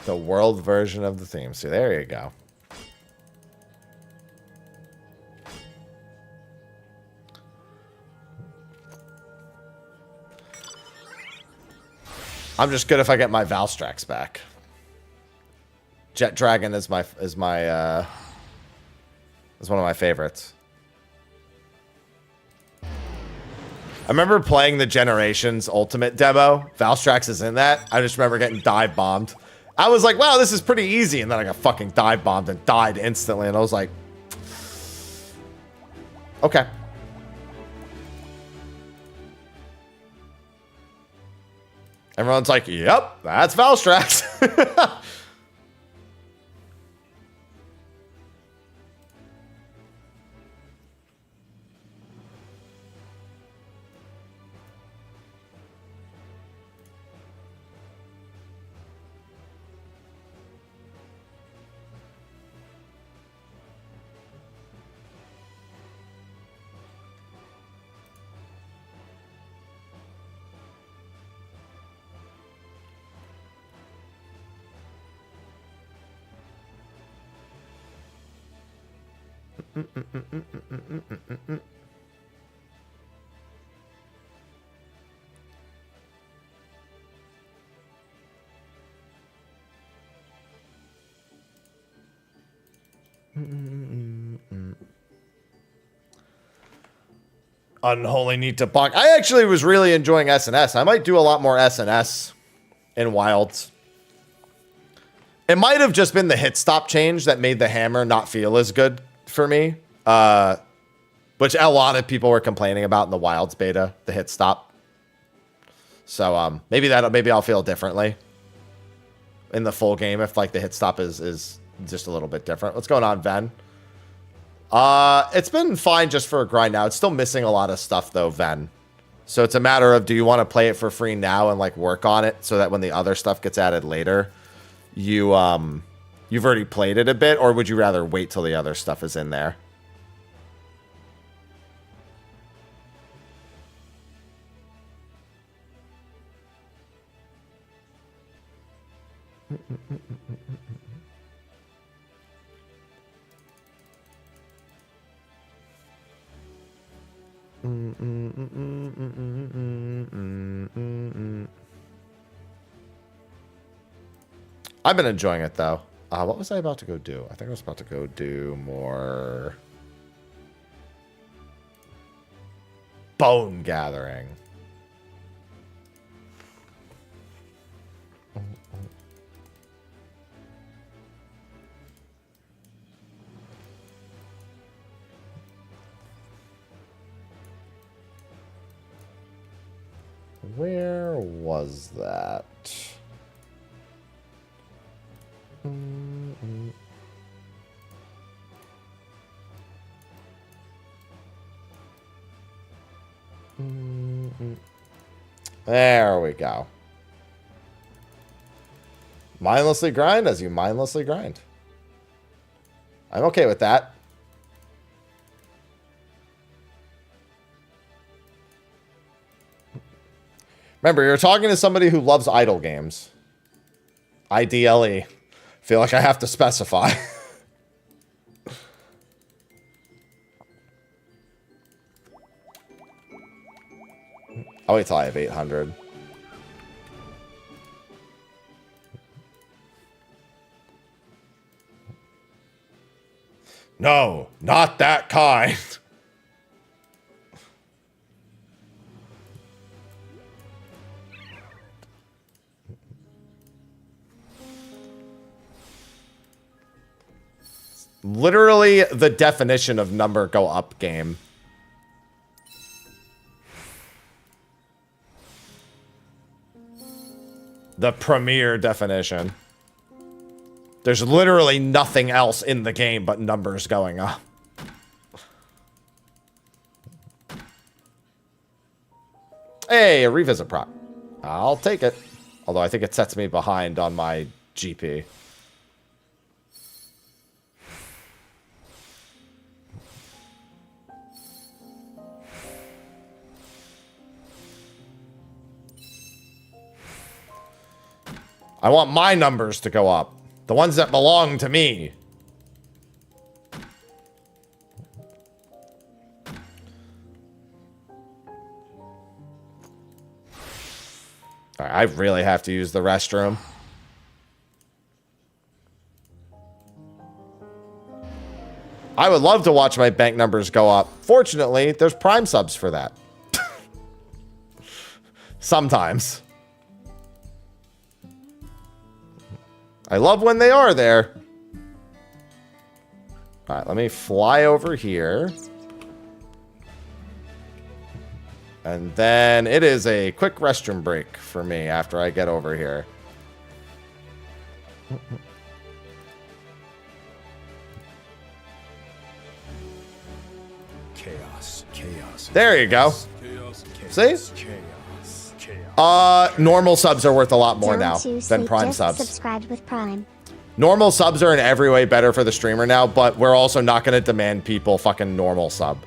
The world version of the theme. So there you go. I'm just good if I get my Valstrax back. Jet Dragon is one of my favorites. I remember playing the Generations Ultimate demo. Valstrax is in that. I just remember getting dive bombed. I was like, wow, this is pretty easy. And then I got fucking dive bombed and died instantly. And I was like, okay. Everyone's like, yep, that's Valstrax. Unholy need to block. I actually was really enjoying SNS. I might do a lot more SNS in Wilds. It might have just been the hit stop change that made the hammer not feel as good for me. Which a lot of people were complaining about in the Wilds beta, the hit stop. So maybe I'll feel differently in the full game if like the hit stop is just a little bit different. What's going on, Ven? It's been fine just for a grind now. It's still missing a lot of stuff though, Ven. So it's a matter of, do you want to play it for free now and like work on it so that when the other stuff gets added later, you've already played it a bit, or would you rather wait till the other stuff is in there? I've been enjoying it though. What was I about to go do? I think I was about to go do more bone gathering. Where was that? There we go. Mindlessly grind as you mindlessly grind. I'm okay with that. Remember, you're talking to somebody who loves idle games. IDLE. Feel like I have to specify. I'll wait till I have 800. No, not that kind. Literally the definition of number go up game. The premier definition. There's literally nothing else in the game but numbers going up. Hey, a revisit prop. I'll take it. Although I think it sets me behind on my GP. I want my numbers to go up. The ones that belong to me. All right, I really have to use the restroom. I would love to watch my bank numbers go up. Fortunately, there's Prime subs for that. Sometimes. I love when they are there. All right, let me fly over here. And then it is a quick restroom break for me after I get over here. Chaos. Chaos. There you go. Chaos. See? Chaos. Chaos. Normal subs are worth a lot more Zone now 2 than Sleep Prime just subs. subscribed with Prime. Normal subs are in every way better for the streamer now, but we're also not going to demand people fucking normal sub.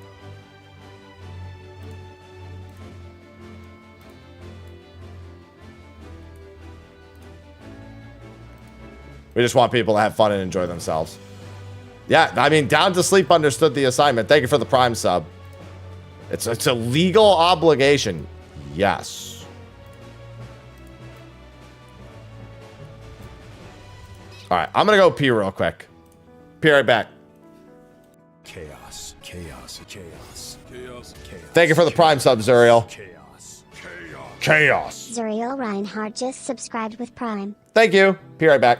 We just want people to have fun and enjoy themselves. Yeah, I mean, Down to Sleep understood the assignment. Thank you for the Prime sub. It's a legal obligation. Yes. All right, I'm going to go pee real quick. Pee right back. Chaos. Chaos. Chaos. Chaos. Chaos. Thank you for the Prime sub, Zuriel. Chaos. Chaos. Chaos. Zuriel Reinhardt just subscribed with Prime. Thank you. Pee right back.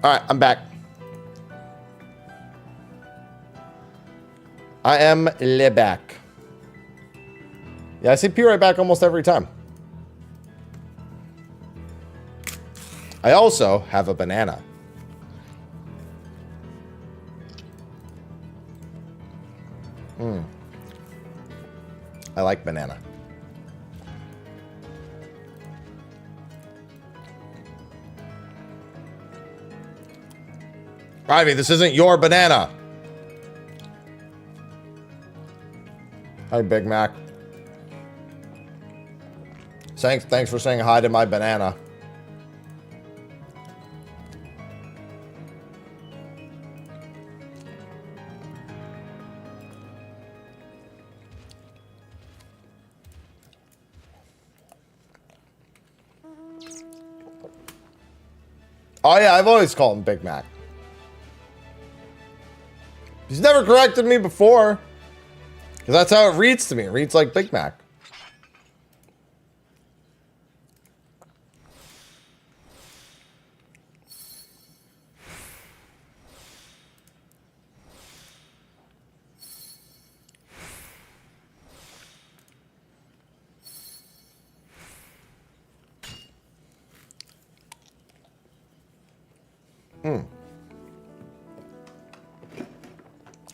All right, I'm back. I am back. Yeah, I see P right back almost every time. I also have a banana. I like banana. Ivy, this isn't your banana. Hi, Big Mac. Thanks for saying hi to my banana. Oh yeah, I've always called him Big Mac. He's never corrected me before. Because that's how it reads to me. It reads like Big Mac.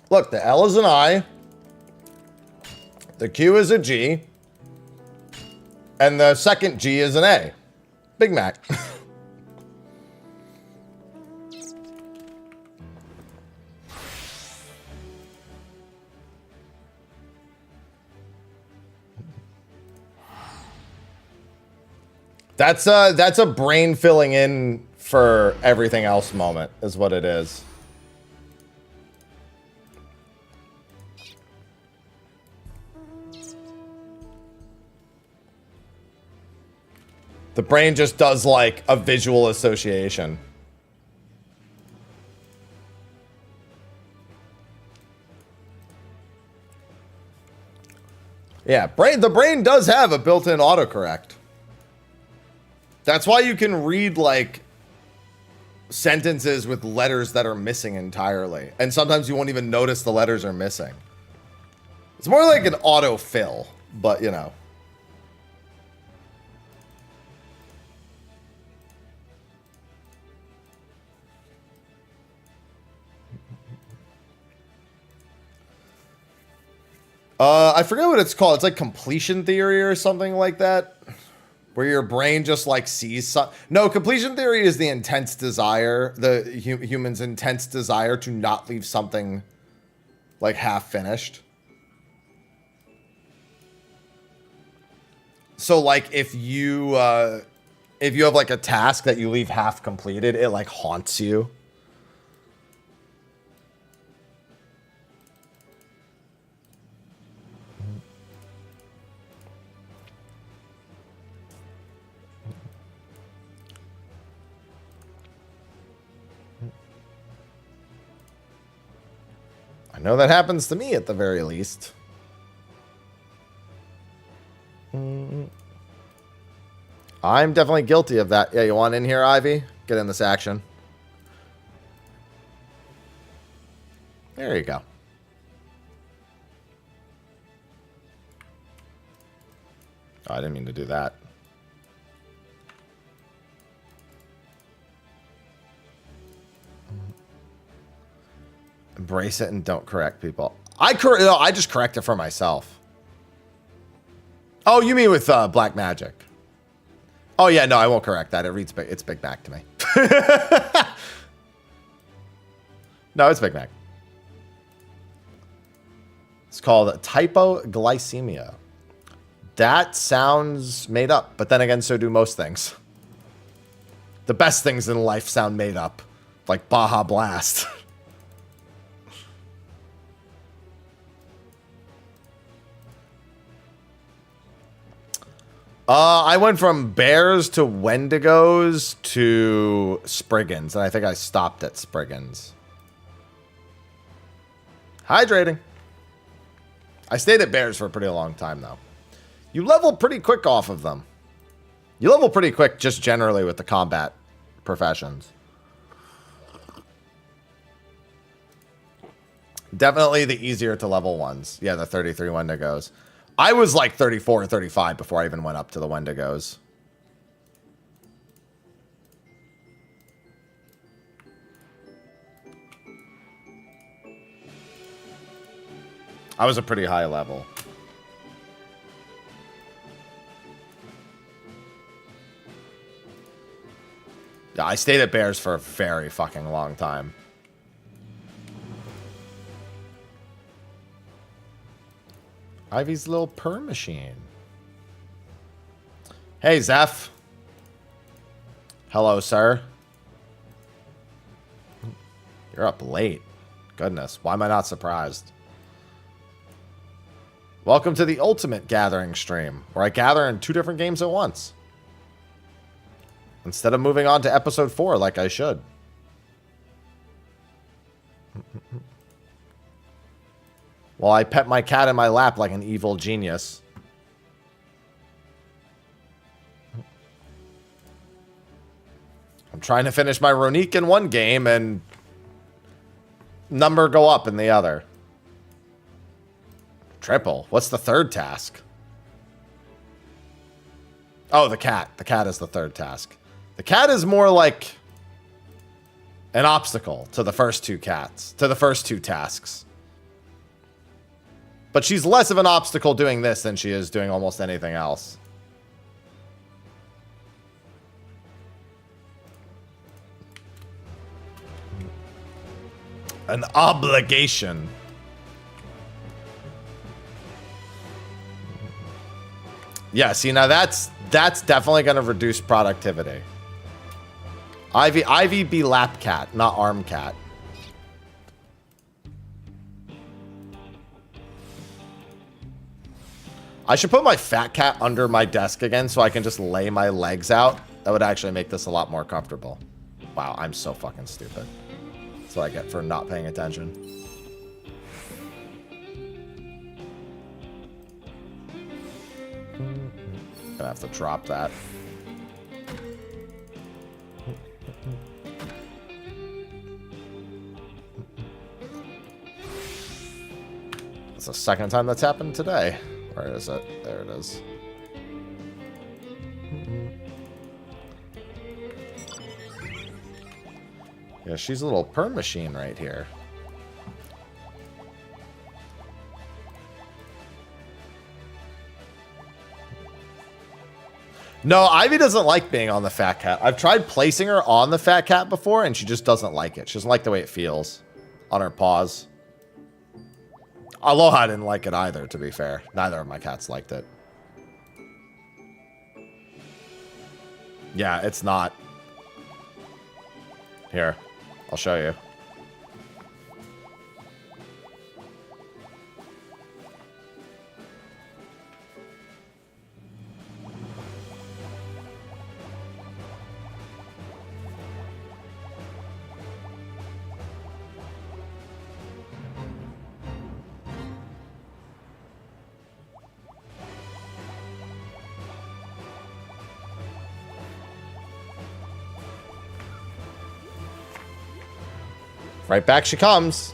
Look, the L is an I. The Q is a G. And the second G is an A. Big Mac. That's a brain filling in for everything else moment is what it is. The brain just does like a visual association. Yeah, the brain does have a built-in autocorrect. That's why you can read like sentences with letters that are missing entirely. And sometimes you won't even notice the letters are missing. It's more like an autofill, but you know. I forget what it's called. It's like completion theory or something like that. Where your brain just like sees something. No, completion theory is the intense desire, the human's intense desire to not leave something like half finished. So like if you have like a task that you leave half completed, it like haunts you. I know that happens to me at the very least. I'm definitely guilty of that. Yeah, you want in here, Ivy? Get in this action. There you go. Oh, I didn't mean to do that. Embrace it and don't correct people. I just correct it for myself. Oh, you mean with Black Magic? Oh yeah, no, I won't correct that. It reads big. It's Big Mac to me. No, it's Big Mac. It's called typoglycemia. That sounds made up, but then again, so do most things. The best things in life sound made up, like Baja Blast. I went from bears to wendigos to spriggans, and I think I stopped at spriggans. Hydrating. I stayed at bears for a pretty long time, though. You level pretty quick off of them. You level pretty quick just generally with the combat professions. Definitely the easier to level ones. Yeah, the 33 wendigos. I was like 34 or 35 before I even went up to the wendigos. I was a pretty high level. Yeah, I stayed at bears for a very fucking long time. Ivy's little purr machine. Hey, Zeph. Hello, sir. You're up late. Goodness, why am I not surprised? Welcome to the Ultimate Gathering stream, where I gather in 2 different games at once. Instead of moving on to episode 4 like I should. Well, I pet my cat in my lap like an evil genius. I'm trying to finish my Ronique in one game and number go up in the other. Triple. What's the third task? Oh, the cat. The cat is the third task. The cat is more like an obstacle to the first two cats, to the first two tasks. But she's less of an obstacle doing this than she is doing almost anything else. An obligation. Yeah, see, now that's definitely going to reduce productivity. Ivy be lap cat, not arm cat. I should put my fat cat under my desk again so I can just lay my legs out. That would actually make this a lot more comfortable. Wow, I'm so fucking stupid. That's what I get for not paying attention. Gonna have to drop that. It's the second time that's happened today. Where is it? There it is. Yeah, she's a little perm machine right here. No, Ivy doesn't like being on the fat cat. I've tried placing her on the fat cat before, and she just doesn't like it. She doesn't like the way it feels on her paws. Aloha didn't like it either, to be fair. Neither of my cats liked it. Yeah, it's not. Here, I'll show you. Right back she comes.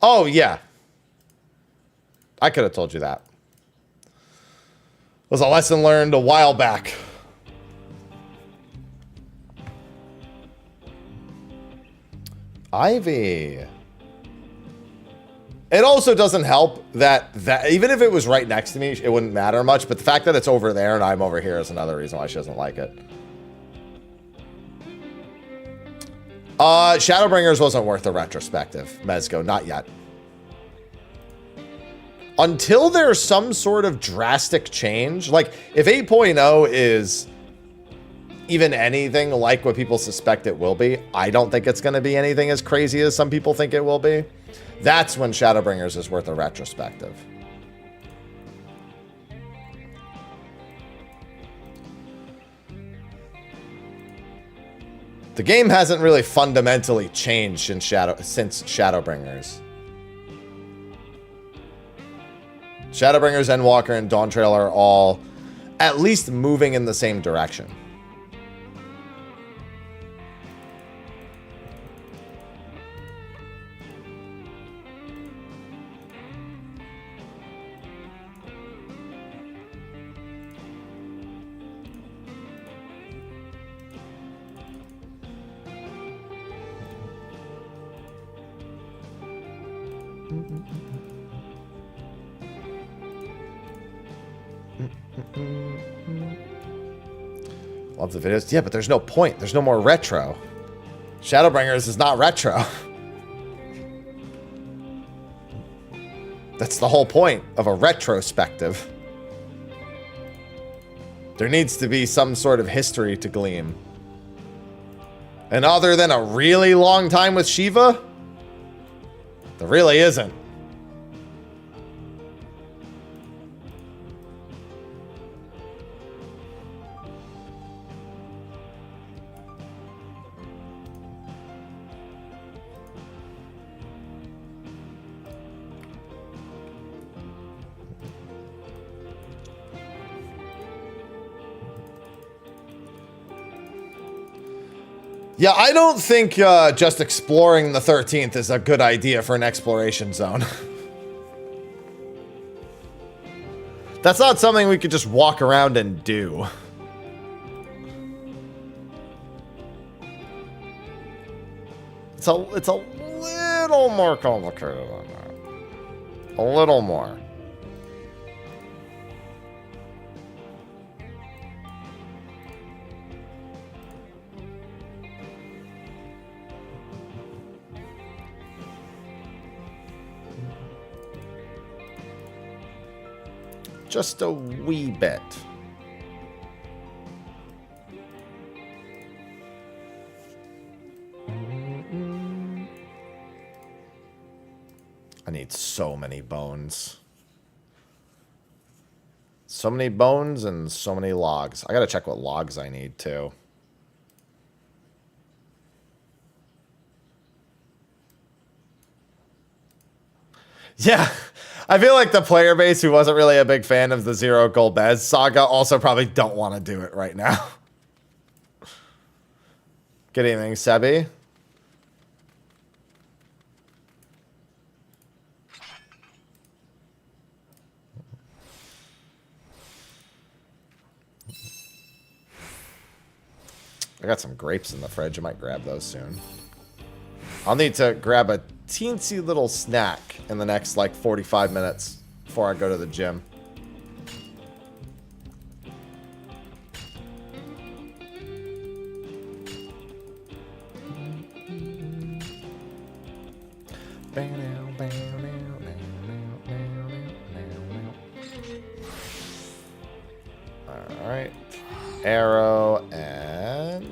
Oh, yeah. I could have told you that. It was a lesson learned a while back. Ivy. It also doesn't help that even if it was right next to me, it wouldn't matter much. But the fact that it's over there and I'm over here is another reason why she doesn't like it. Shadowbringers wasn't worth a retrospective, Mezco. Not yet. Until there's some sort of drastic change. Like, if 8.0 is even anything like what people suspect it will be, I don't think it's going to be anything as crazy as some people think it will be. That's when Shadowbringers is worth a retrospective. The game hasn't really fundamentally changed since Shadowbringers. Shadowbringers, Endwalker, and Dawn Trail are all at least moving in the same direction. Love the videos. Yeah, but there's no point. There's no more retro. Shadowbringers is not retro. That's the whole point of a retrospective. There needs to be some sort of history to glean. And other than a really long time with Shiva, There really isn't. Yeah, I don't think just exploring the 13th is a good idea for an exploration zone. That's not something we could just walk around and do. It's a little more complicated than that. A little more. Just a wee bit. I need so many bones. So many bones and so many logs. I gotta check what logs I need too. Yeah. I feel like the player base who wasn't really a big fan of the Zero Golbez saga also probably don't want to do it right now. Good evening, Sebi. I got some grapes in the fridge. I might grab those soon. I'll need to grab a teensy little snack in the next like 45 minutes before I go to the gym. All right, arrow and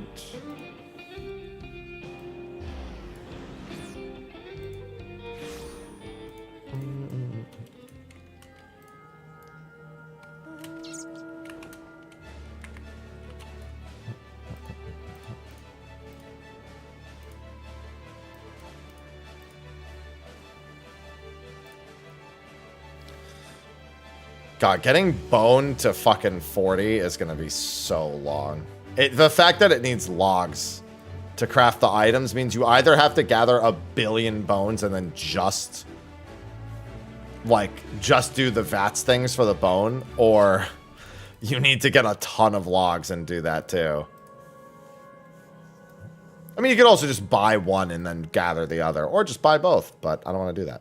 God, getting bone to fucking 40 is gonna be so long. The fact that it needs logs to craft the items means you either have to gather 1 billion bones and then just do the VATS things for the bone, or you need to get a ton of logs and do that too. I mean, you could also just buy one and then gather the other, or just buy both, but I don't want to do that.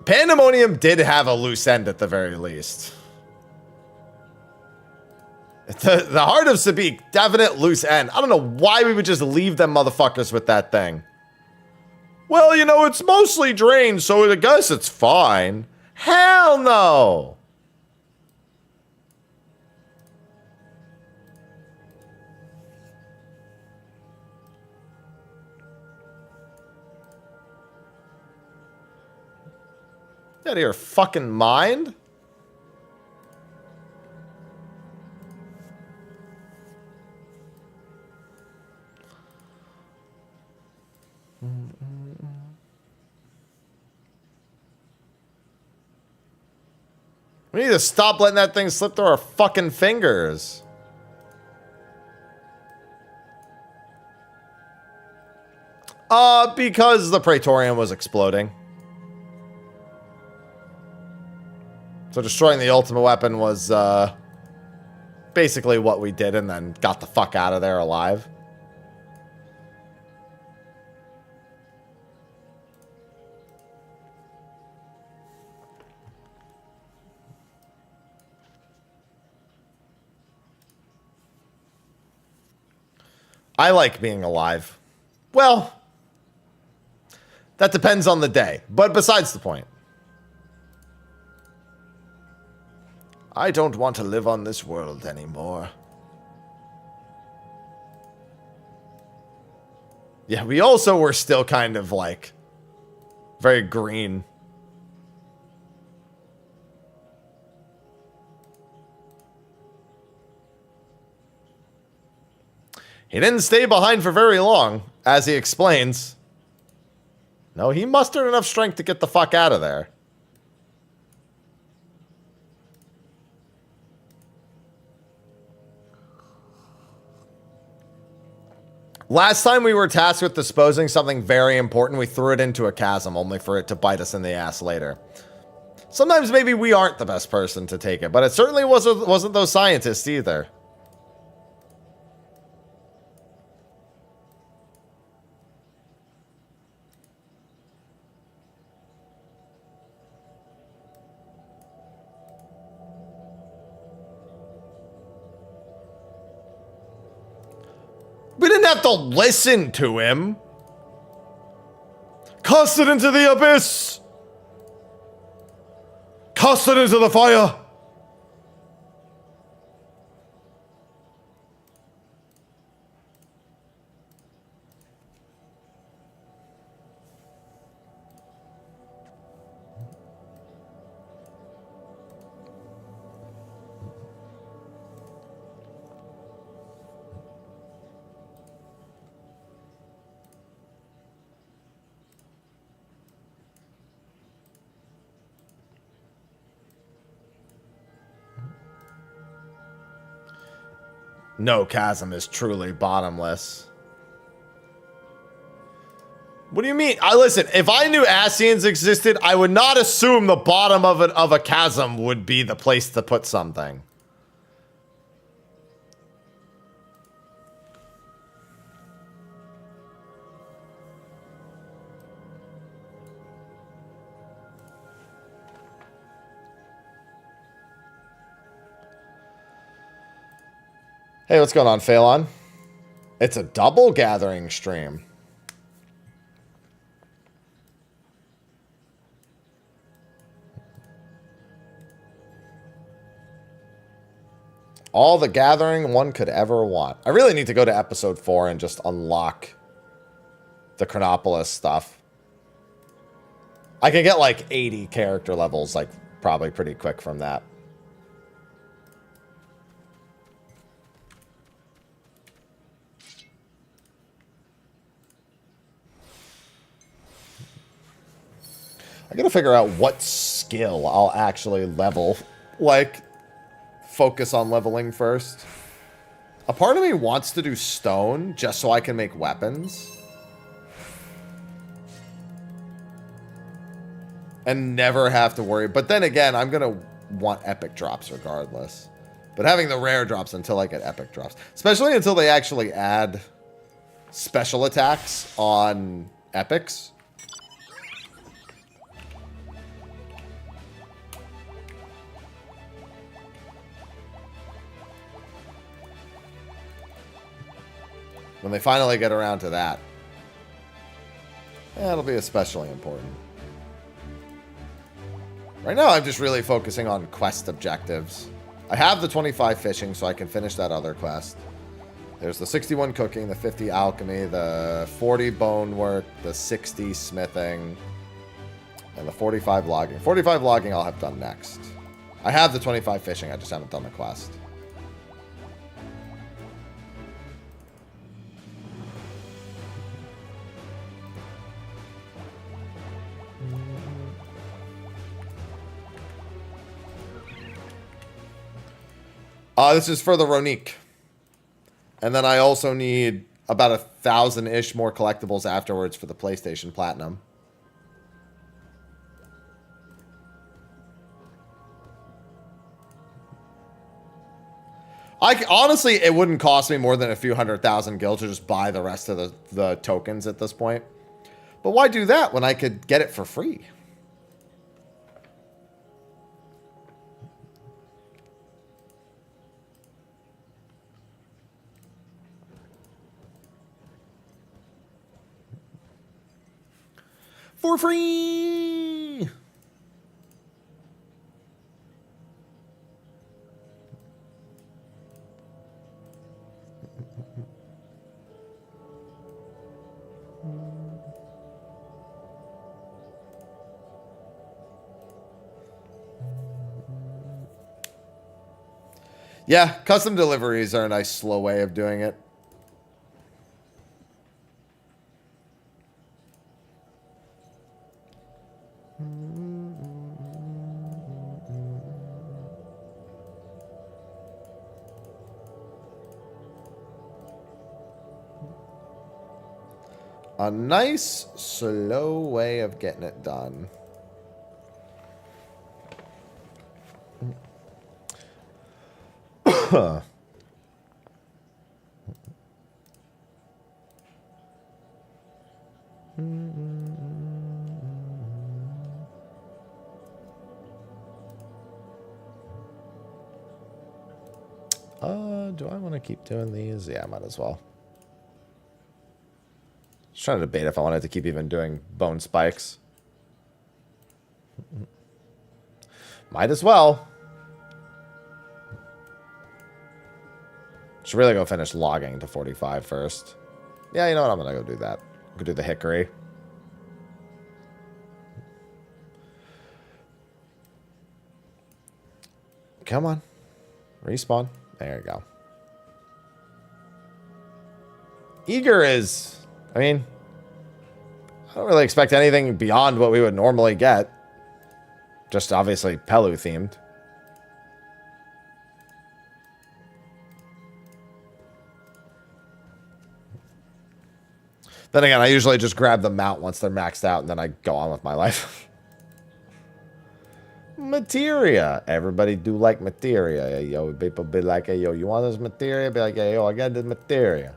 Pandemonium did have a loose end at the very least. The Heart of Sabik, definite loose end. I don't know why we would just leave them motherfuckers with that thing. Well, you know, it's mostly drained, so I guess it's fine. Hell no! Out of your fucking mind? We need to stop letting that thing slip through our fucking fingers. Because the Praetorium was exploding. So destroying the ultimate weapon was basically what we did, and then got the fuck out of there alive. I like being alive. Well, that depends on the day, but besides the point. I don't want to live on this world anymore. Yeah, we also were still kind of like very green. He didn't stay behind for very long, as he explains. No, he mustered enough strength to get the fuck out of there. Last time we were tasked with disposing something very important, we threw it into a chasm, only for it to bite us in the ass later. Sometimes maybe we aren't the best person to take it, but it certainly wasn't those scientists either. We didn't have to listen to him. Cast it into the abyss. Cast it into the fire. No chasm is truly bottomless. What do you mean? Listen, if I knew Ascians existed, I would not assume the bottom of a chasm would be the place to put something. Hey, what's going on, Phelan? It's a double gathering stream. All the gathering one could ever want. I really need to go to episode 4 and just unlock the Chronopolis stuff. I can get like 80 character levels, like probably pretty quick from that. I gotta figure out what skill I'll actually level. Like, focus on leveling first. A part of me wants to do stone just so I can make weapons. And never have to worry. But then again, I'm gonna want epic drops regardless. But having the rare drops until I get epic drops. Especially until they actually add special attacks on epics. When they finally get around to that, it'll be especially important. Right now, I'm just really focusing on quest objectives. I have the 25 fishing, so I can finish that other quest. There's the 61 cooking, the 50 alchemy, the 40 bone work, the 60 smithing, and the 45 logging. 45 logging I'll have done next. I have the 25 fishing, I just haven't done the quest. This is for the Ronique. And then I also need about 1,000-ish more collectibles afterwards for the PlayStation Platinum. Honestly, it wouldn't cost me more than a few 100,000 gil to just buy the rest of the tokens at this point. But why do that when I could get it for free? For free! Yeah, custom deliveries are a nice slow way of doing it. A nice, slow way of getting it done. Do I want to keep doing these? Yeah, I might as well. Just trying to debate if I wanted to keep even doing bone spikes. Might as well. Should really go finish logging to 45 first. Yeah, you know what? I'm going to go do that. Go do the hickory. Come on. Respawn. There you go. Eager is... I mean... I don't really expect anything beyond what we would normally get. Just obviously Pelu themed. Then again, I usually just grab the mount once they're maxed out and then I go on with my life. Materia. Everybody do like materia. Yo, people be like, hey, yo, you want this materia? Be like, hey, yo, I got this materia.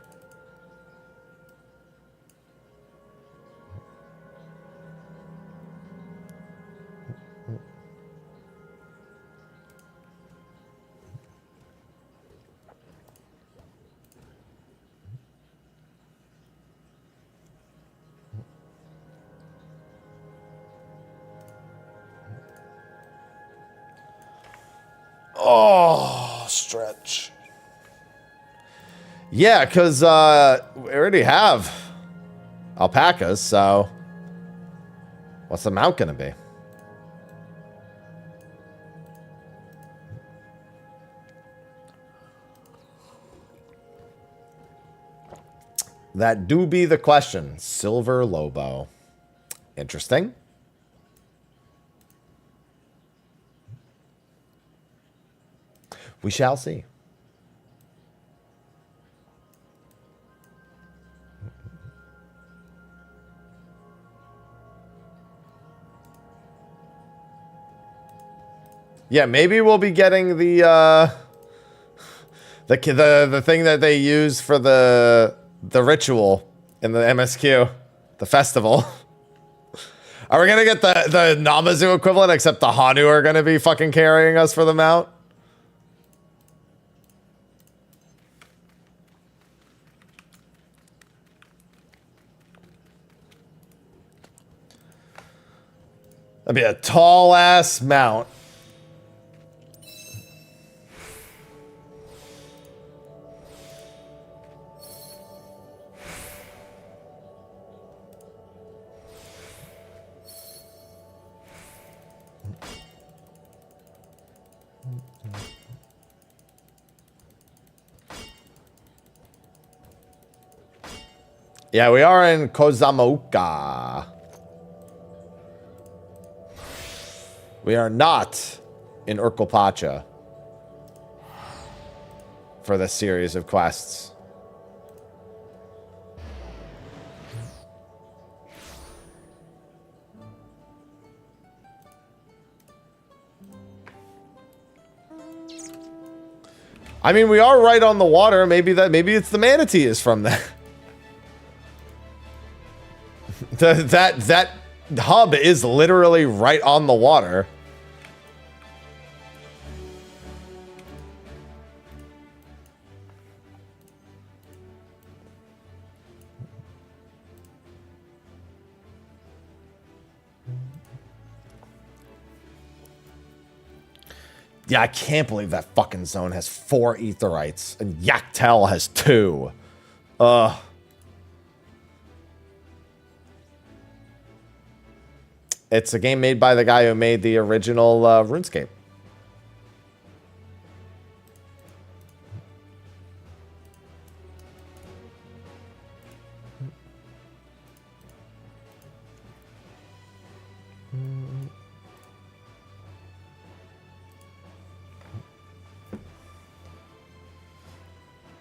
Oh, stretch. Yeah, because we already have alpacas, so what's the mount going to be? That do be the question. Silver Lobo. Interesting. We shall see. Yeah, maybe we'll be getting the thing that they use for the ritual in the MSQ, the festival. Are we gonna get the Namazu equivalent, except the Hanu are gonna be fucking carrying us for the mount? That'd be a tall ass mount. Yeah, we are in Kozamoka. We are not in Urkelpacha for this series of quests. I mean, we are right on the water. Maybe it's the manatee is from there. That hub is literally right on the water. Yeah, I can't believe that fucking zone has 4 Aetherites and Yaktel has 2. Ugh. It's a game made by the guy who made the original RuneScape.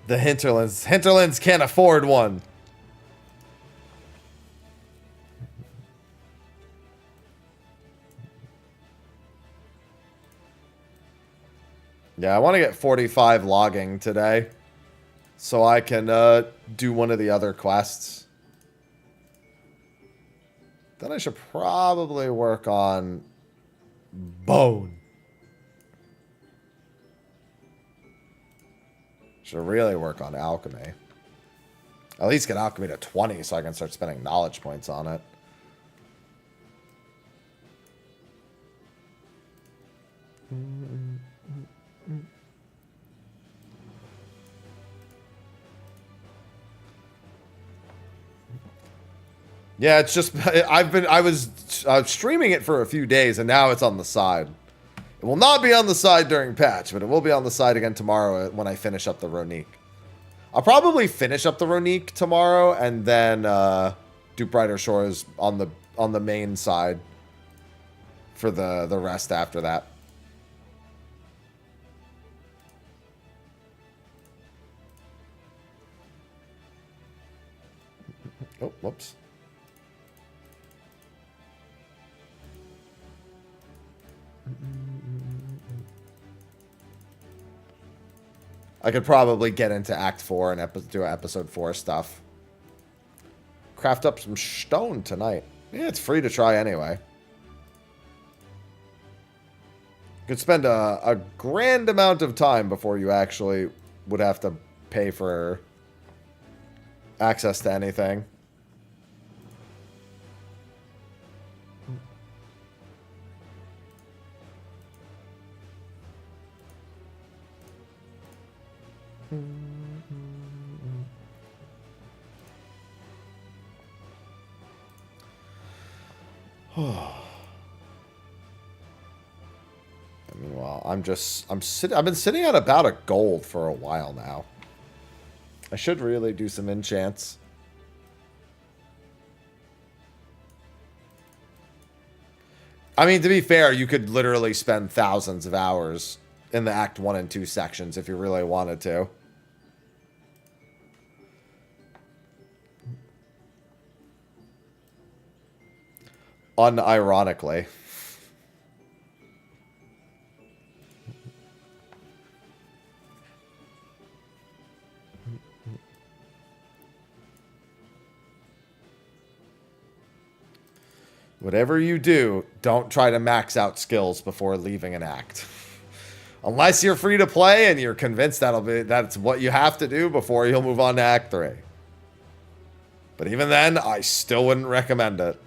The hinterlands. Hinterlands can't afford one. Yeah, I want to get 45 logging today, so I can do one of the other quests. Then I should probably work on bone. Should really work on alchemy. At least get alchemy to 20 so I can start spending knowledge points on it. Yeah, it's just I was streaming it for a few days and now it's on the side. It will not be on the side during patch, but it will be on the side again tomorrow when I finish up the Ronique. I'll probably finish up the Ronique tomorrow and then do Brighter Shores on the main side for the rest after that. Oh, whoops. I could probably get into Act 4 and do episode 4 stuff. Craft up some stone tonight. Yeah, it's free to try anyway. You could spend a grand amount of time before you actually would have to pay for access to anything. Meanwhile, I've been sitting at about a gold for a while now. I should really do some enchants. I mean, to be fair, you could literally spend thousands of hours in the Act 1 and 2 sections if you really wanted to. Unironically. Whatever you do, don't try to max out skills before leaving an act. Unless you're free to play and you're convinced that's what you have to do before you'll move on to Act 3. But even then, I still wouldn't recommend it.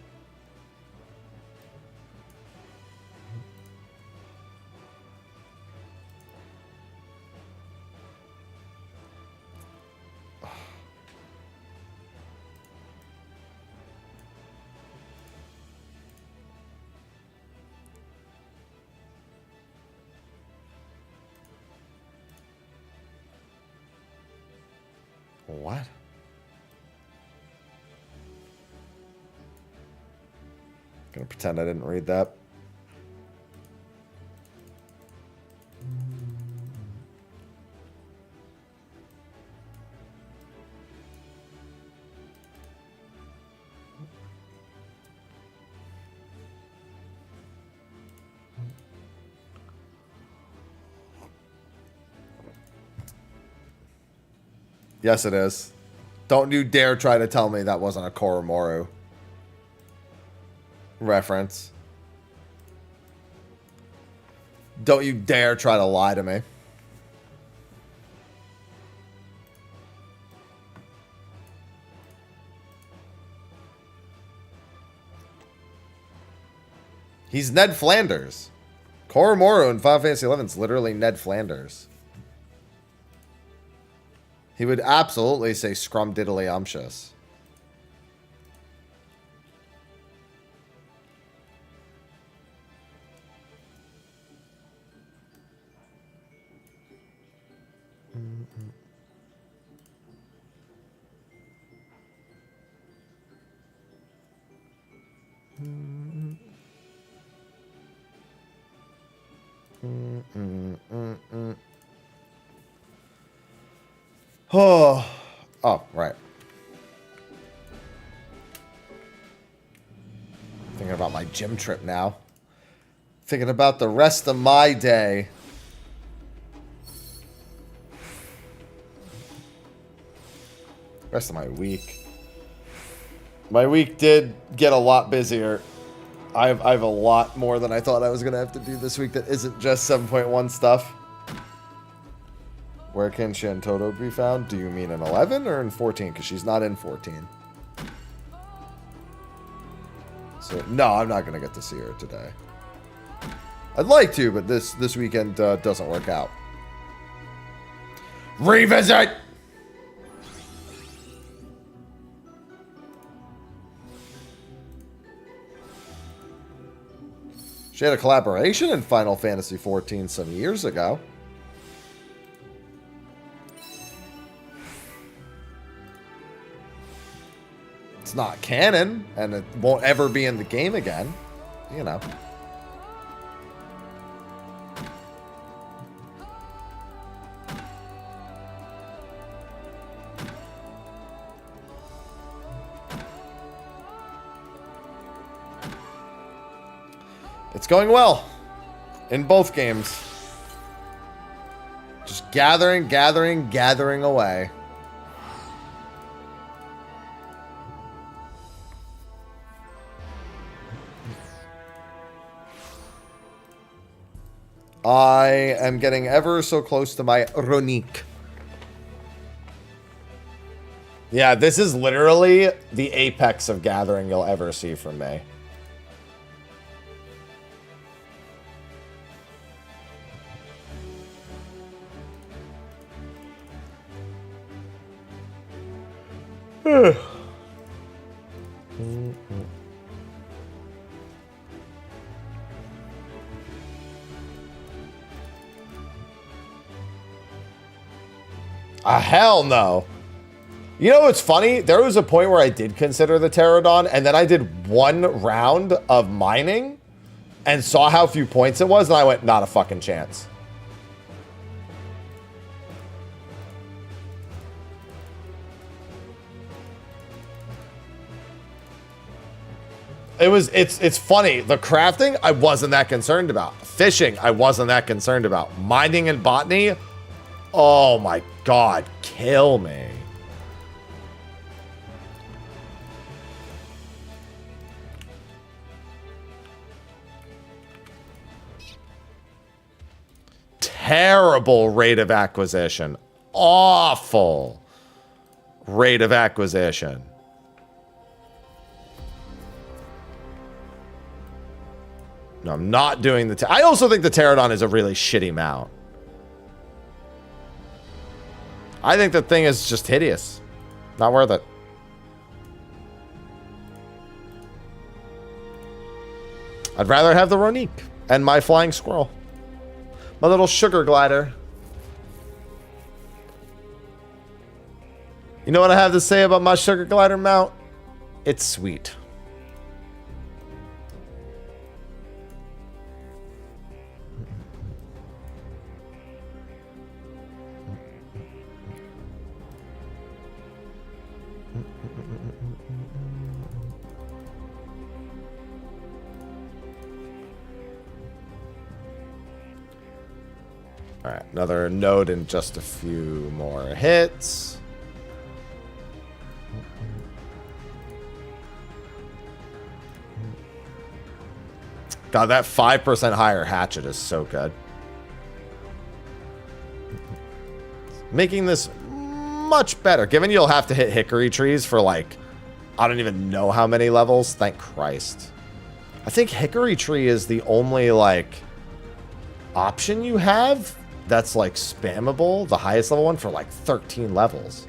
What? Gonna pretend I didn't read that. Yes, it is. Don't you dare try to tell me that wasn't a Koromoru reference. Don't you dare try to lie to me. He's Ned Flanders. Koromoru in Final Fantasy XI is literally Ned Flanders. He would absolutely say scrumdiddlyumptious. Oh, right. Thinking about my gym trip now. Thinking about the rest of my day. Rest of my week. My week did get a lot busier. I have a lot more than I thought I was going to have to do this week that isn't just 7.1 stuff. Where can Shantoto be found? Do you mean in 11 or in 14? Because she's not in 14. So, no, I'm not going to get to see her today. I'd like to, but this weekend doesn't work out. Revisit! She had a collaboration in Final Fantasy XIV some years ago. It's not canon, and it won't ever be in the game again. You know. It's going well in both games. Just gathering away. I am getting ever so close to my Ronique. Yeah, this is literally the apex of gathering you'll ever see from me. Hell no. You know what's funny? There was a point where I did consider the Pterodon, and then I did one round of mining and saw how few points it was, and I went, not a fucking chance. It's funny. The crafting, I wasn't that concerned about. Fishing, I wasn't that concerned about. Mining and botany, oh my god, kill me. Terrible rate of acquisition. Awful rate of acquisition. No, I'm not doing the... I also think the Pterodon is a really shitty mount. I think the thing is just hideous. Not worth it. I'd rather have the Ronique and my flying squirrel. My little sugar glider. You know what I have to say about my sugar glider mount? It's sweet. All right, another node in just a few more hits. God, that 5% higher hatchet is so good. Making this much better. Given you'll have to hit hickory trees for like, I don't even know how many levels. Thank Christ. I think hickory tree is the only like option you have that's like spammable, the highest level one for like 13 levels.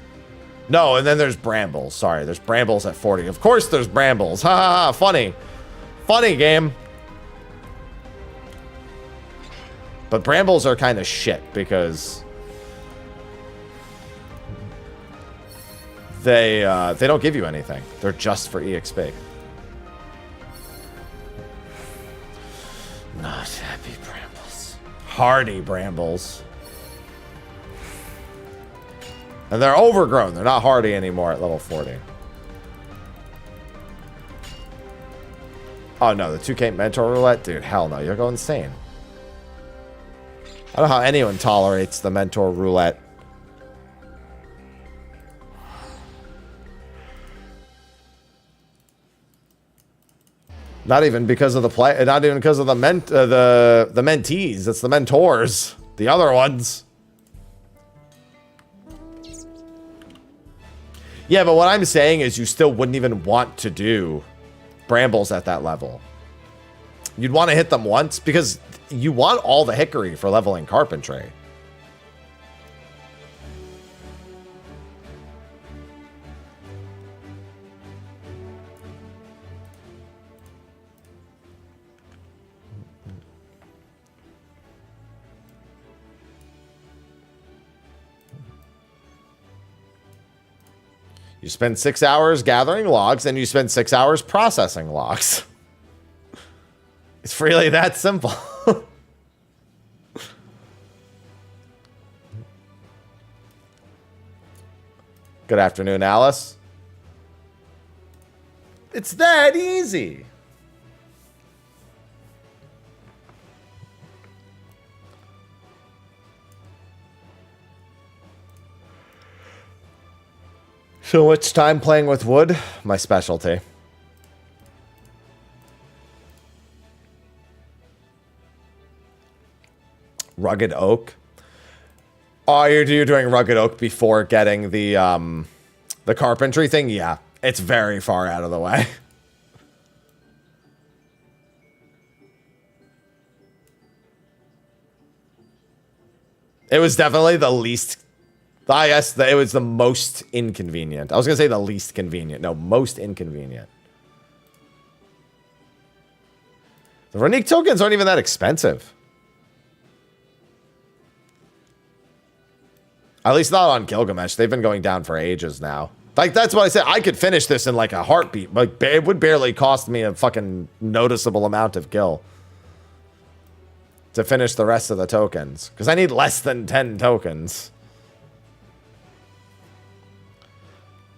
No, and then there's brambles. Sorry, there's brambles at 40. Of course there's brambles. Ha ha ha, funny. Funny game. But brambles are kind of shit because they don't give you anything. They're just for EXP. Not happy brambles. Hardy brambles. And they're overgrown. They're not hardy anymore at level 40. Oh no, the 2K mentor roulette? Dude, hell no. You'll go insane. I don't know how anyone tolerates the mentor roulette. Not even because of the play, not even because of the mentees. It's the mentors, the other ones. Yeah, but what I'm saying is you still wouldn't even want to do brambles at that level. You'd want to hit them once because you want all the hickory for leveling carpentry. You spend 6 hours gathering logs, and you spend 6 hours processing logs. It's really that simple. Good afternoon, Alice. It's that easy. So much time playing with wood, my specialty. Rugged oak. Oh, you're doing rugged oak before getting the carpentry thing? Yeah, it's very far out of the way. It was definitely the least... I guess it was the most inconvenient. I was going to say the least convenient. No, most inconvenient. The Runique tokens aren't even that expensive. At least not on Gilgamesh. They've been going down for ages now. Like, that's what I said. I could finish this in like a heartbeat. Like, it would barely cost me a fucking noticeable amount of gil to finish the rest of the tokens. Because I need less than 10 tokens.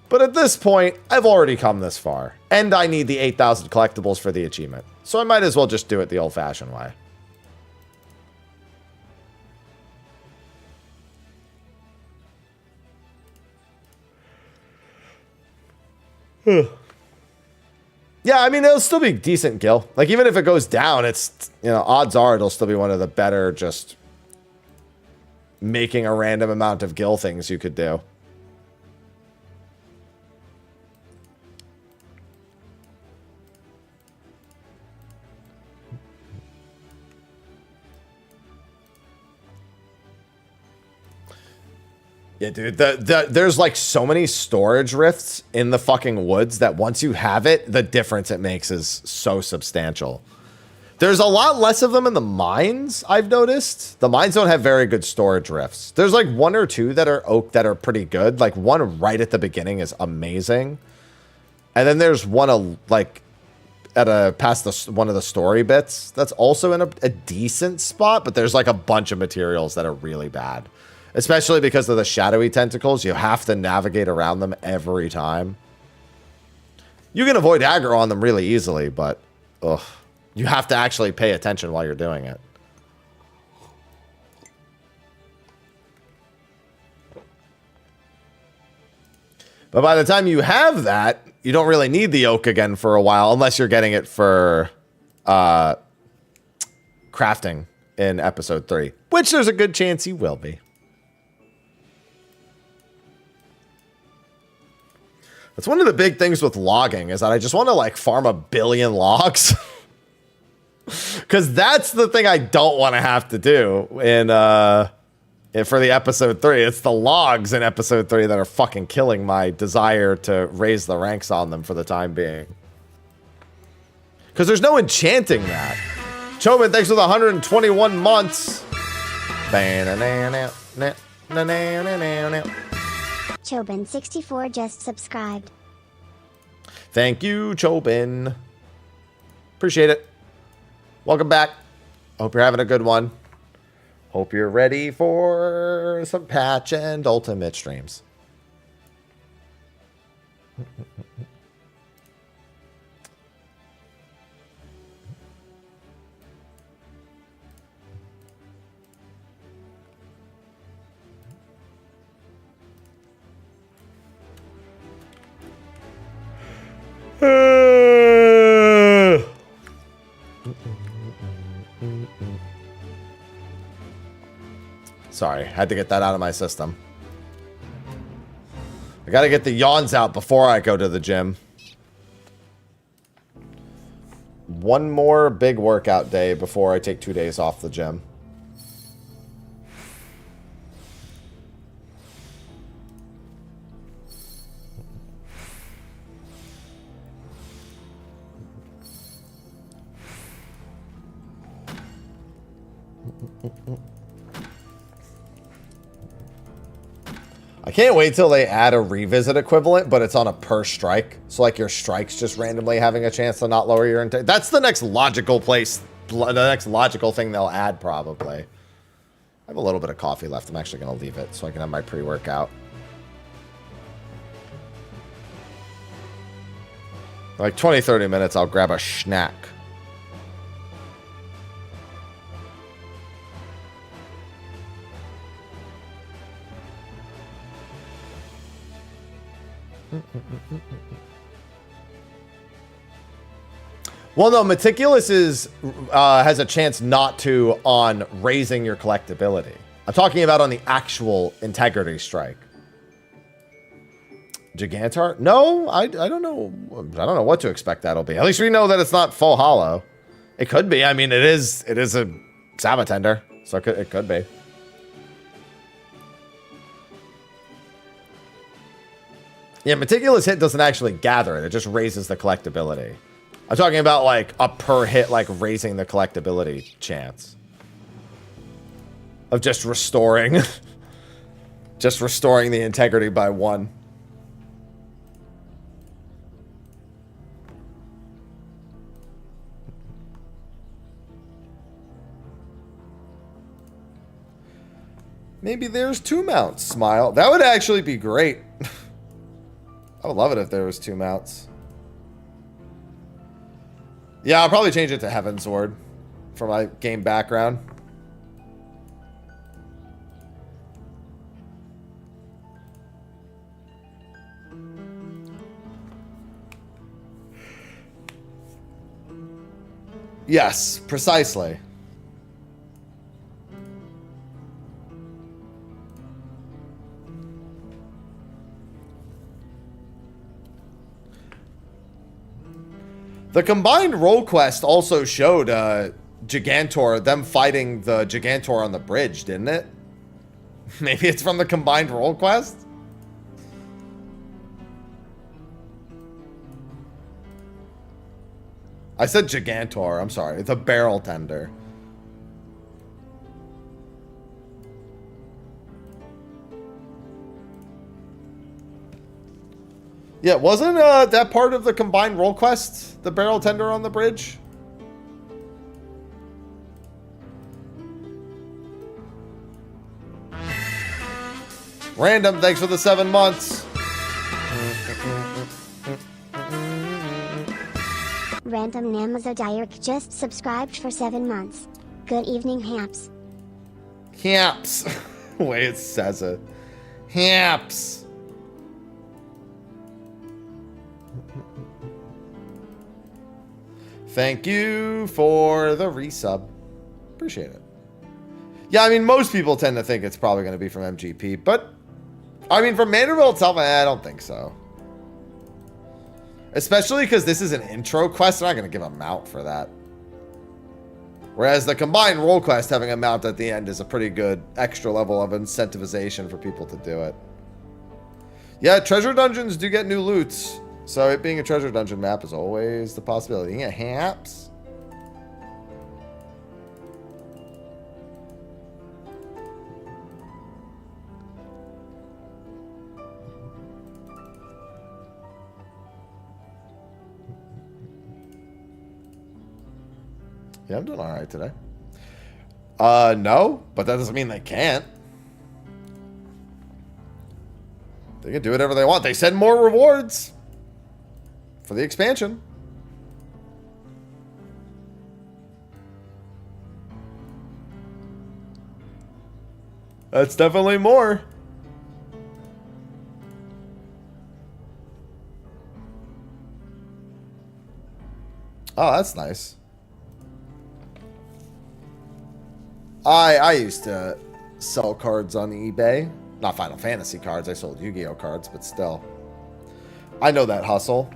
But at this point, I've already come this far. And I need the 8,000 collectibles for the achievement. So I might as well just do it the old-fashioned way. Yeah, I mean, it'll still be decent gil. Like, even if it goes down, it's, you know, odds are it'll still be one of the better just making a random amount of gil things you could do. Yeah, dude, there's like so many storage rifts in the fucking woods that once you have it, the difference it makes is so substantial. There's a lot less of them in the mines, I've noticed. The mines don't have very good storage rifts. There's like one or two that are oak that are pretty good. Like one right at the beginning is amazing. And then there's one like at a past one of the story bits that's also in a decent spot, but there's like a bunch of materials that are really bad. Especially because of the shadowy tentacles, you have to navigate around them every time. You can avoid aggro on them really easily, but ugh, you have to actually pay attention while you're doing it. But by the time you have that, you don't really need the oak again for a while, unless you're getting it for crafting in episode 3, which there's a good chance you will be. That's one of the big things with logging is that I just want to like farm 1 billion logs. Because that's the thing I don't want to have to do for the episode 3. It's the logs in episode 3 that are fucking killing my desire to raise the ranks on them for the time being. Because there's no enchanting that. Choban, thanks for the 121 months. Chobin64 just subscribed. Thank you, Chobin. Appreciate it. Welcome back. Hope you're having a good one. Hope you're ready for some patch and ultimate streams. Sorry, had to get that out of my system. I gotta get the yawns out before I go to the gym. One more big workout day before I take 2 days off the gym. I can't wait till they add a revisit equivalent, but it's on a per strike. So like your strikes just randomly having a chance to not lower your intake. That's the next logical place, the next logical thing they'll add probably. I have a little bit of coffee left. I'm actually going to leave it so I can have my pre-workout. Like 20, 30 minutes, I'll grab a snack. Well, no, Meticulous is has a chance not to on raising your collectability. I'm talking about on the actual integrity strike. Gigantor? No, I don't know. I don't know what to expect that'll be. At least we know that it's not full hollow. It could be. I mean, it is a Sabatender, so it could be. Yeah, Meticulous Hit doesn't actually gather it. It just raises the collectability. I'm talking about like a per hit, like raising the collectability chance. Of just restoring. Just restoring the integrity by 1. Maybe there's 2 mounts, Smile. That would actually be great. I would love it if there was 2 mounts. Yeah, I'll probably change it to Heavensward for my game background. Yes, precisely. The combined roll quest also showed Gigantor, them fighting the Gigantor on the bridge, didn't it? Maybe it's from the combined roll quest? I said Gigantor, I'm sorry. The barrel tender. Yeah, wasn't that part of the combined roll quest? The barrel tender on the bridge? Random, thanks for the 7 months. Random Namazodiark just subscribed for 7 months. Good evening, Hamps. Hamps. The way it says it. Hamps. Thank you for the resub. Appreciate it. Yeah, I mean, most people tend to think it's probably going to be from MGP, but I mean, from Manderville itself, I don't think so. Especially because this is an intro quest. They're not going to give a mount for that. Whereas the combined roll quest having a mount at the end is a pretty good extra level of incentivization for people to do it. Yeah, treasure dungeons do get new loots. So it being a treasure dungeon map is always the possibility. Yeah, haps. Yeah, I'm doing all right today. No, but that doesn't mean they can't. They can do whatever they want. They said more rewards. for the expansion. That's definitely more. Oh, that's nice. I used to sell cards on eBay. Not Final Fantasy cards. I sold Yu-Gi-Oh cards, but still. I know that hustle.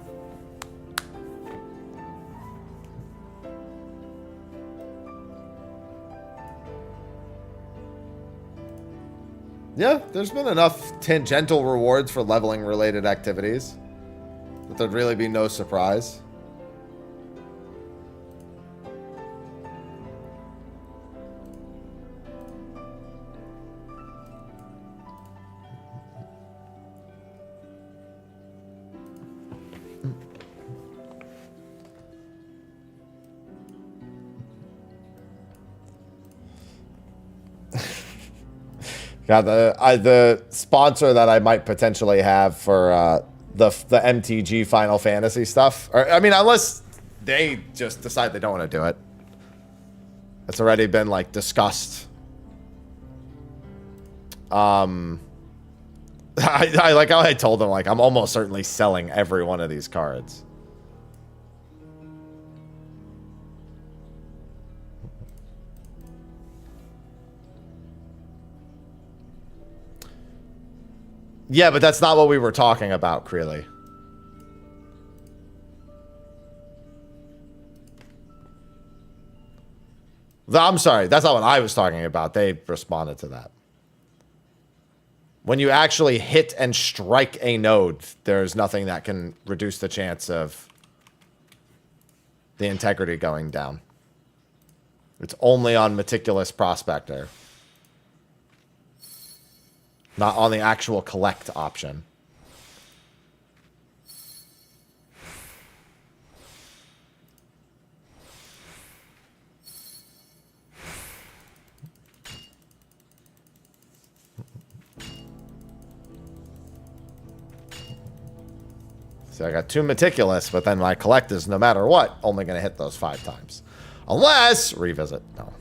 Yeah, there's been enough tangential rewards for leveling related activities that there'd really be no surprise. Yeah, the sponsor that I might potentially have for the MTG Final Fantasy stuff, or I mean, unless they just decide they don't want to do it, it's already been like discussed. I like how I told them, like, I'm almost certainly selling every one of these cards. Yeah, but that's not what we were talking about, Creeley. I'm sorry, that's not what I was talking about. They responded to that. When you actually hit and strike a node, there's nothing that can reduce the chance of the integrity going down. It's only on Meticulous Prospector. Not on the actual collect option. So I got 2 Meticulous, but then my collect is, no matter what, only going to hit those 5 times. Unless... Revisit. No.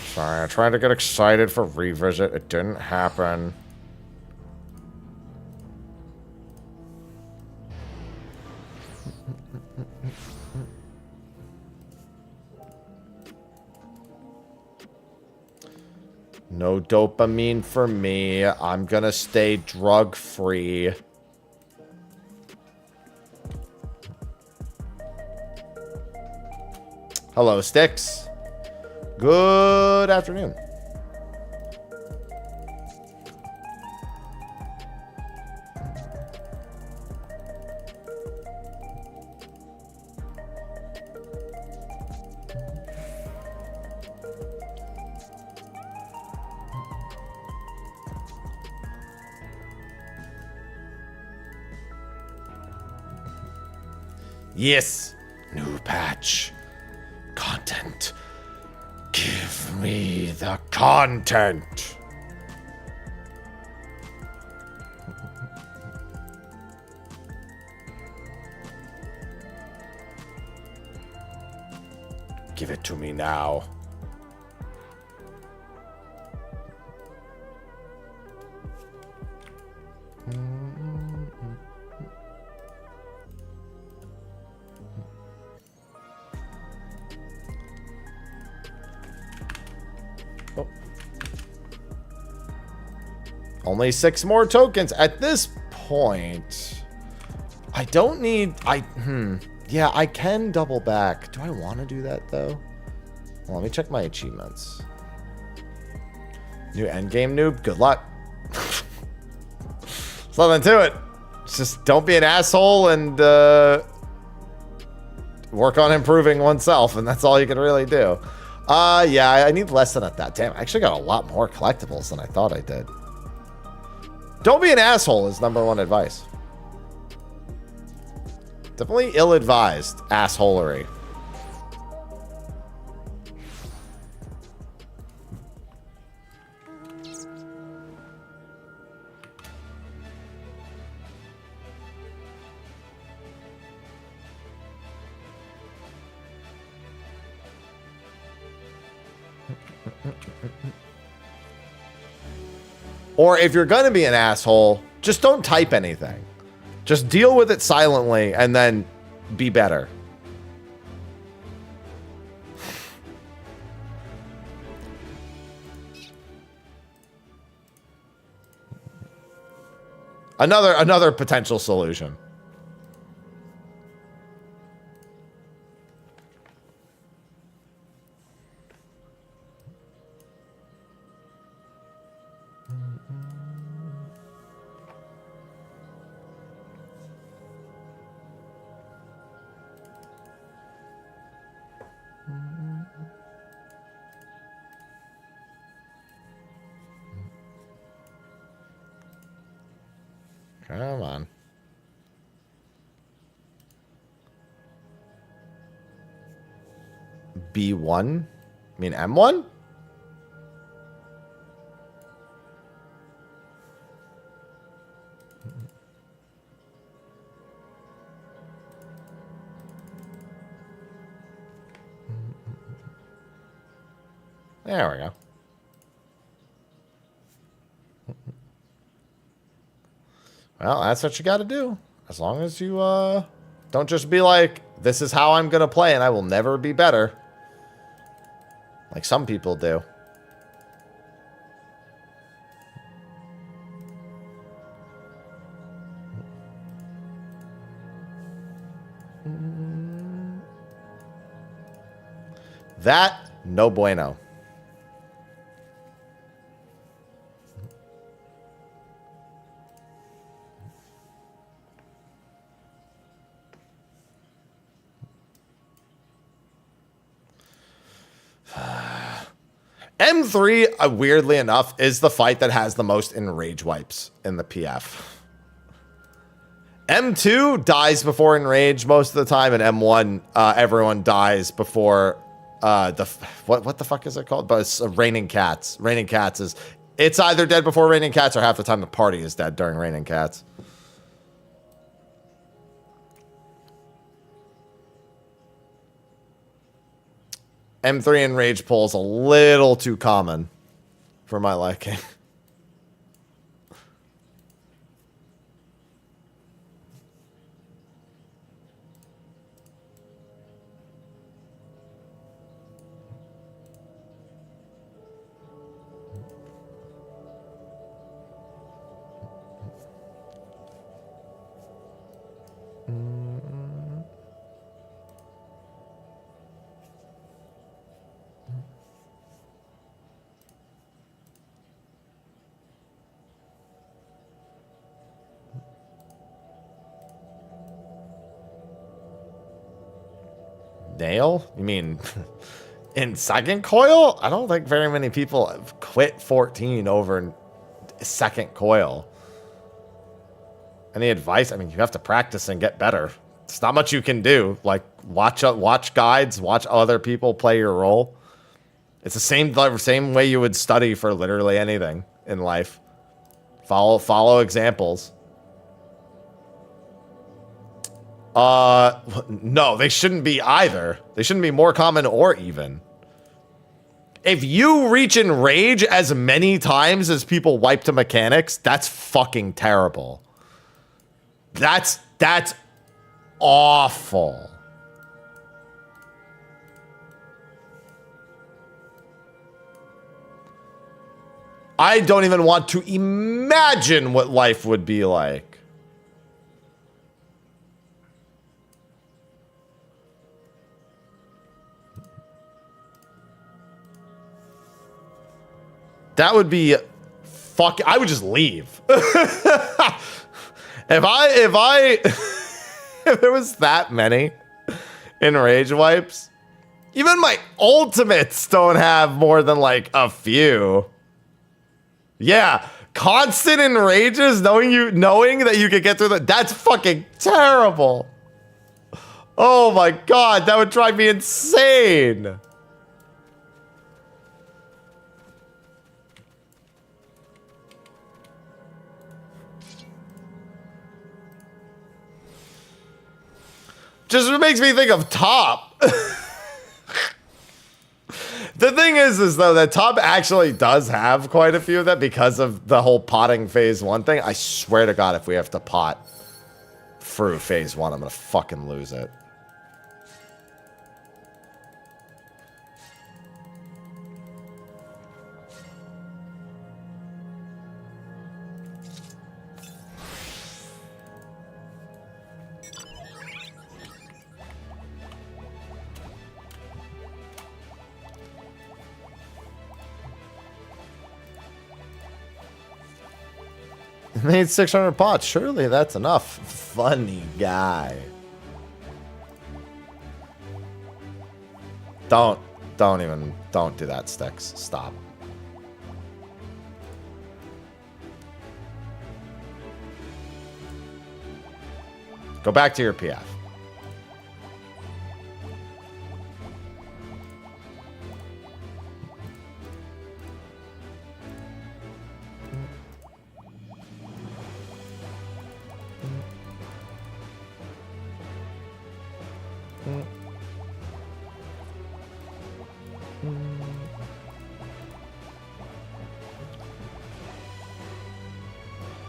Sorry, I tried to get excited for Revisit. It didn't happen. No dopamine for me. I'm gonna stay drug-free. Hello, Sticks. Good afternoon. Yes. New patch. Content. Give me the content. Give it to me now. Oh. Only 6 more tokens at this point. I don't need... Yeah, I can double back. Do I want to do that, though? Well, let me check my achievements. New endgame noob. Good luck. There's nothing to it. It's just don't be an asshole and work on improving oneself, and that's all you can really do. Yeah, I need less than that. Damn, I actually got a lot more collectibles than I thought I did. Don't be an asshole is #1 advice. Definitely ill-advised assholery. Or if you're gonna be an asshole, just don't type anything. Just deal with it silently and then be better. Another potential solution. Come on. B1? I mean M1? There we go. Well, that's what you got to do. As long as you don't just be like, this is how I'm going to play and I will never be better. Like some people do. That, no bueno. M3, weirdly enough, is the fight that has the most enrage wipes in the PF. M2 dies before enrage most of the time, and M1, everyone dies before what the fuck is it called? But it's Raining Cats. Raining Cats is, it's either dead before Raining Cats or half the time the party is dead during Raining Cats. M3 enrage pull is a little too common for my liking. Nail? You mean in second coil? I don't think very many people have quit 14 over second coil. Any advice? I mean, you have to practice and get better. It's not much you can do. Like, watch guides, watch other people play your role. It's the same way you would study for literally anything in life. Follow examples. No, they shouldn't be either. They shouldn't be more common or even. If you reach enrage as many times as people wipe to mechanics, that's fucking terrible. That's awful. I don't even want to imagine what life would be like. That would be I would just leave. If there was that many enrage wipes, even my ultimates don't have more than like a few. Yeah, constant enrages, knowing that you could get through that's fucking terrible. Oh my god, that would drive me insane. Just makes me think of Top. The thing thing is though that Tom actually does have quite a few of them because of the whole potting phase 1 thing. I swear to God, if we have to pot through phase 1, I'm gonna fucking lose it. Made 600 pots. Surely that's enough. Funny guy. Don't do that, Sticks. Stop. Go back to your PF.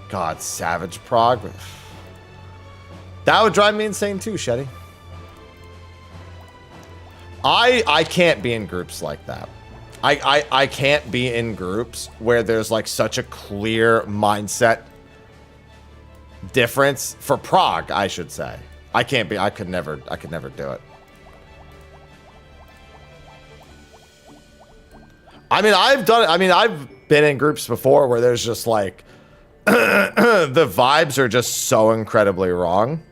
God, Savage Prog. That would drive me insane too, Shetty. I can't be in groups like that. I can't be in groups where there's like such a clear mindset difference for Prog, I should say. I can't be. I could never do it. I mean, I've done it. I mean, I've been in groups before where there's just like the vibes are just so incredibly wrong.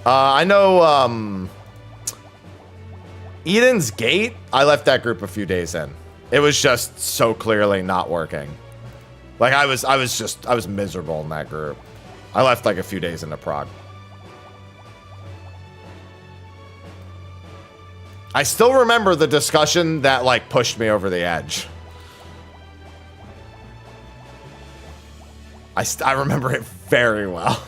I know Eden's Gate, I left that group a few days in. It was just so clearly not working. Like I was miserable in that group. I left like a few days into Prog. I still remember the discussion that like pushed me over the edge. I remember it very well.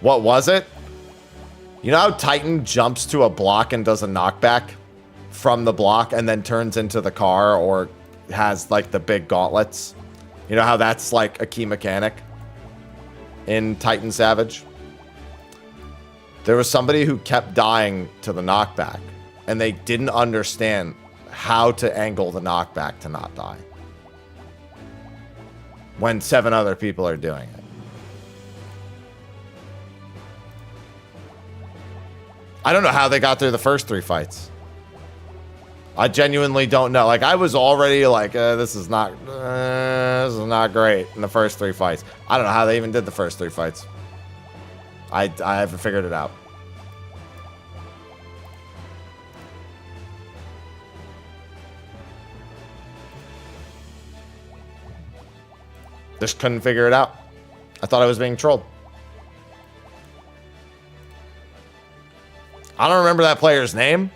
What was it? You know how Titan jumps to a block and does a knockback from the block and then turns into the car or has like the big gauntlets? You know how that's like a key mechanic in Titan Savage? There was somebody who kept dying to the knockback and they didn't understand how to angle the knockback to not die when 7 other people are doing it. I don't know how they got through the first 3 fights. I genuinely don't know. Like, I was already like, this is not great in the first 3 fights. I don't know how they even did the first 3 fights. I haven't figured it out. Just couldn't figure it out. I thought I was being trolled. I don't remember that player's name,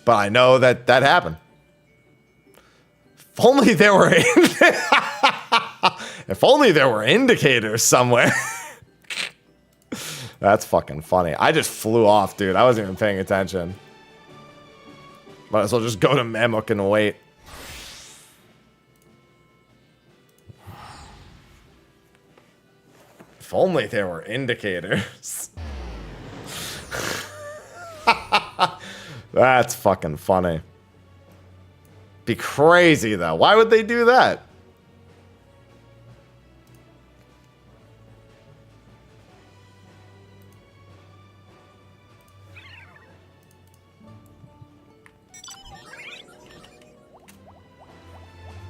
but I know that that happened. If only there were, if only there were indicators somewhere. That's fucking funny. I just flew off, dude. I wasn't even paying attention. Might as well just go to Memuk and wait. If only there were indicators. That's fucking funny. Be crazy though. Why would they do that?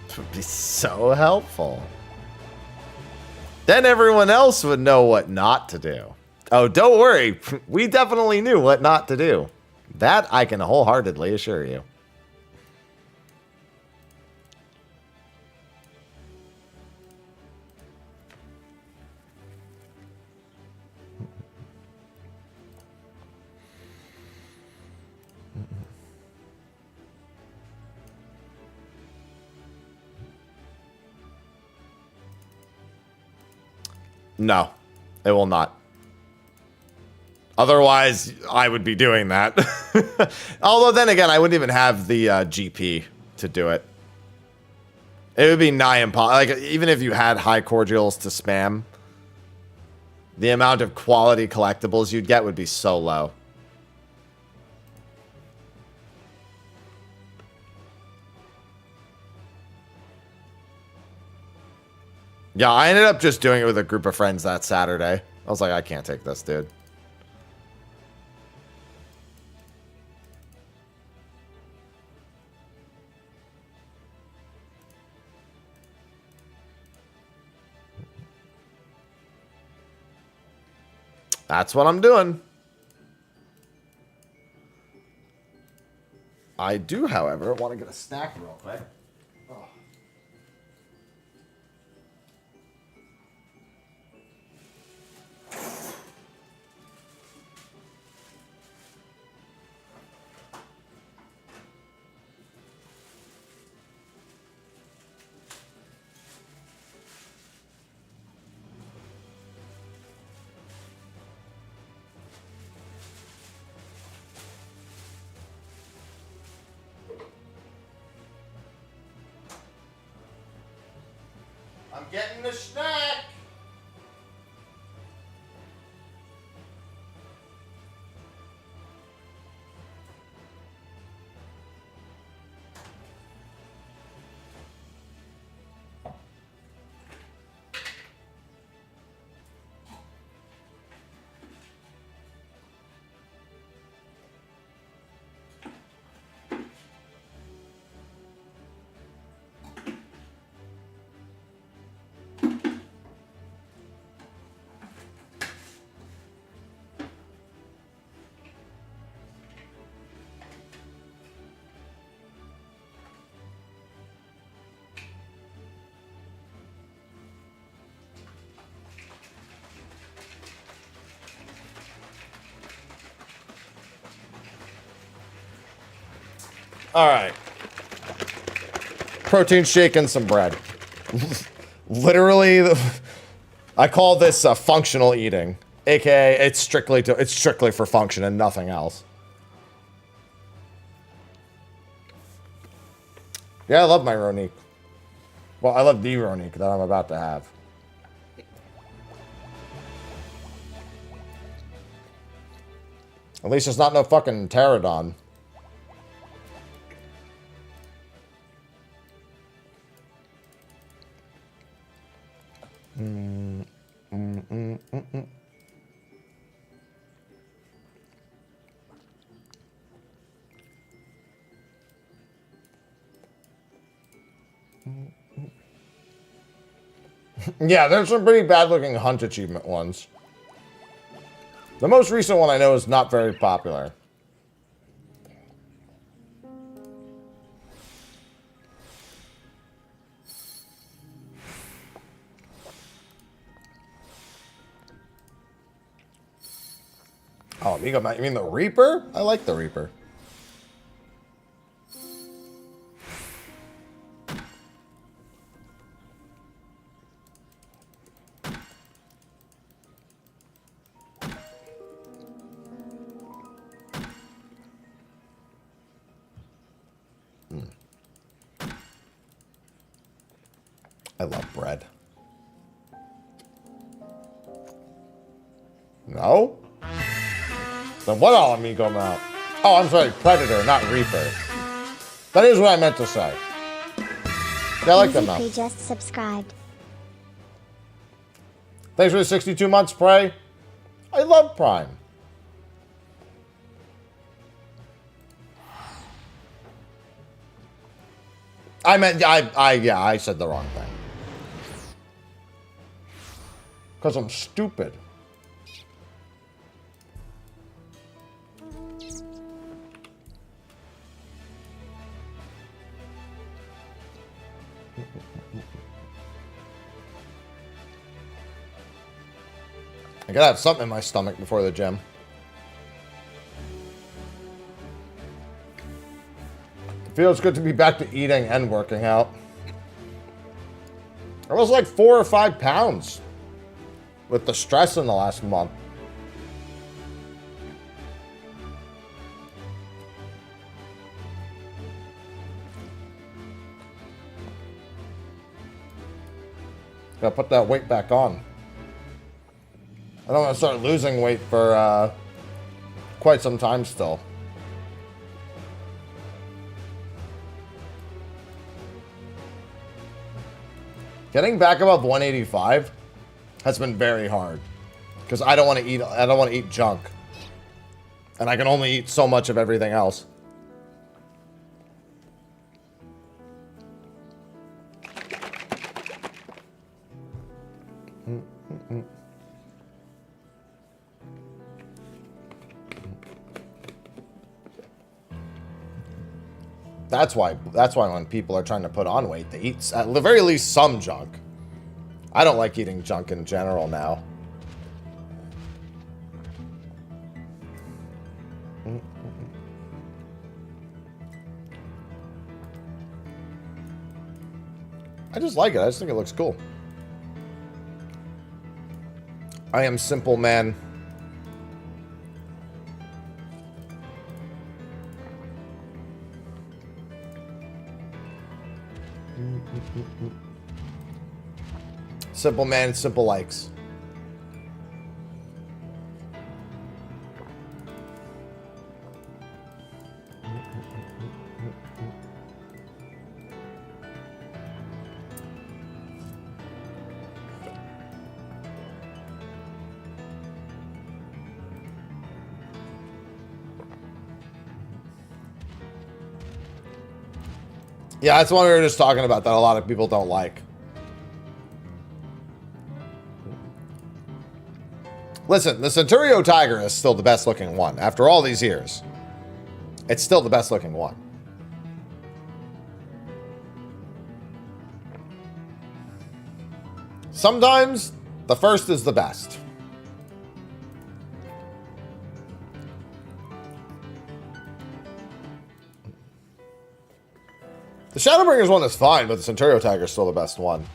It would be so helpful. Then everyone else would know what not to do. Oh, don't worry. We definitely knew what not to do. That I can wholeheartedly assure you. No, it will not. Otherwise, I would be doing that. Although then again, I wouldn't even have the GP to do it. It would be nigh impossible. Like, even if you had high cordials to spam, the amount of quality collectibles you'd get would be so low. Yeah, I ended up just doing it with a group of friends that Saturday. I was like, I can't take this, dude. That's what I'm doing. I do, however, want to get a snack real quick. Oh. I'm getting the snack. All right. Protein shake and some bread. Literally, I call this functional eating, aka it's strictly for function and nothing else. Yeah, I love my Ronique. Well, I love the Ronique that I'm about to have. At least it's not no fucking pterodon. Yeah, there's some pretty bad-looking hunt achievement ones. The most recent one I know is not very popular. Oh, you mean the Reaper? I like the Reaper. I love bread. No? Then what all amigo mount? Oh, I'm sorry, Predator, not Reaper. That is what I meant to say. Yeah, I like them now. Just subscribed. Thanks for the 62 months, Prey. I love Prime. I meant, yeah, I said the wrong thing. Because I'm stupid. I gotta have something in my stomach before the gym. It feels good to be back to eating and working out. I was like 4 or 5 pounds. with the stress in the last month. Gotta put that weight back on. I don't want to start losing weight for quite some time still. Getting back above 185 has been very hard because I don't want to eat. I don't want to eat junk, and I can only eat so much of everything else. That's why when people are trying to put on weight, they eat at the very least some junk. I don't like eating junk in general now. I just like it. I just think it looks cool. I am simple, man. Simple man, simple likes. Yeah, that's one we were just talking about that a lot of people don't like. Listen, the Centurio Tiger is still the best looking one. After all these years, it's still the best looking one. Sometimes the first is the best. The Shadowbringers one is fine, but the Centurio Tiger is still the best one.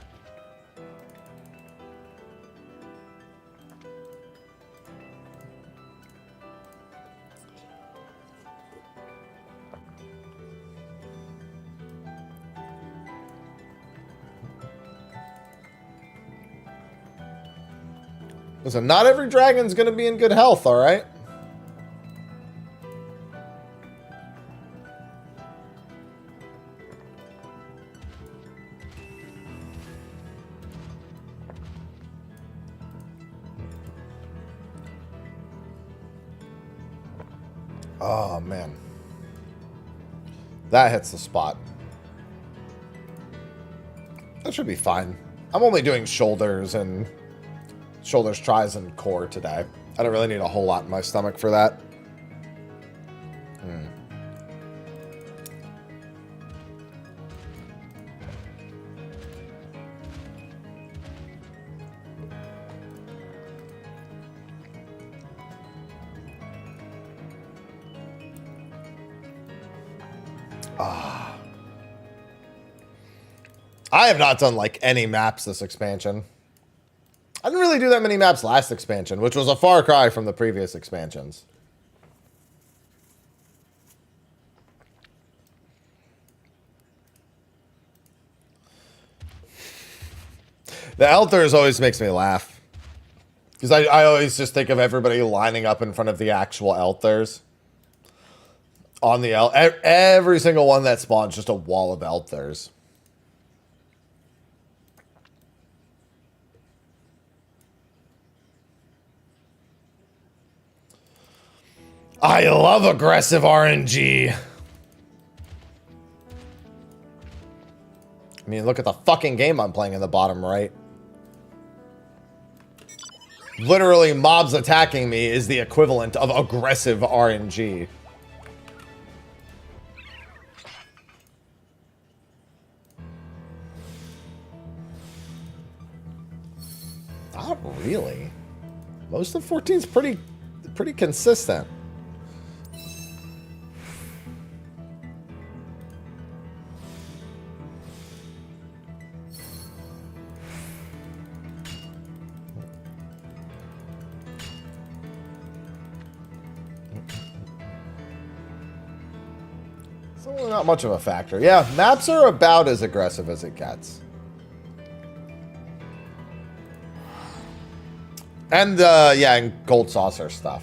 Listen, not every dragon's gonna be in good health, alright? Oh, man. That hits the spot. That should be fine. I'm only doing shoulders, tries, and core today. I don't really need a whole lot in my stomach for that. I have not done like any maps this expansion. I didn't really do that many maps last expansion, which was a far cry from the previous expansions. The Elthers always makes me laugh. Because I always just think of everybody lining up in front of the actual Elthers. On the every single one that spawns, just a wall of Elthers. I love aggressive RNG. I mean, look at the fucking game I'm playing in the bottom right. Literally, mobs attacking me is the equivalent of aggressive RNG. Not really. Most of 14's pretty consistent. It's really not much of a factor. Yeah, maps are about as aggressive as it gets. And, yeah, and gold saucer stuff.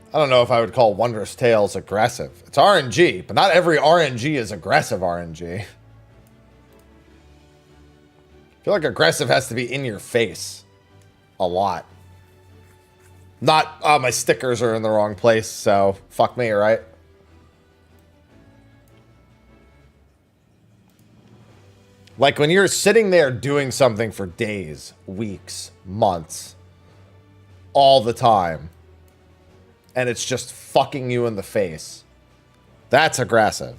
I don't know if I would call Wondrous Tales aggressive. It's RNG, but not every RNG is aggressive RNG. I feel like aggressive has to be in your face. A lot. Not, my stickers are in the wrong place, so fuck me, right? Like when you're sitting there doing something for days, weeks, months, all the time, and it's just fucking you in the face. That's aggressive.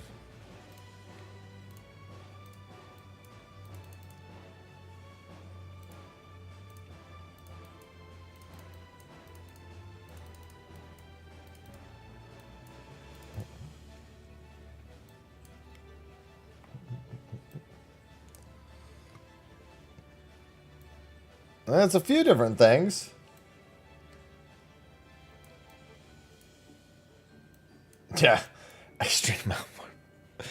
That's a few different things. Yeah, extreme output.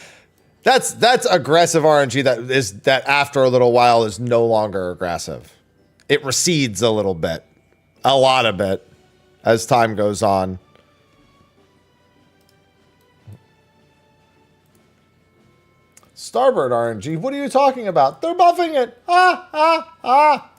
That's aggressive RNG. That after a little while is no longer aggressive. It recedes a little bit, a lot of it, as time goes on. Starboard RNG. What are you talking about? They're buffing it. Ah ah ah.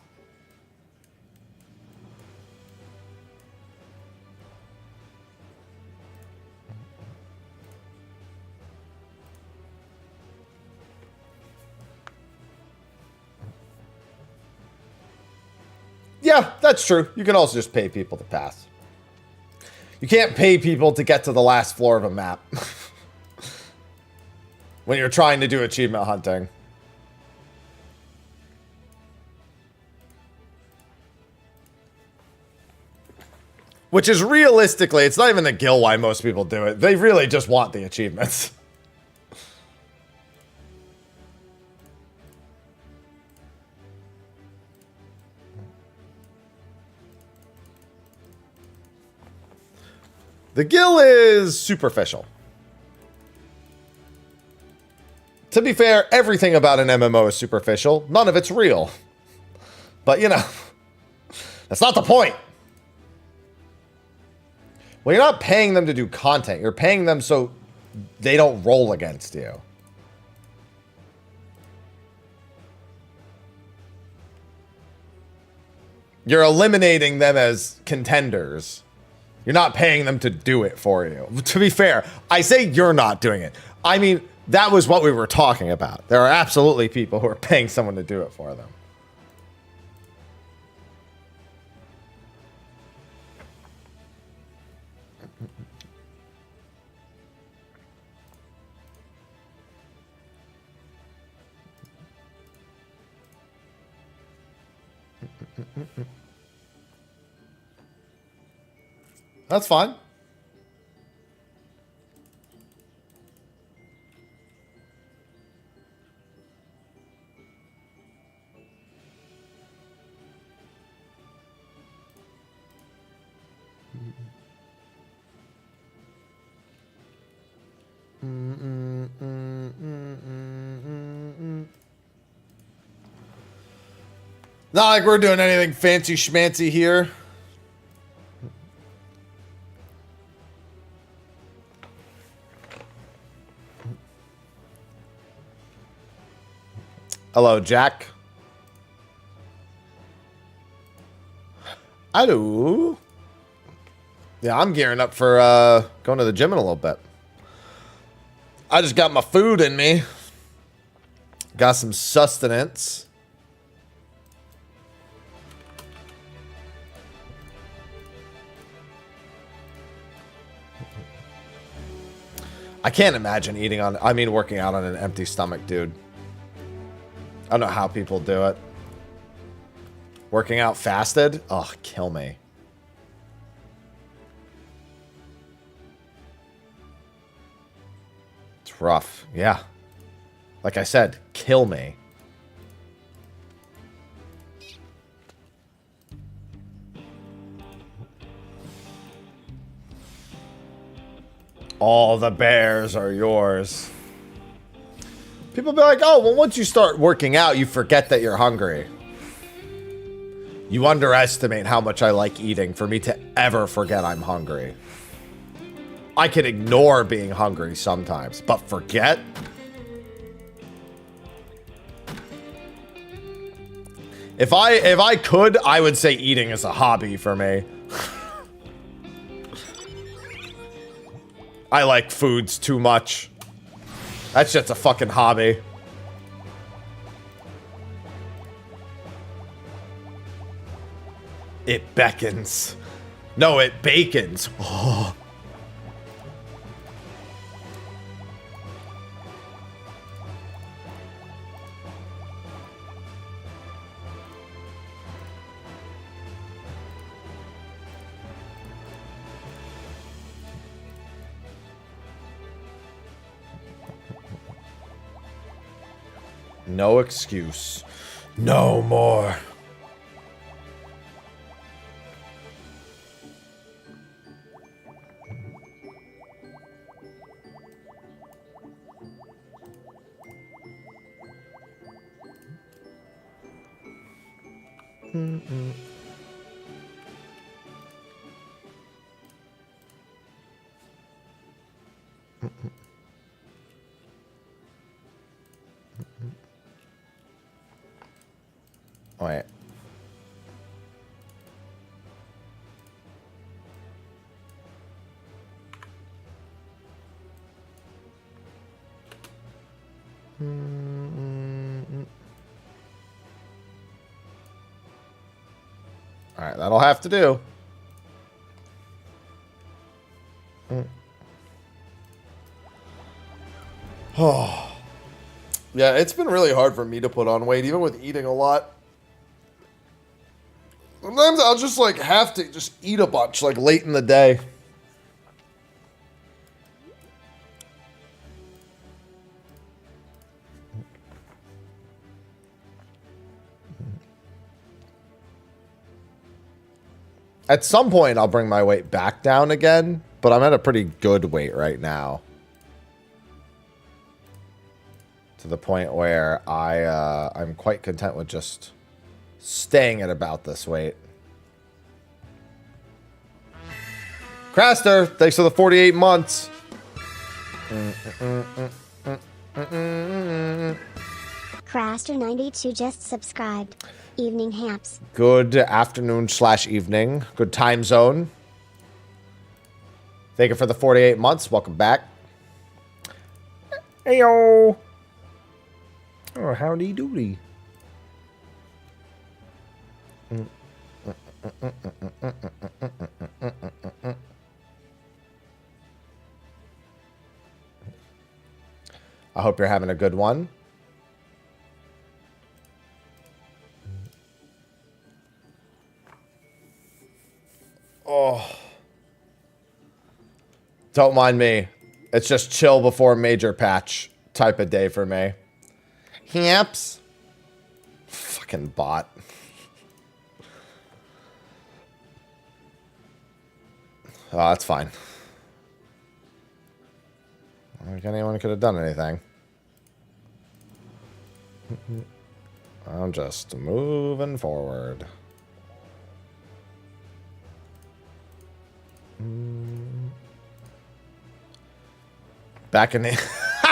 Yeah, that's true. You can also just pay people to pass. You can't pay people to get to the last floor of a map. When you're trying to do achievement hunting. Which is realistically, it's not even the gill why most people do it. They really just want the achievements. The gill is superficial. To be fair, everything about an MMO is superficial. None of it's real. But, you know, that's not the point. Well, you're not paying them to do content. You're paying them so they don't roll against you. You're eliminating them as contenders. You're not paying them to do it for you. To be fair, I say you're not doing it. I mean, that was what we were talking about. There are absolutely people who are paying someone to do it for them. That's fine. Not like we're doing anything fancy schmancy here. Hello, Jack. Hello. Yeah, I'm gearing up for going to the gym in a little bit. I just got my food in me. Got some sustenance. I can't imagine working out on an empty stomach, dude. I don't know how people do it. Working out fasted? Oh, kill me. It's rough. Yeah. Like I said, kill me. All the bears are yours. People be like, oh, well, once you start working out, you forget that you're hungry. You underestimate how much I like eating for me to ever forget I'm hungry. I can ignore being hungry sometimes, but forget? If I could, I would say eating is a hobby for me. I like foods too much. That's just a fucking hobby. It beckons. No, it bacons. Oh. No excuse. No more. Wait. All right, that'll have to do. Oh. Yeah, it's been really hard for me to put on weight, even with eating a lot. Sometimes I'll just like have to just eat a bunch like late in the day. At some point I'll bring my weight back down again, but I'm at a pretty good weight right now. To the point where I'm quite content with just staying at about this weight. Craster, thanks for the 48 months. Craster92 just subscribed. Evening haps. Good afternoon / evening. Good time zone. Thank you for the 48 months. Welcome back. Heyo. Oh, howdy doody. I hope you're having a good one. Oh. Don't mind me. It's just chill before major patch type of day for me. Hamps. Fucking bot. Oh, that's fine. I don't think anyone could have done anything. I'm just moving forward. Back in the...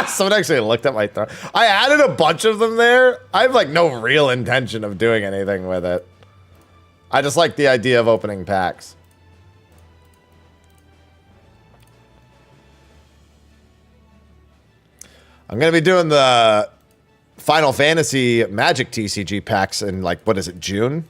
Someone actually looked at my throat. I added a bunch of them there. I have like no real intention of doing anything with it. I just like the idea of opening packs. I'm going to be doing the Final Fantasy Magic TCG packs in like, what is it, June?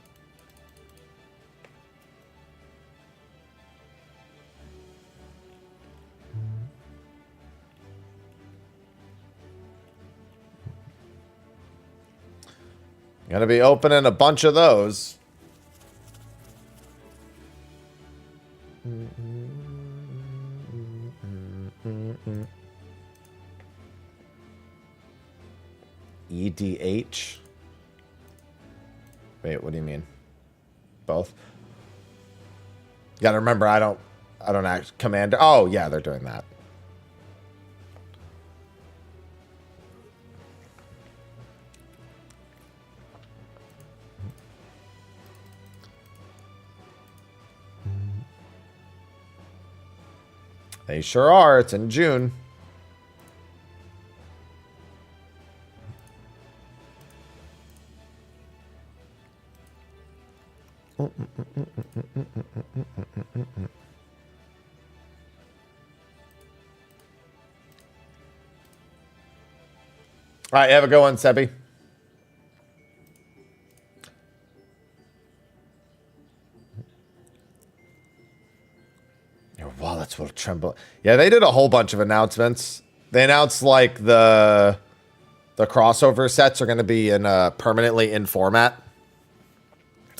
Gonna be opening a bunch of those. EDH? Wait, what do you mean? Both? You gotta remember, I don't act commander. Oh, yeah, they're doing that. They sure are. It's in June. All right, have a good one, Sebi. Your wallets will tremble. Yeah, they did a whole bunch of announcements. They announced like the crossover sets are going to be in permanently in format.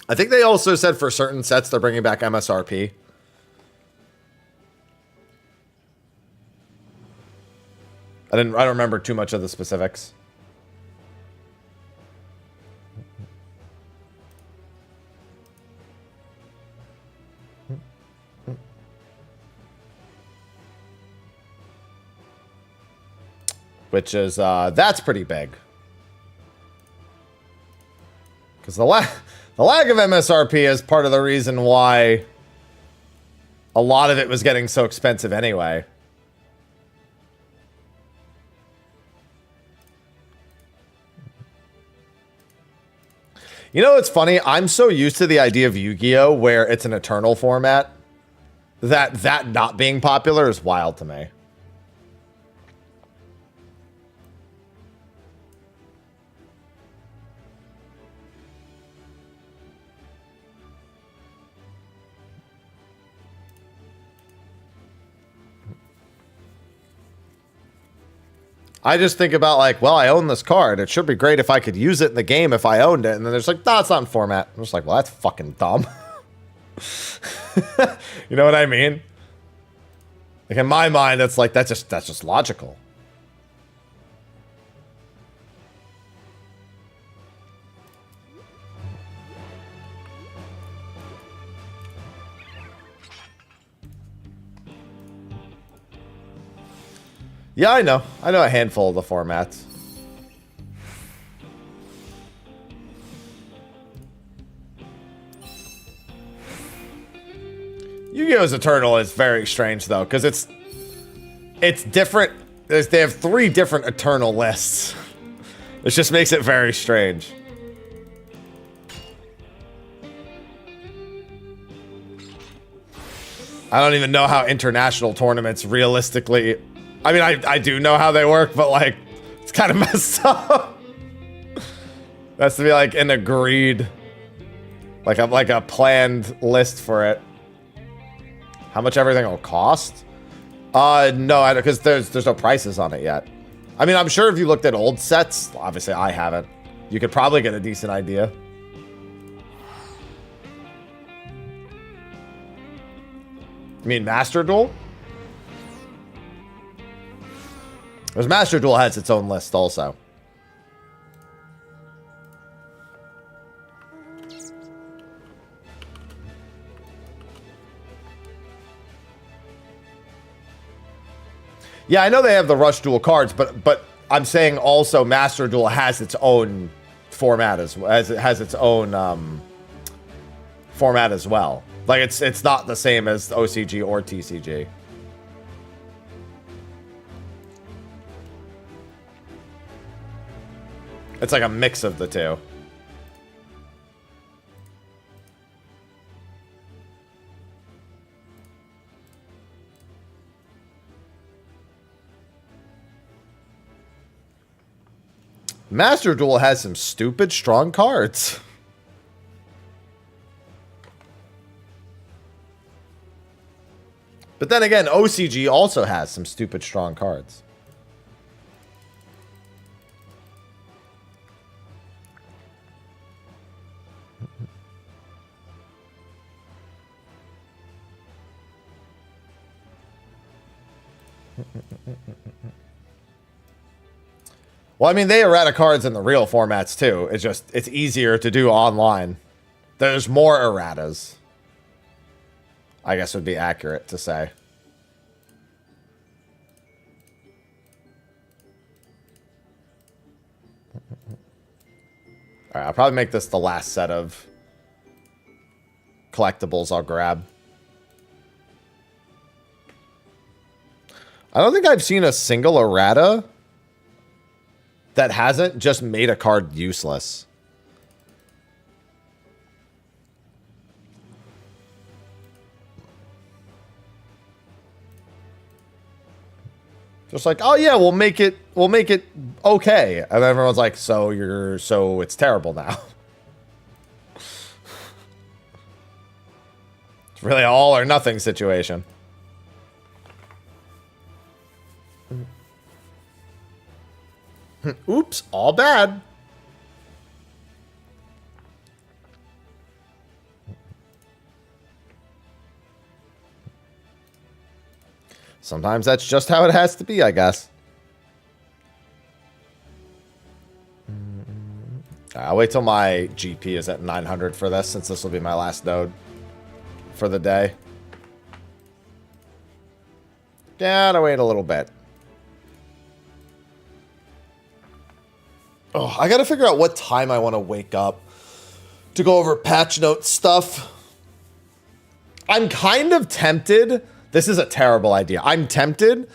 I think they also said for certain sets they're bringing back MSRP. I don't remember too much of the specifics. Which is, that's pretty big. Because the lack of MSRP is part of the reason why a lot of it was getting so expensive anyway. You know what's funny? I'm so used to the idea of Yu-Gi-Oh! Where it's an eternal format that not being popular is wild to me. I just think about like, well, I own this card. It should be great if I could use it in the game if I owned it. And then there's like, no, it's not in format. I'm just like, well, that's fucking dumb. You know what I mean? Like in my mind, it's like, that's just logical. Yeah, I know. I know a handful of the formats. Yu-Gi-Oh's Eternal is very strange, though, because it's different. They have 3 different Eternal lists. Which just makes it very strange. I don't even know how international tournaments realistically... I mean, I do know how they work, but, like, it's kind of messed up. It has to be, like, an agreed... Like a planned list for it. How much everything will cost? No, because there's no prices on it yet. I mean, I'm sure if you looked at old sets, obviously I haven't, you could probably get a decent idea. You mean Master Duel? Because Master Duel has its own list also. Yeah, I know they have the Rush Duel cards, but I'm saying also Master Duel has its own format as it has its own format as well. Like it's not the same as OCG or TCG. It's like a mix of the two. Master Duel has some stupid strong cards. But then again, OCG also has some stupid strong cards. Well, I mean, they errata cards in the real formats too. It's just, it's easier to do online. There's more erratas, I guess would be accurate to say. All right, I'll probably make this the last set of collectibles I'll grab. I don't think I've seen a single errata that hasn't just made a card useless. Just like, oh yeah, we'll make it okay. And everyone's like, so it's terrible now. It's really an all or nothing situation. Oops, all bad. Sometimes that's just how it has to be, I guess. I'll wait till my GP is at 900 for this, since this will be my last node for the day. Gotta wait a little bit. Oh, I gotta figure out what time I want to wake up to go over patch note stuff. I'm kind of tempted. This is a terrible idea. I'm tempted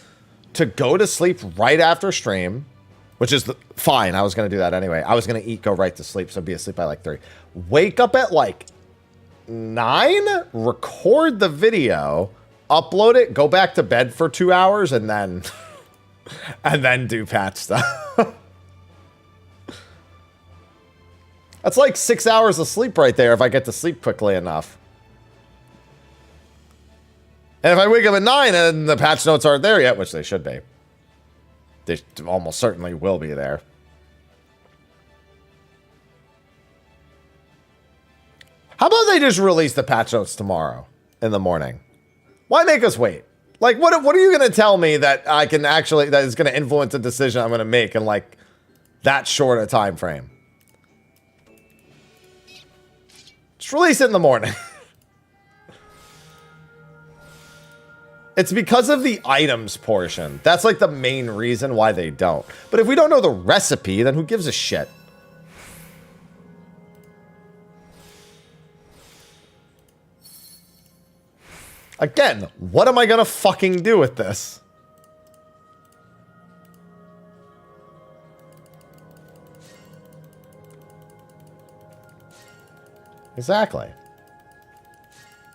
to go to sleep right after stream, which is fine. I was going to do that anyway. I was going to eat, go right to sleep, so be asleep by like 3. Wake up at like 9, record the video, upload it, go back to bed for 2 hours, and then do patch stuff. That's like 6 hours of sleep right there if I get to sleep quickly enough. And if I wake up at 9 and the patch notes aren't there yet, which they should be. They almost certainly will be there. How about they just release the patch notes tomorrow in the morning? Why make us wait? Like, what are you going to tell me that I can actually, that is going to influence a decision I'm going to make in like that short a time frame? Just release it in the morning. It's because of the items portion. That's like the main reason why they don't. But if we don't know the recipe, then who gives a shit? Again, what am I gonna fucking do with this? Exactly.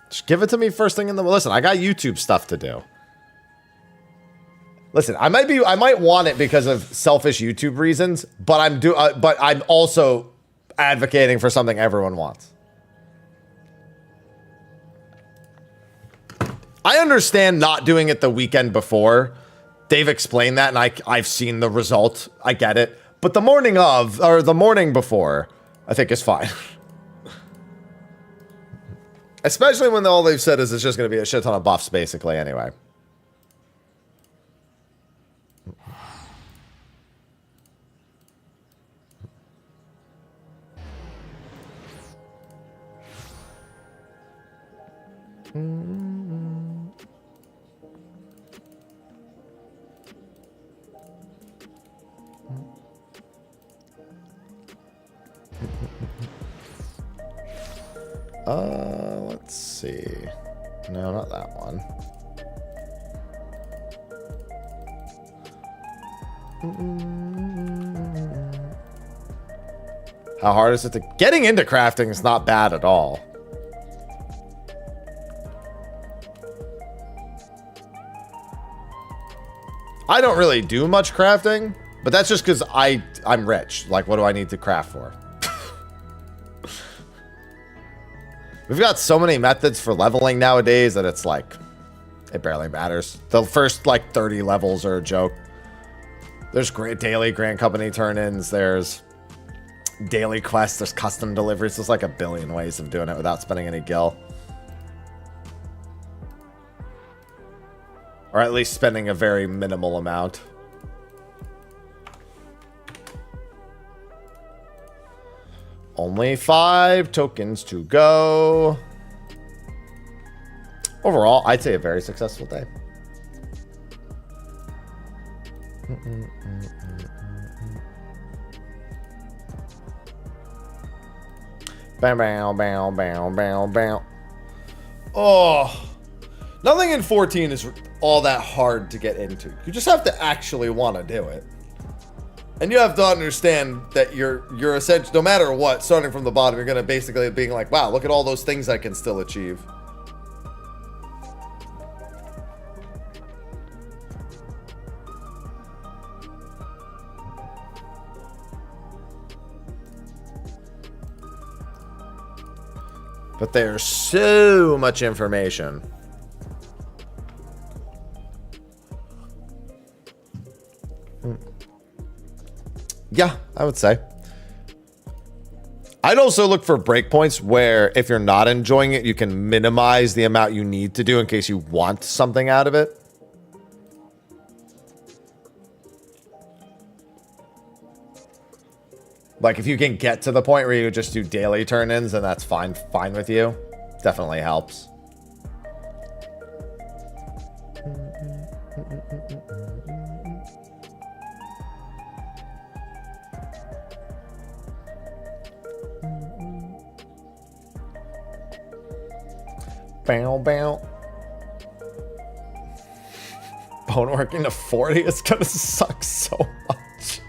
Just give it to me first thing in the... Listen, I got YouTube stuff to do. Listen, I might want it because of selfish YouTube reasons, but I'm also advocating for something everyone wants. I understand not doing it the weekend before. They've explained that, and I've seen the result. I get it. But the morning of, or the morning before, I think is fine. Especially when all they've said is it's just going to be a shit ton of buffs, basically, anyway. Let's see. No, not that one. How hard is it to... Getting into crafting is not bad at all. I don't really do much crafting, but that's just because I'm rich. Like, what do I need to craft for? We've got so many methods for leveling nowadays that it's like, it barely matters. The first like 30 levels are a joke. There's great daily Grand Company turn-ins. There's daily quests. There's custom deliveries. There's like a billion ways of doing it without spending any gil. Or at least spending a very minimal amount. Only 5 tokens to go. Overall, I'd say a very successful day. Bow, bow, bow, bow, bow, bow. Oh, nothing in 14 is all that hard to get into. You just have to actually want to do it. And you have to understand that you're essentially, no matter what, starting from the bottom, you're going to basically being like, wow, look at all those things I can still achieve. But there's so much information. Yeah, I would say. I'd also look for breakpoints where if you're not enjoying it, you can minimize the amount you need to do in case you want something out of it. Like if you can get to the point where you just do daily turn-ins, then that's fine with you. Definitely helps. Bow, bow. Bone working to 40 is gonna suck so much.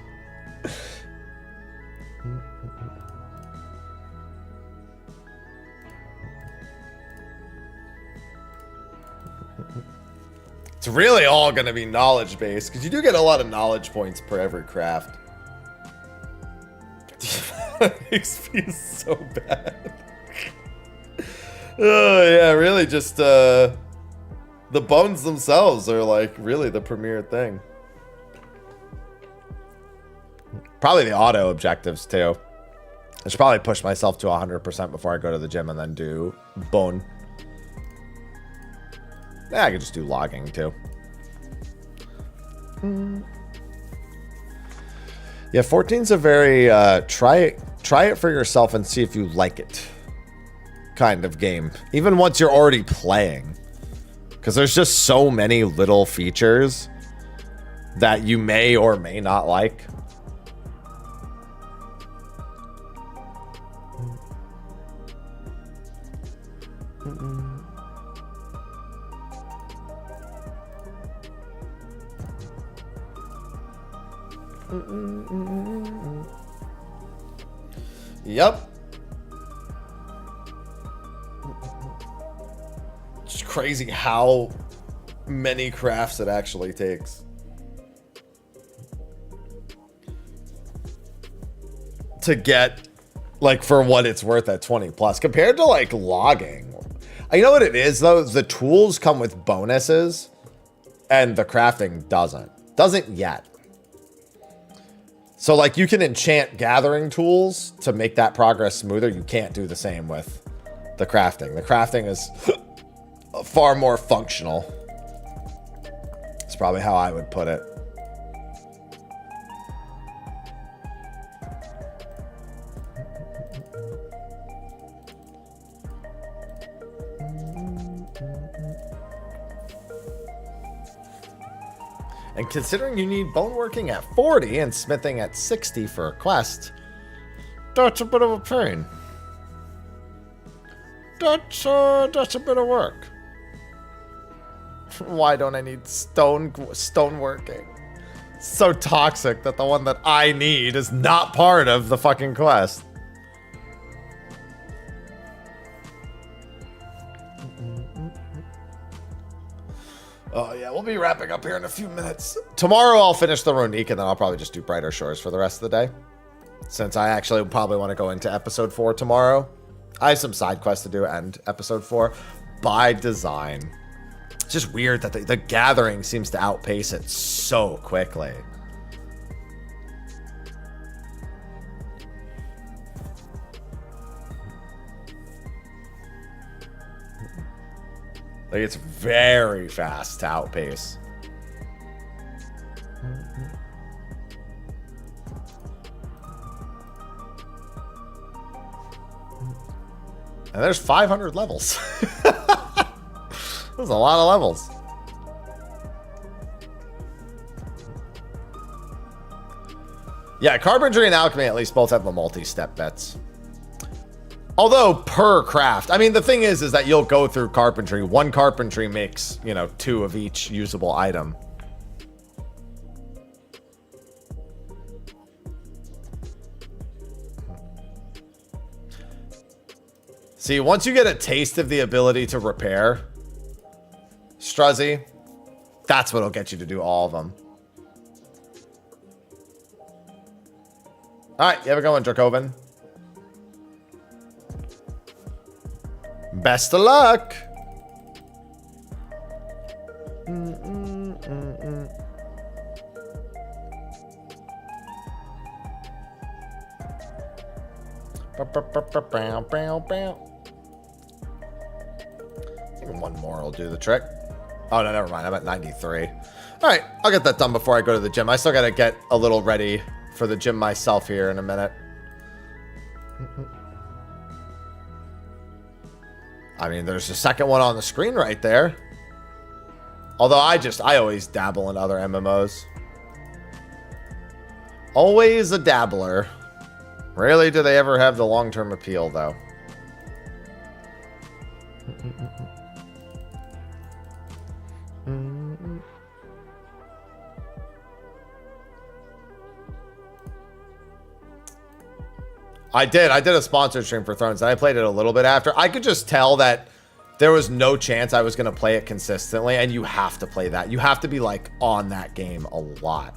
It's really all gonna be knowledge based because you do get a lot of knowledge points per every craft. XP is so bad. Oh yeah, really just the bones themselves are like really the premier thing. Probably the auto objectives too. I should probably push myself to 100% before I go to the gym and then do bone. Yeah, I could just do logging too. Yeah, 14's a very try it for yourself and see if you like it kind of game, even once you're already playing, because there's just so many little features that you may or may not like. Yep. It's crazy how many crafts it actually takes to get, like, for what it's worth at 20 plus compared to like logging. You know what it is though? The tools come with bonuses and the crafting doesn't yet. So like you can enchant gathering tools to make that progress smoother. You can't do the same with the crafting. The crafting is far more functional. It's probably how I would put it. And considering you need bone working at 40 and smithing at 60 for a quest, that's a bit of a pain. That's a bit of work. Why don't I need stone working? So toxic that the one that I need is not part of the fucking quest. Oh yeah, we'll be wrapping up here in a few minutes. Tomorrow I'll finish the Ronique and then I'll probably just do Brighter Shores for the rest of the day. Since I actually probably want to go into episode 4 tomorrow. I have some side quests to do and episode 4 by design. It's just weird that the gathering seems to outpace it so quickly. Like, it's very fast to outpace. And there's 500 levels. There's a lot of levels. Yeah, carpentry and alchemy at least both have the multi-step bets. Although per craft, I mean, the thing is that you'll go through carpentry. One carpentry makes, you know, 2 of each usable item. See, once you get a taste of the ability to repair, Struzzy, that's what'll get you to do all of them. All right, you have a going, Dracoven. Best of luck. One more will do the trick. Oh, no, never mind. I'm at 93. All right, I'll get that done before I go to the gym. I still got to get a little ready for the gym myself here in a minute. I mean, there's a second one on the screen right there. Although I always dabble in other MMOs. Always a dabbler. Rarely do they ever have the long-term appeal, though. I did a sponsored stream for Thrones, and I played it a little bit after. I could just tell that there was no chance I was going to play it consistently, and you have to play that. You have to be, like, on that game a lot.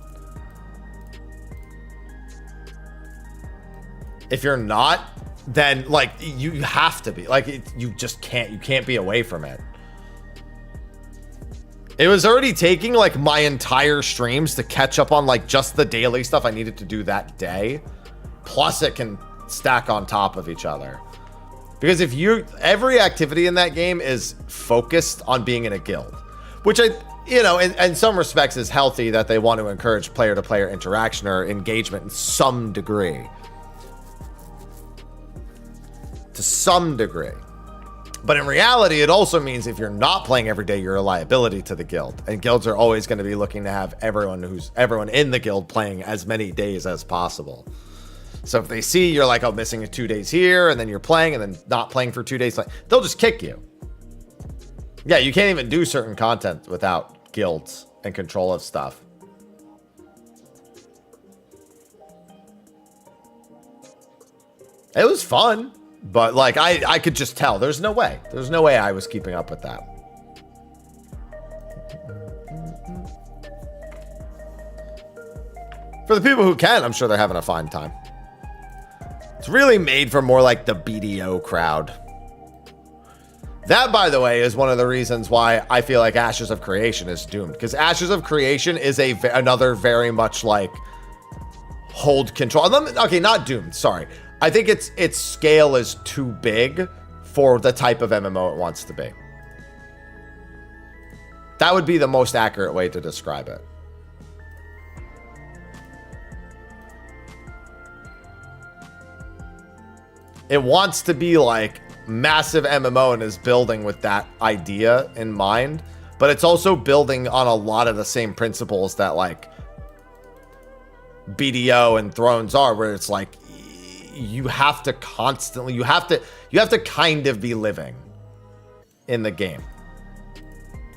If you're not, then, like, you have to be. Like, you just can't. You can't be away from it. It was already taking, like, my entire streams to catch up on, like, just the daily stuff I needed to do that day. Plus, it can stack on top of each other. Because if every activity in that game is focused on being in a guild, which in some respects is healthy, that they want to encourage player-to-player interaction or engagement in some degree. To some degree. But in reality, it also means if you're not playing every day, you're a liability to the guild. And guilds are always going to be looking to have everyone in the guild playing as many days as possible. So if they see you're like, oh, missing 2 days here, and then you're playing and then not playing for 2 days, like, they'll just kick you. Yeah, you can't even do certain content without guilds and control of stuff. It was fun, but like I could just tell there's no way. There's no way I was keeping up with that. For the people who can, I'm sure they're having a fine time. It's really made for more like the BDO crowd. That, by the way, is one of the reasons why I feel like Ashes of Creation is doomed. Because Ashes of Creation is another very much like hold control. Okay, not doomed. Sorry. I think its scale is too big for the type of MMO it wants to be. That would be the most accurate way to describe it. It wants to be like massive MMO and is building with that idea in mind, but it's also building on a lot of the same principles that like BDO and Thrones are, where it's like you have to constantly, you have to kind of be living in the game.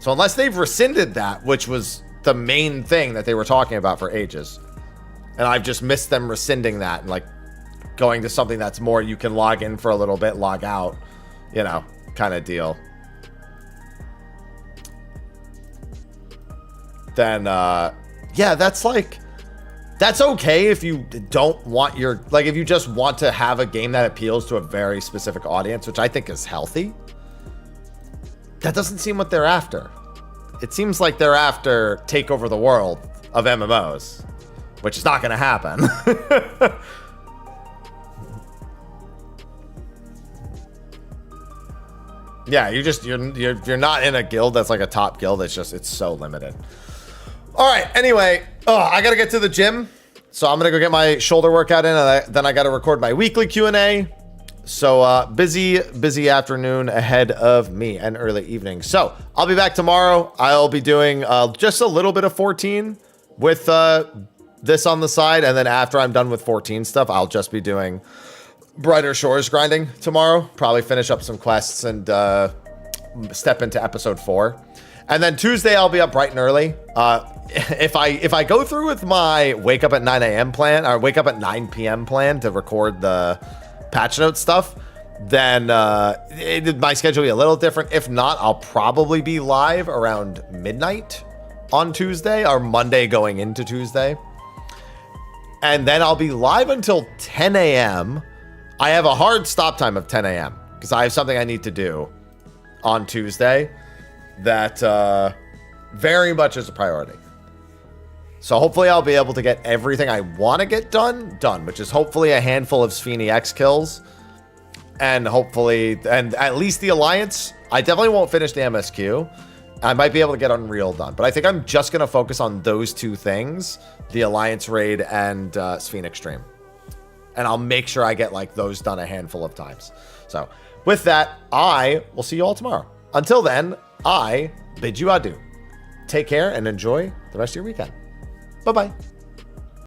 So unless they've rescinded that, which was the main thing that they were talking about for ages, and I've just missed them rescinding that and like going to something that's more you can log in for a little bit, log out, you know, kind of deal. Then, yeah, that's okay if you don't want if you just want to have a game that appeals to a very specific audience, which I think is healthy. That doesn't seem what they're after. It seems like they're after take over the world of MMOs, which is not going to happen. Yeah, you're not in a guild that's like a top guild. It's so limited. All right. Anyway, I gotta get to the gym, so I'm gonna go get my shoulder workout in, and then I gotta record my weekly Q&A. So busy afternoon ahead of me and early evening. So I'll be back tomorrow. I'll be doing just a little bit of 14 with this on the side, and then after I'm done with 14 stuff, I'll just be doing Brighter Shores grinding tomorrow. Probably finish up some quests and step into episode 4. And then Tuesday I'll be up bright and early. If I go through with my wake up at 9 a.m. plan, or wake up at 9 p.m. plan to record the patch note stuff, then my schedule will be a little different. If not, I'll probably be live around midnight on Tuesday, or Monday going into Tuesday. And then I'll be live until 10 a.m. I have a hard stop time of 10 a.m. because I have something I need to do on Tuesday that very much is a priority. So hopefully I'll be able to get everything I want to get done, which is hopefully a handful of Spheni X kills. And hopefully, and at least the Alliance. I definitely won't finish the MSQ. I might be able to get Unreal done, but I think I'm just going to focus on those two things, the Alliance raid and Spheni Extreme. And I'll make sure I get like those done a handful of times. So with that, I will see you all tomorrow. Until then, I bid you adieu. Take care and enjoy the rest of your weekend. Bye-bye.